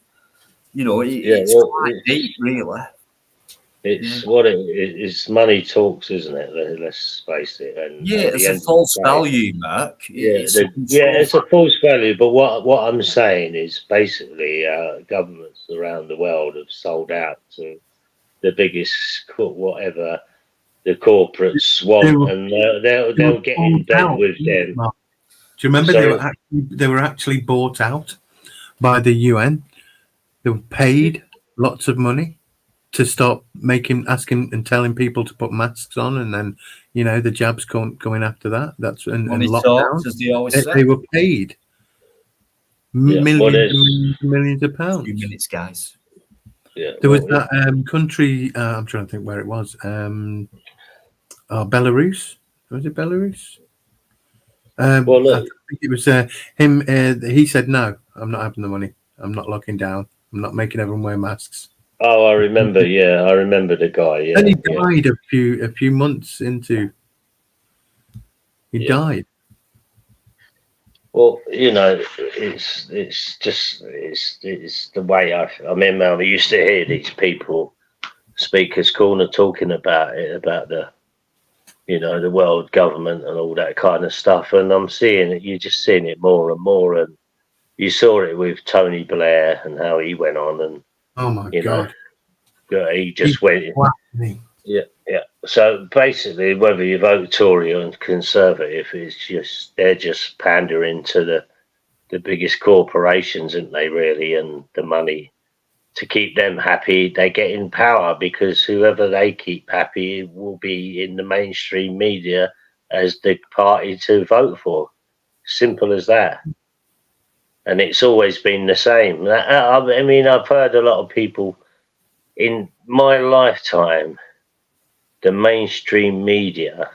You know, it's quite deep, really. It's what it is. Money talks, isn't it? Let's face it. And it's a false value, Mark. It's a false value. But what I'm saying is basically governments around the world have sold out to the biggest whatever the corporates want, and they'll get in bed with them. Do you remember they were actually bought out by the UN? They were paid lots of money to stop asking and telling people to put masks on, and then you know the jabs going after that. That's and lockdown. As they always say. They were paid millions of pounds. 2 minutes, guys. Yeah, there was that country. I'm trying to think where it was. Belarus. Was it Belarus? I think it was him. He said, "No, I'm not having the money. I'm not locking down. I'm not making everyone wear masks." Oh, I remember. Yeah, I remember the guy. Yeah, and he died a few months into. He died. Well, you know, it's the way I remember. I used to hear these people, Speaker's Corner, talking about it, about the, you know, the world government and all that kind of stuff. And I'm seeing it. You're just seeing it more and more. And you saw it with Tony Blair and how he went on. And oh my God, he just went. Yeah. So basically, whether you vote Tory or Conservative, they're just pandering to the biggest corporations, aren't they? Really, and the money to keep them happy. They get in power because whoever they keep happy will be in the mainstream media as the party to vote for. Simple as that. And it's always been the same. I mean, I've heard a lot of people in my lifetime. The mainstream media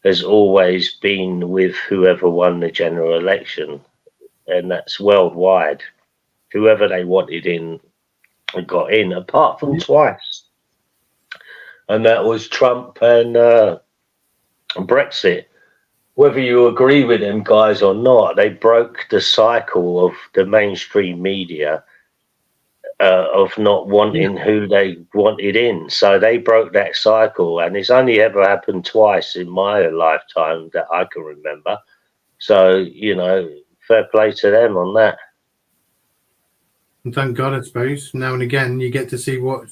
has always been with whoever won the general election, and that's worldwide. Whoever they wanted in got in, apart from twice, and that was Trump and Brexit. Whether you agree with them guys or not, they broke the cycle of the mainstream media. Of not wanting who they wanted in. So they broke that cycle, and it's only ever happened twice in my lifetime that I can remember. So, you know, fair play to them on that. And thank God, I suppose. Now and again, you get to see what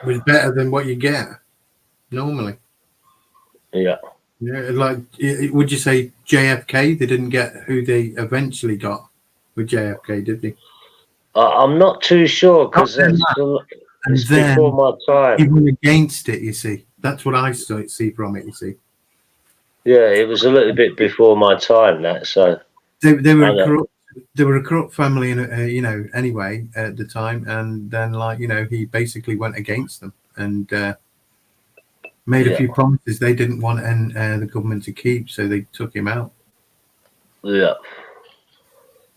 was better than what you get normally. Yeah. Yeah, like, would you say JFK, they didn't get who they eventually got with JFK, did they? I'm not too sure because it's before my time. He went against it, you see. That's what I see from it, you see. Yeah, it was a little bit before my time, that. So they were corrupt they were a corrupt family, you know, anyway at the time, and then like, you know, he basically went against them and made a few promises they didn't want the government to keep, so they took him out. Yeah.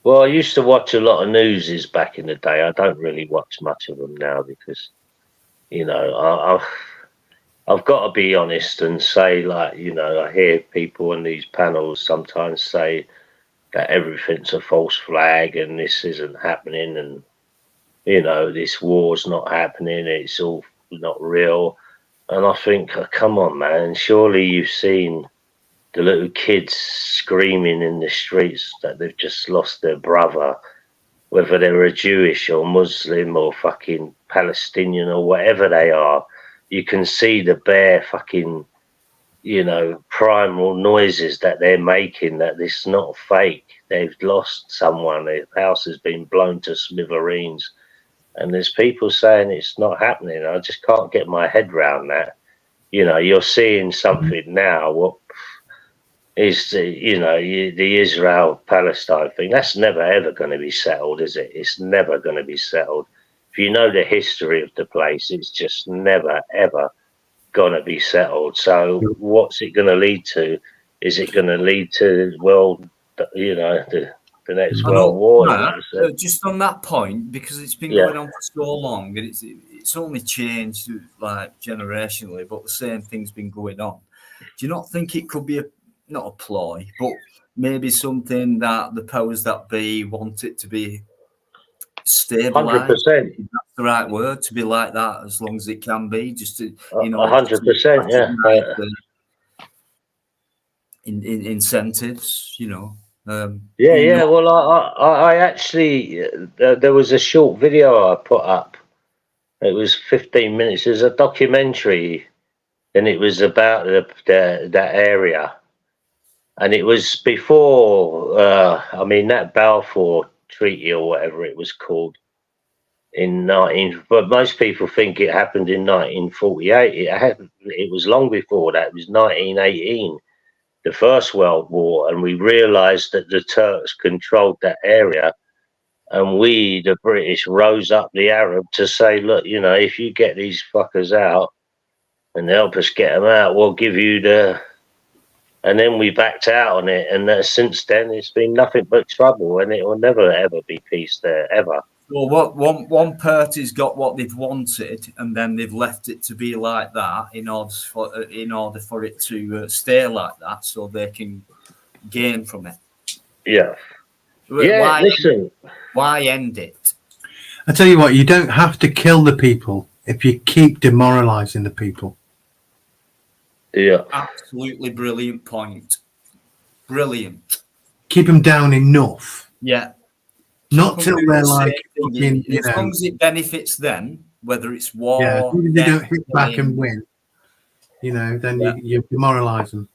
Well, I used to watch a lot of newses back in the day. I don't really watch much of them now because, you know, I've got to be honest and say, like, you know, I hear people on these panels sometimes say that everything's a false flag and this isn't happening and, you know, this war's not happening, it's all not real. And I think, oh, come on, man, surely you've seen the little kids screaming in the streets that they've just lost their brother, whether they're a Jewish or Muslim or fucking Palestinian or whatever they are. You can see the bare fucking, you know, primal noises that they're making, that this is not fake. They've lost someone, their house has been blown to smithereens. And there's people saying it's not happening. I just can't get my head around that. You know, you're seeing something now, what is the, you know, the Israel-Palestine thing. That's never, ever going to be settled, is it? It's never going to be settled. If you know the history of the place, it's just never, ever going to be settled. So what's it going to lead to? Is it going to lead to, well, you know, the next world war? Just on that point, because it's been going on for so long, and it's only changed like generationally, but the same thing's been going on. Do you not think it could be not a ploy, but maybe something that the powers that be want it to be stabilized? 100%. That's the right word, to be like that as long as it can be. Just to, you know, 100%. Yeah. In incentives, you know. Well, I actually there was a short video I put up. It was 15 minutes. It was a documentary, and it was about that area. And it was before, I mean, that Balfour Treaty or whatever it was called but most people think it happened in 1948. It was long before that. It was 1918, the First World War, and we realized that the Turks controlled that area. And we, the British, rose up the Arab to say, look, you know, if you get these fuckers out and help us get them out, we'll give you the... And then we backed out on it, and since then it's been nothing but trouble, and it will never ever be peace there ever. Well, what one party's got what they've wanted, and then they've left it to be like that in order for it to stay like that, so they can gain from it. Yeah. Listen. Why end it? I tell you what, you don't have to kill the people if you keep demoralizing the people. Yeah. Absolutely brilliant point. Brilliant. Keep them down enough. Yeah. Not till they're like, as long as it benefits them, whether it's war. Yeah, even if they don't hit back and win, you know, then you demoralize them.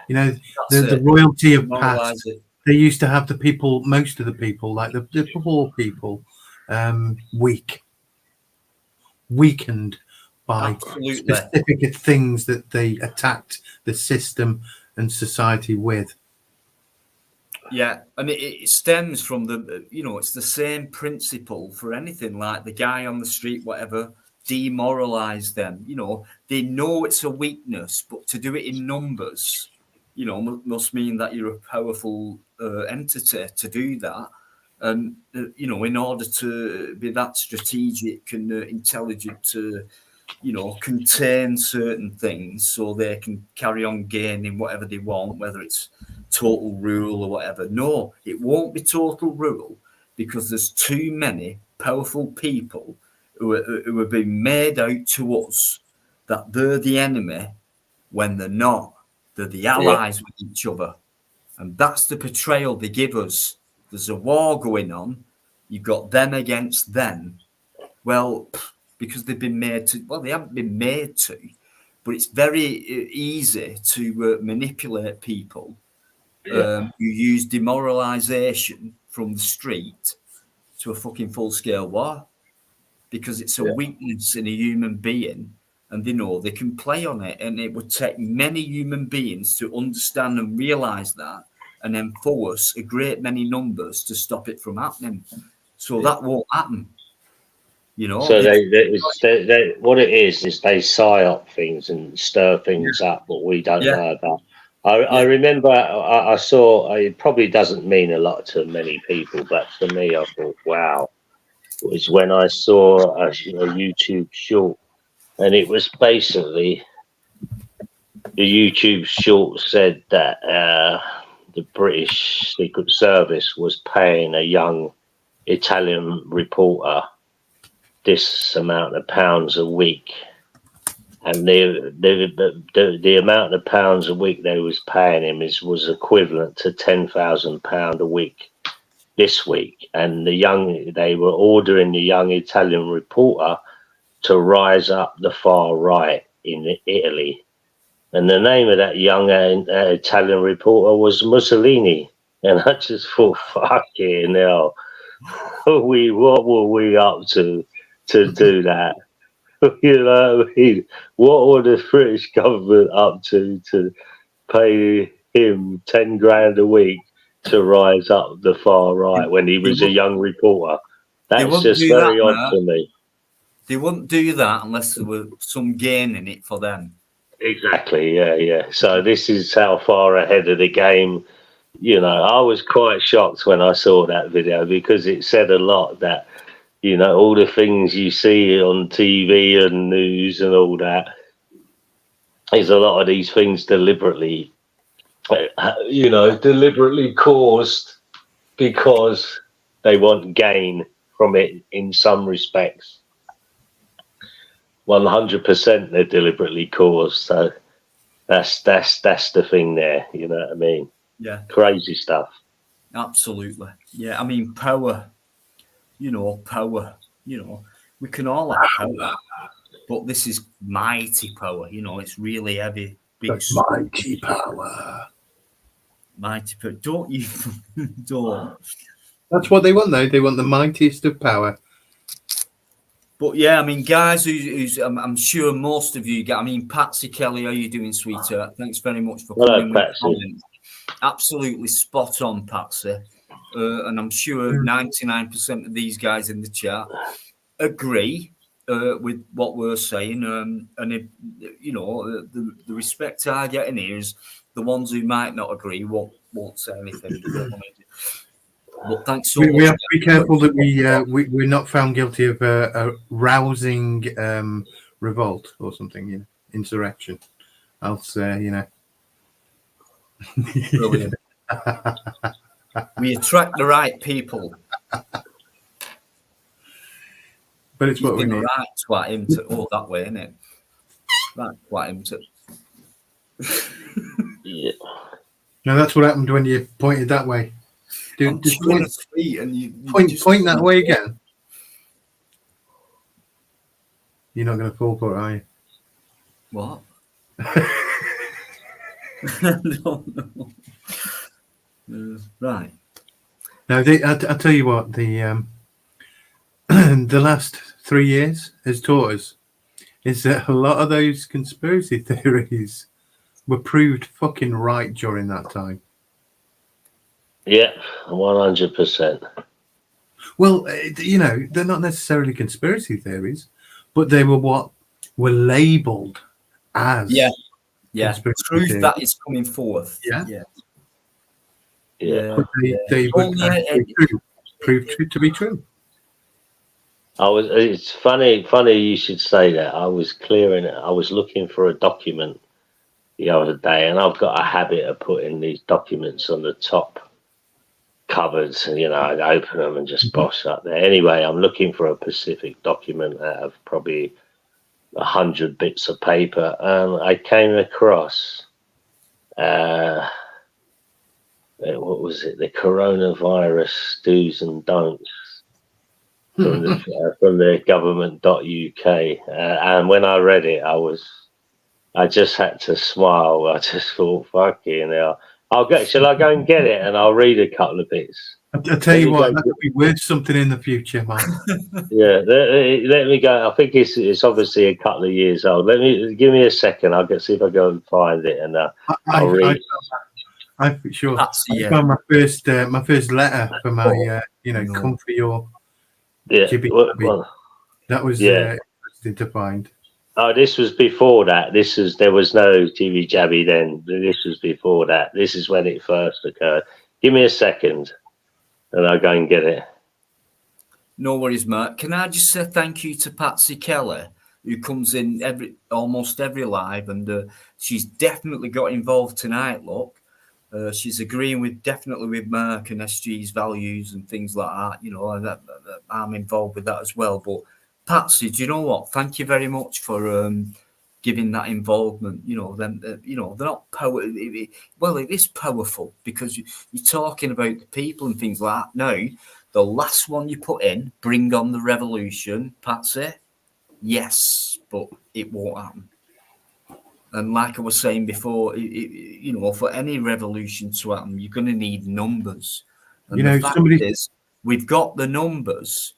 You know, the royalty of past, they used to have the people, most of the people, like the poor people, weakened by specific things that they attacked the system and society with. Yeah, and it stems from it's the same principle for anything, like the guy on the street, whatever, demoralize them. You know, they know it's a weakness, but to do it in numbers, you know, must mean that you're a powerful entity to do that. And, you know, in order to be that strategic and intelligent to, you know, contain certain things so they can carry on gaining whatever they want, whether it's total rule or whatever. No, it won't be total rule because there's too many powerful people who are being made out to us that they're the enemy when they're not. They're the allies with each other. And that's the portrayal they give us. There's a war going on. You've got them against them. Well, because they've been made to, well, they haven't been made to, but it's very easy to manipulate people who use demoralization from the street to a fucking full-scale war because it's a weakness in a human being and they know they can play on it. And it would take many human beings to understand and realize that and enforce a great many numbers to stop it from happening. So that won't happen. You know. So what it is they psyop things and stir things up, but we don't know about. I remember I saw. It probably doesn't mean a lot to many people, but for me, I thought, wow, it was when I saw a YouTube short, and it was basically the YouTube short said that the British Secret Service was paying a young Italian reporter this amount of pounds a week, and the amount of pounds a week they was paying him was equivalent to £10,000 a week this week, and they were ordering the young Italian reporter to rise up the far right in Italy, and the name of that young Italian reporter was Mussolini, and I just thought, fucking hell, what were we up to do that? You know what I mean? What were the British government up to pay him 10 grand a week to rise up the far right when he was a young reporter? That's just very odd to me. They wouldn't do that unless there was some gain in it for them. Exactly, yeah. So this is how far ahead of the game. You know, I was quite shocked when I saw that video because it said a lot that, you know, all the things you see on TV and news and all that is a lot of these things deliberately caused because they want gain from it in some respects. 100% they're deliberately caused. So that's the thing there. You know what I mean? Yeah. Crazy stuff. Absolutely. Yeah. I mean, power. Power. We can all have power, but this is mighty power. It's really heavy, big, mighty power. Mighty power. Don't you? Don't. That's what they want, though. They want the mightiest of power. But yeah, I mean, guys, who's I'm sure most of you. I mean, Patsy Kelly, how are you doing, sweetheart? Thanks very much for coming. Hello, Patsy. Absolutely spot on, Patsy. And I'm sure 99% of these guys in the chat agree with what we're saying. And if, the respect I get in here is the ones who might not agree won't say anything. But thanks so much. We have to be careful that we're not found guilty of a rousing revolt or something, insurrection. Else, Brilliant. We attract the right people. But it's what we need. Right, twat him to that way, isn't it? Right, twat him to. Yeah. No, that's what happened when you pointed that way. Dude, just point that way again. You're not going to fall for it, are you? What? No. Right. No, I'll tell you what. The the last 3 years has taught us is that a lot of those conspiracy theories were proved fucking right during that time. Yeah, 100%. Well, they're not necessarily conspiracy theories, but they were what were labelled as. Yeah. Truth theories. That is coming forth. Yeah. Yeah. But they would prove to be true. It's funny you should say that. I was looking for a document the other day, and I've got a habit of putting these documents on the top cupboards, and I'd open them and just bosh up there. Anyway, I'm looking for a specific document out of probably 100 bits of paper, and I came across what was it? The coronavirus do's and don'ts from the government.uk, and when I read it, I just had to smile. I just thought, fucking hell. Shall I go and get it, and I'll read a couple of bits? I'll tell you what, that could be worth something in the future, man. Yeah, let me go. I think it's obviously a couple of years old. Give me a second. I'll see if I go and find it, and I'll read. I sure. That's I found my first letter for my No. come for your Yeah. jibby. Well, That was yeah. interesting to find. Oh, this was before that. There was no TV jabby then. This was before that. This is when it first occurred. Give me a second, and I'll go and get it. No worries, Mark. Can I just say thank you to Patsy Keller, who comes in almost every live, and she's definitely got involved tonight. Look, she's agreeing definitely with Mark and SG's values and things like that. You know, and that I'm involved with that as well. But Patsy, do you know what? Thank you very much for giving that involvement. You know, they're not well, it is powerful because you're talking about the people and things like that. Now, the last one you put in, bring on the revolution, Patsy. Yes, but it won't happen. And like I was saying before, you know, for any revolution to happen, you're going to need numbers. And the fact is, we've got the numbers,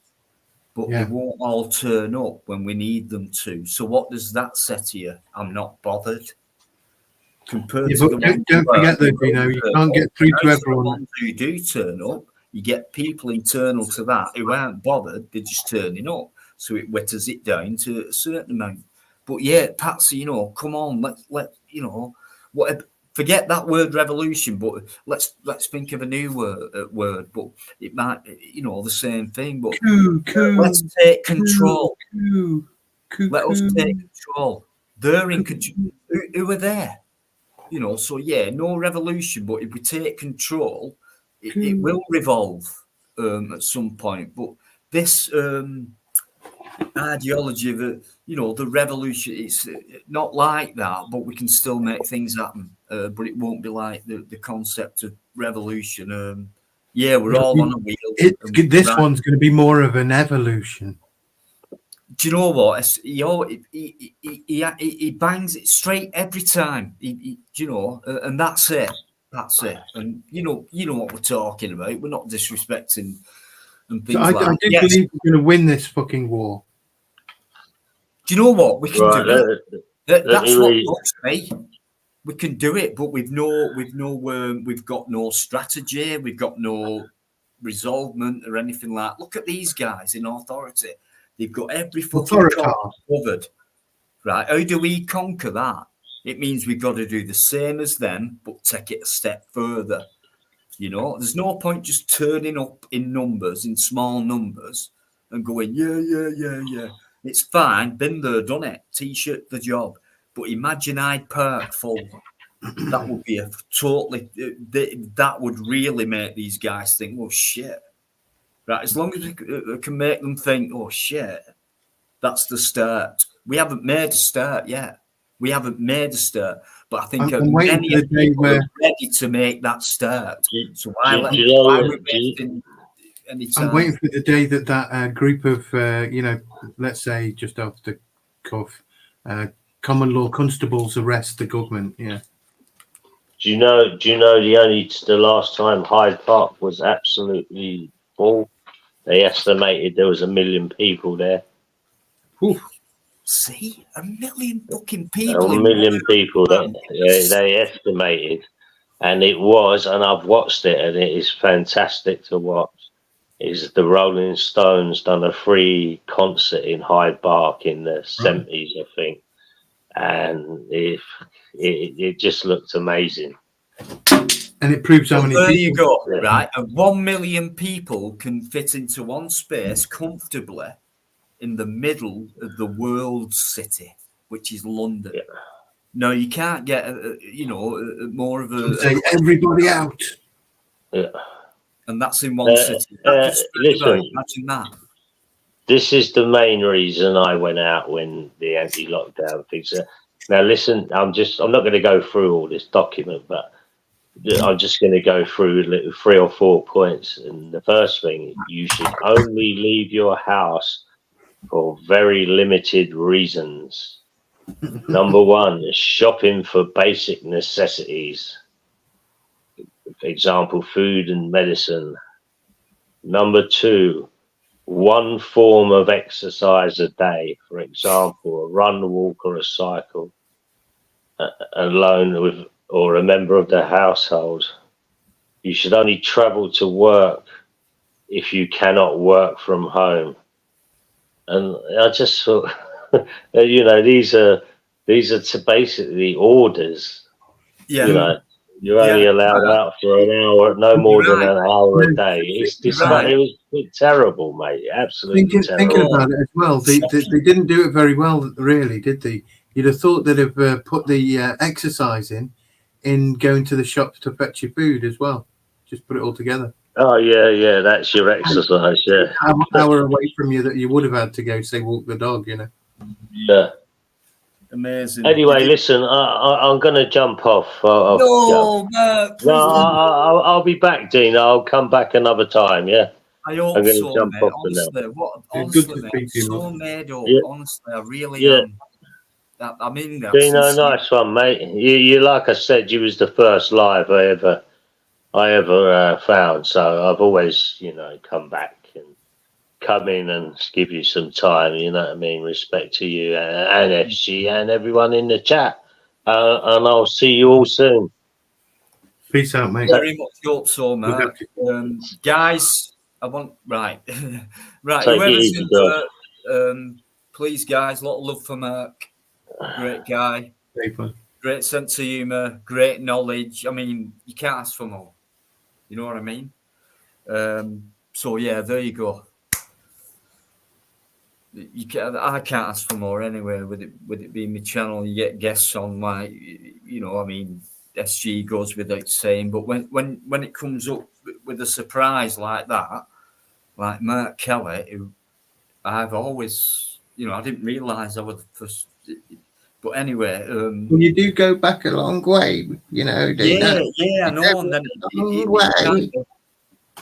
but they won't all turn up when we need them to. So what does that say to you? I'm not bothered. Compared to the ones don't forget that, you know, you can't get through to everyone. The ones who do turn up, you get people internal to that who aren't bothered. They're just turning up, so it wetters it down to a certain amount. But yeah, Patsy, you know, come on, let you know, whatever. Forget that word revolution, but let's think of a new word. But it might, you know, the same thing. But let's take control. Let us take control. They're in control. Who are there? You know, so yeah, no revolution, but if we take control, it will revolve at some point. But this ideology of you know, the revolution, it's not like that, but we can still make things happen. But it won't be like the concept of revolution. Yeah, we're all on a wheel. This one's going to be more of an evolution. Do you know what? He bangs it straight every time. You know, and that's it. That's it. And you know what we're talking about. We're not disrespecting and things like that. I do believe we're going to win this fucking war. Do you know what? We can do it. That's what looks me. We can do it, but we've got no strategy. We've got no resolvement or anything like that. Look at these guys in authority. They've got every fucking covered. Right? How do we conquer that? It means we've got to do the same as them, but take it a step further. You know, there's no point just turning up in numbers, in small numbers, and going, yeah. It's fine, been there, done it. T-shirt the job. But imagine Hyde Park full. That would be that would really make these guys think, oh shit. Right, as long as we can make them think, oh shit, that's the start. We haven't made a start yet. But I think many of people are ready to make that start. So why are we wasting any time? I'm waiting for the day that group of, you know, let's say just off the cuff, common law constables arrest the government. Yeah. Do you know the last time Hyde Park was absolutely full? They estimated there was 1 million people there. Ooh. See, 1 million fucking people. 1 million people they estimated, and it was, and I've watched it, and it is fantastic to watch. Is the Rolling Stones done a free concert in Hyde Park in the 70s, I think, and it just looked amazing. And it proves how many there people. You go, right? And 1 million people can fit into one space comfortably in the middle of the world city, which is London. Yeah. No, you can't get, more of a... Say everybody out. Yeah. And that's in one city. Listen, imagine that. This is the main reason I went out when the anti-lockdown things. Now, listen, I'm not going to go through all this document, but I'm just going to go through 3 or 4 points. And the first thing, you should only leave your house for very limited reasons. Number 1 is shopping for basic necessities. For example, food and medicine. Number 2, 1 form of exercise a day. For example, a run, walk, or a cycle. Alone with or a member of the household. You should only travel to work if you cannot work from home. And I just thought, you know, these are basically orders. Yeah. You know, you're only allowed out for an hour, no more than an hour a day. It's right. It was terrible, mate. Absolutely terrible. Thinking about it as well, they didn't do it very well, really, did they? You'd have thought they'd have put the exercise in going to the shops to fetch your food as well. Just put it all together. Oh yeah, that's your exercise. Yeah, An hour away from you that you would have had to go, say, walk the dog. You know. yeah. Amazing. Anyway, listen, I'm going to jump off. I'll be back, Dean. I'll come back another time. Yeah. I hope I'm gonna so, jump mate. off for Honestly, now. honestly, mate, I'm so made up. Honestly, I really am. I mean that. Dean, nice one, mate. You, like I said, you was the first live I ever found. So I've always, you know, come back and come in and give you some time. You know what I mean? Respect to you and FG and everyone in the chat. And I'll see you all soon. Peace out, mate. Very much hope so, Mark. Guys, I want right. Whoever's in there, please, guys, a lot of love for Mark. Great guy. Great sense of humour, great knowledge. I mean, you can't ask for more. You know what I mean? So yeah, there you go. I can't ask for more anyway. With it being my channel, you get guests on, like, you know, I mean, SG goes without saying. But when it comes up with a surprise like that, like Mark Kelly, who I've always, you know, I didn't realise I was the first. But anyway, well, you do go back a long way, you know. Yeah, I know. And then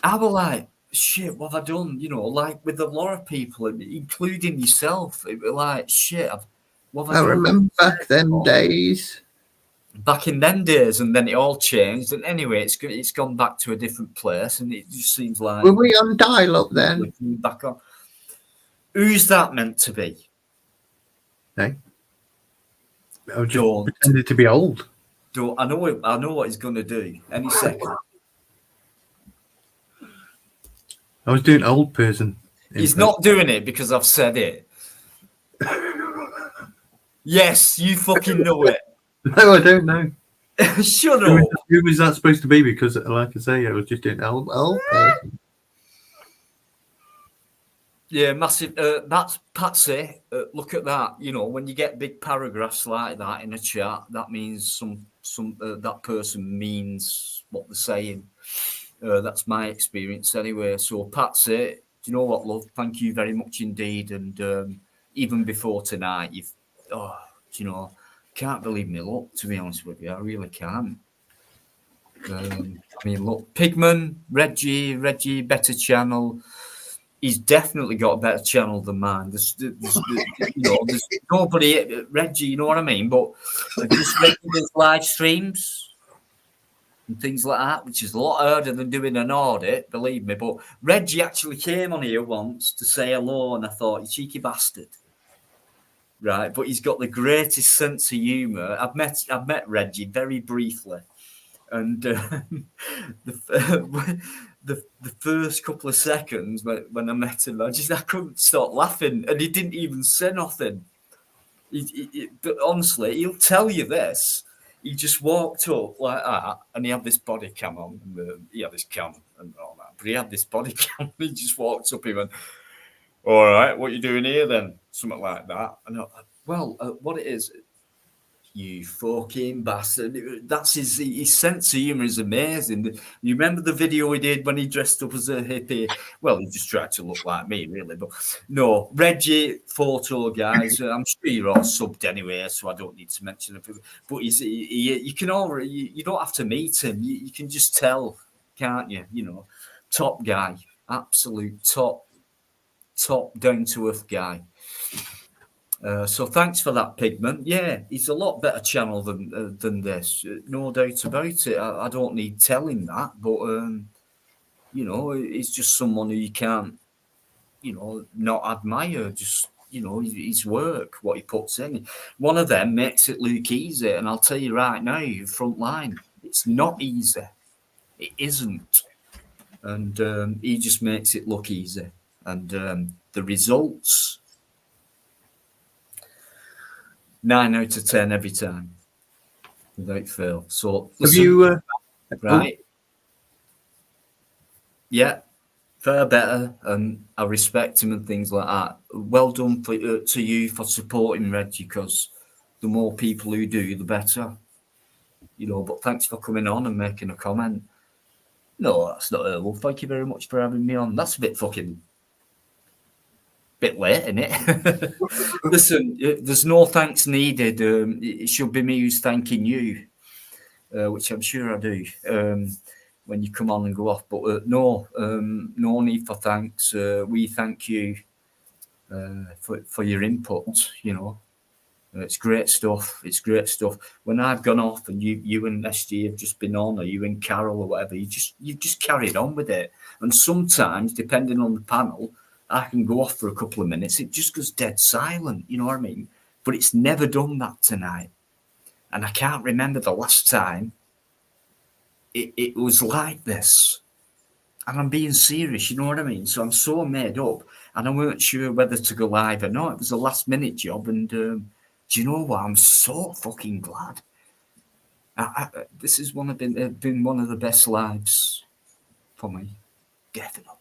I was like, shit, what have I done? You know, like with a lot of people, including yourself, it was like, shit, what have I done? Remember back them days. Back in them days, and then it all changed. And anyway, it's gone back to a different place, and it just seems like. Were we on dial-up then? Back on. Who's that meant to be? Hey. I was just pretending to be old. I know what he's going to do any second. I was doing old person. He's not doing it because I've said it. Yes, you fucking know it. No, I don't know. Shut up. Who was that supposed to be? Because, like I say, I was just doing old person. Yeah, massive. That's Patsy. Look at that. You know, when you get big paragraphs like that in a chat, that means that person means what they're saying. That's my experience anyway. So Patsy, do you know what, love? Thank you very much indeed. And even before tonight, you know, can't believe me luck, to be honest with you. I really can't. I mean, look, Pigman, Reggie, better channel. He's definitely got a better channel than mine. There's nobody, Reggie, you know what I mean? But just Reggie's live streams and things like that, which is a lot harder than doing an audit, believe me. But Reggie actually came on here once to say hello, and I thought, you cheeky bastard. Right, but he's got the greatest sense of humour. I've met Reggie very briefly, and the first couple of seconds when I met him, I couldn't stop laughing, and he didn't even say nothing. But honestly, he'll tell you this. He just walked up like that, and he had this body cam on. He had this cam and all that, but he had this body cam. He just walked up. He went, "All right, what you doing here then?" Something like that. And what it is, you fucking bastard. That's his sense of humour is amazing. You remember the video he did when he dressed up as a hippie? Well, he just tried to look like me, really. But no, Reggie photo, guys. I'm sure you're all subbed anyway, so I don't need to mention it. But you don't have to meet him. You can just tell, can't you? You know, top guy, absolute top down to earth guy. So thanks for that, Pigment. Yeah, he's a lot better channel than this, no doubt about it. I don't need telling that, but you know, he's just someone who you can't, you know, not admire. Just his work, what he puts in. One of them makes it look easy, and I'll tell you right now, front line, it's not easy. It isn't. And he just makes it look easy. And the results, 9 out of 10 every time, without fail. So Have you? right? Yeah, fair better, and I respect him and things like that. Well done to you for supporting Reggie, because the more people who do, the better. But thanks for coming on and making a comment. No, that's not Well, thank you very much for having me on. That's a bit late, isn't it? Listen, there's no thanks needed. It should be me who's thanking you, which I'm sure I do when you come on and go off. But no need for thanks. We thank you for your input. It's great stuff. It's great stuff. When I've gone off and you and SG have just been on, or you and Carol or whatever, you've just carried on with it. And sometimes, depending on the panel, I can go off for a couple of minutes. It just goes dead silent. You know what I mean? But it's never done that tonight. And I can't remember the last time it was like this. And I'm being serious, you know what I mean? So I'm so made up. And I weren't sure whether to go live or not. It was a last minute job. And do you know what? I'm so fucking glad. This has been one of the best lives for me. Definitely.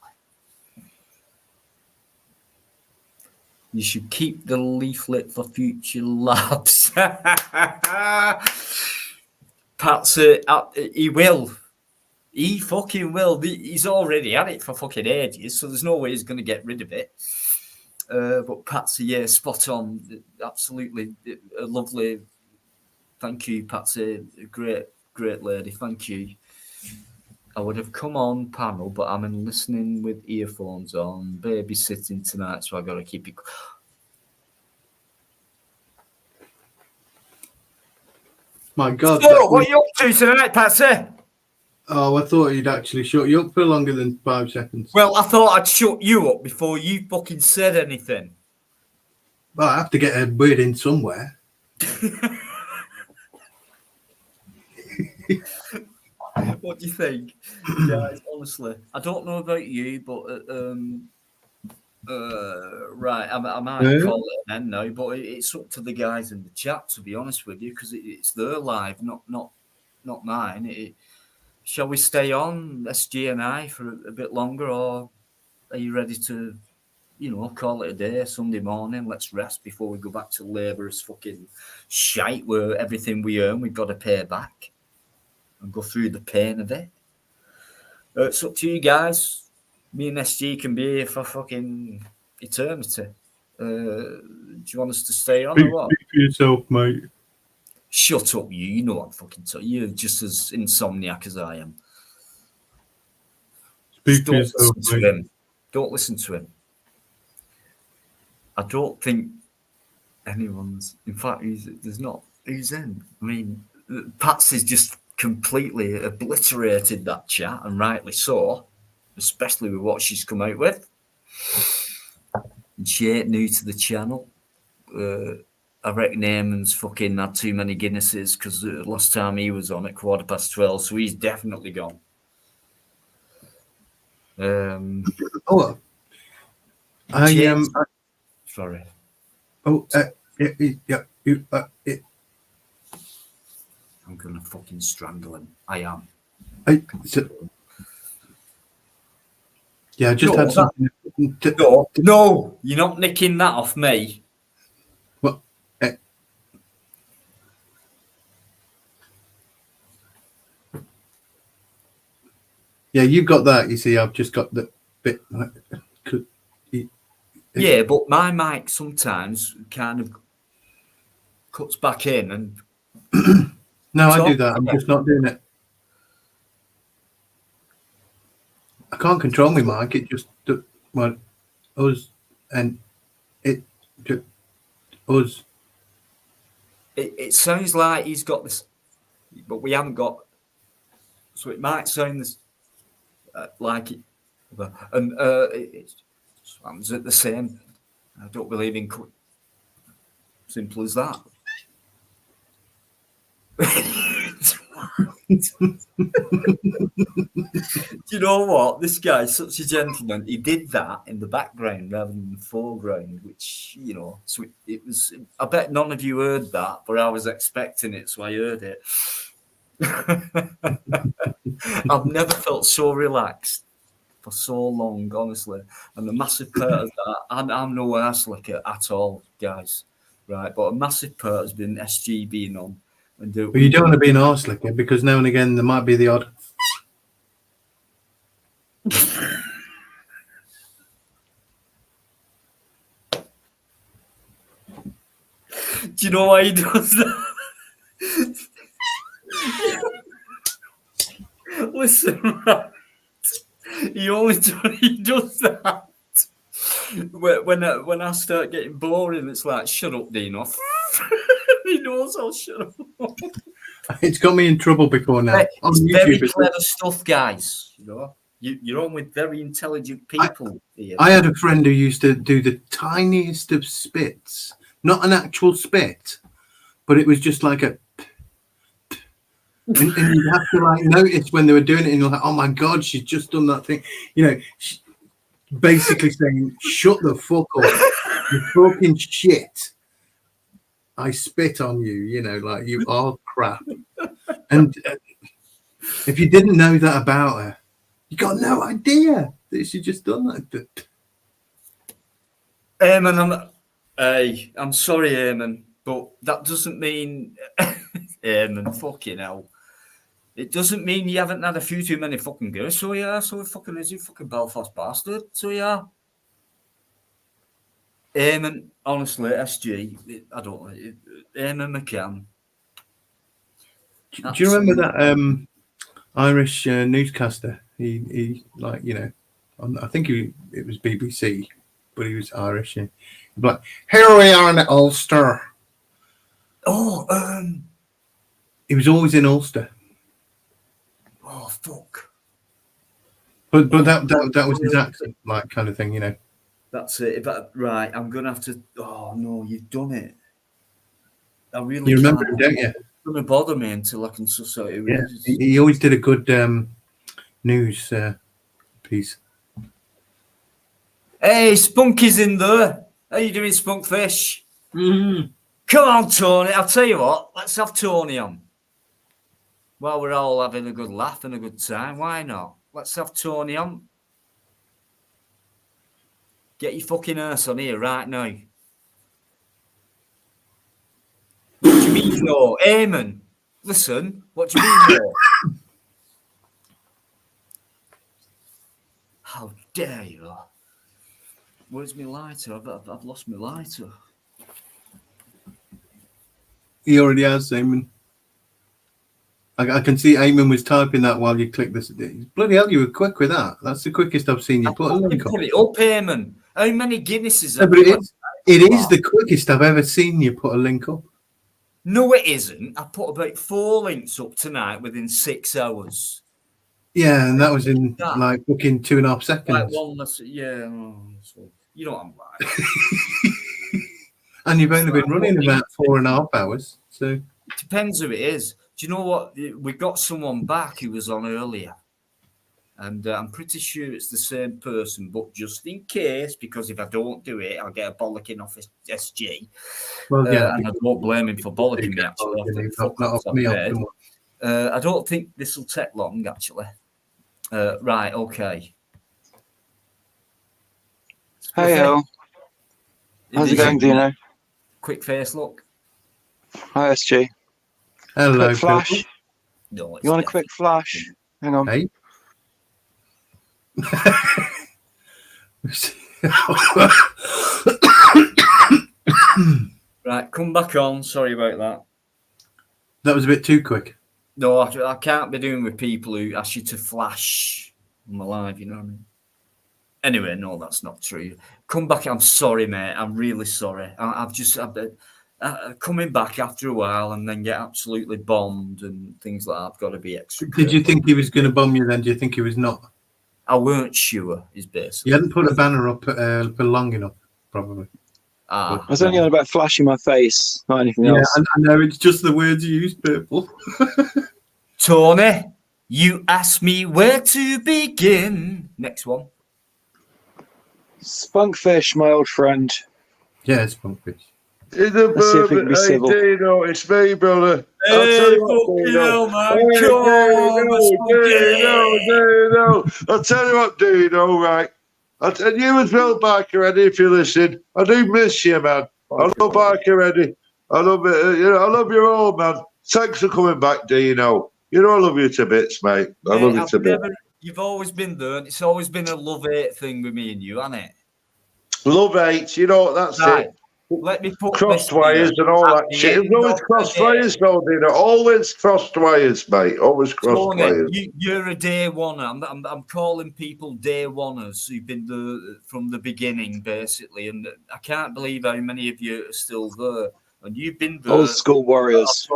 You should keep the leaflet for future labs. Pat's, he will. He fucking will. He's already had it for fucking ages, so there's no way he's going to get rid of it. But Patsy, yeah, spot on. Absolutely lovely. Thank you, Patsy. Great lady. Thank you. I would have come on panel, but I'm in listening with earphones on, babysitting tonight, so I got to keep it. My God. So, what are you up to tonight, Patsy? Oh, I thought he'd actually shut you up for longer than 5 seconds. Well, I thought I'd shut you up before you fucking said anything. Well, I have to get a word in somewhere. What do you think, guys? Honestly, I don't know about you, but right, I might call it an end now. But it's up to the guys in the chat, to be honest with you, because it's their live, not mine. Shall we stay on SG and I for a bit longer, or are you ready to, call it a day? Sunday morning, let's rest before we go back to labour's fucking shite where everything we earn we've got to pay back and go through the pain of it. It's up to you guys. Me and SG can be here for fucking eternity. Do you want us to stay on or what? Speak for yourself, mate. Shut up, you. You know what I'm fucking talking. You're just as insomniac as I am. Speak for yourself, mate. Don't listen to him. I don't think anyone's. In fact, there's not. Who's in? I mean, Patsy's just completely obliterated that chat, and rightly so, especially with what she's come out with. And she ain't new to the channel. I reckon Eamon's fucking had too many Guinnesses, because the last time he was on at 12:15, so he's definitely gone. Sorry. I'm gonna fucking strangle him. I am. I just had something. No, you're not nicking that off me. What? Yeah, you've got that. You see, I've just got the bit. Yeah, but my mic sometimes kind of cuts back in and. No, I do that. I'm just not doing it. I can't control my mic. It just us and it just us. It sounds like he's got this, but we haven't got. So it might sound this like it, and it happens at the same. I don't believe in simple as that. Do you know what? This guy's such a gentleman. He did that in the background rather than the foreground, which, you know, so it was. I bet none of you heard that, but I was expecting it, so I heard it. I've never felt so relaxed for so long, honestly. And the massive part of that, I'm no ass licker at all, guys. Right, but a massive part has been SG being on. And But you don't want to be an arse licker because now and again there might be the odd. Do you know why he does that? Listen, right. He does that when I start getting boring. It's like, shut up, Dino. He knows I'll shut up. It's got me in trouble before now. It's very clever stuff, guys. You know, you're on with very intelligent people here. I had a friend who used to do the tiniest of spits, not an actual spit, but it was just like a. And you have to like notice when they were doing it, and you're like, "Oh my god, she's just done that thing," you know, basically saying, "Shut the fuck up, you fucking shit. I spit on you," you know, like you are crap. And if you didn't know that about her, you got no idea that she just done that. Eamon, I'm sorry, Eamon, but that doesn't mean Eamon, fucking hell. It doesn't mean you haven't had a few too many fucking girls. So yeah, so it fucking is, you fucking Belfast bastard. So yeah. Eamon, honestly, SG, I don't know. Eamon McCann. Do you remember that Irish newscaster? He like, you know, I think it was BBC, but he was Irish. And he'd be like, "Here we are in Ulster." Oh, he was always in Ulster. Oh fuck! But that was his accent, like kind of thing, you know. That's it. Right, I'm gonna have to. Oh no, you've done it. I really. You remember him, don't you? It's gonna bother me until I can suss out who Yeah, it is. he always did a good news piece. Hey, Spunky's in there. How you doing, Spunkfish? Mm-hmm. Come on, Tony. I'll tell you what. Let's have Tony on. While we're all having a good laugh and a good time, why not? Let's have Tony on. Get your fucking ass on here right now. What do you mean, no? Eamon, listen. What do you mean, no? How dare you? Where's my lighter? I've lost my lighter. He already has, Eamon. I can see Eamon was typing that while you click this. Bloody hell, you were quick with that. That's the quickest I've seen you put a link on. Put it up, Eamon. How many Guinnesses? No, but it is the quickest I've ever seen you put a link up. No, it isn't. I put about 4 links up tonight within 6 hours. Yeah, and that was in like fucking 2.5 seconds. Like one less, yeah. You know what I'm like. And you've only been running about 4.5 hours. So it depends who it is. Do you know what? We got someone back who was on earlier. And I'm pretty sure it's the same person, but just in case, because if I don't do it, I'll get a bollocking off SG. Well, yeah. And I don't blame him for bollocking me, actually. I don't think this will take long, actually. Right, okay. Hey, Al. How's it going, Dino? Quick face look. Hi, SG. Hello. Quick flash. No, you want a quick flash? Hang on. Hey. Right, come back on. Sorry about that. That was a bit too quick. No, I can't be doing with people who ask you to flash on the live, you know what I mean? Anyway, no, that's not true. Come back. I'm sorry, mate. I'm really sorry. I've been coming back after a while and then get absolutely bombed and things like that. I've got to be extra. Did you think he was going to bomb you then? Do you think he was not? I weren't sure, is basically. You hadn't put a banner up for long enough, probably. I was only on about flashing my face, not anything else. I know it's just the words you use, Purple. Tony, you asked me where to begin. Next one. Spunkfish, my old friend. Yeah, it's Spunkfish. In the Let's see if we can moment, be hey civil. Dino, it's me, brother. I'll Hey, tell you what, fucking Dino. hell, man. Hey, Come on, Dino. I'll tell you what, Dino, right? And you as well, Barker Eddie, if you're listening. I do miss you, man. I love Barker Eddie. I love it. You know, I love you all, man. Thanks for coming back, Dino. You know I love you to bits, mate. I love you to bits. You've always been there, and it's always been a love-hate thing with me and you, hasn't it? Love-hate, you know, that's Right. it. Let me put Crossed this wires here. and all At that the shit. end It's always of the crossed day- wires, though, Dino. Always crossed wires, mate. Always crossed Tony, wires. you're a day oneer. I'm calling people day oneers who've been there from the beginning, basically. And I can't believe how many of you are still there. And you've been there. Old school warriors.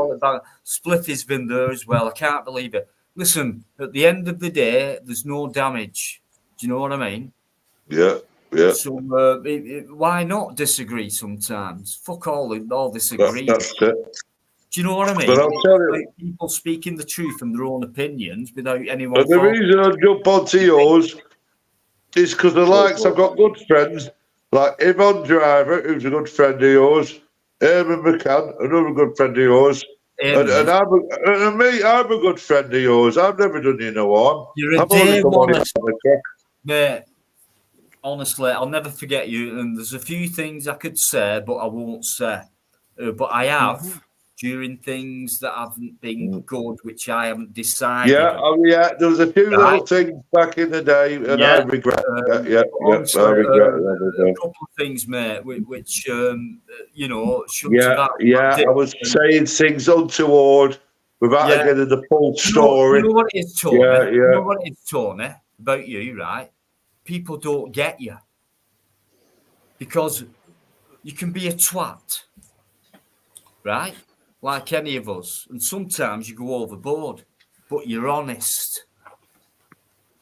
Splitty's been there as well. I can't believe it. Listen, at the end of the day, there's no damage. Do you know what I mean? Yeah. So why not disagree sometimes? Fuck all disagree. That's it. Do you know what I mean? But I'll tell you, like people speaking the truth and their own opinions without anyone. and the reason I jump onto yours is because I've got good friends like Yvonne Driver, who's a good friend of yours, Eamon McCann, another good friend of yours, and I'm a good friend of yours. I've never done you no harm. You're a day one, mate. Honestly, I'll never forget you. And there's a few things I could say, but I won't say. But I have during things that haven't been good, which I haven't decided. Yeah, there was a few little things back in the day, and I regret that. Honestly, I regret that. A couple of things, mate, which shouldn't have. I was saying things untoward without getting the full story. You know what it is, Tony? Yeah. You know what it is, Tony, about you, right? People don't get you because you can be a twat, right? Like any of us, and sometimes you go overboard, but you're honest.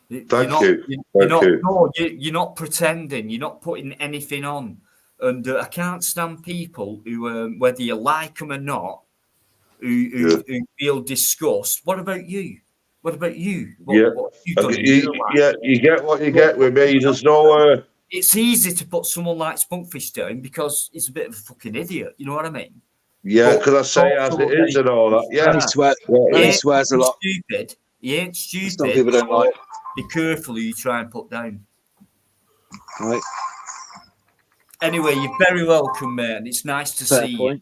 Thank you. You're not pretending. You're not putting anything on, and I can't stand people who, whether you like them or not, who feel disgust. What about you? What about you? What have you done in your life? You get what you get with me. There's no. It's easy to put someone like Spunkfish down because he's a bit of a fucking idiot. You know what I mean? Yeah, because I say it as it is and all that. Yeah, he swears a lot. Stupid. He ain't stupid. Some people don't like. Be careful who you try and put down. Right. Anyway, you're very welcome, mate. And it's nice to see you.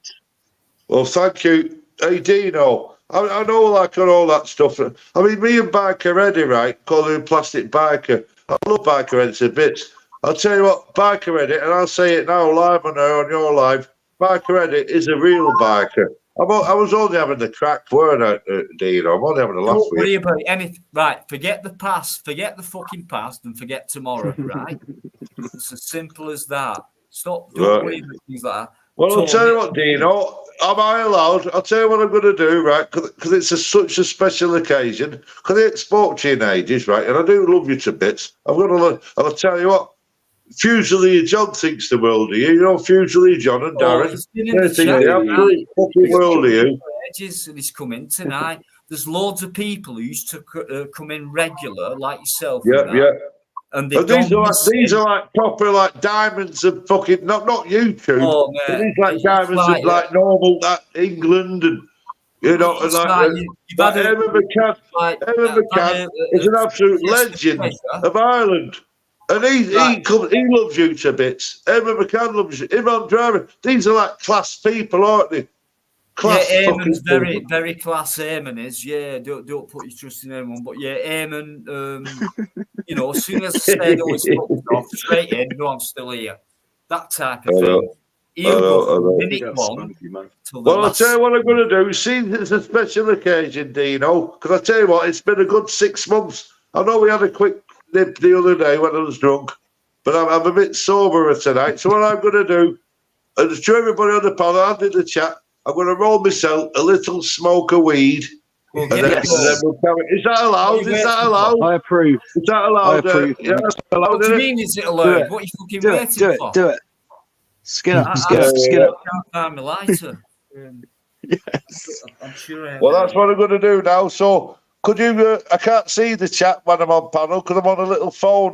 Well, thank you. Hey, Dino. I know, like, on all that stuff. I mean, me and Barker Eddie, right? Call him Plastic Barker. I love Barker Eddie to bits. I'll tell you what, Barker Eddie, and I'll say it now live on your live. Barker Eddie is a real Barker. I was only having the crack, weren't I, Dino? I'm only having a laugh. Don't worry about anything. Right, forget the past, forget the fucking past, and forget tomorrow, right? It's as simple as that. Don't worry about things like that. Well, I'll tell you what, Dino, am I allowed? I'll tell you what I'm going to do, right? Because it's such a special occasion. Because I ain't spoke to you in ages, right? And I do love you to bits. And I'll tell you what, Fusilier John thinks the world of you. You know, Fusilier John and Darren. They think the absolute fucking world of you. And he's coming tonight. There's loads of people who used to come in regular, like yourself. Yeah. And these are like proper like diamonds of fucking not YouTube. Oh, man. These like diamonds of like normal England and you know and like Emma McCann. Emma McCann is an absolute legend of Ireland. And he loves you to bits. Emma McCann loves you. Yvonne Driver. These are like class people, aren't they? Class Eamon's very, very class. Eamon is, Don't put your trust in anyone, but Eamon. You know, as soon as I said it's fucked off, straight in. No, I'm still here. That type of thing. He'll go from minute one till the I'll tell you what I'm going to do. See, it's a special occasion, Dino. Because I tell you what, it's been a good 6 months. I know we had a quick nip the other day when I was drunk, but I'm a bit soberer tonight. So what I'm going to do, and to everybody on the panel and in the chat, I'm going to roll myself a little smoke of weed. And then we'll tell it. Is that allowed? Is that allowed? I approve. Is that allowed? I approve. Yeah, that's allowed. What do you mean, is it allowed? What are you fucking waiting for? Do it. Skin up, I skin up, skin up. can't find my lighter. Yes. I'm sure I have. Well, that's what I'm going to do now. So, could you? I can't see the chat when I'm on panel because I'm on a little phone,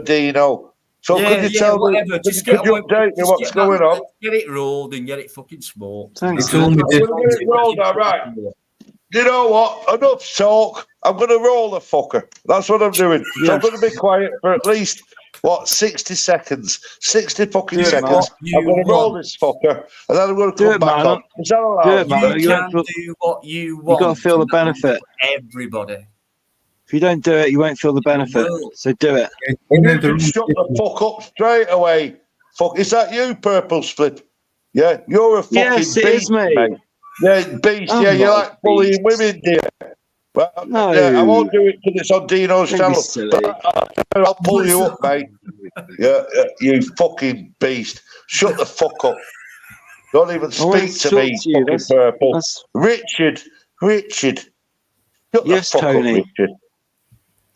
Dino. So, could you tell me? whatever. Just Could get you on, update me just what's get going on? Get it rolled and get it fucking smoked. Thanks, It's only I'm going to get it rolled now, right? You know what? Enough talk. I'm going to roll the fucker. That's what I'm doing. So I'm Yes. going to be quiet for at least, 60 seconds? 60 fucking Do it, seconds. man. I'm going to roll this fucker, and then I'm going to Do come it, back man. on. Is that Do allowed? it, man. You You won't can feel, do what you you want. got to feel the and that benefit. is Everybody. If you don't do it, you won't feel the benefit. will. So do it. You can shut the fuck up straight away. Fuck, is that you, Purple Split? Yeah, you're a fucking Yes, it beast, is me. mate. Yeah, beast. I'm Yeah, you not a like bullying beast. women, dear. Well, No. yeah, I won't do it because it's on Dino's Don't be channel. silly. But I'll pull you up, mate. Yeah, you fucking beast. Shut the fuck up. Don't even I want speak to talk me, to you. fucking Purple. That's Richard. Shut Yes, the fuck Tony. up, Richard.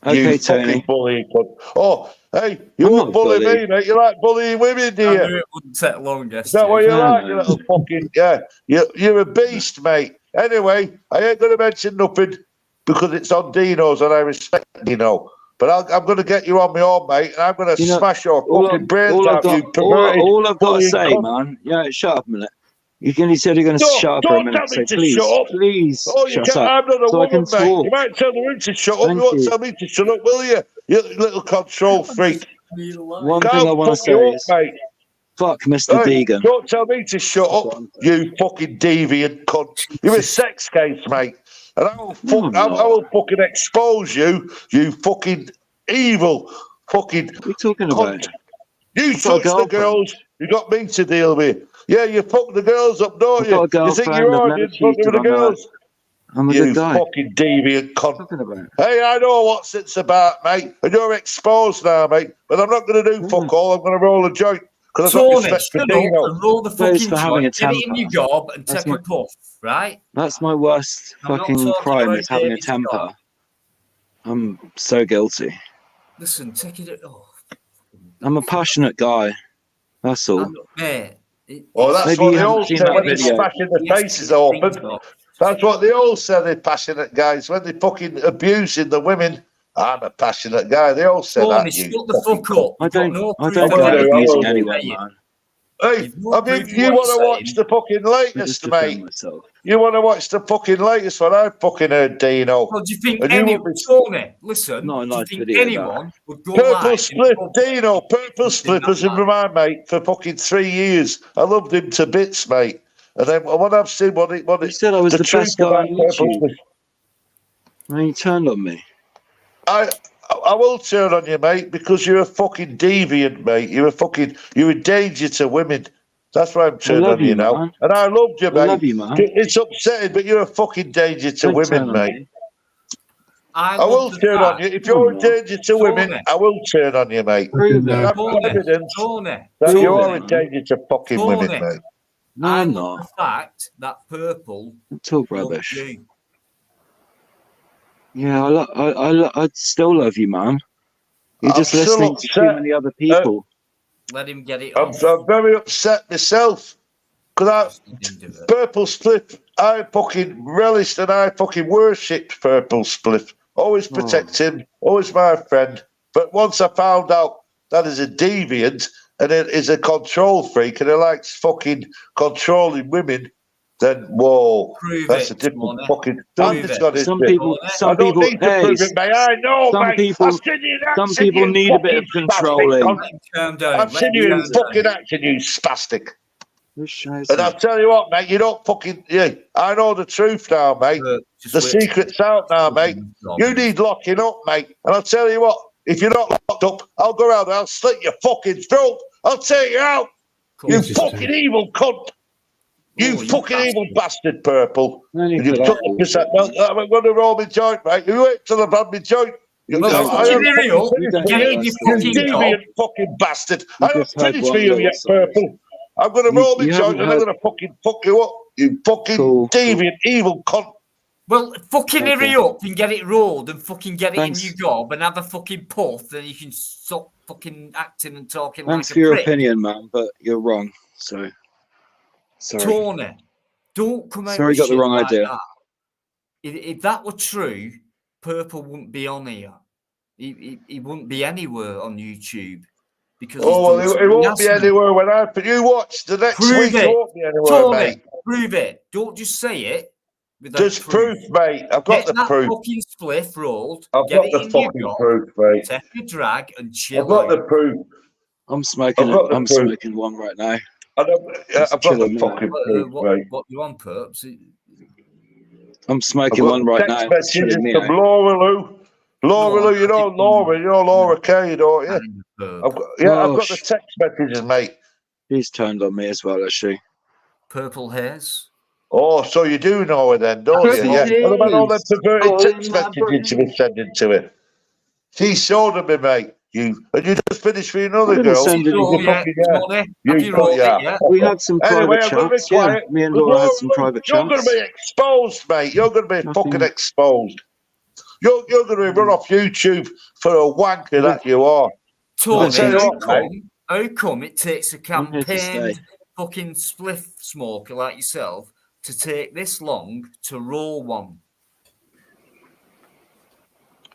okay, You Tony. fucking bullying cunt. Oh, hey, you I'm won't not bully bully. me, mate. You like bullying women, do I you? knew it wouldn't take long, Is that what you No, like, no. you little fucking... Yeah, you're a beast, mate. Anyway, I ain't going to mention nothing because it's on Dino's and I respect Dino. But I'm going to get you on my own, mate, and I'm going to You know, smash your fucking brains out, you perverted... all I've got to bullying say, cunt. man. Yeah, shut up a minute. You said you're going to No, shut up for a don't minute. tell me So to please, shut up. please, Oh, you shut can't. up. I'm not a So I can woman, mate. talk. You might tell the women to shut up. Thank You won't you. tell me to shut up, will you? You little control freak. One thing Can't I want to fuck you say up, is, mate. fuck Mr. Hey, Deegan. don't tell me to shut up, you fucking deviant cunt. You're a sex case, mate. And I will, No, I'm I not. will fucking expose you, you fucking evil fucking What are you talking cunt. about? You I've got a touch the girlfriend. girls, you got me to deal with. Yeah, you fuck the girls up, don't I've got a you? You think girlfriend. you're I've hard never in front of cheated the on her. girls? I'm a You good guy. fucking deviant cunt. What are you talking about? Hey, I know what it's about, mate. And you're exposed now, mate. But I'm not going to do fuck all. I'm going to roll a joint. Because I've got Tony, respect for shut up Dino. and roll the Thanks fucking for having a joint, get it in temper. your gob and That's take my- a puff, right? That's my worst I'm not fucking talking crime about is having a David's temper. gob. I'm so guilty. Listen, take it. Oh, I'm a passionate guy. That's all. mate. Well, that's Maybe what you they haven't all seen say that when they're video. smashing the faces open. That's what they all say, they're passionate guys. When they're fucking abusing the women, I'm a passionate guy. They all say Tony, that. shut You the fuck up. I You've got don't. no I proof don't of go out anything abusing you're anyone, saying. man. Hey, You've no I mean, proof of you what want to you're watch saying. the fucking I just latest, defend mate? myself. You want to watch the fucking latest one? I fucking heard Dino. Well, do you think And you anyone, won't be- Tony, listen, Not a do you nice think video, anyone would go Purple live in Split, public? Dino, Purple Split has been my mate for fucking 3 years. I loved him to bits, mate. And then when I've seen You said I was the truth best guy about on Purple YouTube. Split, And you turned on me. I will turn on you, mate, because you're a fucking deviant, mate. You're a danger to women. That's why I'm turning love on you you, now. man. And I loved you, I mate. love you, man. It's upsetting, but you're a fucking danger to Don't turn women, on mate. me. I I will love the turn on fact, you. If No, you're I'm a not. danger to women, Tony. I will turn on you, mate. Prove No. it. I've got evidence Tony, that Tony. you are a man. danger to fucking women, Tony. mate. No, I I'm love not. the fact that Purple Don't talk loves rubbish. you. Yeah, I still love you, man. You're I'm just still listening to too upset. many other people. Let him get it I'm off. very upset myself. Because Just let him do it. Purple Split, I fucking relished and I fucking worshipped Purple Split. Always protect him, always my friend. But once I found out that he's a deviant and it is a control freak and he likes fucking controlling women, then whoa, Prove that's it, a different Tony. fucking. Prove I'm it. just got Some this. people, I some don't people, need to hey, prove it, mate. I know, some mate. people, I've seen you in some action, people you need a bit of fucking spastic controlling. cunt. Let him calm down. I've seen you in fucking action, you spastic. And I'll tell you what, mate, you don't fucking. Yeah, I know the truth now, mate. The secret's out now, mate. You need locking up, mate. And I'll tell you what, if you're not locked up, I'll go around and I'll slit your fucking throat. I'll take you out. You fucking evil cunt. You fucking evil bastard, Purple. And you've took the piss out. I'm going to roll my joint, mate. You wait till I've had my joint. Well, fucking hurry up. Get it in your You fucking gob. deviant fucking bastard. I haven't just heard finished one for you little yet, side. Purple. I'm going to roll my you joint haven't and I'm heard- going to fucking fuck you up. You fucking Cool. deviant, evil cunt. Well, fucking Okay. hurry up and get it rolled and fucking get it Thanks. in your gob and have a fucking puff, then you can stop fucking acting and talking Thanks like for a your prick. opinion, man, but you're wrong. So sorry. Tony, don't come out Sorry, with got the shit wrong like idea. that. If that were true, Purple wouldn't be on here. He wouldn't be anywhere on YouTube because he's Oh, done well, it something won't be nasty. anywhere when I. You watch the next Prove week. It it. won't be anywhere, Tony, mate. prove it. Don't just say it without There's proof, mate. I've got Get the that proof. fucking spliff rolled. I've Get got it the in your fucking gob. proof, mate. Take a drag and I've chill got out. the proof. I'm smoking. I've got the I'm proof. smoking one right now. I've got chilling the now. fucking proof, mate. What you on, Perps? I'm I've smoking got one right text now. It's messages chilling me from out. Laura Lou. Laura Lou, you know Laura Kay, don't you? I've got the text messages, mate. She's turned on me as well, has she? Purple hairs. Oh, so you do know her then, don't you? Yeah. What about all them perverted text messages you were sending to her? She showed them me, mate. And you just finished for another didn't girl. send it. Oh, yeah. We had some Anyway, private I'm going to be chats. Yeah, quiet. me and Laura had some private You're going chats. to be exposed, mate. You're going to be fucking exposed. You're going to be run off YouTube for a wanker that you are. Tony, mate. how come it takes a I'm here to stay. campaign fucking spliff smoker like yourself to take this long to roll one?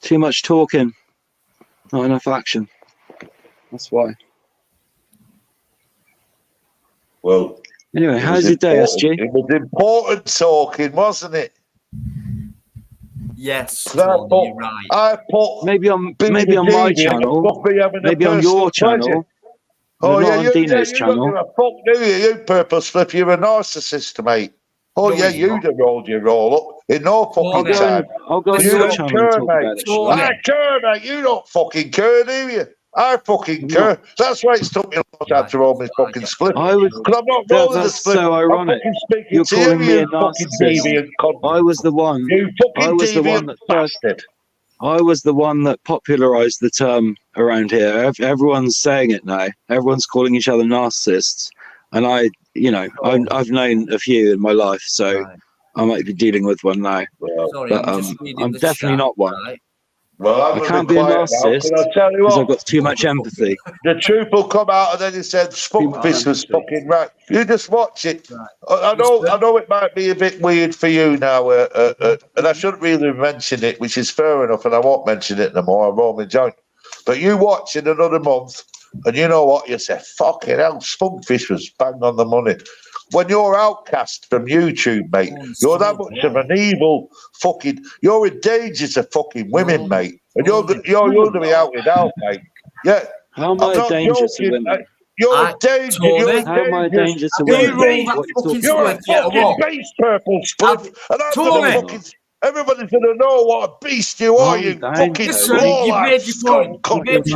Too much talking, not enough action. That's why. Well, anyway, how's your day, SG? It was important talking, wasn't it? Yes, Tony, you're right. I put maybe on my channel, maybe on your channel. Oh yeah, on Dino's channel. You don't give a fuck, do you? You purple slip, you're a narcissist, mate. Oh yeah, you'd have rolled your roll up in no fucking time. I'll go on your channel and talk about it. I care, mate. You don't fucking care, do you? I fucking care. That's why it's took me a long time to roll my fucking split. Because I'm not rolling the split. So ironic. You're calling me a narcissist. I was the one. You fucking deviant bastard. I was the one that popularized the term around here. Everyone's saying it now. Everyone's calling each other narcissists, and I've known a few in my life, so I might be dealing with one now. Sorry, but I'm definitely not one. Right? Well, I can't be a narcissist because I've got too much empathy. The truth will come out, and then he said, "Spunkfish was fucking right." You just watch it. Right. I know it might be a bit weird for you now, and I shouldn't really mention it, which is fair enough, and I won't mention it no more. I roll my joint. But you watch in another month, and you know what? You say, "Fucking hell, Spunkfish was bang on the money." When you're outcast from YouTube, mate, you're that much of an evil fucking. You're in danger to fucking women, mate, and you're going to be outed out, mate. Yeah. How am I a danger to women? You're a danger. How am I a danger to women? You're a fucking beast, purple split, and I'm gonna fucking. Everybody's going to know what a beast you are, you fucking lowlife scum cunt. Get the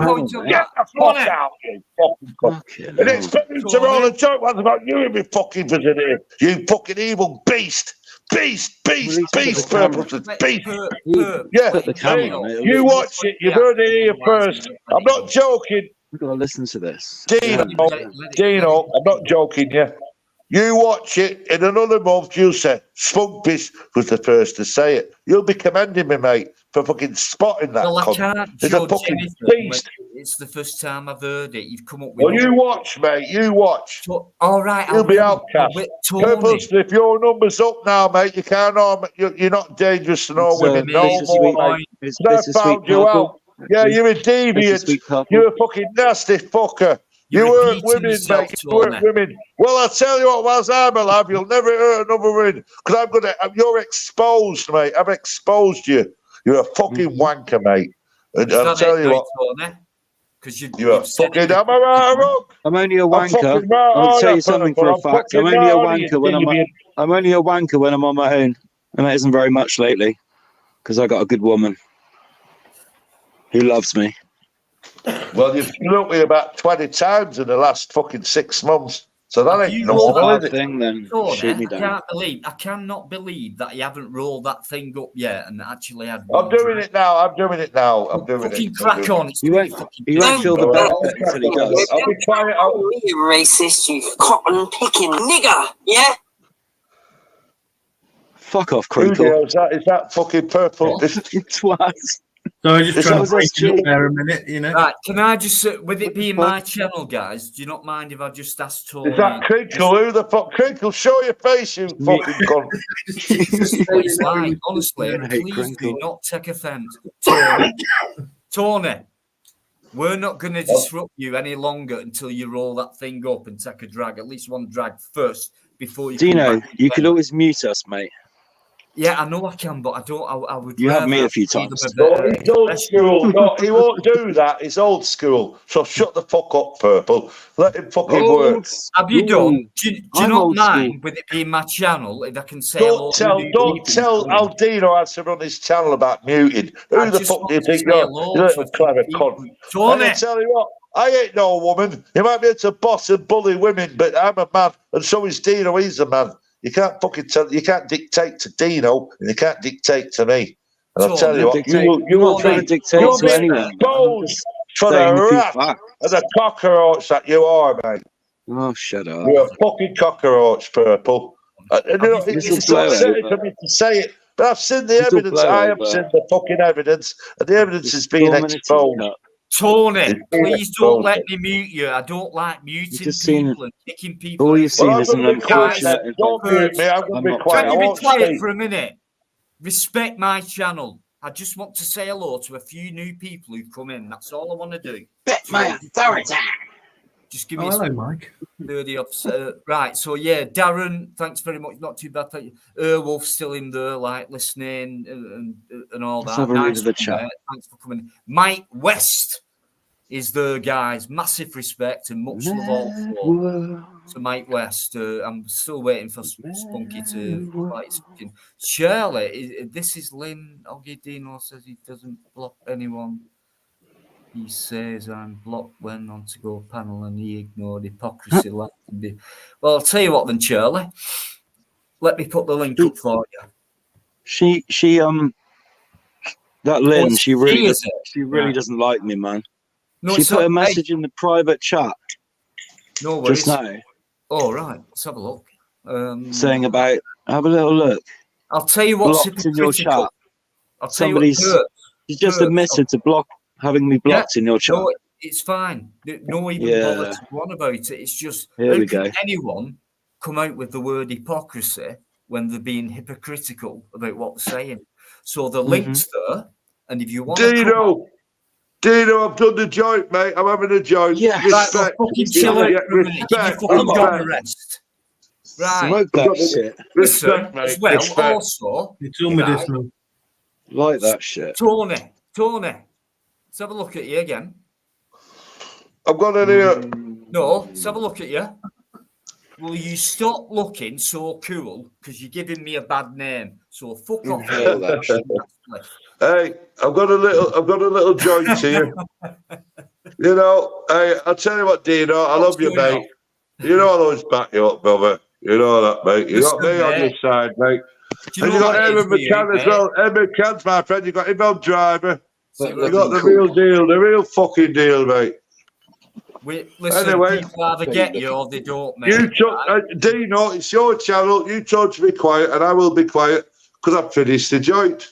fuck out, you fucking cunt. And expect me to roll a joke once about you in my fucking vicinity, you fucking evil beast. Beast, purple, beast. Yeah, you watch it, you've heard it here first. I'm not joking. We've got to listen to this. Dino, I'm not joking, yeah. You watch it in another month, you'll say, Spunkfish was the first to say it. You'll be commending me, mate, for fucking spotting that. Well, I can't judge anything. It's the first time I've heard it. You've come up with. Well, you watch, mate. You watch. All right, you'll be outcast. Purple, if your number's up now, mate, you can't harm. You're not dangerous to no women. No more, mate. I found you out. Yeah, you're a deviant. You're a fucking nasty fucker. You weren't women, mate. You weren't women. Well, I'll tell you what, whilst I'm alive, you'll never hurt another woman. Because you're exposed, mate. I've exposed you. You're a fucking wanker, mate. And I'll tell you what. You're a fucking, am I right or wrong? I'm only a wanker. I'll tell you something for a fact. I'm only a wanker when I'm on my own. And that isn't very much lately. Because I got a good woman who loves me. Well, you've looked me about 20 times in the last fucking 6 months. So that ain't normal, is it? Thing, then. Shoot me down. I cannot believe that you haven't rolled that thing up yet and actually had. I'm doing it now. I'm doing it. Fucking crack on. You won't feel the benefit until he does. I'll be quiet. You racist, you cotton picking nigger, yeah? Fuck off, Who Crinkle. knows that? Is that fucking purple? Twat. So I was just Is trying that to was break it up SG? there a minute, you know. Right, can I just, with it What the being fuck? my channel, guys, do you not mind if I just ask Tony? Is that Crinkle? Who the fuck? Crinkle, show your face, you fucking cunt. Just what it's like, honestly, I and hate please Crinkle. do not take offence. Tony, we're not going to disrupt you any longer until you roll that thing up and take a drag, at least one drag first before you come Dino, back. you could always mute us, mate. Yeah, I know I can, but I don't. I would. You have me rather a few see them times. a bit, No, he's old express- school. No, he won't do that. He's old school. So shut the fuck up, Purple. Let him fucking work. Have you done? Do you I'm not old mind with it being my channel if I can say hello Don't tell Aldino has to run his channel about muting. I Who the just fuck do you want to think say you're? hello You to little a few clever people. cunt. Tony, I'll tell you what, I ain't no woman. You might be able to boss and bully women, but I'm a man, and so is Dino. He's a man. You can't fucking tell. You can't dictate to Dino, and you can't dictate to me. And I'll tell you what, I'm not trying to dictate you'll to be anyone. I'm exposed just for the saying a few rat facts. and the cockroach that you are, mate. Oh, shut up. You're a fucking cockroach, Purple. And you know, This'll it's blow upsetting over. for me to say it, but I've seen the This'll evidence. blow I have over. seen the fucking evidence, and the evidence Just is being storm in a exposed. teacup. Tony, It's being please don't exposed. let me mute you. I don't like muting just seen people and kicking people. All out. you've seen Well, I'm is an going to be quiet unfortunate then. Don't event. mute me. I'm going I'm to be not quiet. Can I you be won't quiet speak. for a minute? Respect my channel. I just want to say hello to a few new people who've come in. That's all I want to do. Bet my authority. Just give me Oh, a hello, Mike. 30 off. Right, so yeah, Darren, thanks very much. Not too bad. Thank you. Wolf's still in there, like listening and all Let's that. have a read Nice of the one, chat. mate. Thanks for coming. Mike West is there, guys. Massive respect and much love also to Mike West. I'm still waiting for Spunky to fight something. Shirley, this is Lynn. Ogidino says he doesn't block anyone. He says I'm blocked when on to go panel and he ignored hypocrisy. Well, I'll tell you what then, Shirley. Let me put the link up for you. That Lynn, it's she really she, is it? she really Right. doesn't like me, man. No, She it's put not. a message in the private chat No worries. just now Oh, right. Let's have a look. saying about, have a little look. I'll tell you what's Blocked in your hypocritical. chat. I'll tell you what She's just hurts. admitted to having me blocked in your chat. No, it's fine. No even bother to go on about it. It's just Here how we can go. anyone come out with the word hypocrisy when they're being hypocritical about what they're saying? So the link's there, and if you want Dino, I've done the joint, mate. I'm having a joint. Yes. right, well, Respect. fucking chill out for a minute. Give your fucking dog a rest. Right. Smoke that shit. Listen, Respect, mate. as well, Respect. also, It's all medicinal. Like that shit. Tony, let's have a look at you again. I've got an ear. No, let's have a look at you. Will you stop looking so cool because you're giving me a bad name? So fuck off. Inhale that shit. Hey, I've got a little joint here. You know, hey, I'll tell you what, Dino, I love you, going mate. You know I'll always back you up, brother. You know that, mate. You got Listen, me on your mate. side, mate. Do you And know you got what it is Evan with you, McCann as mate? well. Evan McCann's my friend. You got him on driver. See, You got the real fucking deal, mate. Listen, Anyway. people either get you or they don't, mate. You told Dino, it's your channel. You told to be quiet, and I will be quiet because I've finished the joint.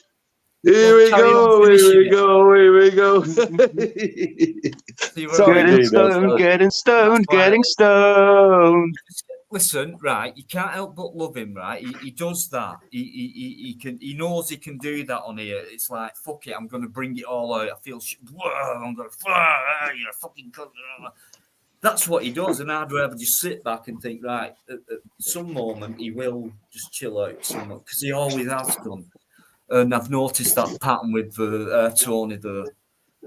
Here we carry on go. finishing Here we go. See, we're Sorry, already- Getting stoned, That's why- getting stoned. Listen, right, you can't help but love him, right? He does that. He knows he can do that on here. It's like, fuck it, I'm gonna bring it all out. I feel I'm gonna you're a fucking cunt. That's what he does, and I'd rather just sit back and think, right, at some moment he will just chill out because he always has done. And I've noticed that pattern with Tony there.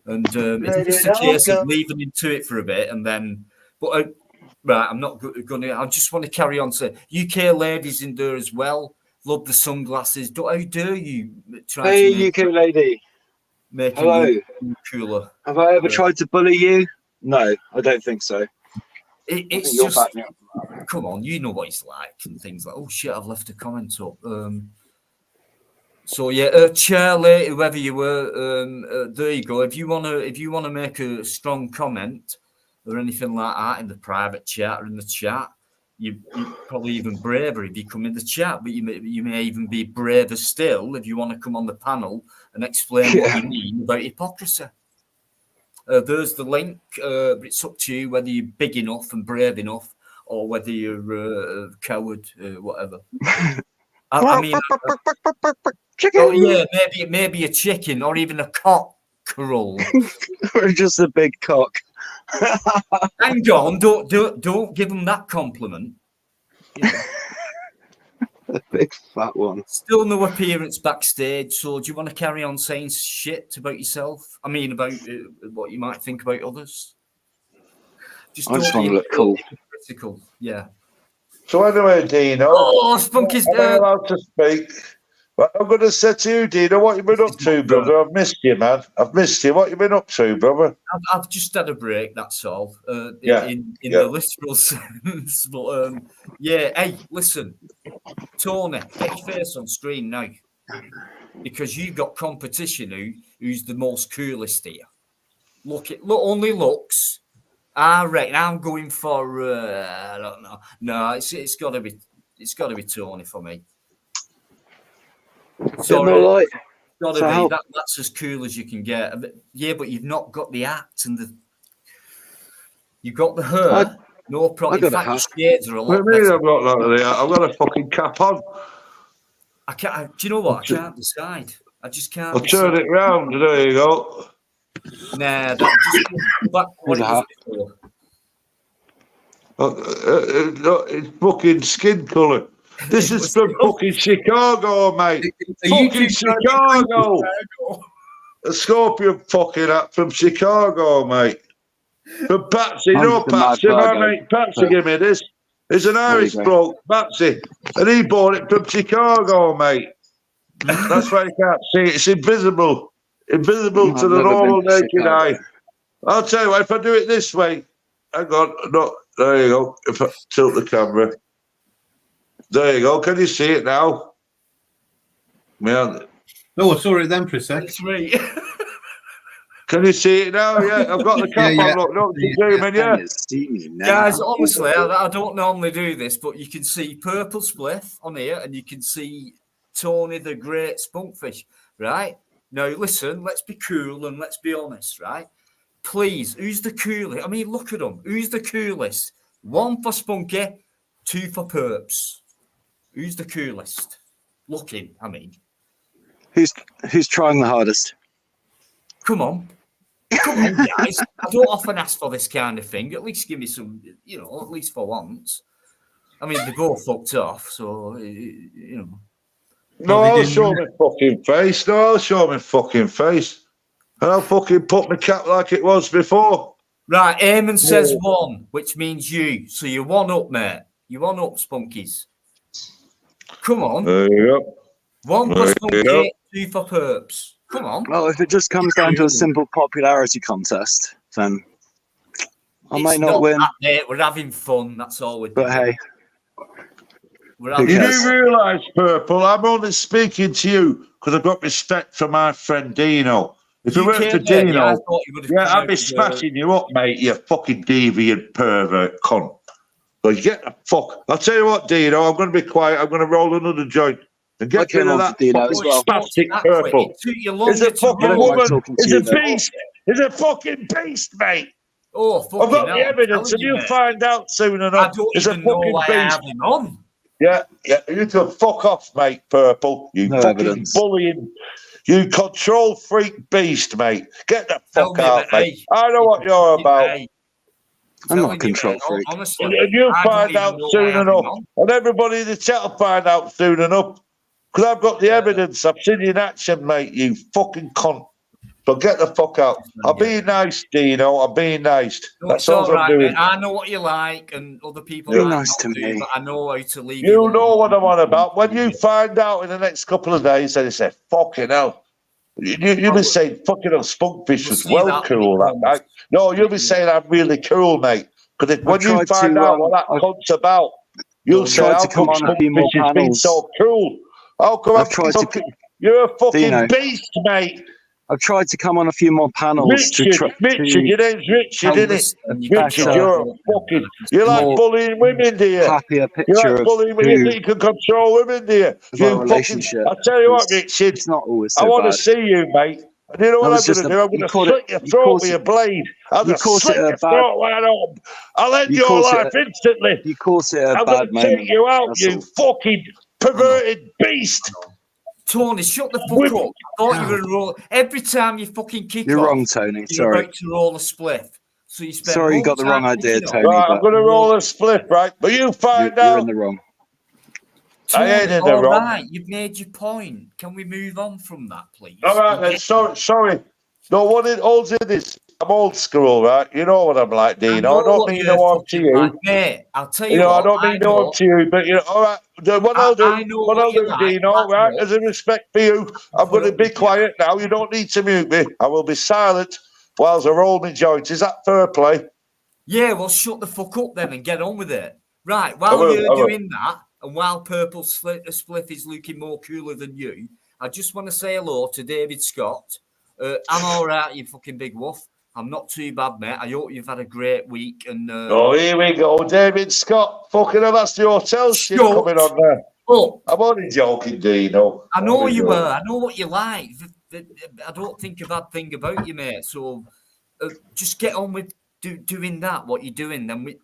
And it's just a case of leaving him to it for a bit, and then, right, I'm not going to. I just want to carry on. So, UK ladies in there as well. Love the sunglasses. How dare you try Hey, to make, UK lady. make Hello. him look cooler? Have I ever tried to bully you? No, I don't think so. It's you're just, back now. come on, you know what it's like and things like. Oh shit, I've left a comment up. So yeah, Charlie, whoever you were, there you go. If you wanna make a strong comment or anything like that in the private chat or in the chat, you're probably even braver if you come in the chat, but you may even be braver still if you want to come on the panel and explain what you mean about hypocrisy. There's the link. But it's up to you whether you're big enough and brave enough, or whether you're a coward, whatever. I mean, chicken. yeah, maybe a chicken or even a cockerel. Or just a big cock. Hang on, don't give them that compliment. You know. A big fat one. Still no appearance backstage, so do you want to carry on saying shit about yourself? I mean, about what you might think about others? I just want to look cool. Critical, yeah. So anyway, Dino, Spunky's am I allowed to speak? Well, I'm going to say to you, Dino, what you been up to, brother? I've missed you, man. I've missed you. What you been up to, brother? I've just had a break, that's all. In the literal sense. But yeah, hey, listen, Tony, get your face on screen now. Because you've got competition who's the most coolest here. Look, only looks. I reckon I'm going for I don't know. No, it's gotta be Tony for me. Sorry. Gotta be. That's as cool as you can get. Yeah, but you've not got the act and you've got the hair. No problem. In fact, your shades are a lot better. I've got a fucking cap on. I can't. Do you know what? I can't decide. I just can't. I'll turn it round. There you go. Nah, that's just back what it was before. It's fucking skin colour. This is from fucking Chicago, mate. Fucking Chicago. A scorpion fucking hat from Chicago, mate. From Patsy. No, Patsy. My mate Patsy gave me this. He's an Irish bloke, Patsy. And he bought it from Chicago, mate. That's why you can't see it. It's invisible. Invisible to the normal naked eye. I'll tell you what, if I do it this way, hang on, no, there you go. If I tilt the camera. There you go. Can you see it now? Yeah. Oh, I saw it then for a sec. It's me. Can you see it now? Yeah, I've got the cap on. Look, don't you zoom in, yeah? Guys, honestly, I don't normally do this, but you can see Purple Spliff on here, and you can see Tony the Great Spunkfish, right? Now, listen, let's be cool and let's be honest, right? Please, who's the coolest? I mean, look at them. Who's the coolest? 1 for Spunky, 2 for Perps. Who's the coolest? Looking, I mean. Who's trying the hardest? Come on, guys. I don't often ask for this kind of thing. At least give me some, at least for once. I mean, they both fucked off, so, No, I'll show my fucking face. And I'll fucking put my cap like it was before. Right, Eamon says 1, which means you. So you're 1 up, mate. You're 1 up, Spunkies. Come on. There you go. 1 for Spunky, 2 for Perps. Come on. Well, if it just comes down to a simple popularity contest, then I might not win. We're having fun. That's all we're doing. But hey. You do realise, Purple, I'm only speaking to you because I've got respect for my friend Dino. If it weren't for Dino, I'd be smashing you up, mate, you fucking deviant pervert cunt. So you get the fuck. I'll tell you what, Dino, I'm going to be quiet. I'm going to roll another joint. And get rid of that spastic Purple. It's a fucking woman. It's a beast. It's a fucking beast, mate. Oh, fucking I've got the evidence, and you'll find out soon enough. I don't even know why I have him on. Yeah, you can fuck off, mate, Purple. You fucking bullying, you control freak beast, mate. Get the fuck out, mate. I know what you're about. I'm not a control freak. Honestly, and you'll find out soon enough. And everybody in the chat will find out soon enough. Because I've got the evidence. I've seen you in action, mate, you fucking cunt. But get the fuck out. I'm being nice, Dino. I'm being nice. That's all I'm doing. Mate. I know what you like, and other people Be nice to me. But I know how to leave you. You know what I'm on about. When you find out in the next couple of days, then you say, fucking hell. You'll be saying, fucking hell, Spunkfish was well cool that night. No, you'll be saying I'm really cool, mate. Because when you find out what that cunt's about, you'll say, how come Spunkfish has been so cool? How come you're a fucking beast, mate. I've tried to come on a few more panels to try Richard, your name's Richard, isn't it? Richard, you're a fucking. You like more bullying women, do you? happier You picture like of bullying when you who think you can control women, do you? of You our fucking. relationship. I tell you what, It's- Richard. It's not always I so want to bad. see you, mate. And you know what That I'm was going just to a- do? I'm going you to called slit it- your you throat called with it- a blade. I'll you just called slit it a your bad- throat when I don't. I'll end You your called it life instantly. You caught it a I'm bad going to take moment. you out, That's you all. fucking perverted beast. Tony, shut the fuck up. I thought you were going to roll. Every time you fucking kick You're off, wrong, Tony. you're Sorry. about to roll a spliff. So you spend Sorry, you more got the time wrong idea, kicking off. Tony. Right, I'm but going to roll a split, right? But you find you're in out. the wrong. I ain't Tony, in the all wrong. right, you've made your point. Can we move on from that, please? All right, You then. get- Sorry. No, what it holds in is I'm old school, right? You know what I'm like, Dino. I don't what mean you're no harm to fucking you. like, mate. I'll tell you You know, I what. don't mean no harm to you, but you know, all right. What I'll do, I know what you like, Dino, right? mate. As a respect for you, I'm going to be quiet now. You don't need to mute me. I will be silent whilst I roll my joint. Is that fair play? Yeah, well, shut the fuck up then and get on with it. Right, I while will, you're I will. doing that, and while Purple Spliff is looking more cooler than you, I just want to say hello to David Scott. I'm all right, you fucking big wolf. I'm not too bad, mate. I hope you've had a great week. And Oh, here we go. David Scott. Fucking hell, that's the hotel shit Shut coming on there. up. I'm only joking, Dino. I know Only you joking. were. I know what you like. I don't think a bad thing about you, mate. So just get on with doing that, what you're doing. Then we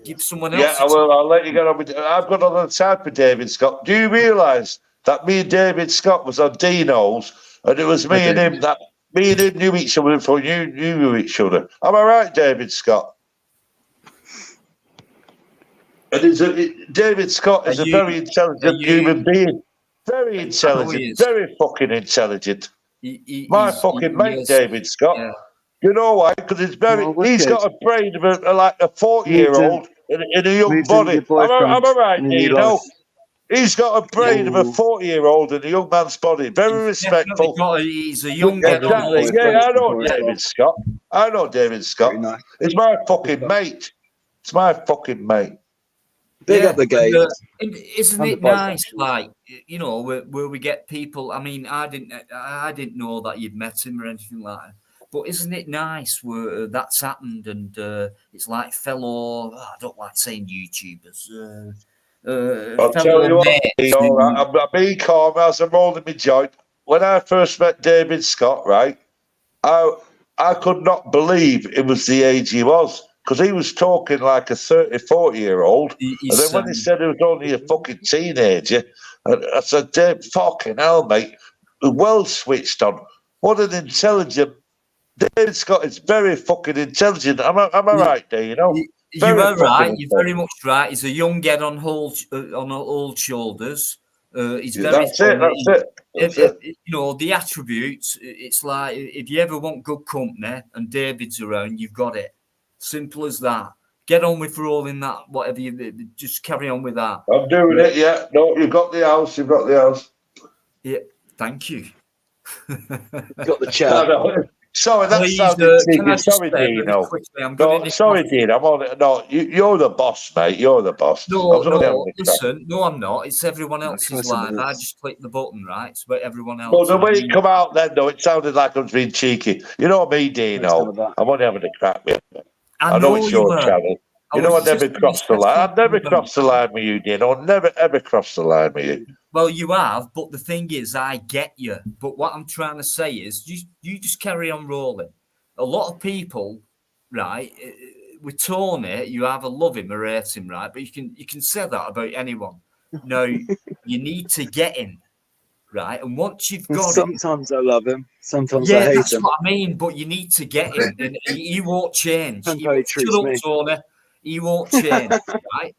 give someone else. Yeah, I will. I'll let you get on with it. I've got another type of David Scott. Do you realise that me and David Scott was on Dino's, and it was me and him that me and him knew each other before you knew each other? Am I right, David Scott? And David Scott is a very intelligent human being. Very intelligent. Very fucking intelligent. My fucking mate, David Scott. Yeah. You know why? Because he's got a brain of like a 40-year-old in a young body. Am I right, Dino? He's got a brain of a 40-year-old in a young man's body. Very respectful. He's a young exactly. Yeah, I know David Scott. I know David Scott. Nice. It's my fucking mate. It's my fucking mate. Big up the game. Isn't it nice? Like, you know, where we get people. I mean, I didn't know that you'd met him or anything like that. But isn't it nice where that's happened? And it's like fellow. I don't like saying YouTubers. I'll tell you what, I'm being calm as I'm holding my joint. When I first met David Scott, right, I could not believe it was the age he was. Because he was talking like a 30, 40-year-old. And then when he said he was only a fucking teenager, I said, Dave, fucking hell, mate. Well switched on. What an intelligent... David Scott is very fucking intelligent. Am I right there, you know? You are right. You're very much right. He's a young head on old shoulders. He's very... That's it. You know, the attributes, it's like, if you ever want good company and David's around, you've got it. Simple as that. Get on with rolling that, whatever you just carry on with that. I'm doing it, yeah. No, you've got the house. Yeah, thank you. Got the chair. Sorry, that sounded cheeky. Sorry, Dino. Sorry, Dino. I'm on it. No, you're the boss, mate. You're the boss. No, listen. No, I'm not. It's everyone else's live. I just click the button, right? It's about everyone else. Well, the way it come out then, though, it sounded like I was being cheeky. You know me, Dino. I'm only having a crack with you. I know it's your channel. You know I never crossed the line. I've never crossed the line with you, Dino. I've never, ever crossed the line with you. Well, you have, but the thing is, I get you. But what I'm trying to say is, you just carry on rolling. A lot of people, right, with Tony, you either love him or hate him, right? But you can say that about anyone. No, you need to get him, right? And once you've got sometimes I love him, sometimes I hate that's him. what I mean. But you need to get him, and he won't change. Shut up, Tony. He won't change, right?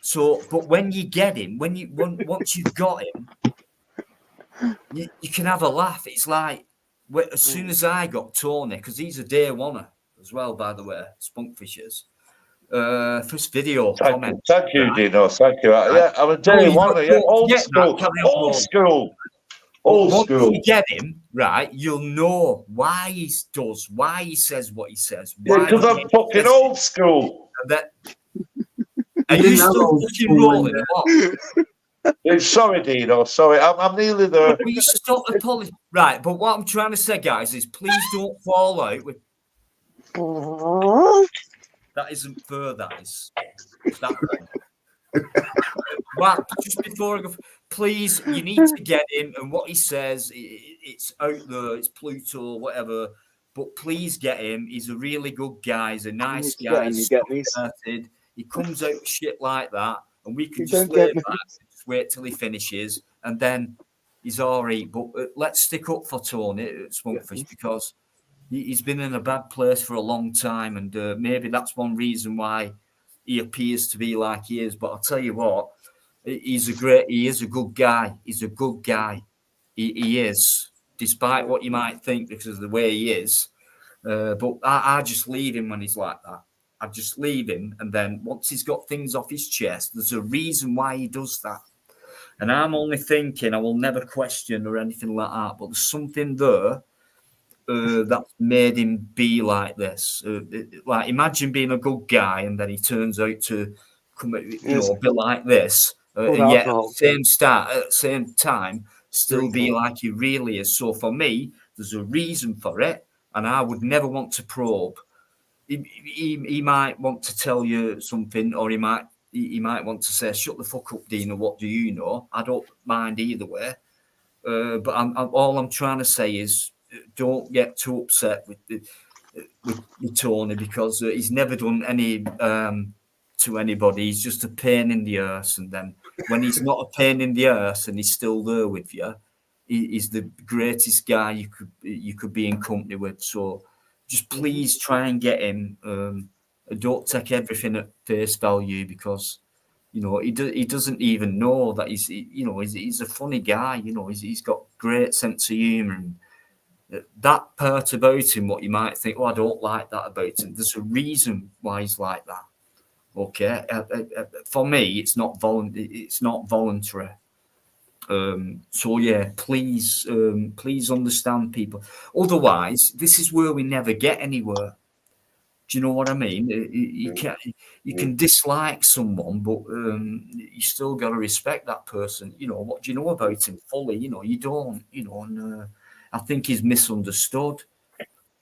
So, but when you get him, once you've got him, you can have a laugh. It's like as soon as I got Tony, because he's a day oneer as well, by the way, Spunkfishers. First video comment. Thank you, Dino. Thank you. Yeah, I'm a day oneer. Yeah, old school. Once you get him, right, you'll know why he says what he says. Because I'm fucking old school. Are you still fucking rolling? Sorry, Dino. Sorry, I'm nearly there. Will you stop apologizing? Right, but what I'm trying to say, guys, is please don't fall out with. That isn't fair. That is that one. Well, just before I go, please, you need to get him. And what he says, it's out there. It's Pluto, whatever. But please get him. He's a really good guy. He's a nice guy. He's started. He comes out with shit like that, and we can just lay back and just wait till he finishes, and then he's all right. But let's stick up for Tony at Spunkfish because he's been in a bad place for a long time, and maybe that's one reason why he appears to be like he is. But I'll tell you what, he is a good guy. He's a good guy. He is, despite what you might think because of the way he is. But I just leave him when he's like that. I just leave him, and then once he's got things off his chest, there's a reason why he does that. And I'm only thinking, I will never question or anything like that, but there's something there that's made him be like this. Like, imagine being a good guy, and then he turns out to come, be like this, and yet at the same time, still be like he really is. So for me, there's a reason for it, and I would never want to probe. He might want to tell you something, or he might want to say, "Shut the fuck up, Dina. What do you know?" I don't mind either way. But all I'm trying to say is, don't get too upset with Tony because he's never done any to anybody. He's just a pain in the arse, and then when he's not a pain in the arse and he's still there with you, he's the greatest guy you could be in company with. So just please try and get him. Don't take everything at face value because he doesn't even know that he's a funny guy. He's got great sense of humour, and that part about him, what you might think, I don't like that about him. There's a reason why he's like that. Okay, for me, it's not voluntary. So yeah, please understand people. Otherwise, this is where we never get anywhere. Do you know what I mean? You can dislike someone, but you still got to respect that person. What do you know about him fully? You don't. And I think he's misunderstood.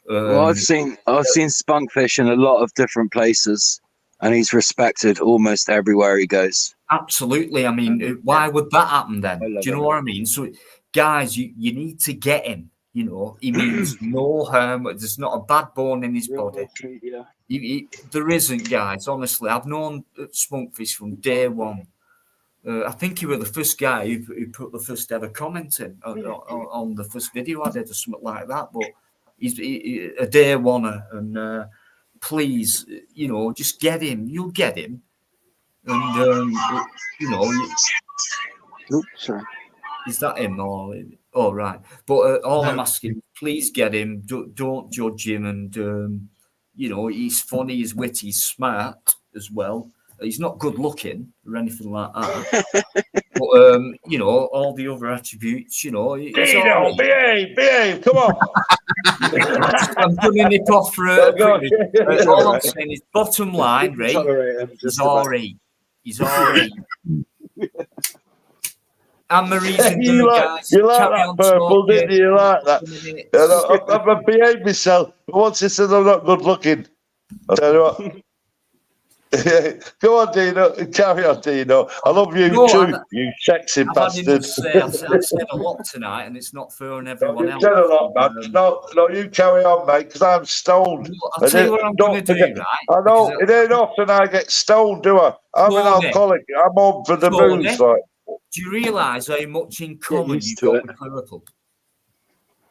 Well, I've seen Spunkfish in a lot of different places, and he's respected almost everywhere he goes. Absolutely. I mean, why would that happen then? Do you know what I mean? So, guys, you need to get him. He means no harm. There's not a bad bone in his body. There isn't, guys. Honestly, I've known Spunkfish from day one. I think you were the first guy who put the first ever comment in on the first video I did or something like that. But he's a day one, and please, just get him. You'll get him, and sorry. Is that him or right? But all I'm asking, please get him. Don't judge him, and he's funny, he's witty, he's smart as well. He's not good looking or anything like that. But all the other attributes, he's all right. Behave, come on. I'm going to nip off for all I'm saying is bottom line, right? He's all right. He's all right. And the reason you like that purple, didn't you? You like that? I've behaved myself. Once he said I'm not good looking, I'll tell you what. Go on, Dino. Carry on, Dino. I love you too, you sexy bastard. I've said a lot tonight, and it's not fair on everyone else. You've said a lot, man. No, you carry on, mate, because I'm stoned. I'll tell you what I'm going to do, right? I know, it ain't often I get stoned, do I? I'm an alcoholic. I'm on for the booze, like. Do you realise how much in common you've got with Purple?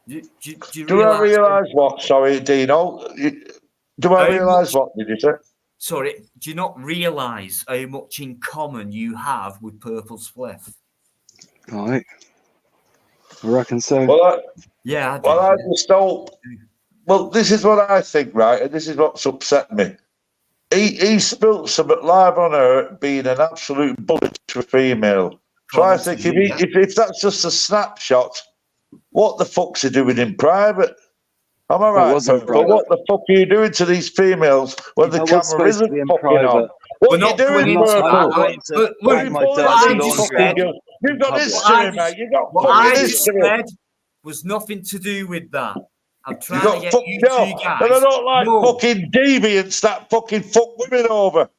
Do I realise what? Sorry, Dino. Do I realise what? Did you say? Sorry, do you not realise how much in common you have with Purple Spliff? Right. I reckon so. Well, I just don't. Well, this is what I think, right? And this is what's upset me. He spilt something live on her being an absolute bullet for a female. So I think if that's just a snapshot, what the fuck's he doing in private? Am I right? But what the fuck are you doing to these females when the camera isn't fucking on? What We're you not doing, going into I'm Purple? not going to Look, What are hang you my pulling dirty on I these just laundry fucking said- girls? You've got public. history, mate. You've got what I fucking just history. said was nothing to do with that. I'm You trying to got get fucked you two up. guys. And I don't like No. fucking deviants that fucking fuck women over.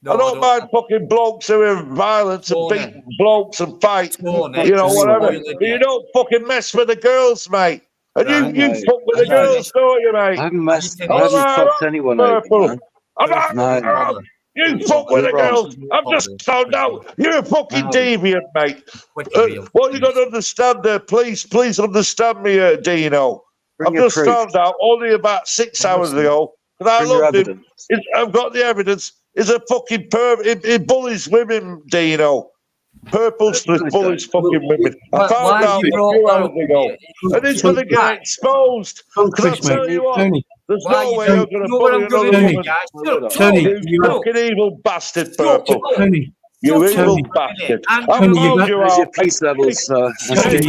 No, I don't mind fucking blokes who are violent and Tony. beating blokes and fight, Tony, you know, whatever. spoiling But you it. don't fucking mess with the girls, mate. And Right. you Mate, fuck with the Are you girls, don't you, mate? I haven't Are messed. you I haven't finished? fucked anyone over, Purple. man. I'm you fuck with You're the wrong. girls. I've just found out you're a fucking haven't. deviant, mate. Quick real. What you got to understand there, please understand me, Dino. Bring I've your just proof. found out only about 6 hours ago, and I Bring your loved him. evidence. I've got the evidence. He's a fucking perv. He bullies women, Dino. Purple Smith bullies fucking women. I found Why out you a brought few that hours up? ago. And he's going to get exposed. Because I'll tell you what, Tony, there's Why no you way don't you're going to know what bully I'm going another to do, woman. guys? Shut up, Tony, You you are- fucking evil bastard, Shut Purple. up. Tony, You Shut evil up a minute. bastard. I'm I've Tony, you found got- you Where's your out. peace levels, Hey, Tony,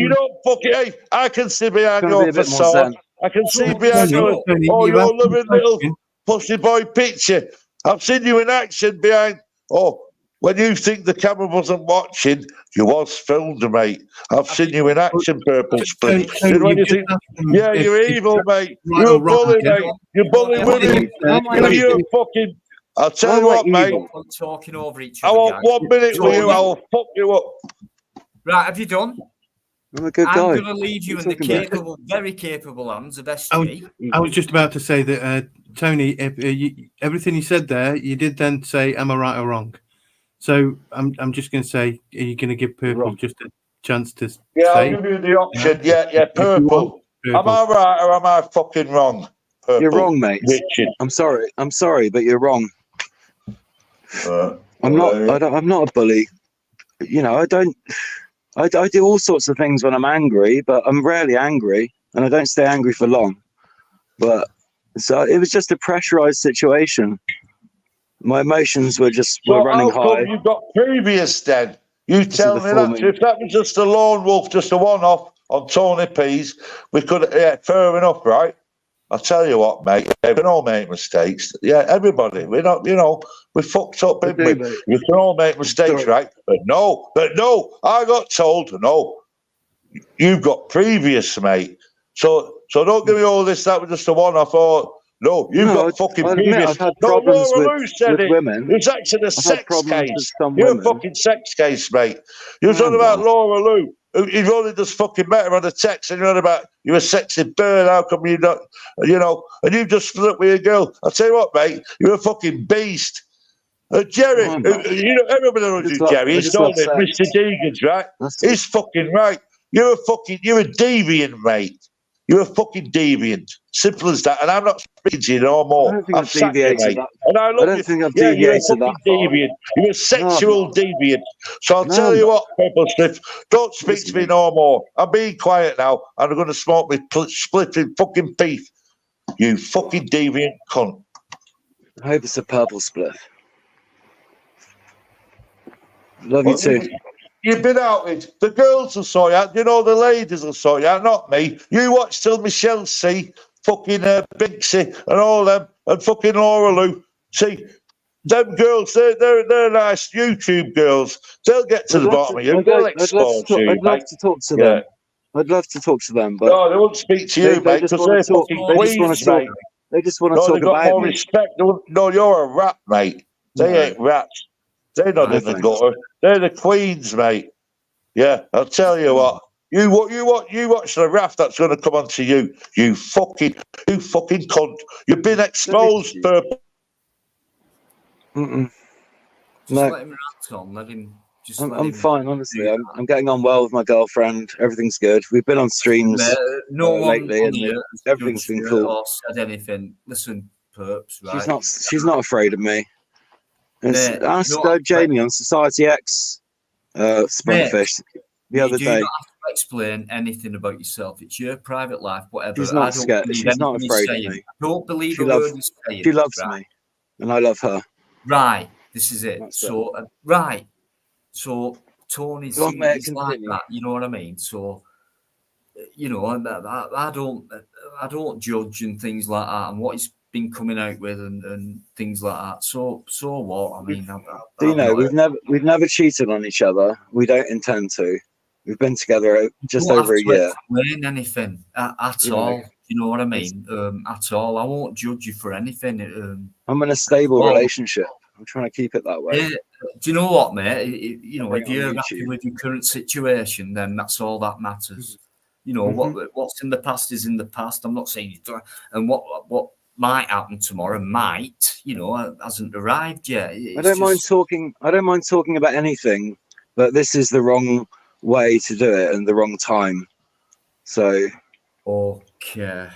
you don't fucking. Hey, I can see behind Gonna be your a bit more facade. zen. I can see Tony, behind Tony, your Tony, oh, you your asked me a loving little question. pussy boy picture. I've seen you in action behind. Oh, when you think the camera wasn't watching, you was filmed, mate. I've seen you in action, Purple Tony, Split. Tony, You know when you you just think, asked them yeah, if- you're if evil, mate. right You're or a wrong, bully, yeah? mate. You bully Tony, women. Oh my And you're God. fucking. I'll tell Am you I what, mate. evil? I'm talking over each I other, want guys. 1 minute with you. Tony. I will fuck you up. Right, have you done? I'm a good I'm guy. going to leave you What in are the you talking about? capable, very capable hands of I SG. was just about to say that, Tony, if, everything you said there, you did then say, "Am I right or wrong?" So I'm just going to say, are you going to give Purple Wrong. just a chance to Yeah, I'll say? give you the option. Yeah, If you Purple. want, Am I right or am I fucking wrong? Purple. You're wrong, mate. Richard. I'm sorry, but you're wrong. I'm not. I'm not a bully. You know, I don't. I do all sorts of things when I'm angry, but I'm rarely angry, and I don't stay angry for long. But so it was just a pressurized situation. My emotions were So running how come high. you got previous then? You tell the me that. forming. If that was just a lone wolf, just a one-off on Tony P's, we could, yeah, fair enough, right? I'll tell you what, mate, we can all make mistakes. Yeah, everybody. We're not, you know, we fucked up, didn't we? mate. We can all make mistakes, Sorry. right? But no, I got told, no, you've got previous, mate. So don't give me all this, that was just a one-off, or no, you've got fucking I admit previous. I've had No, problems Laura Lou said with it. women. It's actually a I've had sex problems with case. some You're women. a fucking sex case, mate. You were I talking am about not. Laura Lou. You've only just fucking met her on a text, and you're on about you're a sexy bird. How come you not, you know? And you've just split up with a girl. I'll tell you what, mate. You're a fucking beast. Jerry, No, I'm not. you know everybody knows I who Jerry I is, just don't love they? sex. Mr. Deegan's, right? That's all. He's fucking right. You're a deviant, mate. You're a fucking deviant. Simple as that. And I'm not speaking to you no I more. don't think I've I've sacked you, deviated mate. that. And I I love don't you. think I've Yeah, you're a deviated that fucking far. deviant. You're a sexual deviant. So I'll No, tell I'm you not. what, Purple Sniff, don't speak Listen, to me mate. no more. I'm being quiet now, and I'm going to smoke my splitting fucking teeth. You fucking deviant cunt. I hope it's a purple split. Love you too. You've been outed. The girls will sort you out. You know, the ladies will sort you out, not me. You watch till Michelle C, fucking Binksy, and all them, and fucking Laura Lou. See, them girls, they're nice YouTube girls. They'll get to the bottom of you. They'll expose you, I'd love mate. to talk to Yeah. them. I'd love to talk to them, but No, they won't speak to you, they mate, just because want they're to talk. fucking They just want queens, to talk. mate. They just want to No, talk they've got about more me. respect. No, you're a rat, mate. They No. ain't rats. They're not No, in the thanks. gutter. They're the queens, mate. Yeah, I'll tell you what. You watch the raft that's going to come onto you. You fucking cunt. You've been exposed, Purple. Mm-mm. Just No. let him rant on. Let him. Just I'm let him fine, honestly. do I'm getting on well with my girlfriend. Everything's good. We've been on streams no one lately, on and here has everything's judged been you cool. or said anything. Listen, Perps, right? She's not afraid of me. Mate, Ask no, Jamie on Society X Springfish the other do day. not have to explain anything about yourself. It's your private life, whatever. She's I not don't scared. believe She's not anything afraid he's of saying. me. I don't believe She a loves- word he's saying. She loves right? me, and I love her. Right. This is it. That's So right. So Tony's Go on, mate, he's like continue. that. You know what I mean? So you know, I don't judge and things like that. And what he's been coming out with and things like that. So what? I mean, Dino, we've never cheated on each other. We don't intend to. We've been together just over a year. Explain anything at all. You know what I mean? At all. I won't judge you for anything. I'm in a stable relationship. I'm trying to keep it that way. Yeah. Do you know what, mate? You know, Bring if it on you're YouTube. happy with your current situation, then that's all that matters. You know, what's in the past is in the past. I'm not saying you've done, and what might happen tomorrow might, you know, hasn't arrived yet. I don't mind talking about anything, but this is the wrong way to do it and the wrong time. So okay.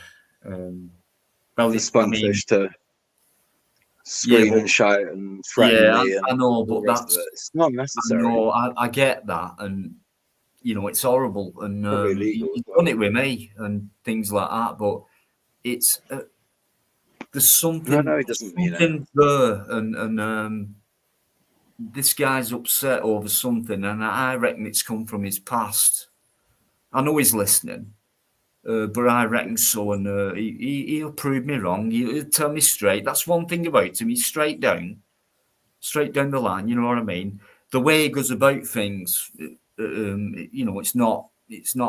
Well, the spunkfish to scream and shout and threaten me. I know, but it's not necessary. No, I get that, and you know it's horrible, and he's done it with me and things like that. But it's there's something. No, it doesn't mean something there, and this guy's upset over something, and I reckon it's come from his past. I know he's listening. But I reckon so, and he'll prove me wrong. He'll tell me straight. That's one thing about him. He's straight down the line. You know what I mean? The way he goes about things, you know, it's not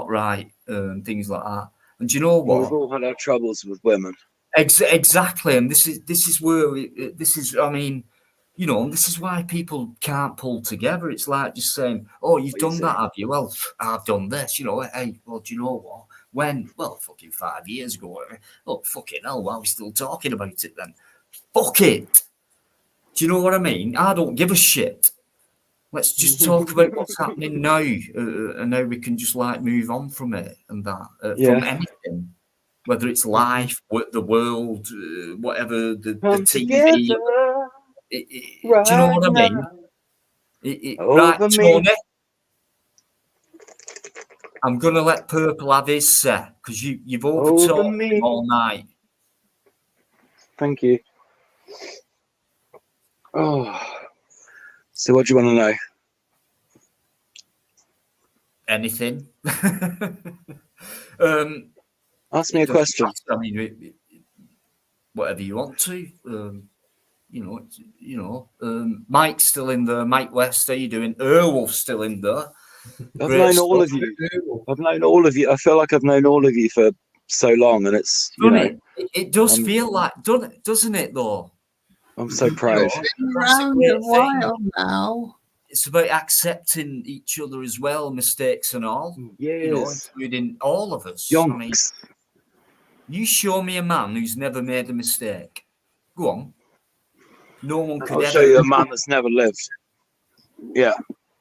right. Things like that. And do you know what? We've all had our troubles with women. Exactly, and this is where this is. I mean, you know, this is why people can't pull together. It's like just saying, "Oh, you've done that, have you?" Well, I've done this. You know, hey, well, do you know what? When? Well, fucking 5 years ago. Oh, fucking hell, why are we still talking about it then? Fuck it. Do you know what I mean? I don't give a shit. Let's just talk about what's happening now, and how we can just like move on from it and that, from anything, whether it's life, the world, whatever, the TV. Do you know what I mean? Right, Tony. I'm gonna let Purple have his set because you've overtalked me all night. Thank you. Oh, so what do you want to know? Anything? Ask me a question. I mean, whatever you want to. Mike's still in there. Mike West, how you doing? Earwolf's still in there. I've known all of you. I feel like I've known all of you for so long, and it's it does feel like, doesn't it? Though I'm so proud. Around a while now. It's about accepting each other as well, mistakes and all. Yes. You know, including all of us. Yonks. I mean, you show me a man who's never made a mistake. Go on. No one could I'll show you a man that's never lived. Yeah.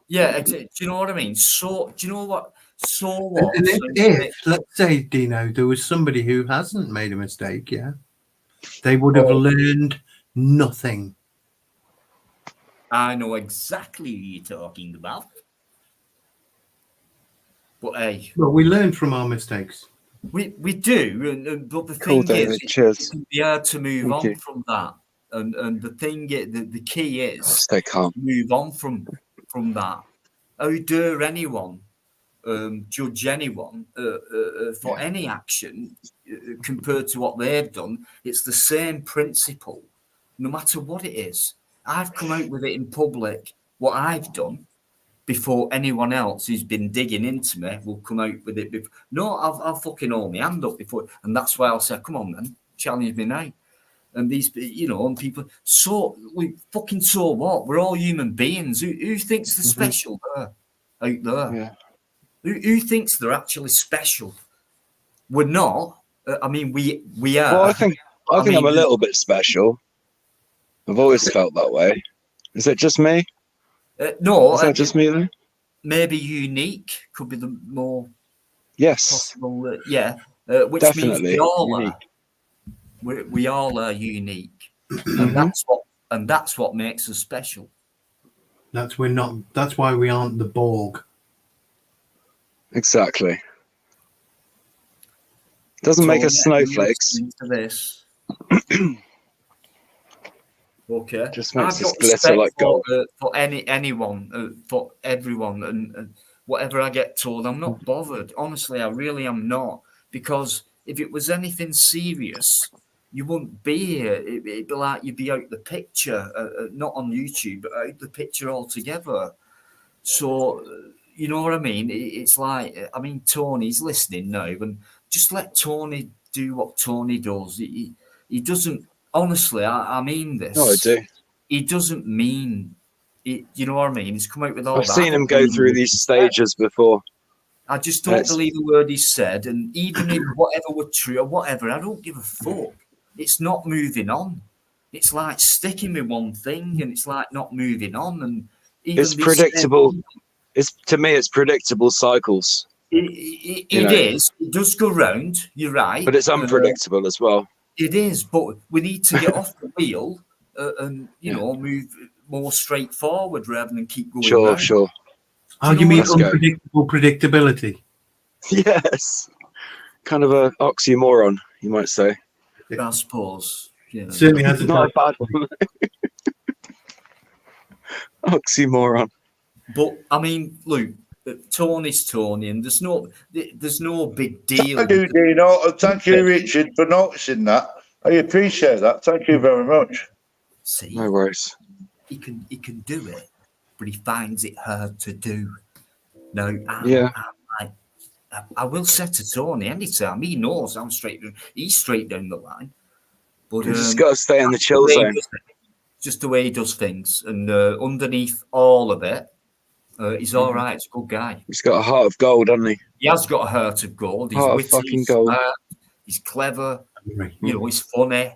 Yeah, do you know what I mean? So, do you know what? So what? And if let's say, Dino, there was somebody who hasn't made a mistake, they would have learned nothing. I know exactly who you're talking about. But hey, well, we learn from our mistakes. We do, but the Cool, thing David. is, Cheers. it's be hard to move Thank on you. from that. And the thing, the key is Stay calm. move on from that. How dare anyone judge anyone for any action compared to what they've done? It's the same principle, no matter what it is. I've come out with it in public, what I've done, before anyone else who's been digging into me will come out with it. No, I'll fucking hold my hand up before, and that's why I'll say, come on then, challenge me now. And these, you know, and people, so what? We're all human beings. Who thinks they're special there, out there? Yeah. Who thinks they're actually special? We're not. I mean, we are. Well, I think I'm a little bit special. I've always felt that way. Is it just me? No. Is that just me then? Maybe unique could be the more possible. Which definitely means we all unique. We all are unique, and that's what makes us special. That's why we aren't the Borg. Exactly. Doesn't make us snowflakes. This. Okay. Just makes I've us got glitter like gold. For anyone, for everyone, and whatever I get told, I'm not bothered. Honestly, I really am not, because if it was anything serious, you wouldn't be here. It'd be like you'd be out the picture, not on YouTube, but out the picture altogether. So, you know what I mean? It's like, I mean, Tony's listening now, and just let Tony do what Tony does. He doesn't, honestly, I mean this. No, I do. He doesn't mean, you know what I mean? He's come out with all I've that. seen him go through these stages before. I just don't believe a word he said, and even if whatever were true or whatever, I don't give a fuck. It's not moving on. It's like sticking with one thing, and it's like not moving on. And even It's predictable. To me, it's predictable cycles. It is. It does go round. You're right, but it's unpredictable as well. It is, but we need to get off the wheel and move more straightforward rather than keep going. Sure. Oh, you mean unpredictable predictability? Yes. Kind of a oxymoron, you might say. I suppose. Certainly has a not a bad one. Oxymoron. But I mean, look, Tony's Tony, and there's no big deal. Thank you, Dino, and thank you, Richard, for noticing that. I appreciate that. Thank you very much. See, no worries. He can do it, but he finds it hard to do. No, I will say to Tony anytime. He knows I'm he's straight down the line. But you just got to stay in the chill zone. Just the way he does things, and underneath all of it, he's all right. He's a good guy. He's got a heart of gold, hasn't he? He has got a heart of gold. He's heart witty, of fucking he's gold. smart, he's clever. He's funny.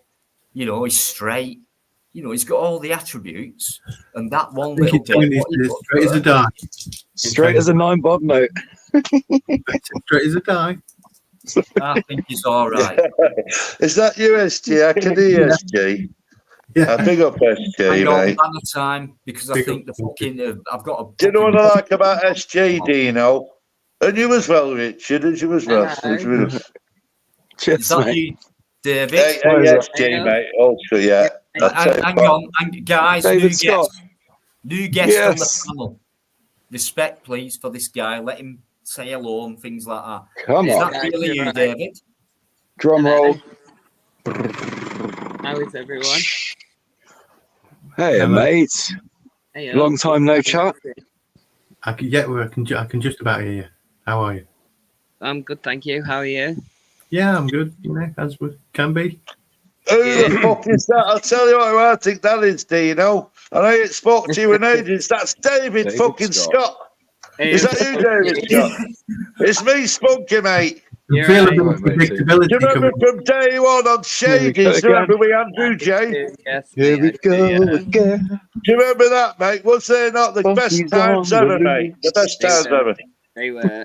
He's straight. He's got all the attributes. And that one little bit. Straight as a die. Straight as a 9-bob note. Straight as a die. I think he's all right. Is that USG? I can hear SG. Yeah. Big up SG, mate. Banner time, because I think the fucking I've got a. Do you know what I like about SG, Dino? And you as well, Richard. And you as well. Cheers, Is that mate. you, David? Hey, SG, mate. Also, yeah. Hang on, guys. David Scott. New guest on the panel. Respect, please, for this guy. Let him say hello and things like that. Come on. Is that really you, David? Drum roll. How is everyone? Hey, mate. Hey, long time no chat. I can just about hear you. How are you? I'm good, thank you. How are you? Yeah, I'm good. As we can be. Who the fuck is that? I'll tell you what I think that is, Dino. And I ain't spoke to you in ages. That's David fucking Scott. Is that you, David Scott? It's me, Spunky, mate. You feel a bit of predictability. Do you remember from day one on Shaggy's? Remember we Andrew J? Yes. Here we go again. Do you remember that, mate? Was they not the best times ever, mate? The best times ever. They were.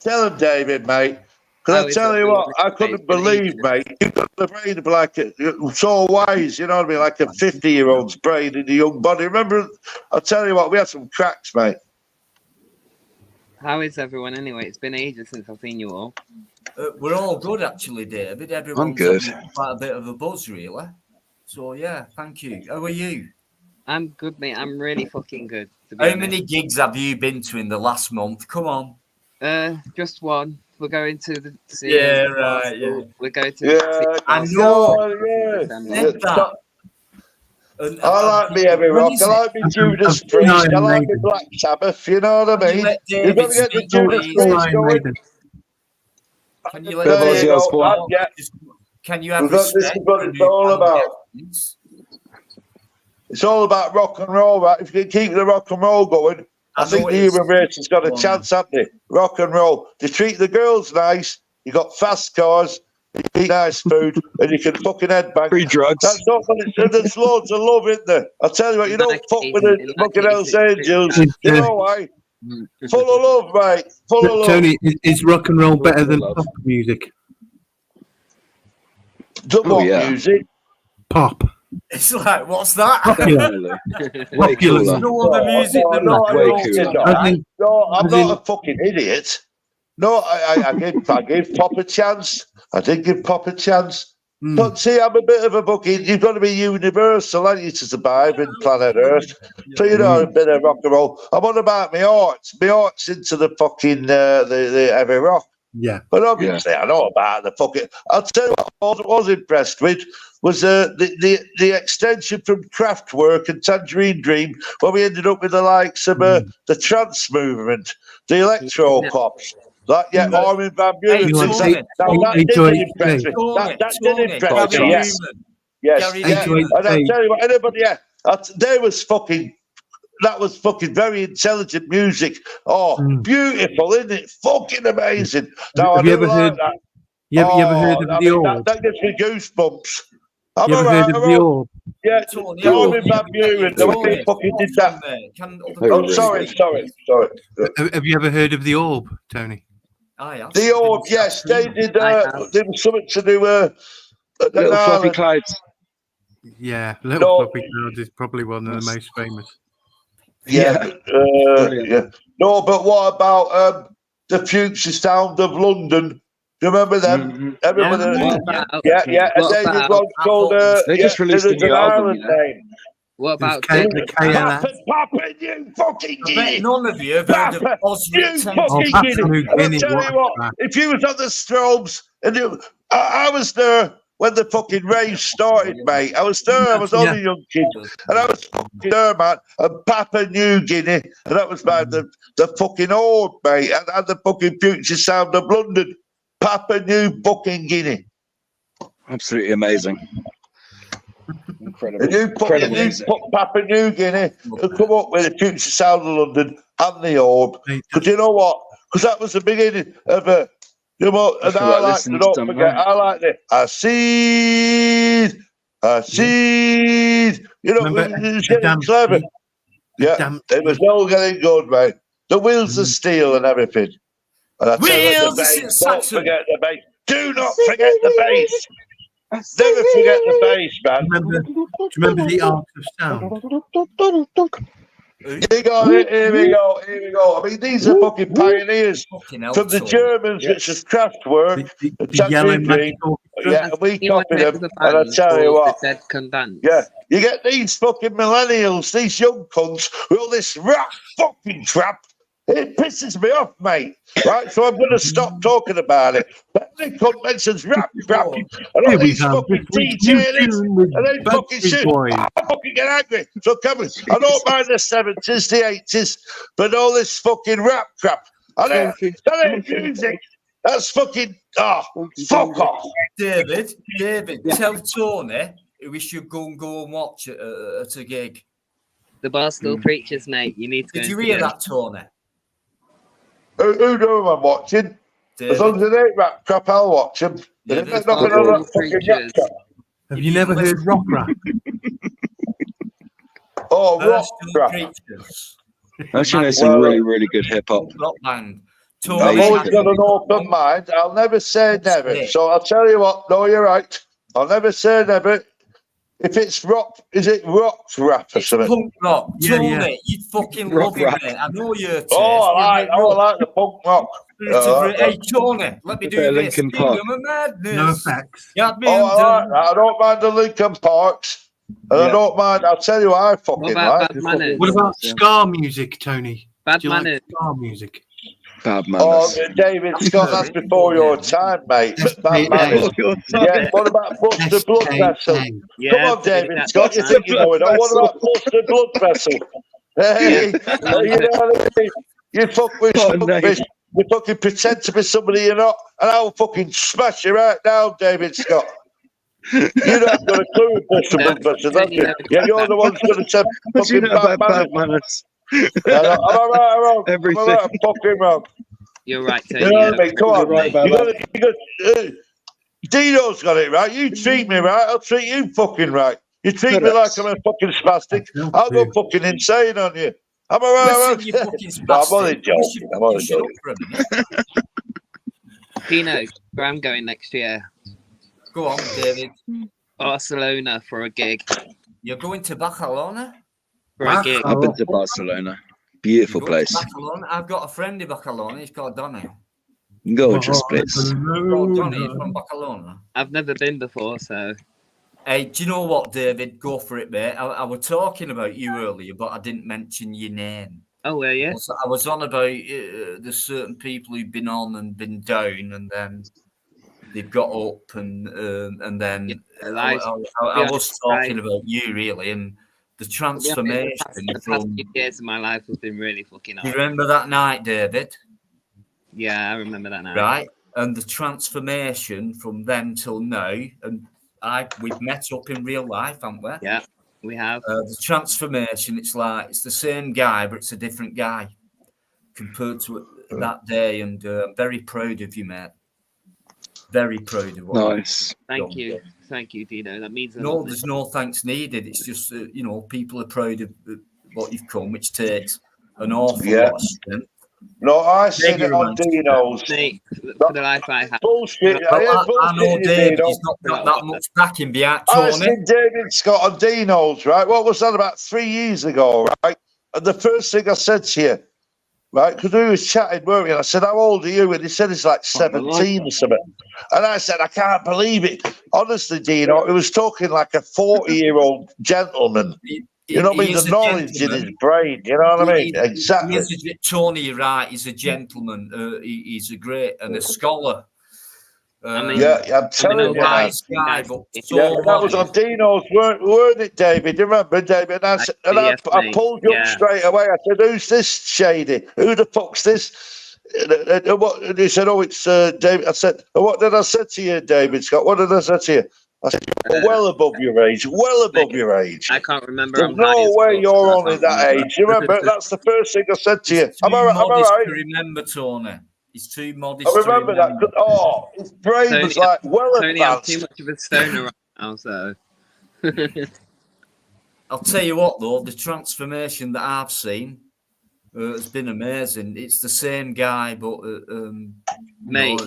Tell him, David, mate. Because I tell you what, I couldn't believe, mate. You've got the brain of like so wise, you know what I mean? Like a 50-year-old's brain in a young body. Remember, I'll tell you what, we had some cracks, mate. How is everyone anyway? It's been ages since I've seen you all. We're all good, actually, David. Everyone's good. Quite a bit of a buzz, really. So, yeah, thank you. How are you? I'm good, mate. I'm really fucking good. How many gigs have you been to in the last month? Come on. Just one. We're going to the right. Yeah. We're going to. I know. Yeah. I like me heavy rock. I like me Judas Priest. I like me Black Sabbath. You know what I mean? You've got to get the Judas Priest going. Can you let Can you have this is what it's all about. It's all about rock and roll, right? If you can keep the rock and roll going, I think the human race has got a chance, haven't they? Rock and roll. They treat the girls nice. You got fast cars. You eat nice food, and you can fucking headbang. Free drugs. That's not what it's. There's loads of love, isn't there? I'll tell you what. You don't fuck with the fucking Hells Angels. You know why? Full of love, mate. Full of love. Tony, is rock and roll better than pop music? What music? Pop. It's like, what's that? Popular. Popular. No other music than rock and roll. No, I'm not a fucking idiot. No, I gave Pop a chance. I did give Pop a chance. But see, I'm a bit of a bookie. You've got to be universal, haven't you, to survive in planet Earth. So, you know, a bit of rock and roll. I'm on about my arts. My art's into the fucking the heavy rock. Yeah. But obviously, I know about the fucking. I'll tell you what I was impressed with was the extension from Kraftwerk and Tangerine Dream, where we ended up with the likes of the trance movement, the electro cops. Armin van Buuren, things like that. That did impress me. That did impress me, yes. Yes, yeah. And I'll tell you what, anybody, that was fucking very intelligent music. Oh, beautiful, isn't it? Fucking amazing. Now, Have I you do ever like heard? that. You ever heard of the Orb? That gives me goosebumps. You ever heard of the Orb? Yeah, Armin van Buuren, the way he fucking did that. Oh, sorry. Have you ever heard of the Orb, Tony? The Orb, yes, they did. There was something to do. Little fluffy clouds. Yeah, Little Fluffy Clouds is probably one of the most famous. Yeah. No, but what about the future sound of London? Do you remember them? Mm-hmm. Everybody, yeah. And they did one called. They just released a new album. Name. What about the KLS? Papa, you fucking guinea! None of you have heard of You fucking guinea! I'll tell you what, if you was on the Strobes, and I was there when the fucking rave started, mate. I was there, I was only a young kid, and I was fucking there, man, and Papua New Guinea, and that was by the fucking Orb, mate, and the fucking future sound of London. Papua New fucking Guinea. Absolutely amazing. Incredible. And you put Papua New Guinea and come up with the future sound of London and the Orb. Because you know what? Because that was the beginning of a. You know, and I like to not forget. I like the I see. You know, it's getting clever. Yeah, it was all getting good, mate. The wheels of steel and everything. And I tell you, the bass. Don't forget the bass. Do not forget the bass. Never forget the bass, man. Do you remember the Arc of Sound? You got it. Here we go. I mean, these are fucking pioneers from the Germans, which is Kraftwerk. The Yellow Magic Orchestra. Yeah, and we copied them. And I tell you what, The Dead Can Dance. yeah, you get these fucking millennials, these young cunts, with all this rap fucking crap. It pisses me off, mate. Right, so I'm going to stop talking about it. But they cunt mentions rap, and all these fucking DJs, and they fucking shit. I fucking get angry. So come on, I don't mind the 70s, the 80s, but all this fucking rap crap. That ain't music. That's fucking fuck off. David, tell Tony we should go and watch it at a gig. The Barstool Preachers, mate. You need to. Did you hear that, Tony? Who know I'm watching? David. As long as it ain't rap crap, I'll watch them. Yeah, Have you never heard rock rap? Oh, rock crap. Actually, there's some really, really good hip hop. Rock band. I've always got an open mind. I'll never say never. So I'll tell you what. No, you're right. I'll never say never. If it's rock, is it rock rap or something? Punk rock. Yeah, Tony, you fucking love it, mate. I know your taste. I like the punk rock. Hey, Tony, let me do this. No effects. I don't mind the Linkin Parks. And I don't mind. I'll tell you, I fucking like. What about ska music, Tony? Bad Do you Manners. like ska music? Bad Manners. Oh, David Scott, that's before your time, mate. Bad Manners. Yeah, what about Buster Blood Vessel? Come on, David Scott, you think you know it. What about Buster Blood Vessel? Hey, you know what I mean? You fuck with somebody. You fucking pretend to be somebody you're not, and I'll fucking smash you right down, David Scott. You don't got a clue with Buster Blood Vessel, have you? Yeah, you're the one who's going to say fucking Bad Manners. Yeah, am I right or wrong? Everything. Am I right? I'm fucking wrong. You're right, Tony. You know what I mean? Come on. Right Dino's got it right. You treat me right, I'll treat you fucking right. You treat me like I'm a fucking spastic, I'll go fucking insane on you. Am I right? Listen, you fucking spastic. No, I'm only joking. I'm only joking. Pino, where I'm going next year. Go on, David. Barcelona for a gig. You're going to Barcelona? For a gig. I've been to Barcelona. Beautiful place. Barcelona? I've got a friend in Barcelona. He's called Donny. Gorgeous place. Donny from Barcelona. I've never been before, so. Hey, do you know what, David? Go for it, mate. I was talking about you earlier, but I didn't mention your name. Oh, were you? I was on about there's certain people who've been on and been down, and then they've got up, and then I was talking about you really, and the transformation The past few years of my life has been really fucking hard. You remember that night, David? Yeah, I remember that night. Right, and the transformation from then till now, and we've met up in real life, haven't we? Yeah, we have. The transformation, it's like it's the same guy, but it's a different guy compared to that day, and I'm very proud of you, mate. Very proud of what Nice. Thank you, Dino. That means a lot. No, there's no thanks needed. It's just people are proud of what you've come, which takes an awful lot of strength. No, I said it on Dino's. For the life I have. Bullshit. I know David, he's not got that much backing behind Tony. I seen David Scott on Dino's, right? What was that, about 3 years ago, right? And the first thing I said to you, right, because we was chatting, weren't we? And I said, how old are you? And he said it's like 17 or something. And I said, I can't believe it. Honestly, Dino, he was talking like a 40-year-old gentleman. You know what I mean? The knowledge in his brain. You know what I mean? Exactly. Tony, you're right. He's a gentleman. He's a great and a scholar. I'm telling you. Nice guy, but that was on Dino's, weren't it, David? You remember, David? And I pulled you up straight away. I said, who's this shady? Who the fuck's this? And he said, oh, it's David. I said, what did I say to you, David Scott? What did I say to you? I said, you're well above your age. Well above your age. I can't remember. There's no way you're only that age. You remember? That's the first thing I said to you. Am I right? Remember, Tony. He's too modest. I remember that. His brain was like well Tony, advanced. I'm too much of a stoner right now, so. I'll tell you what, though, the transformation that I've seen has been amazing. It's the same guy, but mate.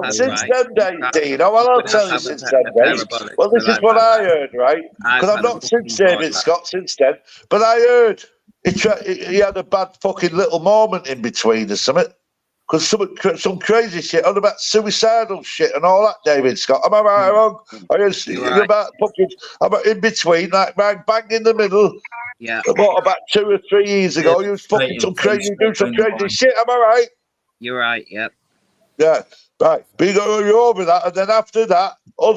Since them days, Dino. Well, I'll tell you since them days. Well, this is what I heard, right? Because I've not seen David Scott since then, but I heard he had a bad fucking little moment in between or something. Because some crazy shit on about suicidal shit and all that, David Scott. Am I right or wrong? You're about fucking, I'm in between, like bang in the middle. Yeah. About 2 or 3 years ago, you was fucking doing some crazy shit. Am I right? You're right. Yep. Yeah. Right. But you're over that, and then after that, I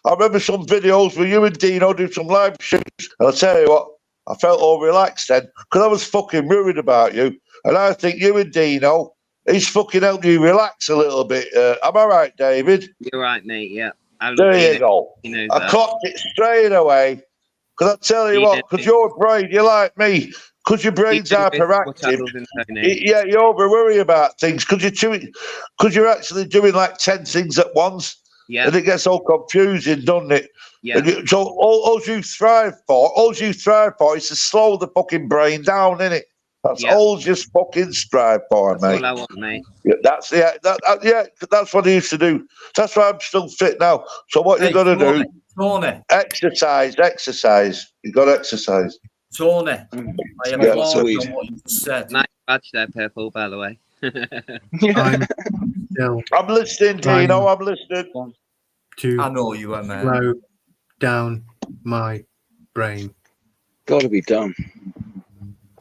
remember some videos where you and Dino do some live shoots, and I'll tell you what, I felt all relaxed then because I was fucking worried about you, and I think you and Dino. He's fucking helped you relax a little bit. Am I right, David? You're right, mate. Yeah. There you go. I clocked it straight away. Because I tell you what, because your brain, you're like me, because your brain's hyperactive. Yeah, you over worry about things because you're actually doing like 10 things at once. Yeah. And it gets all confusing, doesn't it? Yeah. So all you thrive for is to slow the fucking brain down, innit? That's all just fucking strive for, mate. That's all I want, mate. Yeah, that's what I used to do. That's why I'm still fit now. So what you got to do? Tony. Exercise. You got to exercise. Tony, I am on what you said. Nice badge there, purple, by the way. I'm listening, Dino. I'm listening. I know you are, man. Slow down my brain. Got to be done.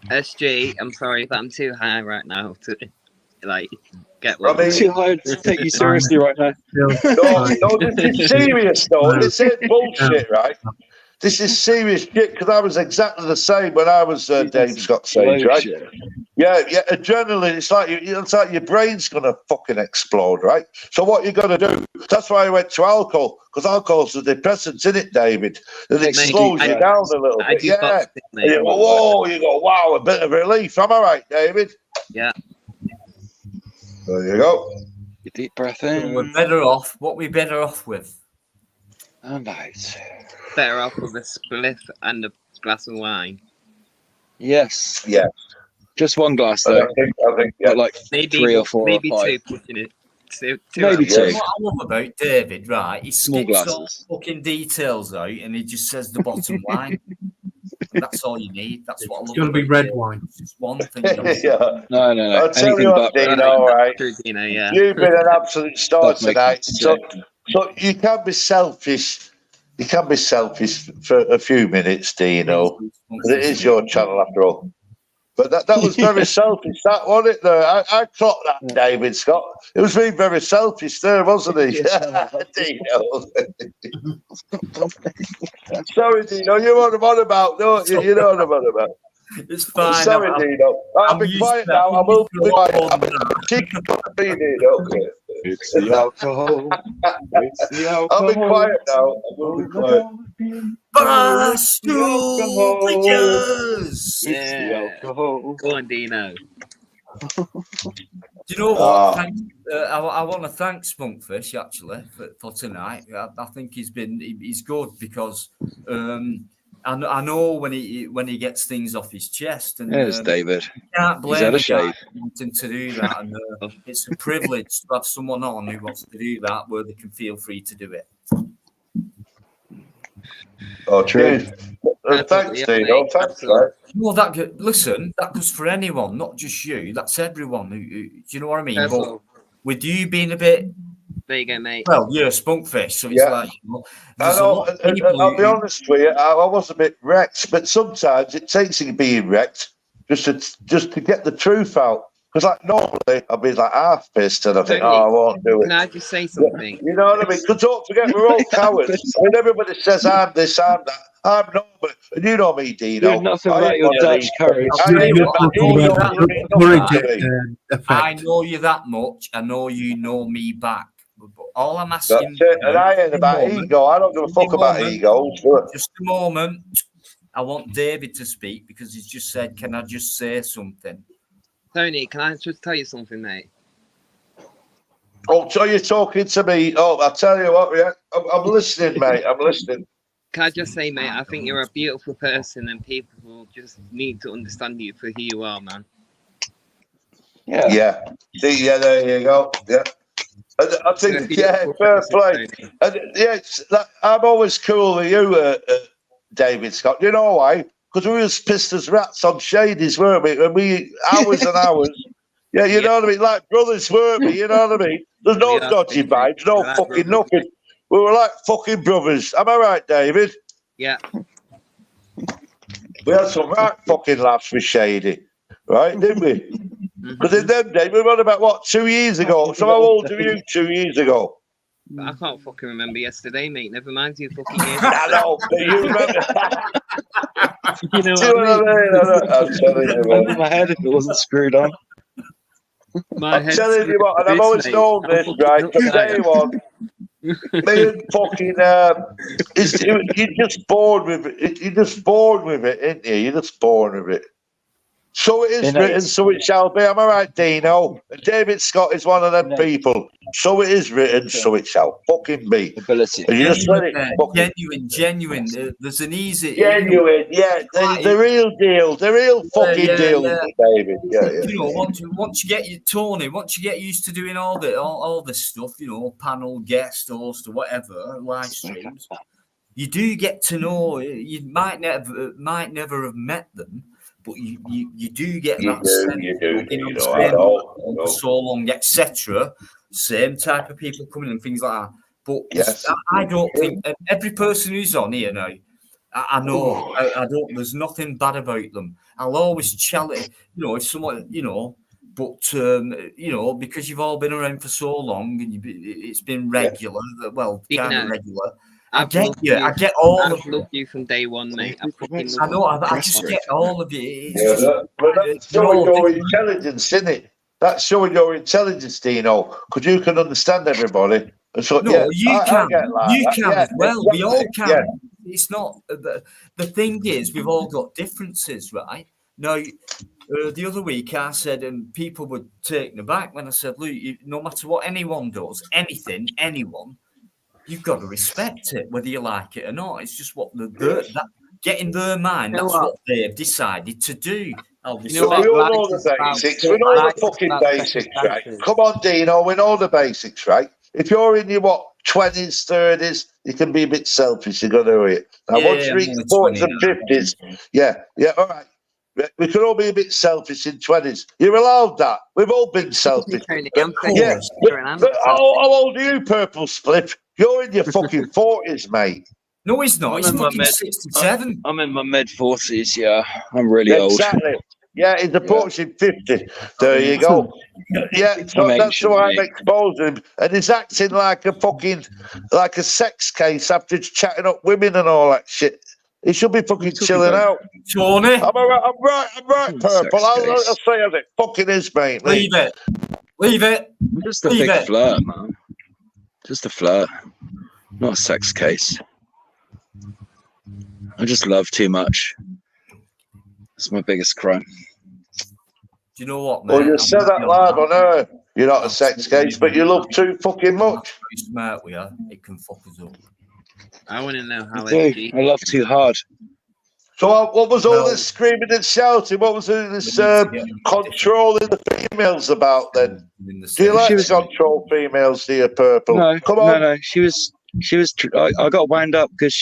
SG, I'm sorry if I'm too high right now to get one. I'm too high to take you seriously right now. No, this is serious though. This ain't bullshit, right? This is serious shit because I was exactly the same when I was Dave Scott's age, right? Yeah, adrenaline. It's like your brain's gonna fucking explode, right? So what you gotta do? That's why I went to alcohol because alcohol's a depressant, isn't it, David? And it slows you down a little bit. Yeah. You go, wow, a bit of relief. Am I right, David? Yeah. There you go. Your deep breath in. We're better off. What we better off with? Oh, nice. Better off with a spliff and a glass of wine. Yes. Yeah. Just one glass though. I think like maybe 3 or 4 maybe or 5. 2 pushing it. Two maybe 2. What I love about David, right? He skips all fucking details out and he just says the bottom line. That's all you need. That's what I love. It's going to be red wine. Just one thing. No. I'll tell you what, Dino, right? You've been an absolute star tonight. So you can be selfish. You can be selfish for a few minutes, Dino. It is your channel after all. But that was very selfish, that wasn't it? There, I clocked that, David Scott. It was being very selfish there, wasn't he? Dino. Sorry, Dino. You know what I'm on about, don't you? You know what I'm on about. It's fine. Sorry, Dino. I'll be quiet now. I will be quiet. Dino. It's the alcohol. It's the alcohol. I'll be quiet now. I will be quiet. Barstool Pictures! It's the alcohol. Go on, Dino. Do you know what? I want to thank Spunkfish actually for tonight. I think he's good because I know when he gets things off his chest, and There's David. you can't blame He's had a a guy shave. wanting to do that. And it's a privilege to have someone on who wants to do that, where they can feel free to do it. Oh, true. Thanks, Dino. Thanks, right? No, listen, that goes for anyone, not just you. That's everyone. Who do you know what I mean? But with you being a bit, there you go, mate. well, you're a Spunkfish, so it's like. I know. I'll be honest with you. I was a bit wrecked, but sometimes it takes you being wrecked just to get the truth out. Because like normally I'd be like half pissed and I think, I won't do it. Can I just say something? You know what I mean? Because don't forget, we're all cowards. I mean, everybody says I'm this, I'm that. I'm not, but you know me, Dino. You're nothing but your Dutch courage. I know you that much. I know you know me back. But all I'm asking, that's it. And I ain't about ego. I don't give a fuck about egos. Just a moment. I want David to speak because he's just said, "Can I just say something?" Tony, can I just tell you something, mate? Oh, so you're talking to me? Oh, I'll tell you what, yeah, I'm listening, mate. I'm listening. Can I just say, mate, I think you're a beautiful person and people will just need to understand you for who you are, man. Yeah. Yeah, there you go. Yeah. And I think, fair play. And I'm always cool with you, David Scott. You know why? Because we were as pissed as rats on Shadies, weren't we? And we, hours and hours. Yeah, you know what I mean? Like brothers, weren't we? You know what I mean? There's no dodgy vibes, no fucking nothing. We were like fucking brothers. Am I right, David? Yeah. We had some right fucking laughs with Shady, right? Didn't we? Because in them days, we were about, what, 2 years ago? So how old are you 2 years ago? I can't fucking remember yesterday, mate. Never mind 2 fucking years. I know, but you remember. You know what I'm telling you, man. In my head if it wasn't screwed on. I'm telling you what, and I've always known this, right, from day one. Me and fucking, you're just born with it. You're just born with it, ain't you? You're just born with it. So it is written, so it shall be. Am I right, Dino? And David Scott is one of them people. So it is written, so it shall fucking be. Ability. And you just let it Genuine. There's an easy. Genuine, yeah. The real deal. The real fucking deal, David. Yeah. You know, once you get your Tony, once you get used to doing all this stuff, you know, panel, guest, host, or whatever, live streams, you do get to know. You might never have met them. But you do get that sense, for so long, etc. Same type of people coming and things like that. But I don't think every person who's on here now, I know I don't. There's nothing bad about them. I'll always challenge, you know, if someone, you know, but you know, because you've all been around for so long and it's been regular, well, kind of regular. I get you. I get all of you. I've loved you from day one, mate. I know. I just get all of you. But that's showing your intelligence, isn't it? That's showing your intelligence, Dino, because you can understand everybody. So, you can. You can as well. We all can. Yeah. It's not the thing is we've all got differences, right? Now, the other week I said, and people were taken aback when I said, "Look, no matter what anyone does, anyone." You've got to respect it, whether you like it or not. It's just what that get in their mind. That's what they've decided to do. We all know the basics. We know the fucking basics, right? Come on, Dino. We know the basics, right? If you're in your 20s, 30s, you can be a bit selfish. You got to do it. Now, once you reach 40s and 50s, all right. We can all be a bit selfish in 20s. You're allowed that. We've all been selfish. But how old are you, Purple Split? You're in your fucking 40s, mate. No, he's not. He's fucking 67. I'm in my mid-40s, yeah. I'm really old. Exactly. Yeah, he's approaching 50. There you go. Yeah, so that's why I'm exposing him. And he's acting like a sex case after chatting up women and all that shit. He should be fucking chilling out. Tony. I'm right, Purple. I'll say as it fucking is, mate. Leave it. Just a big flirt, man. Just a flirt. Not a sex case. I just love too much. It's my biggest crime. Do you know what, man? Well, you said that live on air. You're not a sex case, but you love too fucking much. Very smart we are. It can fuck us up. I want to know how I love too hard. So what was all this screaming and shouting? What was this controlling the females about then? Do you like to control females, dear Purple? No, come on. No. She was. I got wound up because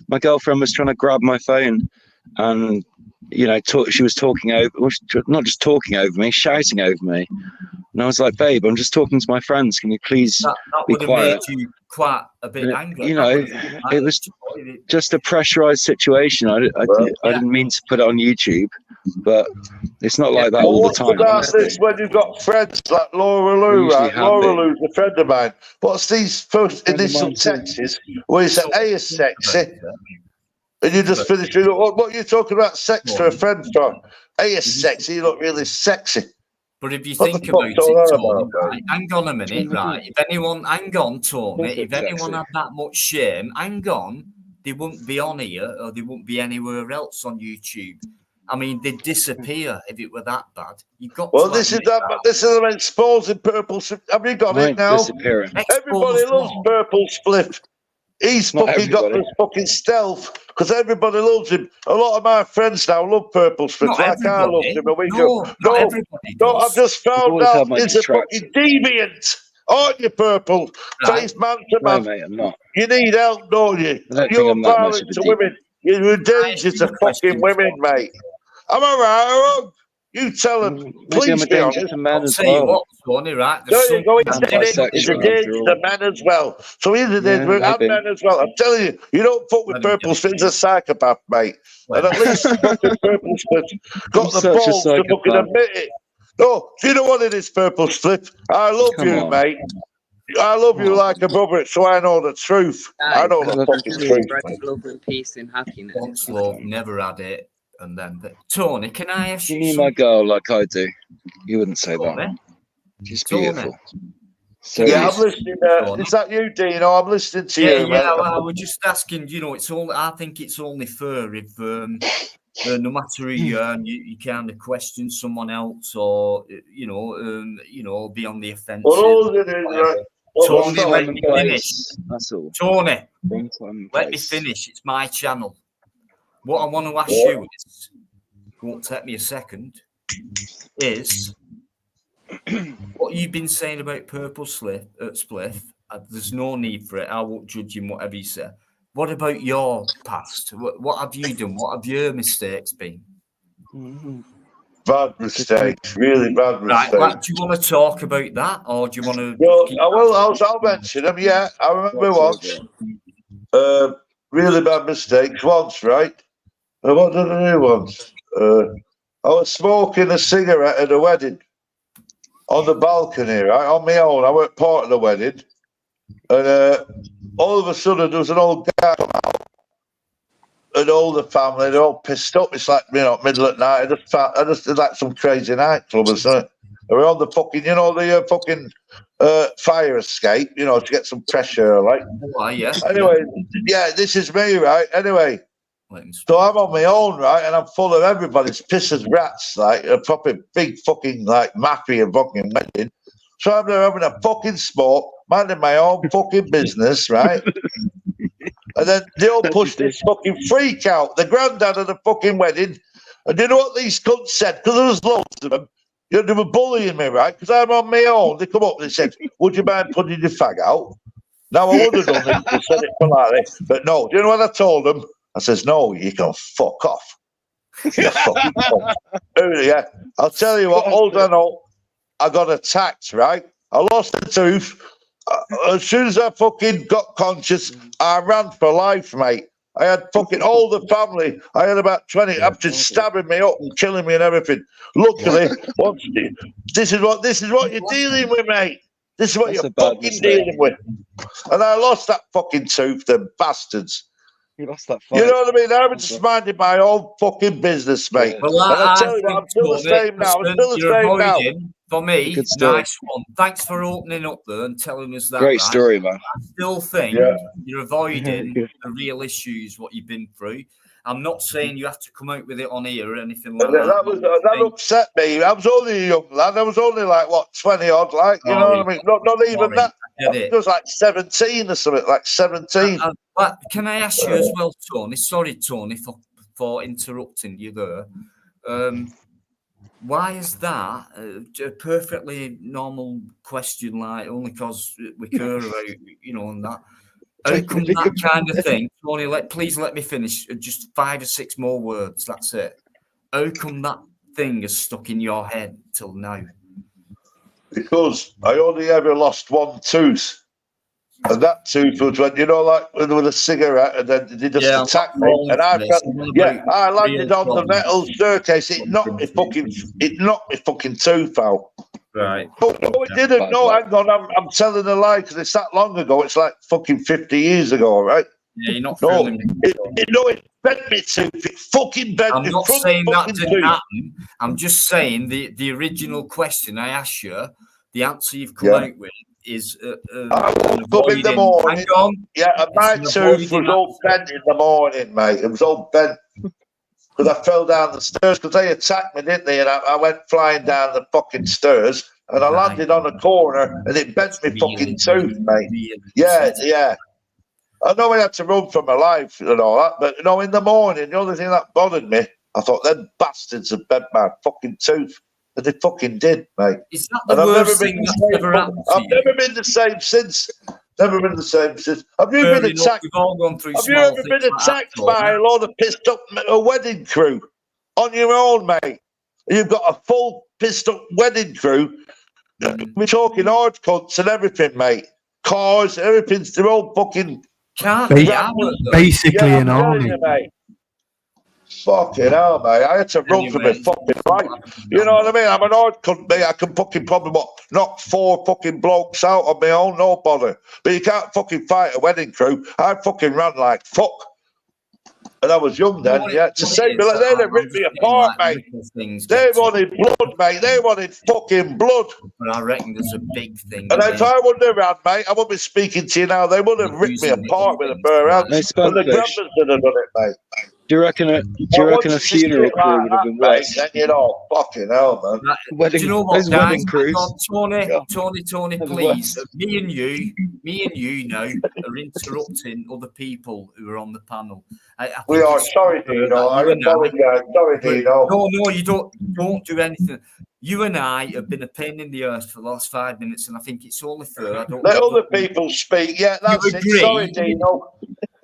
my girlfriend was trying to grab my phone, and she was talking over, not just talking over me, shouting over me. And I was like, babe, I'm just talking to my friends. Can you please be quiet? Made you quite a bit angry. It was just a pressurized situation. I didn't mean to put it on YouTube, but it's not like that all the time. What's this when you've got friends like Laura Lou, right? Laura Lou's a friend of mine. What's these first initial texts where you say, hey, is sexy? And you just finish with, what are you talking about sex to a friend for? Hey, is sexy, you look really sexy. But if you think about it, Tony, right, hang on a minute, right? If anyone had that much shame, hang on, they wouldn't be on here or they wouldn't be anywhere else on YouTube. I mean, they'd disappear if it were that bad. You've got this is them exposing Purple. Have you got it now? Everybody loves Purple Spliff. He's fucking got this fucking stealth because everybody loves him. A lot of my friends now love Purple Spliff. Like I loved him a week ago. No, I've just found out he's a fucking deviant. Aren't you, Purple? Face man to man. No, mate, I'm not. You need help, don't you? You're violent to women. You're a danger to fucking women, mate. Am I right or wrong? You tell them. Please be honest. To men as well. Right? There you go. He's a danger to men as well. So he's a danger and men as well. I'm telling you, you don't fuck with Purple Spliff. He's a psychopath, mate. And at least fucking Purple Spliff got the balls to fucking admit it. No, do you know what it is, Purple Spliff? I love you, mate. I love you like a brother, so I know the truth. I know the fucking truth. Love and peace and happiness. Once love, never had it. And then, Tony, can I ask you? You my girl like I do. You wouldn't say that. She's beautiful. So I'm listening. Is that you, Dino? I'm listening to you. Yeah. I was just asking. It's all. I think it's only fair if, no matter who you are, you kind of question someone else, or be on the offensive. Tony, let me finish. That's all. Tony, let me finish. It's my channel. What I want to ask you is, it won't take me a second, is what you've been saying about Purple Spliff. There's no need for it. I won't judge him, whatever you say. What about your past? What have you done? What have your mistakes been? Bad mistakes, really bad mistakes. Right, do you want to talk about that, or do you want to? Well, I'll mention them. Yeah, I remember once. Really bad mistakes once, right? What did I do once? I was smoking a cigarette at a wedding on the balcony, right, on my own. I weren't part of the wedding, and all of a sudden there was an old guy come out, and all the family, they're all pissed up. It's like, middle at night. I just did like some crazy nightclub or something. We're on the fucking, the fucking fire escape, to get some pressure, like. Oh, yeah. Anyway, this is me, right? Anyway. So I'm on my own, right, and I'm full of everybody's piss as rats, like a proper big fucking like mafia fucking wedding. So I'm there having a fucking smoke, minding my own fucking business, right? And then they all pushed this fucking freak out, the granddad of the fucking wedding. And you know what these cunts said? Because there was loads of them. They were bullying me, right? Because I'm on my own. They come up and they said, "Would you mind putting your fag out?" Now I would have done it. They said it politely, but no. Do you know what I told them? I says, "No, you can fuck off." You fucking cunt. Yeah, I'll tell you what. Hold on, I got attacked. Right, I lost a tooth. As soon as I fucking got conscious, I ran for life, mate. I had fucking all the family. I had about 20 up to stabbing me up, killing me and everything. Luckily, this is what you're dealing with, mate. This is what That's you're a bad fucking mistake. dealing with. And I lost that fucking tooth, them bastards. You lost that You fight. know what I mean? I was just minding my own fucking business, mate. Well, And I tell I you what, I'm think, still the Tony, same now. I'm listen, still the you're same now. avoiding, for me, Good story. nice one. Thanks for opening up there and telling us that. Great right? story, man. I still think Yeah. you're avoiding Good. the real issues, what you've been through. I'm not saying you have to come out with it on here or anything like that. That upset me. I was only a young lad. I was only like, what, 20 odd, like, you know what I mean? Not even Sorry, that. I I get think it. it was like 17 or something, like 17. But can I ask you as well, Tony? Sorry, Tony, for interrupting you there. Why is that a perfectly normal question? Like only because we care about and that. How come that kind of thing, Tony? Please let me finish. Just 5 or 6 more words. That's it. How come that thing is stuck in your head till now? Because I only ever lost one tooth. And that tooth was when, like with a cigarette, and then they just attacked me. And I landed on the metal staircase. It knocked my fucking tooth out. Right. No, it didn't. No, hang on. I'm telling a lie because it's that long ago. It's like fucking 50 years ago, right? Yeah, you're not fooling me. It bent me tooth. It fucking bent me. I'm not saying that didn't happen. I'm just saying the original question I asked you, the answer you've come out with is I woke up in the morning. Hang on. Yeah, and my tooth was all bent in the morning, mate. It was all bent because I fell down the stairs because they attacked me, didn't they? And I went flying down the fucking stairs and I landed on a corner and it bent me fucking tooth, mate. Yeah. I know I had to run for my life and all that, but in the morning, the only thing that bothered me, I thought, them bastards have bent my fucking tooth. And they fucking did, mate. Is that the worst thing that's ever happened to you? I've never been the same since. Never been the same since. Have you been attacked? We've all gone through. Have you ever been attacked by a lot of pissed up wedding crew on your own, mate? You've got a full pissed up wedding crew. We're talking hard cunts and everything, mate. Cars, everything's they're all fucking. Basically an army. Fucking hell, mate. I had to run for my fucking life. You know what I mean? I'm an hard cunt, mate. I can fucking probably knock 4 fucking blokes out on my own, no bother. But you can't fucking fight a wedding crew. I fucking ran like fuck. And I was young then, to say, but they'd ripped me apart, mate. They wanted blood, mate. They wanted fucking blood. But I reckon there's a big thing. And if I wouldn't have ran, mate, I wouldn't be speaking to you now. They would have ripped me apart with a bare hands. And the grandmas would have done it, mate. Do you reckon a funeral crew would have been worse? Then fucking hell, man. Do you know what, wedding guys? crews. Tony, please. Me and you now are interrupting other people who are on the panel. We are sorry, Dino. I apologise. Sorry, Dino. No, you don't do anything. You and I have been a pain in the earth for the last 5 minutes, and I think it's only fair. Let other people speak. Yeah, that's it. Sorry, Dino.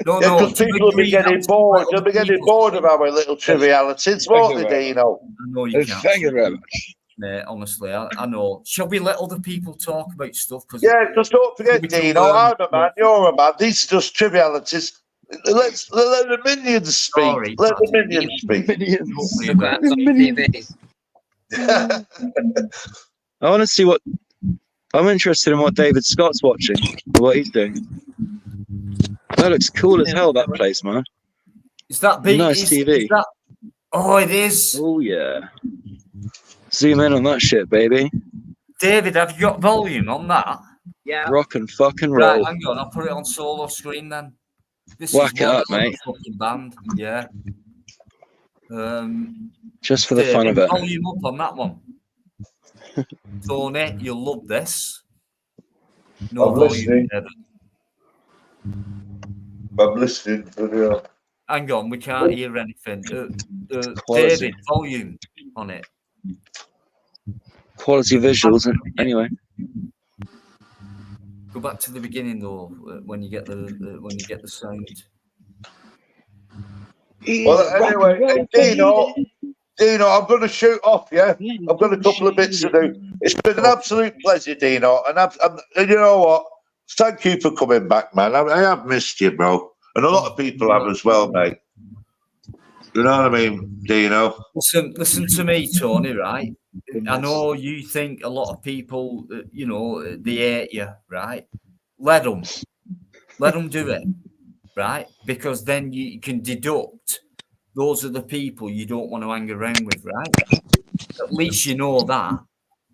No, because people will be getting bored. They'll be getting bored of our little trivialities, won't they, Dino? I know you can't. Thank you very much. Mate, honestly, I know. Shall we let other people talk about stuff? Yeah, because don't forget, Dino, I'm a man, you're a man. These are just trivialities. Let the minions speak. Sorry, let the minions speak. I want to see what. I'm interested in what David Scott's watching, what he's doing. That looks cool as hell, that place, man. Is that big? Nice TV. Oh, it is. Oh, yeah. Zoom in on that shit, baby. David, have you got volume on that? Yeah. Rock and fucking roll. Right, hang on, I'll put it on solo screen then. This Whack is it up, mate. Fucking band, yeah. Just for the David, fun of it. Volume up on that one. Tony, you'll love this. No I'm volume, listening. David. I'm listening. Hang on, we can't hear anything. David, volume on it. Quality visuals, anyway. Go back to the beginning though, when you get the sound. Well, anyway, Dino, I'm going to shoot off. Yeah, I've got a couple of bits to do. It's been an absolute pleasure, Dino, and you know what? Thank you for coming back, man. I have missed you, bro. And a lot of people have as well, mate. You know what I mean, Dino? Listen to me, Tony, right? I know you think a lot of people, you know, they hate you, right? Let them do it, right? Because then you can deduct those are the people you don't want to hang around with, right? At least you know that.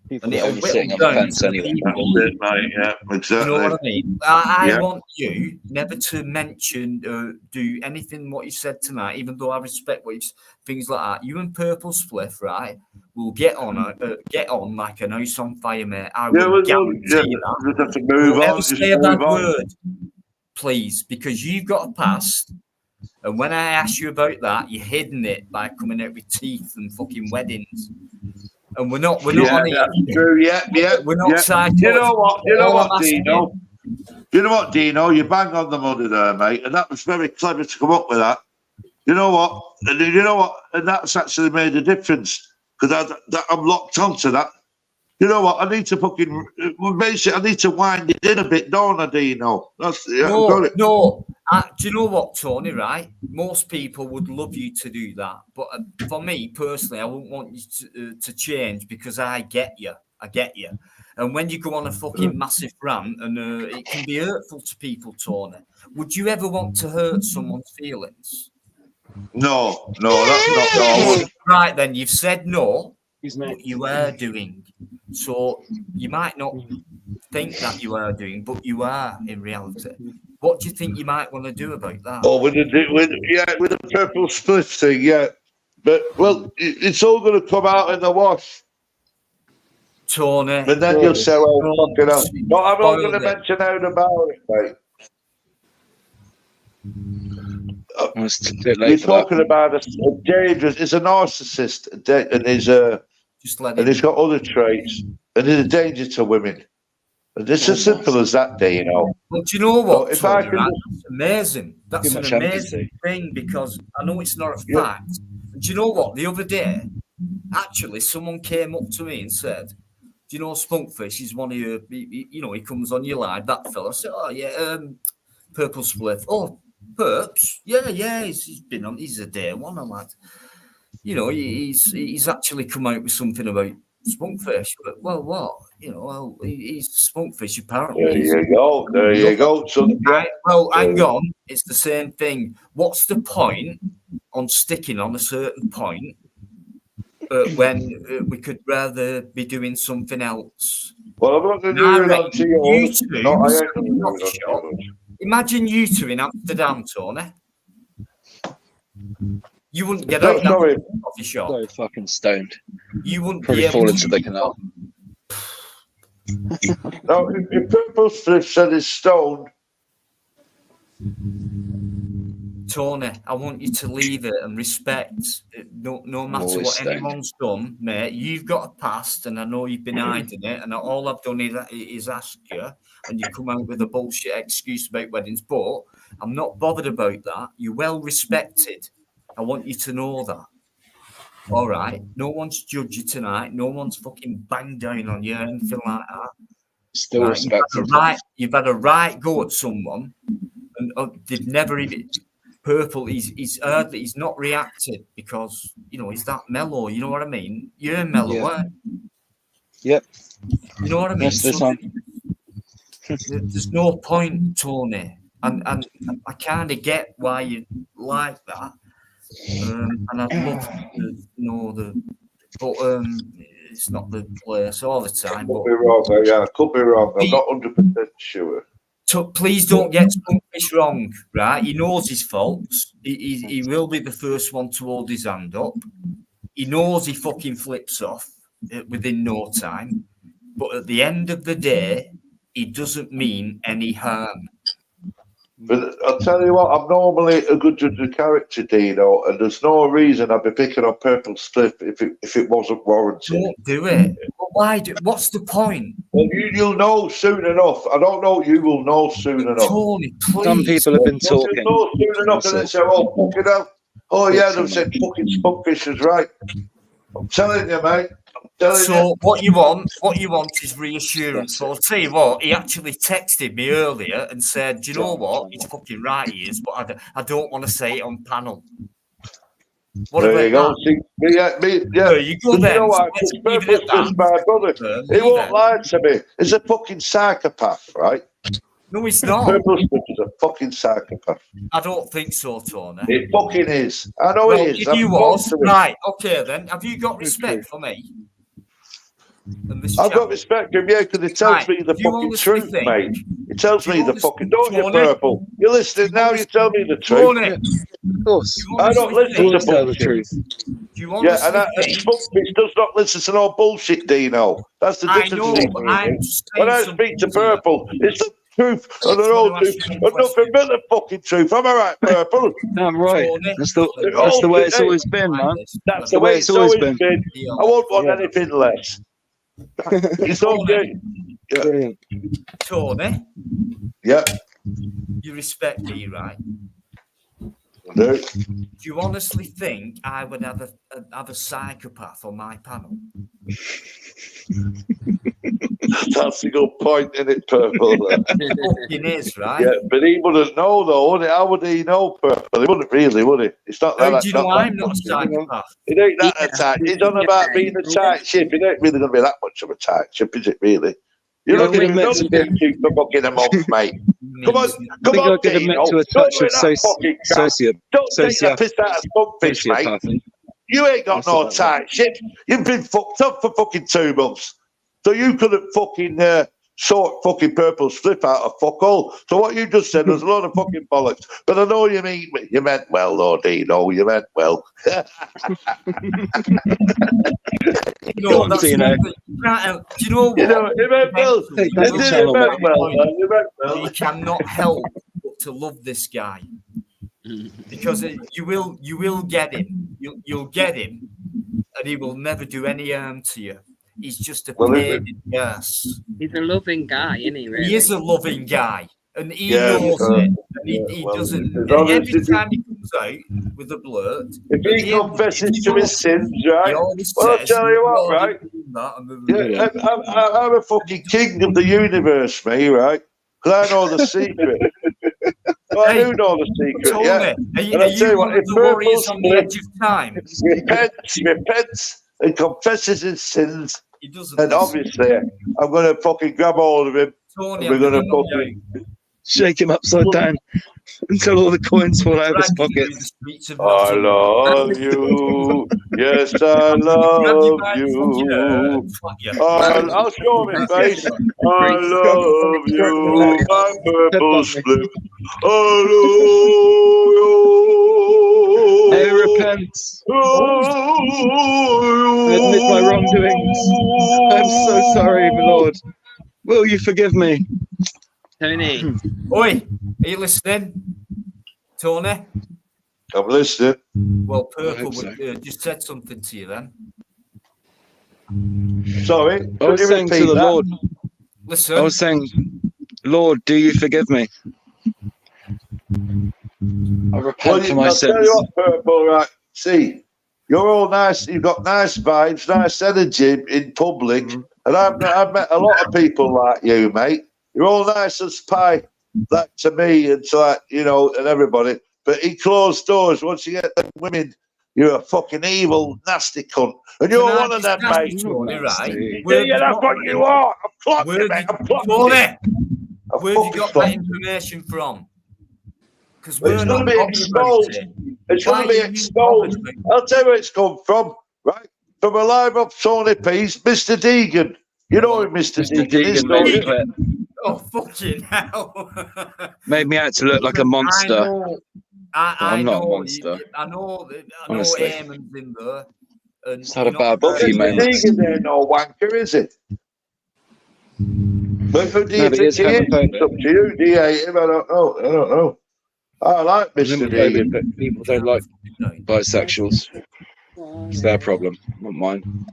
People And are only sitting on the fence anyway. That's it, mate. Yeah, exactly. You know what I mean? I Yeah. want you never to mention or do anything what you said tonight, even though I respect what you things like that. You and Purple Spliff, right, will get on like an house on fire, mate. I will guarantee that. Just have to move Don't on. ever say a bad word, please, because you've got a past. And when I asked you about that, you're hidden it by coming out with teeth and fucking weddings. And we're not on it. True. Yeah. We're not side. You know what, Dino? You know what, Dino? You bang on the money there, mate. And that was very clever to come up with that. You know what? And that's actually made a difference because I'm locked onto that. You know what? I need to I need to wind it in a bit, don't I, Dino? Got it. No. Do you know what, Tony, right? Most people would love you to do that. But for me, personally, I wouldn't want you to change because I get you. And when you go on a fucking massive rant, and it can be hurtful to people, Tony, would you ever want to hurt someone's feelings? No, that's not. Right, then, you've said no, but you are doing. So you might not think that you are doing, but you are in reality. What do you think you might want to do about that? Oh, with the Purple Spliff thing, yeah. But well, it's all going to come out in the wash, Tony. But then you'll say, "Well, fucking hell." No, I'm not going to mention out about it, mate. It's too late You're for talking that. about a dangerous. He's a narcissist, and he's got other traits, and he's a danger to women. And it's as simple as that, you know. But do you know what? If Tony, I can, right? That's amazing. That's Too an much amazing empathy. thing because I know it's not a fact. And do you know what? The other day, actually, someone came up to me and said, "Do you know Spunkfish? He's one of your, he comes on your live, that fella." I said, "Oh yeah, Purple Spliff. Oh, Perps, yeah, he's been on. He's a day one." I'm like, he's actually come out with something about Spunkfish. But, well, what? He's Spunkfish apparently. There you go. So, right, well, hang on. It's the same thing. What's the point on sticking on a certain point when we could rather be doing something else? Well, I'm not going to do it on to yours. Imagine you two in Amsterdam, Tony. You wouldn't get out of that coffee shop. So fucking stoned. You wouldn't probably be able fall to into the canal. No, if Purple Spliff said he's stoned. Tony, I want you to leave it and respect. No matter what anyone's done, mate. You've got a past, and I know you've been hiding it. And all I've done is ask you, and you come out with a bullshit excuse about weddings. But I'm not bothered about that. You're well respected. I want you to know that. All right. No one's judged you tonight. No one's fucking banged down on you or anything like that. Still respected. You've had a right go at someone, and they've never even. Purple, he's not reacted because he's that mellow. You know what I mean? You're mellow, aren't you? Yep. You know what I mean? There's no point, Tony, and I kind of get why you like that, and I'd love to know but it's not the place all the time. Could be wrong, yeah, could be wrong. I'm not 100% sure. So please don't get Spunkfish wrong, right? He knows his faults. He will be the first one to hold his hand up. He knows he fucking flips off within no time. But at the end of the day, he doesn't mean any harm. But I'll tell you what, I'm normally a good judge of character, Dino, and there's no reason I'd be picking on Purple Spliff if it wasn't warranted. Don't do it. But why? What's the point? Well, you'll know soon enough. I don't know. You will know soon enough. Tony, please. Some people have been talking. You'll know soon enough, and they say, "Oh, fucking hell! Oh yeah, they've said fucking Spunkfish is right." I'm telling you, mate. I'm So what you want is reassurance. But I'll tell you what, he actually texted me earlier and said, "Do you know what? He's fucking right, he is, but I don't want to say it on panel." What there you go. about See, yeah. There you go You then. know So what? let's Because leave it at Purple's just that. my brother. He won't lie to me. He's a fucking psychopath, right? No, he's not. Purple's is a fucking psychopath. I don't think so, Tony. He fucking is. I know Well, he is. if you I've was, talked to him. right, okay then. Have you got respect for me? And this I've channel? got respect for him, yeah, because he tells Right, me the do you fucking honestly truth, think- mate. He tells do me you the honestly- fucking. Don't you, Tony? Purple? You're listening now. You tell me the truth. Tony, Of course. do you I don't honestly listen to think- Tell the bullshit. truth. Do you Yeah, honestly and think? Spunkfish does not listen to no bullshit, Dino. That's the I difference. know, between but me and I'm you. just When I saying speak to something here. Purple, it's the truth and the Just whole wanna ask truth you a and nothing question. but the fucking truth. Am I right, Purple? Damn right. Tony, That's the way it's always been, man. That's the way it's always been. I won't want Yeah. anything less. It's okay. Yeah. Brilliant. Tony, Yeah. you respect me, right? No. Do you honestly think I would have a psychopath on my panel? That's a good point, isn't it, Purple? Fucking is, right? Yeah, but he wouldn't know, though, would he? How would he know, Purple? He wouldn't really, would he? It's not that. How do you know I'm not a fucking, you know. psychopath? It ain't that Yeah. tight. He's on about being a tight ship. It ain't really going to be that much of a tight ship, is it, really? You're Yeah, looking at we're meant to be- for fucking a month, mate. Come on, I come think on, I could admit Dino. to a Don't touch do of that fucking crap. Don't take the piss out of Spunkfish, mate. sociopathy. You ain't got That's no about tight ship. You've been fucked up for fucking 2 months. So you couldn't fucking sort fucking Purple's flip out of fuck all. So what you just said was a lot of fucking bollocks. But I know you meant well, though, Dino. You meant well. No, that's Dino. not the- right, do you know what? You know, you meant well. Take You that did channel, meant mate. well, man. You meant well. You cannot help but to love this guy because you will get him. You'll get him, and he will never do any harm to you. He's just a Well, pain in the ass. He's a loving guy, isn't he? Really? He is a loving guy, and he Yeah, knows uh, it. And he well, doesn't. as long as Every it- time he comes out with a blurt, If at he the end of it, confesses to his sins, he right? always Well, I'll says, tell you what, "Oh, right? you've done that," and Yeah, I'm a fucking king of the universe, me, right? Because I know the secret. Well, I do know the secret, Tony, yeah. are you, And are I tell you you one what, of if the warriors Purple's on the edge of time? repents, and confesses his sins, He doesn't. and obviously I'm going to fucking grab hold of him. Tony, And we're I'm going to gonna knock fucking. Shake him upside down until all the coins fall out of his drag you through the pockets. streets of I Nottingham. love you. Yes, I Grab you love by the fucking hair you. and twat you. I'll show my face. I love you, my purple slip. I love you. I repent. I admit my wrongdoings. I'm so sorry, my lord. Will you forgive me? Tony, Oi, are you listening, Tony? I'm listening. Well, Purple hope so. just said something to you then. Sorry, I could was you saying to repeat the that? Lord, Listen, I was saying, Lord, do you forgive me? I repent for my I'll tell sins. you what, Purple, right? See, you're all nice. You've got nice vibes, nice energy in public, and I've met a lot of people like you, mate. You're all nice as pie, like to me and to like, you know, and everybody. But in closed doors, once you get the women, you're a fucking evil, nasty cunt, and you're can I one of them, just ask mate. you, Tony, right? Yeah, that's what you are. I'm clocking Where it, mate. I'm clocking Tony, it. where have you got that information from? Because we're It's not going to be bothered about exposed. it. It's Why going to be are you exposed. bothered? I'll tell you where it's come from, right? From a live up Tony Peace, Mr. Deegan. You know who Mr. Deegan is, Deegan don't made you? it clear. Oh, fucking hell. Made me out to look like a monster. I I'm not a know, monster. I know Honestly. Eamon's in there. And It's not a you know, bad book for you, Mr. mate. Deegan ain't no wanker, is it? But who do you No, but he think is he is? homophobic. It's up to you. Do you hate him? I don't know. I don't know. I like Mr. Deegan. But people don't like bisexuals. It's their problem, not mine.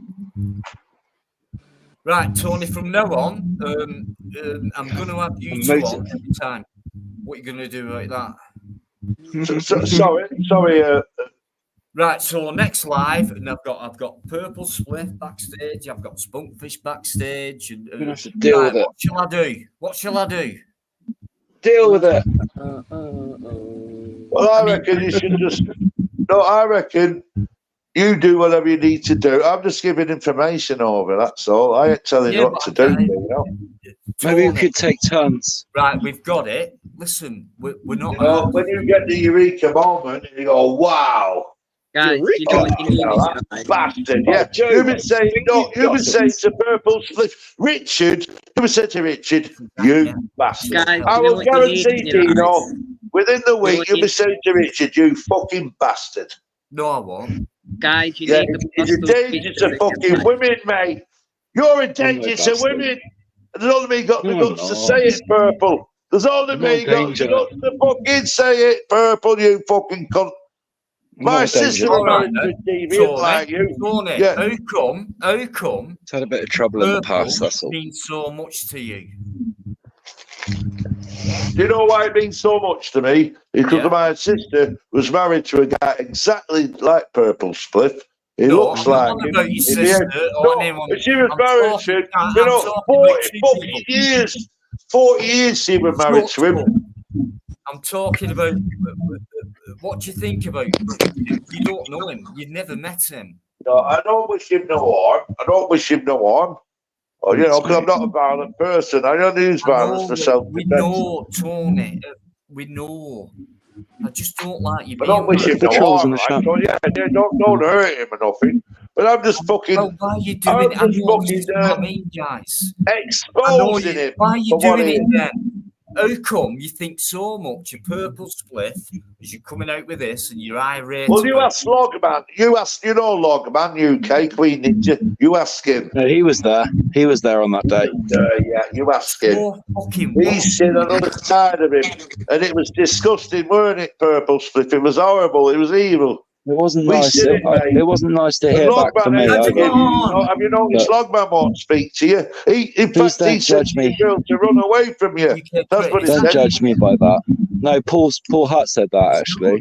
Right, Tony, from now on, I'm going to have you two on every time. What are you going to do like that? Sorry. Right, so next live, and I've got Purple Split backstage. I've got Spunkfish backstage. And, You're gonna have to deal with it. What shall I do? What shall I do? Deal with it. Well, I reckon you should just. No, I reckon you do whatever you need to do. I'm just giving information over. That's all. I ain't telling you what to do. You know. Maybe we Tony. could take turns. Right, we've got it. Listen, we're not. You know, when you get the eureka moment, and you go, "Wow." Guys, do you know what you need? That bastard, yeah. You've been saying, no, you've been saying to Purple Split, Richard, you've been saying to Richard, you bastard. Guys, I you know will what you guarantee, need, you Dino, know? within the week, what you'll you- be saying to Richard, you fucking bastard. No, I won't. Guys, you Yeah, need to he's a danger to fucking women, mate. You're a danger to women. And there's only me got the No, I'm guts to not. say it, Purple. There's only I'm me not got the danger. guts to fucking say it, Purple, you fucking cunt. I'm My not a sister danger. was All right, married to a then. deviant like you. Tony, Yeah. how come It's had a bit of trouble in the Purple past, that's all. means so much to you? Do you know why it means so much to me? Because Yeah. my sister was married to a guy exactly like Purple Spliff. He No, looks I'm not like on him. about your He sister behaved- or No, anyone. she was I'm married talking- to, I'm you know, talking 40 about two fucking people. years. 40 years she was married to him. I'm talking about what do you think about Richard? You don't know him. You've never met him. No, I don't wish him no harm. I don't wish him no harm. Or, you know, because I'm not a violent person. I don't use violence for we self-defense. know, Tony. We know. I just don't like you I being don't wish him The no trolls harm, in the right? chat. So, yeah, don't hurt him or nothing. But I'm just fucking, Well, why are you doing I'm it? I just know fucking this is what I mean, guys. exposing him. Why are you for what doing he it is. then? How come you think so much of Purple Spliff as you're coming out with this and you're irate? Well, you about ask Logman. You know Logman, UK, Queen Ninja. You ask him. No, he was there. He was there on that day. Yeah, you ask him. so fucking He's seen another side of him. And it was disgusting, weren't it, Purple Spliff? It was horrible. It was evil. It wasn't We nice. seen it, mate. It wasn't nice to And hear back from me Logman, either. have you noticed Logman won't speak to you? In Please fact, he don't said judge to your me. girl to run away from you. That's what he Don't said. judge me by that. No, Paul Hutt said that actually,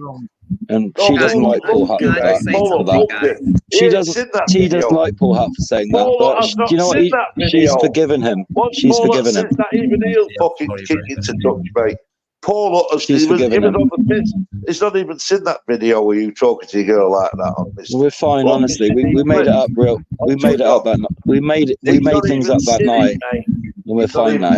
and she doesn't like Paul Hutt for that. She doesn't like Paul Hutt for saying that. Paul But has not do you know what? seen that She's video. forgiven him. Once She's Paul forgiven him. says that, even he'll fucking kick into touch, mate. Paul has She's he was forgiven him. on the piss. He's not even seen that video where you talking to your girl like that on this. We're fine, honestly. We made it up real. We made it up that night. We made things up that night, and we're fine now.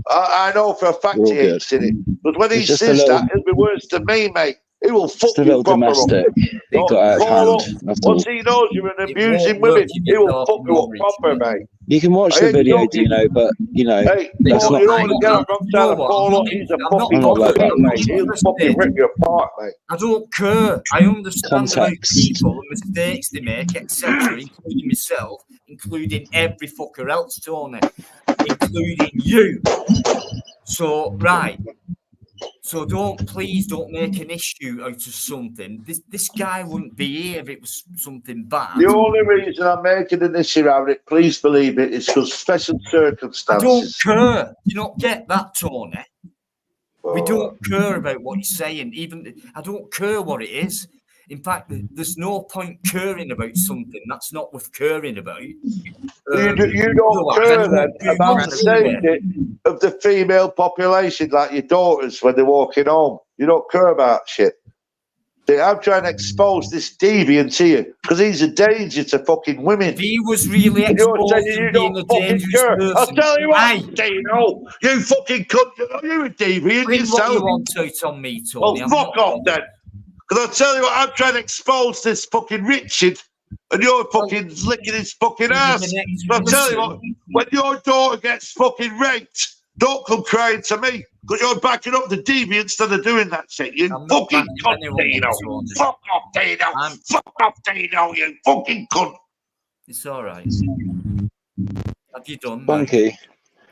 I know for a fact We're all he ain't good. seen it. But when he It's just a says little- that, it'll be worse than me, mate. He will fuck Just a you little proper up. domestic. It got out of Paul, hand. That's all. once he knows you're an abusing won't work women, if he you're will fuck you up talking proper, mate. You can watch I the ain't video, joking. Dino, but you know, Hey, let's Paul, not. you don't want to get up on know time. what? Paul, he's a I'm fucking not like that. cunt, mate. He'll fucking rip you apart, mate. I don't care. I understand about Context. people, the mistakes they make, etc., including myself, including every fucker else, Tony, including you. So, right. So please don't make an issue out of something. This guy wouldn't be here if it was something bad. The only reason I'm making an issue out of it, please believe it, is because special I circumstances. don't care. You don't get that, Tony. We don't care about what you're saying. Even I don't care what it is. In fact, there's no point caring about something that's not worth caring about. You don't otherwise I care won't then do about much the anyway. safety of the female population, like your daughters when they're walking home. You don't care about shit. See, I'm trying to expose this deviant to you because he's a danger to fucking women. If he was really And you're exposed saying to you being don't a fucking dangerous care. person, I'll tell you what, Hey, Dino, you fucking cunt. You're a deviant bring what yourself. you want out on me, Well, Tony. I'm fuck not off then. Because I'll tell you what, I'm trying to expose this fucking Richard and you're fucking licking his fucking He was ass. an ex- But I'll tell you what, listen. when your daughter gets fucking raped, don't come crying to me because you're backing up the deviants that are doing that shit. You I'm not fucking backing cunt, anyone Dino. up, Tony. Fuck off, Dino. I'm- Fuck off, Dino, you fucking cunt. It's all right. Have you done, mate? Bunky,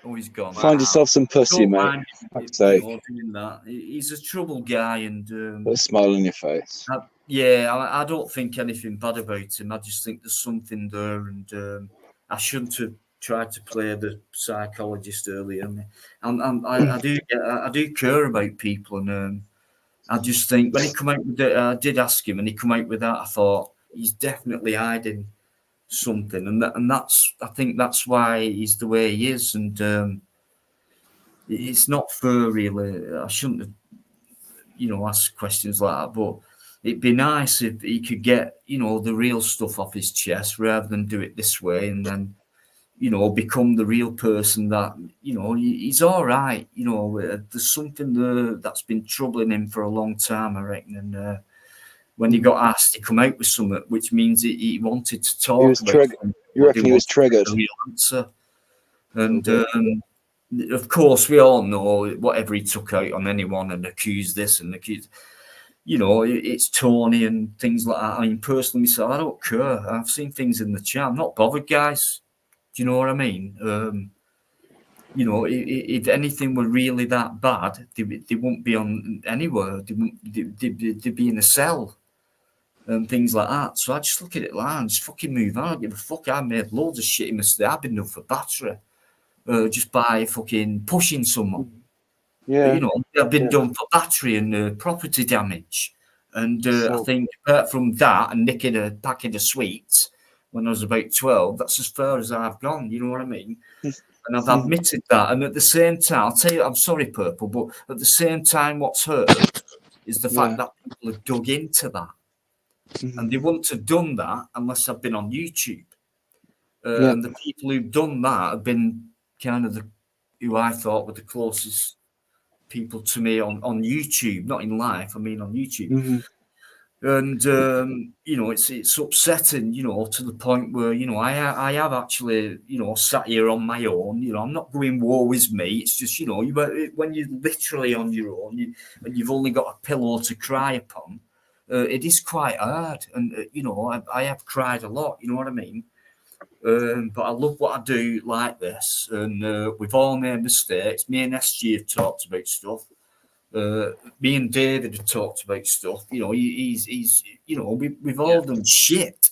Oh, he's gone. find yourself some pussy, Don't mate. mind Fuck's sake. doing that. He's a trouble guy, and Put a smile on your face. I don't think anything bad about him. I just think there's something there, and I shouldn't have tried to play the psychologist earlier. I do care about people, and I just think when he come out with it, I did ask him, and he come out with that. I thought he's definitely hiding something, and that's I think that's why he's the way he is, and it's not fair, really. I shouldn't have, ask questions like that, but it'd be nice if he could get, the real stuff off his chest rather than do it this way, and then, become the real person that, he's all right. There's something there that's been troubling him for a long time, I reckon, and when he got asked, he come out with something, which means he wanted to talk. He was triggered. You reckon he was triggered? A real answer. And of course, we all know whatever he took out on anyone and accused this and accused, it's Tony and things like that. I mean, personally, myself, I don't care. I've seen things in the chat. I'm not bothered, guys. Do you know what I mean? If anything were really that bad, they wouldn't be on anywhere. They'd be in a cell and things like that. So I just look at it like, just fucking move on. I don't give a fuck. I made loads of shitty mistakes. I've been done for battery. Just by fucking pushing someone. Yeah. I've been done for battery and property damage. And I think apart from that and nicking a packet of sweets when I was about 12, that's as far as I've gone, you know what I mean? And I've admitted that. And at the same time, I'll tell you, I'm sorry, Purple, but at the same time, what's hurt is the fact that people have dug into that. And they wouldn't have done that unless I've been on YouTube. And the people who've done that have been kind of who I thought were the closest people to me on YouTube, not in life, I mean on YouTube. And it's upsetting, to the point where I have actually sat here on my own. I'm not going woe is me. It's just when you're literally on your own and you've only got a pillow to cry upon, it is quite hard. And I have cried a lot. You know what I mean? But I love what I do like this, and we've all made mistakes. Me and SG have talked about stuff. Me and David have talked about stuff. He's we've all done shit,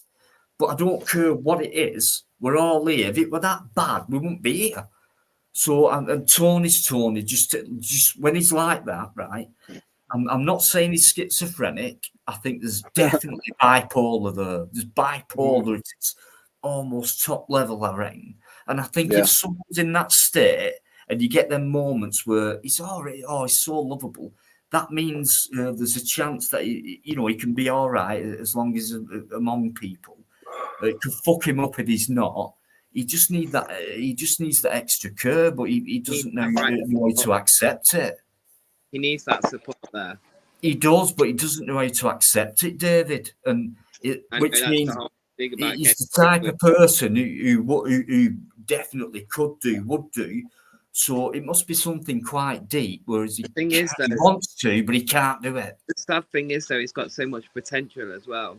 but I don't care what it is. We're all here. If it were that bad, we wouldn't be here. So, and Tony's Tony. Just when he's like that, right? I'm not saying he's schizophrenic. I think there's definitely bipolar there. There's bipolar. It's almost top level, I reckon. And I think if someone's in that state and you get them moments where he's already, he's so lovable, that means there's a chance that he can be all right as long as he's among people. It could fuck him up if he's not. He just needs that. He just needs the extra care, but he doesn't know how to accept it. He needs that support there. He does, but he doesnn't know how to accept it, David. And which means he's the type of person who definitely would do. So it must be something quite deep. Whereas he wants to, but he can't do it. The sad thing is, though, he's got so much potential as well.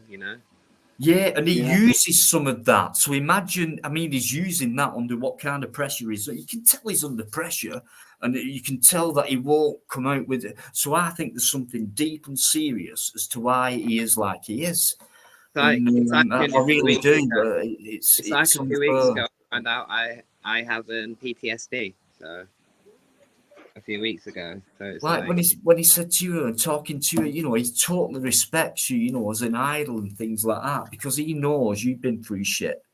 Yeah, and he uses some of that. So imagine, he's using that under what kind of pressure is. So you can tell he's under pressure, and you can tell that he won't come out with it. So I think there's something deep and serious as to why he is like he is. I really do. It's like a few weeks ago, I found out I have PTSD. So a few weeks ago. So it's like when he said to you and talking to you, he totally respects you, as an idol and things like that, because he knows you've been through shit.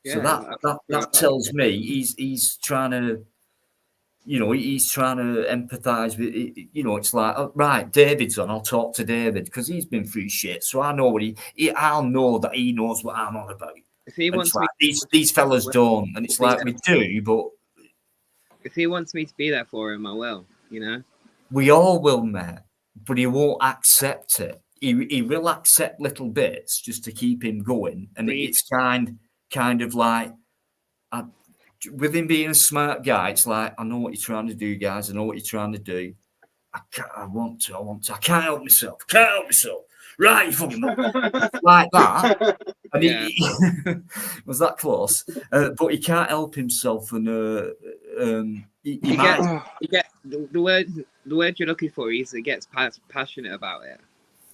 Yeah, so that tells me he's trying to, he's trying to empathize with, it's like, oh, right, David's on, I'll talk to David because he's been through shit. So I know I'll know that he knows what I'm on about. If he wants like, these fellas don't, and it's like we do, but if he wants me to be there for him, I will, We all will, mate, but he won't accept it. He will accept little bits just to keep him going. And it's kind of like, with him being a smart guy, it's like, I know what you're trying to do, guys. I know what you're trying to do. I want to. I can't help myself. Right, you fucking like that. And was that close? But he can't help himself, and you get the word you're looking for is he gets passionate about it.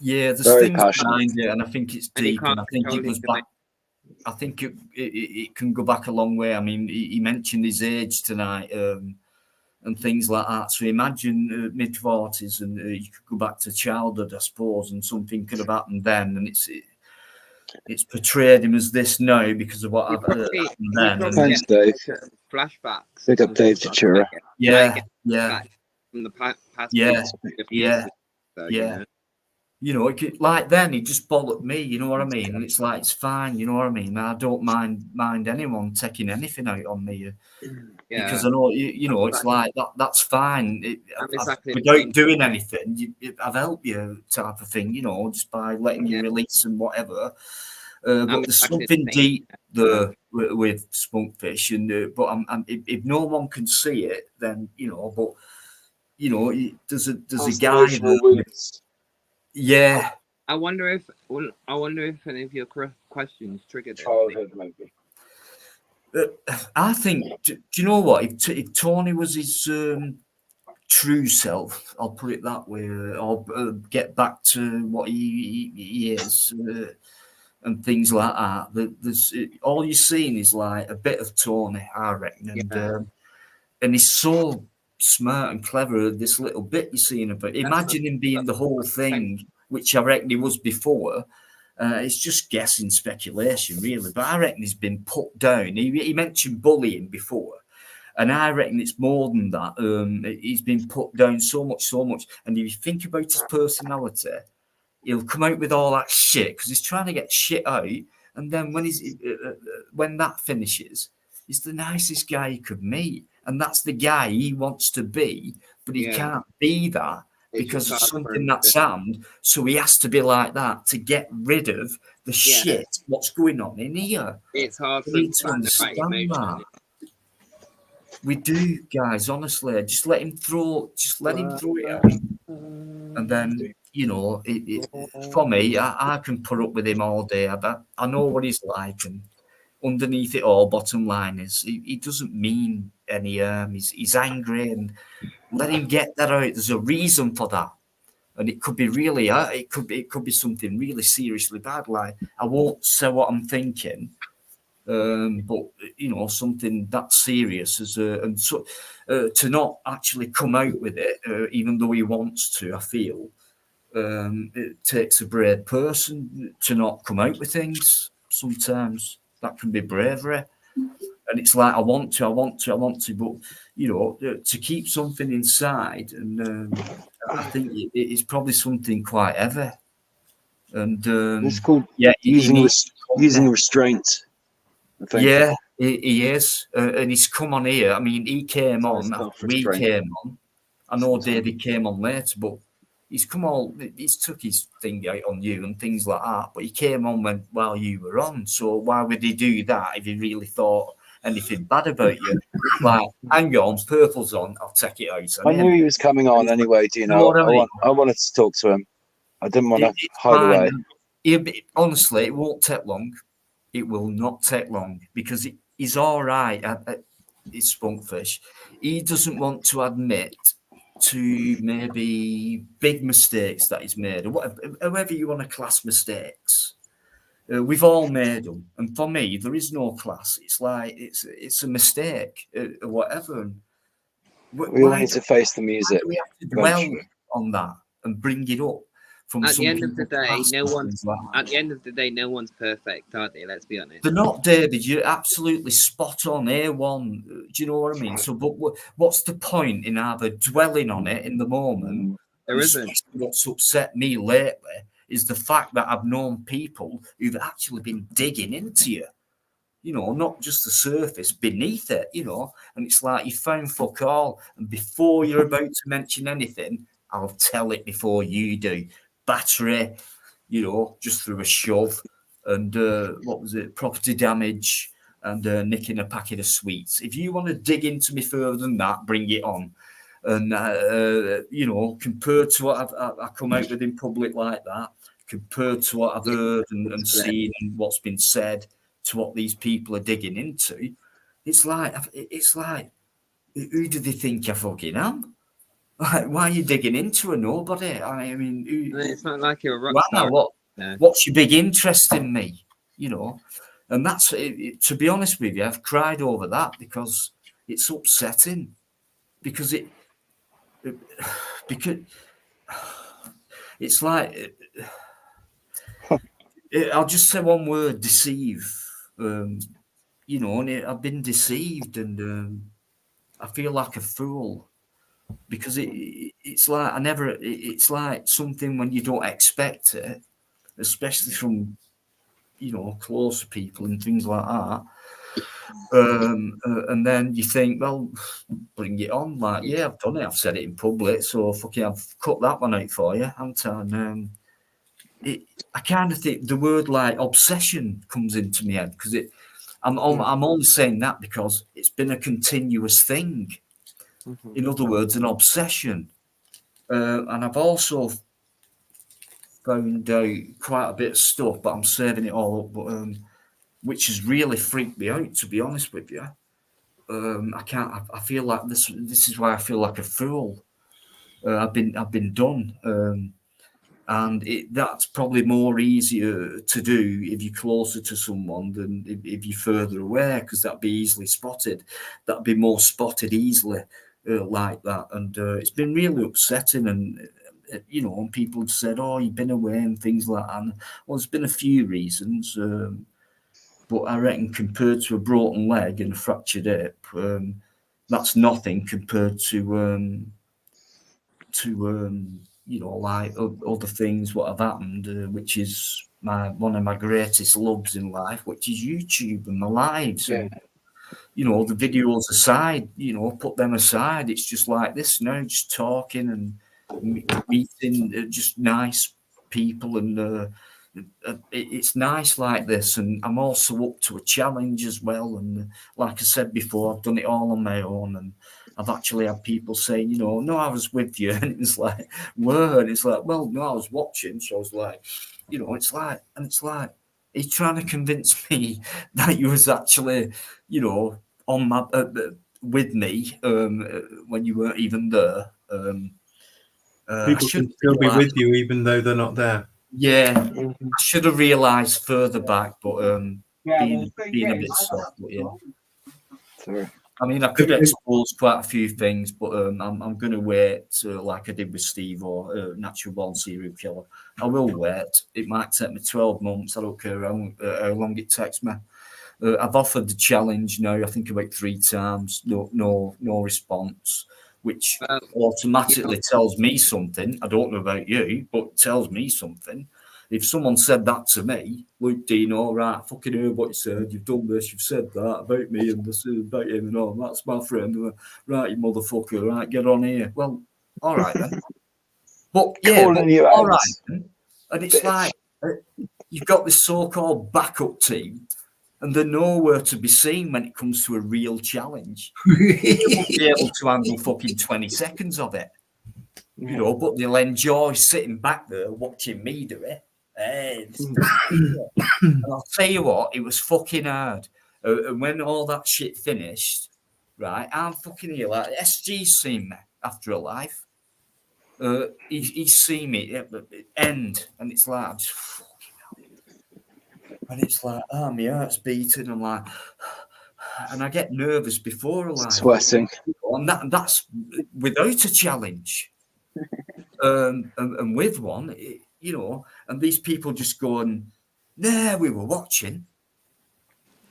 Yeah, there's things behind it, and I think it's deep, and I think it was back. I think it can go back a long way. I mean, he mentioned his age tonight, and things like that. So imagine mid-40s, and you could go back to childhood, I suppose, and something could have happened then, and it's portrayed him as this now because of what happened then. Thanks, Dave. Flashbacks. Big up Dave Tachura. Yeah. From the past. Yeah. So, You know, like then he just bollocked me. You know what I mean? And it's like it's fine. You know what I mean? I don't mind anyone taking anything out on me. Because I know you know it's like that. That's fine. Without doing anything, I've helped you, type of thing. You know, just by letting you release and whatever. But there's something deep there with Spunkfish, and but if no one can see it, then you know. But you know, there's a guy. Yeah. I wonder if any of your questions triggered childhood, maybe. I think. Do you know what? If Tony was his true self, I'll put it that way, or get back to what he is, and things like that. There's all you're seeing is like a bit of Tony, I reckon, and he's so smart and clever. This little bit you're seeing about. Imagine him being the whole thing, which I reckon he was before. It's just guessing, speculation, really. But I reckon he's been put down. He mentioned bullying before, and I reckon it's more than that. He's been put down so much. And if you think about his personality, he'll come out with all that shit because he's trying to get shit out. And then when that finishes, he's the nicest guy you could meet. And that's the guy he wants to be, but he can't be that because of something that's happened. So he has to be like that to get rid of the shit, what's going on in here. It's hard to understand that. We do, guys, honestly. Just let him throw it out. And then, you know, for me, I can put up with him all day. I know what he's like, and underneath it all, bottom line is he doesn't mean any harm. He's angry, and let him get that out. There's a reason for that, and it could be really it could be something really seriously bad. Like, I won't say what I'm thinking, but you know, something that serious as and so to not actually come out with it, even though he wants to. I feel it takes a brave person to not come out with things sometimes. That can be bravery, and it's like I want to, but you know, to keep something inside, and I think it's probably something quite heavy. And it's called using restraint. I think. Yeah, he is, and he's come on here. I mean, he came on after we came on. I know David came on later, but he's come on. He's took his thing out on you and things like that. But he came on while you were on. So why would he do that if he really thought anything bad about you? Like, hang on, purple's on. I'll take it out. I knew he was coming on anyway. Do you know? I wanted to talk to him. I didn't want to hide away. Honestly, it won't take long. It will not take long because he's all right at his Spunkfish. He doesn't want to admit to maybe big mistakes that he's made, or however you want to class mistakes. We've all made them, and for me, there is no class. It's like it's a mistake, or whatever. We all need to face the music. We have to dwell on that and bring it up. At the end of the day, no one's perfect, are they? Let's be honest. They're not, David. You're absolutely spot on. A1. Do you know what I mean? So, but what's the point in either dwelling on it in the moment? There isn't. What's upset me lately is the fact that I've known people who've actually been digging into you. You know, not just the surface, beneath it. You know, and it's like you found fuck all, and before you're about to mention anything, I'll tell it before you do. Battery, you know, just through a shove, and what was it? Property damage, and nicking a packet of sweets. If you want to dig into me further than that, bring it on. And you know, compared to what I come out with in public like that, compared to what I've heard and seen and what's been said, to what these people are digging into, it's like who do they think I fucking am? Like, why are you digging into a nobody? I mean, it's not like you're a rock star. What's your big interest in me? You know, and that's to be honest with you, I've cried over that because it's upsetting. because it's like I'll just say one word: deceive. You know, and I've been deceived, and I feel like a fool because it's like it's like something when you don't expect it, especially from closer people and things like that. And then you think, well, bring it on. Like, yeah, I've done it. I've said it in public, so fucking, I've cut that one out for you, haven't I? And I kind of think the word like obsession comes into my head because I'm only saying that because it's been a continuous thing. In other words, an obsession. And I've also found out quite a bit of stuff, but I'm saving it all up. But which has really freaked me out, to be honest with you. I can't. I feel like this. This is why I feel like a fool. I've been done, and that's probably more easier to do if you're closer to someone than if you're further away, because that'd be easily spotted. That'd be more spotted easily like that, and it's been really upsetting. And and people have said, "Oh, you've been away" and things like that. And, well, there's been a few reasons. But I reckon compared to a broken leg and a fractured hip, that's nothing compared to like other things what have happened, which is one of my greatest loves in life, which is YouTube and my lives. Yeah. And, the videos aside, put them aside. It's just like this now, just talking and meeting just nice people, and it's nice like this. And I'm also up to a challenge as well. And like I said before, I've done it all on my own, and I've actually had people saying, no, I was with you, and it's like, word. And it's like, well, no, I was watching. So I was like, it's like he's trying to convince me that you was actually, on my with me when you weren't even there. People can still be with you even though they're not there. Yeah, I should have realised further back, but being a bit soft. But yeah, Sorry. I mean, I could expose quite a few things, but I'm going to wait, like I did with Steve or Natural Born Serial Killer. I will wait. It might take me 12 months. I don't care how long it takes me. I've offered the challenge now, I think about 3 times. No response, which automatically tells me something. I don't know about you, but it tells me something. If someone said that to me, Luke Dino, right, fucking heard what you said, you've done this, you've said that about me and this about him and all, that's my friend, right, you motherfucker, right, get on here. Well, all right then. But yeah, all right then. And it's like, you've got this so-called backup team, and they're nowhere to be seen when it comes to a real challenge. You won't be able to handle fucking 20 seconds of it. But they'll enjoy sitting back there watching me do it. And I'll tell you what, it was fucking hard. And when all that shit finished, right, I'm fucking here. Like, SG's seen me after a life. He's seen me end, and it's like, I'm just fucking hell. And it's like, oh, my heart's beating. I'm like, and I get nervous before a life. Sweating. And that's without a challenge. And with one, and these people just going, nah, we were watching.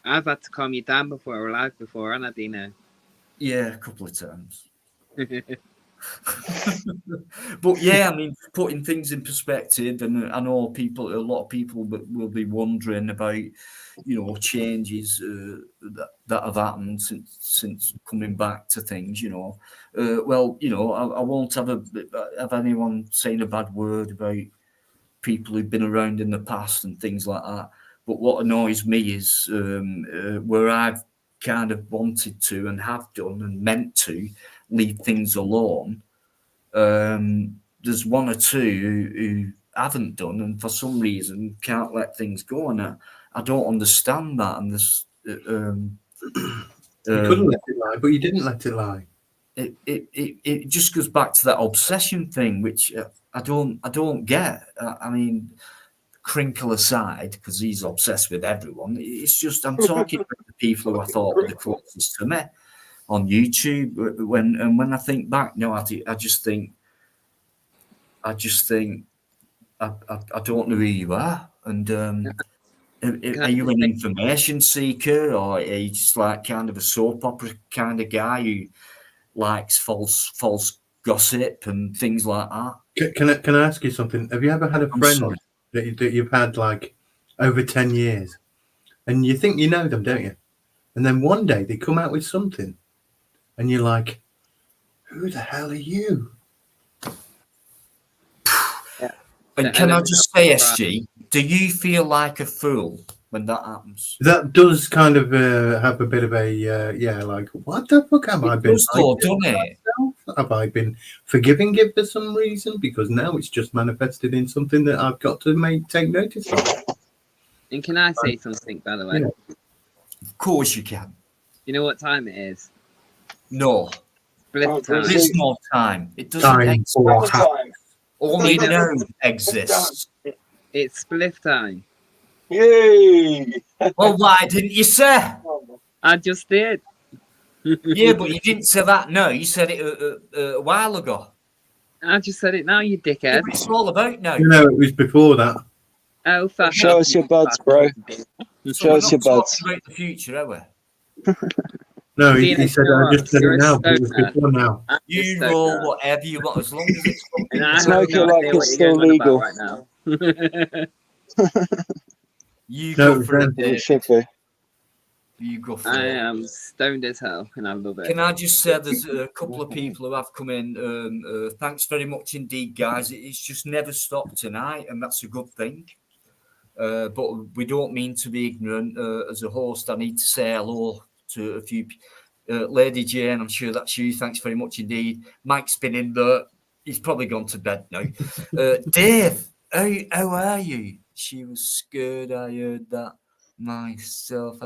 I've had to calm you down before we're live before, haven't I, Dino? Yeah, a couple of times. But yeah, I mean, putting things in perspective, and I know a lot of people will be wondering about, changes that have happened since coming back to things. Well, I won't have anyone saying a bad word about people who've been around in the past and things like that. But what annoys me is where I've kind of wanted to and have done and meant to leave things alone. There's one or two who haven't done, and for some reason can't let things go. And I don't understand that. And this, you couldn't let it lie, but you didn't let it lie. It just goes back to that obsession thing, which I don't get. I mean, Crinkle aside, because he's obsessed with everyone. It's just I'm talking about the people who I thought were the closest to me. on YouTube. When I think back, no, I just think I don't know who you are, and are you an information seeker, or are you just like kind of a soap opera kind of guy who likes false gossip and things like that? Can I ask you something? Have you ever had a friend that you've had like over 10 years, and you think you know them, don't you? And then one day they come out with something, and you're like, "Who the hell are you?" And can I just say, SG, do you feel like a fool when that happens? That does kind of have a bit of a like, what the fuck have I been? Doesn't it? Have I been forgiving it for some reason? Because now it's just manifested in something that I've got to take notice of. And can I say something, by the way? Yeah. Of course you can. You know what time it is? No. Split time. There's no time. It doesn't exist. Only noun exists. It's split time. Yay! Well, why didn't you say? I just did. Yeah, but you didn't say that. No, you said it a while ago. I just said it now, you dickhead. It's all about now. No, it was before that. Oh, fuck. Show us your buds, bro. Show us your buds. About the future, are we? No, he said I just said it now, but it was before now. You roll whatever you want, as long as it's smoke it like it's still legal right now. You go for it. It should be. You go for I it. am stoned as hell, and I love it. Can I just say there's a couple of people who have come in. Thanks very much indeed, guys. It's just never stopped tonight, and that's a good thing. But we don't mean to be ignorant. As a host, I need to say hello to a few. Lady Jane, I'm sure that's you. Thanks very much indeed. Mike's been in there. He's probably gone to bed now. Dave, how are you? She was scared. I heard that myself.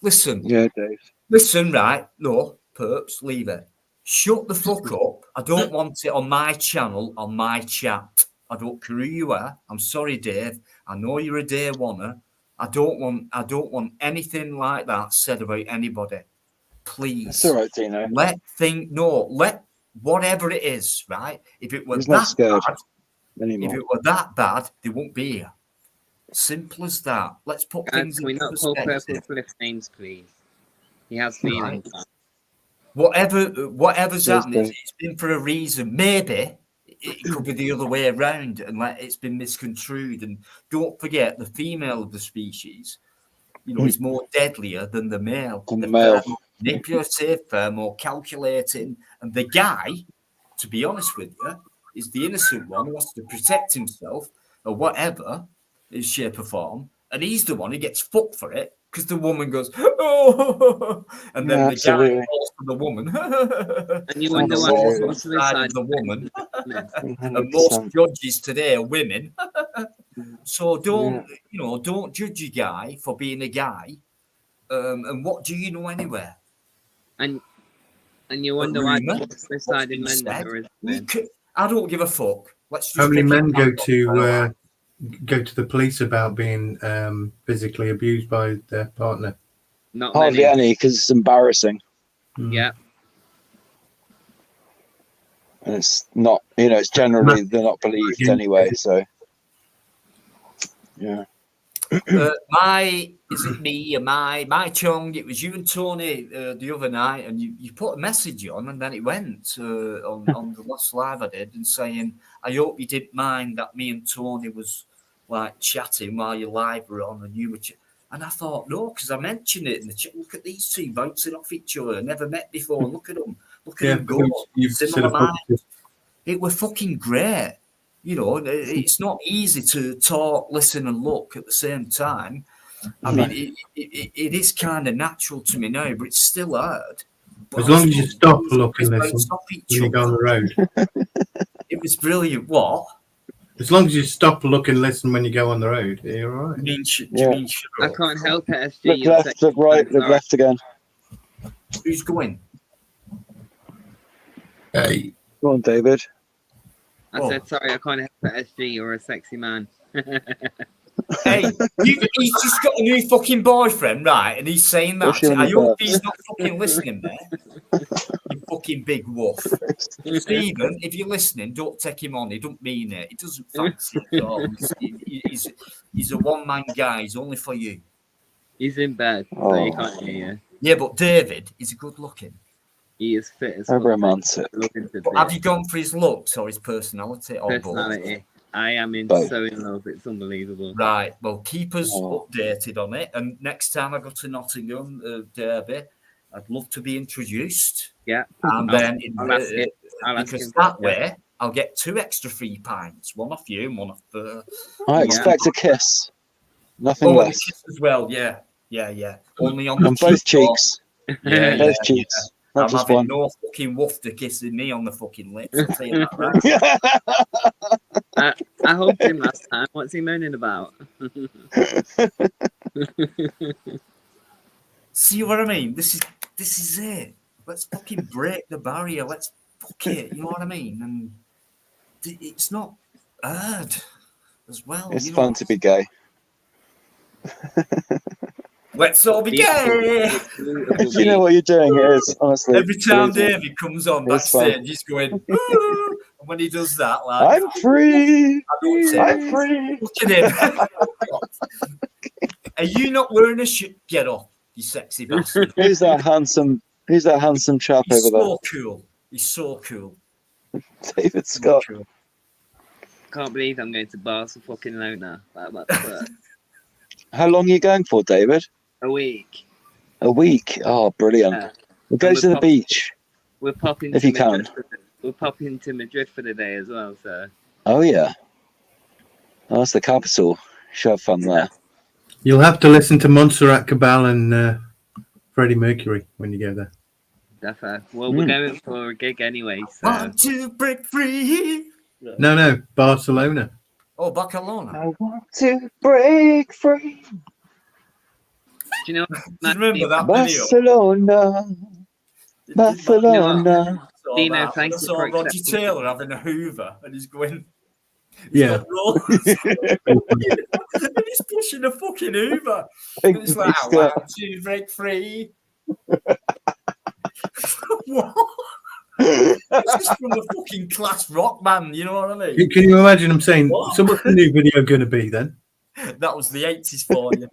Listen. Yeah, Dave. Listen, right? No, perps, leave it. Shut the fuck up. I don't want it on my channel, on my chat. I don't care who you are. I'm sorry, Dave. I know you're a day oneer. I don't want anything like that said about anybody. Please. That's all right, Dino. Let whatever it is, right? If it were He's not scared anymore. If it were that bad, they won't be here. Simple as that. Let's put things in perspective. Purple Cliff names, please. He has feelings. Whatever's happening, it's been for a reason. Maybe it could be the other way around, and like it's been misconstrued. And don't forget, the female of the species, is more deadlier than the male. The male. Far more manipulative, far more calculating, and the guy, to be honest with you, is the innocent one who has to protect himself or whatever, in shape or form, and he's the one who gets fucked for it because the woman goes, oh, and then the guy falls for the woman. And you wonder why the woman. And most judges today are women. So don't judge a guy for being a guy. And what do you know anyway? And you wonder why suicide in men I don't give a fuck. How many men go to the police about being physically abused by their partner? Not hardly any, because it's embarrassing. Yeah. And it's not, it's generally they're not believed anyway. So, yeah. Is it me or my Chung? It was you and Tony the other night, and you put a message on, and then it went on the last live I did, and saying, I hope you didn't mind that me and Tony was like chatting while your live were on, and you were and I thought, no, because I mentioned it in the chat. Look at these two bouncing off each other, never met before. Look at them go. Similar minds. It was fucking great. It's not easy to talk, listen, and look at the same time. I mean, it is kind of natural to me now, but it's still hard. But as long as you stop, look, and listen when you go on the road. It was brilliant. What? As long as you stop, look, and listen when you go on the road, you're all right. I can't help it, SG. Look left, look right, look left again. Who's going? Hey. Go on, David. I said, sorry, I can't help it, SG. You're a sexy man. Hey, he's just got a new fucking boyfriend, right? And he's saying What's that. she on I hope about? he's not fucking listening there. You fucking big wolf. Stephen, if you're listening, don't take him on. He don't mean it. He doesn't fancy it at all. He's a one-man guy. He's only for you. He's in bed, so you can't hear you. Yeah, but David is good looking. He is fit as How fuck. romantic. But have you gone for his looks or his personality or Personality. both? I am Both. so in love. It's unbelievable. Right. Well, keep us updated on it. And next time I go to Nottingham Derby, I'd love to be introduced. Yeah. And then I'll ask him. I'll ask because him. that way I'll get 2 extra free pints, one off you and one off the. I expect a kiss. Nothing Oh, and a less. kiss as well. Yeah. Only on On both cheeks. Yeah, Both cheeks. Not I'm just having one. no fucking woofter kissing me on the fucking lips. I'll tell you that, right? I hugged him last time. What's he moaning about? See what I mean? This is it. Let's fucking break the barrier. Let's fuck it. You know what I mean? And it's not hard as well. It's you know? fun to be gay. Let's all be gay. You know what you're doing. It is, honestly. Every time it is. David comes on It's fun. backstage, he's going, ooh. And when he does that, like, I'm free. I don't say, I'm free. look at him. Are you not wearing a shirt? Get off, you sexy bastard. Who's that handsome chap He's over so cool. He's so cool. there? David Scott. Cool. Can't believe I'm going to Barcelona fucking alone now. What the fuck? How long are you going for, David? A week. A week. Oh, brilliant. Yeah. We'll go And to the beach. We're popping If to you Madrid. can. We're popping to Madrid for the day as well. So. Oh, yeah. Oh, that's the capital. You should have fun there. You'll have to listen to Montserrat Cabal and Freddie Mercury when you go there. Definitely. Well, we're going for a gig anyway. So. Want to break free. No, Barcelona. Oh, Barcelona. I want to break free. Do you know? Do you remember that Barcelona. Barcelona. Dino, thank you saw for Roger accepting. Taylor having a Hoover and he's going. Yeah. got rollers. And he's pushing a fucking Hoover. And it's like, I want to break free. What? This is from a fucking class rock band, you know what I mean? Can you imagine him saying, What? so what's the new video going to be then? That was the 80s for you.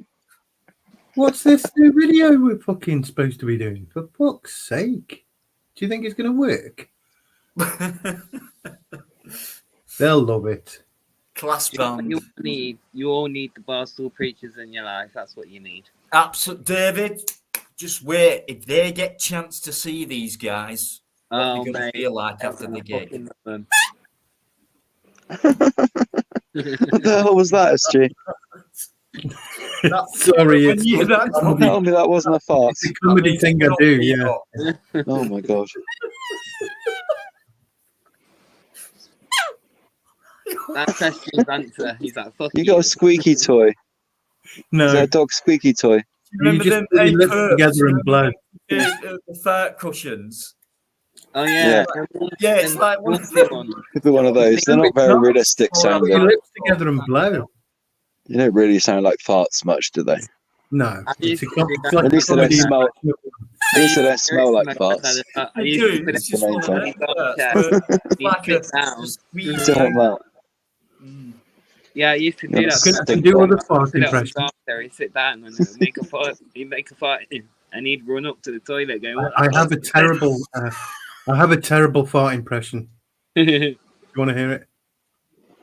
What's this new video we're fucking supposed to be doing? For fuck's sake. Do you think it's going to work? They'll love it. Class band. You all need the Barstool preachers in your life. That's what you need. Absolute David, just wait. If they get chance to see these guys, what are they going to feel like after the gig? What the hell was that, SG? Sorry, it's Tell me that wasn't a fart. a comedy thing I do, yeah. Oh my god. That's SG's answer. He's like, fuck You got a squeaky toy. Is No, that a dog squeaky toy? Remember you them just put your lips A-Curbs? together and blow. The fart cushions. Oh yeah. Yeah, it's like one of Could be one of those. They're not very realistic Put your sounding. lips together and blow. You don't really sound like farts much, do they? No. It's At least they don't comedy. smell. At least they don't smell like farts. I used to put It's it just the main one of thing. them on farts, the but it's You like sit a down. sweet. You don't want Yeah, I used to do Yeah, that. Can do other fart Sit up impressions. after, he'd sit down and make a fart. He'd make a fart, and he'd run up to the toilet going. What I have a terrible, fart impression. You want to hear it?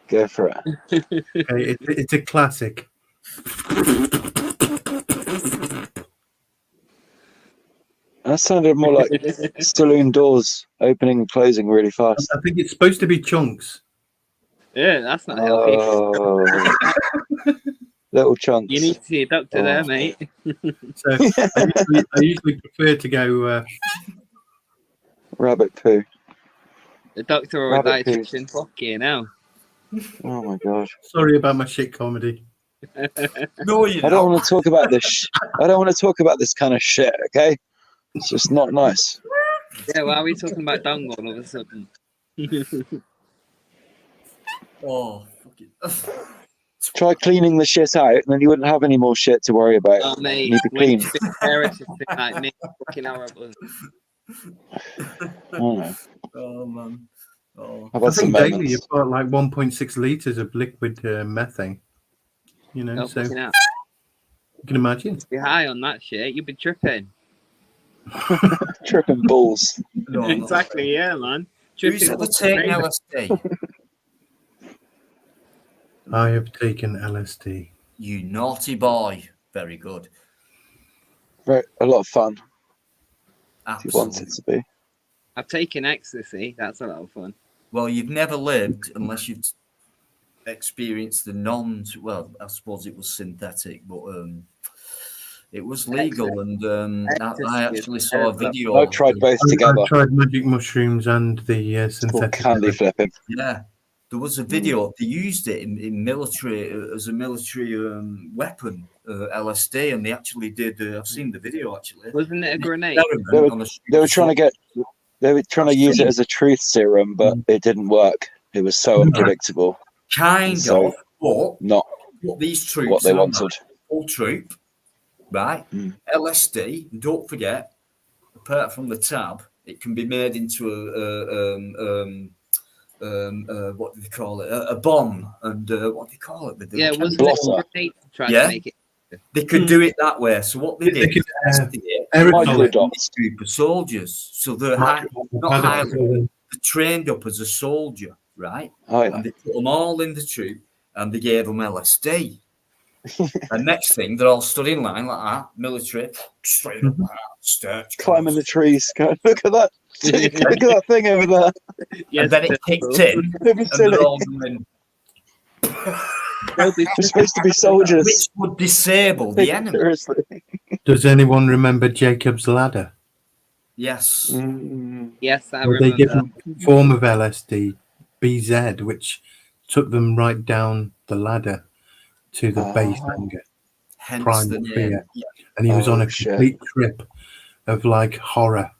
Go for it. Okay, it's a classic. That sounded more like saloon doors opening and closing really fast. I think it's supposed to be chunks. Yeah, that's not healthy. Oh, little chunks. You need to see a doctor there, mate. So I usually prefer to go. Rabbit poo. The doctor or a Rabbit dietitian. Fuck you now. Oh my god. Sorry about my shit comedy. No, you I don't want to talk about this. I don't want to talk about this kind of shit. Okay, it's just not nice. Yeah, why are we talking about dung all of a sudden? Oh, fuck it. Try cleaning the shit out, and then you wouldn't have any more shit to worry about. Oh, mate, You'd be when clean. you've been parasitic like me, fucking horrible. Oh, Oh man. Oh. I've I had some think daily moments. you've got like 1.6 liters of liquid methane. You know, Oh, so fucking hell. you can imagine. Be high on that shit. You'd be tripping. Tripping balls. No, I'm not Exactly, yeah, man. Who's Tripping ever balls, taken mate. LSD? I have taken LSD. You naughty boy. Very good. A lot of fun. If you want Absolutely. it to be. I've taken ecstasy. That's a lot of fun. Well, you've never lived unless you've experienced the well, I suppose it was synthetic, but it was legal, and I actually saw a video. I've tried both together. I tried magic mushrooms and the synthetic candy flipping. Yeah, there was a video. They used it in military as a military weapon, LSD, and they actually did. I've seen the video actually. Wasn't it a grenade? They were trying to use it as a truth serum, but it didn't work. It was so unpredictable. Kind of, but not what these troops what they are, wanted. Full troop, right? LSD. And don't forget, apart from the tab, it can be made into what do they call it? A bomb, and what do they call it? Yeah, it wasn't a grenade to try to make it. They could do it that way. So what they did, super soldiers. So they're they're trained up as a soldier, right? Oh, yeah. And they put them all in the troop, and they gave them LSD. And next thing, they're all stood in line like that, military, straight up, climbing the trees. Look at that! Look at that thing over there. Yes, and then it kicked in, and they're all going. We're supposed to be soldiers. Which would disable the enemy. Seriously. Does anyone remember Jacob's Ladder? Yes. Yes, I Well, they remember. give them a form of LSD, BZ, which took them right down the ladder to the base anger, prime fear. And he was on a complete trip of like horror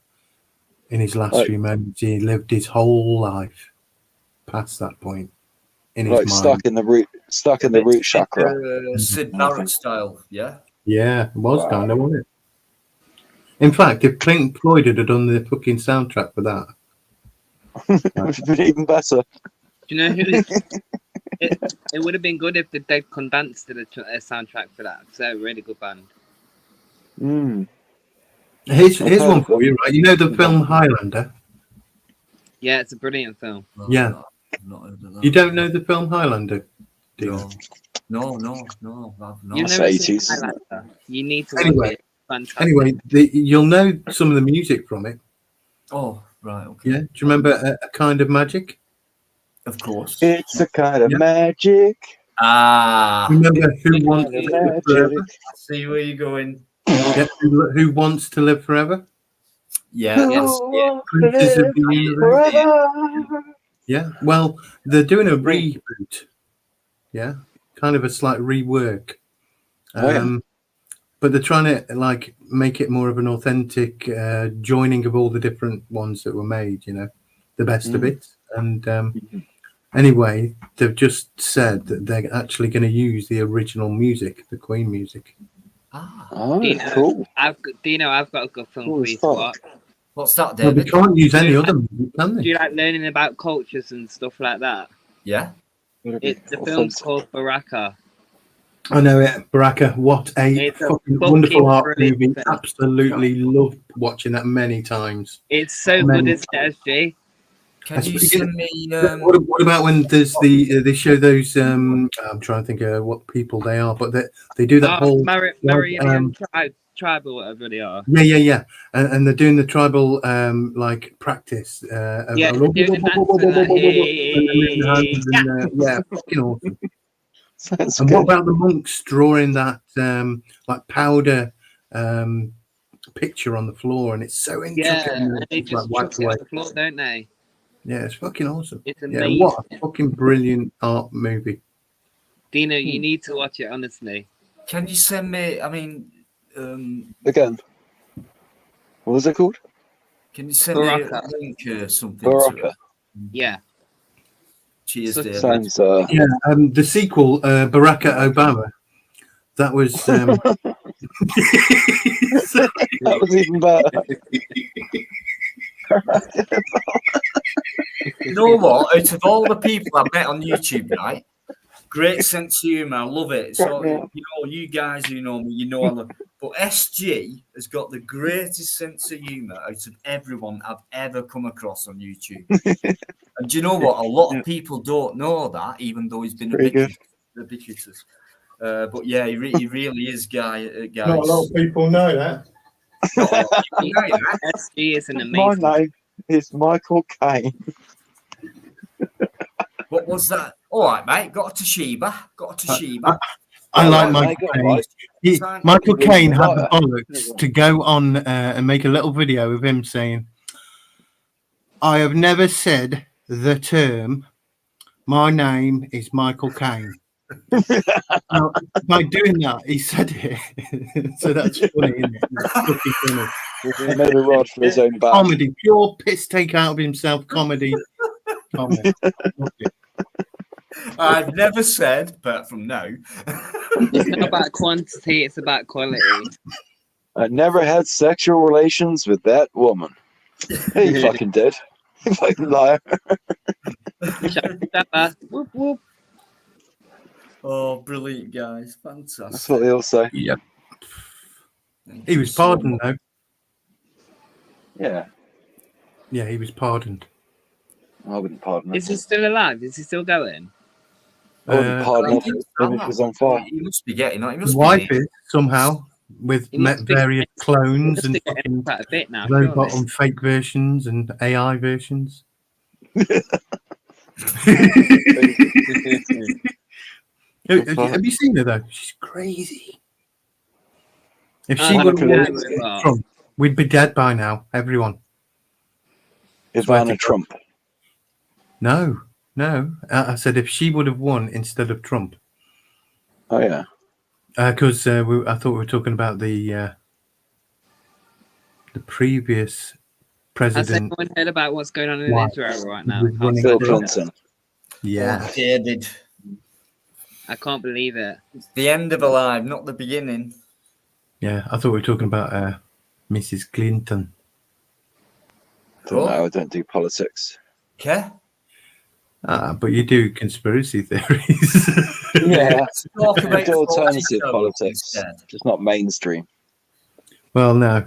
in his last few moments. He lived his whole life past that point. In his mind. stuck in the root chakra. Sid Barrett style, yeah? Yeah, it was kind of, wasn't it? In fact, if Pink Floyd had done the fucking soundtrack for that, it would have been even better. Do you know who? It would have been good if the Dead Condensed did a soundtrack for that. It's a really good band. Here's one for you, right? You know the film Highlander? Yeah, it's a brilliant film. Yeah. You don't know the film Highlander, do you? No, I've not. You've never seen Highlander. You need to watch it. Fantastic. Anyway, you'll know some of the music from it. Oh, right, okay. Yeah. Do you remember a Kind of Magic? Of course. It's a kind of magic. Remember Who Wants to Live Forever? See where you're going. Yeah, Who Wants to Live Forever? Yeah. Princes of the Universe. Yeah. Well, they're doing a reboot. Yeah. Kind of a slight rework. But they're trying to like make it more of an authentic joining of all the different ones that were made, you know, the best of it. And anyway, they've just said that they're actually going to use the original music, the Queen music. Cool. I've got a good film for you to watch. What's that, Well, David? they can't use any other music, can they? Do you like learning about cultures and stuff like that? Yeah. The film's called Baraka. I know it, Baraka. What a fucking wonderful art movie. Absolutely loved watching that many times. It's so good, isn't it, SG? Can you send me? What about when there's they show those? I'm trying to think of what people they are, but they do that whole Marian tribe or whatever they are. Yeah, and they're doing the tribal like practice. Yeah, fucking awesome. And what about the monks drawing that like powder picture on the floor, and it's so intricate. Yeah, and they just chuck it on the floor, don't they? Yeah, it's fucking awesome. It's amazing. Yeah, what a fucking brilliant art movie. Dino, you need to watch it, honestly. Can you send me? I mean, again, what was it called? Can you send me a link or something? Baraka. Yeah. Cheers, So- David. Sounds Yeah, the sequel, Barack Obama. That was. that was even better. You know what? Out of all the people I've met on YouTube, right? Great sense of humour. I love it. So, Yeah. you know, you guys who know me, you know I love. But SG has got the greatest sense of humour out of everyone I've ever come across on YouTube. And do you know what? A lot of people don't know that, even though he's been ubiquitous. But yeah, he really is, guys. Not a lot of people know that. Not a lot of people know that. SG is an My amazing. name is Michael Caine. What was that? All right, mate. Got a Toshiba. I like Mate, Michael go on, Caine. Mike. Michael He's Caine had the right. bollocks to go on and make a little video of him saying, I have never said the term, my name is Michael Caine. Now, by doing that, he said it. So that's funny, isn't it? It's fucking funny. He made a rod for his own back. Comedy, pure piss take out of himself, comedy. I've never said, but from now. It's not about quantity, it's about quality. I never had sexual relations with that woman. Hey, you fucking did. You fucking liar. Whoop, whoop. Oh, brilliant, guys. Fantastic. That's what they all say. Yep. He was pardoned, though. Yeah. Yeah, he was pardoned. I wouldn't pardon him. Is he still alive? Is he still going? I wouldn't pardon him if it was on fire. He must be getting on. He His must wife be. is somehow with He must be various clones Must and be getting fucking quite a bit now. robot surely. and fake versions and AI versions. Have you seen her though? She's crazy. If she would have won Trump, we'd be dead by now, everyone. Ivana Trump. No. I said if she would have won instead of Trump. Oh yeah. Because I thought we were talking about the previous president. Has anyone heard about what's going on in Israel right now? Bill Clinton. Yeah. Oh, David. I can't believe it. It's the end of a life, not the beginning. Yeah, I thought we were talking about Mrs. Clinton. Don't know, I don't do politics. Okay. But you do conspiracy theories. Yeah. Talk I about do alternative 40 politics, just not mainstream. Well, no.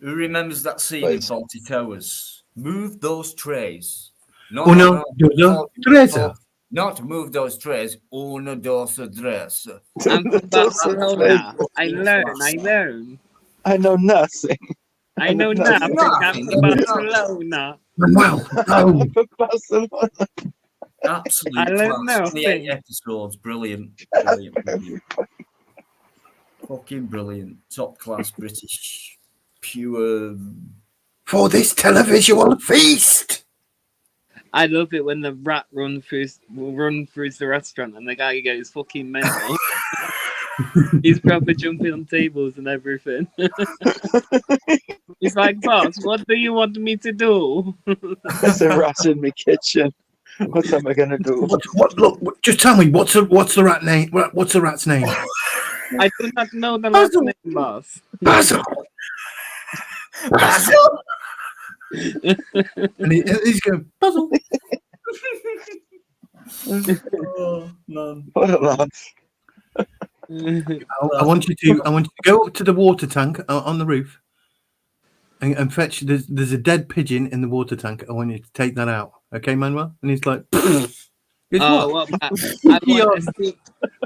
Who remembers that scene in 40 Towers? Move those trays. No, Teresa. Not move those trays. Uno, dos, tres. I'm from Barcelona. I learn. I know nothing. I know nothing. I'm from Barcelona. Well, no. Barcelona. Absolute I learn class. nothing. 28 episodes. Brilliant. Fucking brilliant. Top class British. Pure. For this televisual feast. I love it when the rat runs through the restaurant and the guy goes fucking mental. He's probably jumping on tables and everything. He's like, boss, what do you want me to do? There's a rat in my kitchen. What am I gonna do? Look, just tell me what's the rat name? What's the rat's name? I do not know the last name, boss. Basil. And he's going Basil. Oh man! What a laugh. I want you to go up to the water tank on the roof and fetch. There's a dead pigeon in the water tank. I want you to take that out, okay, Manuel? And he's like, what about, I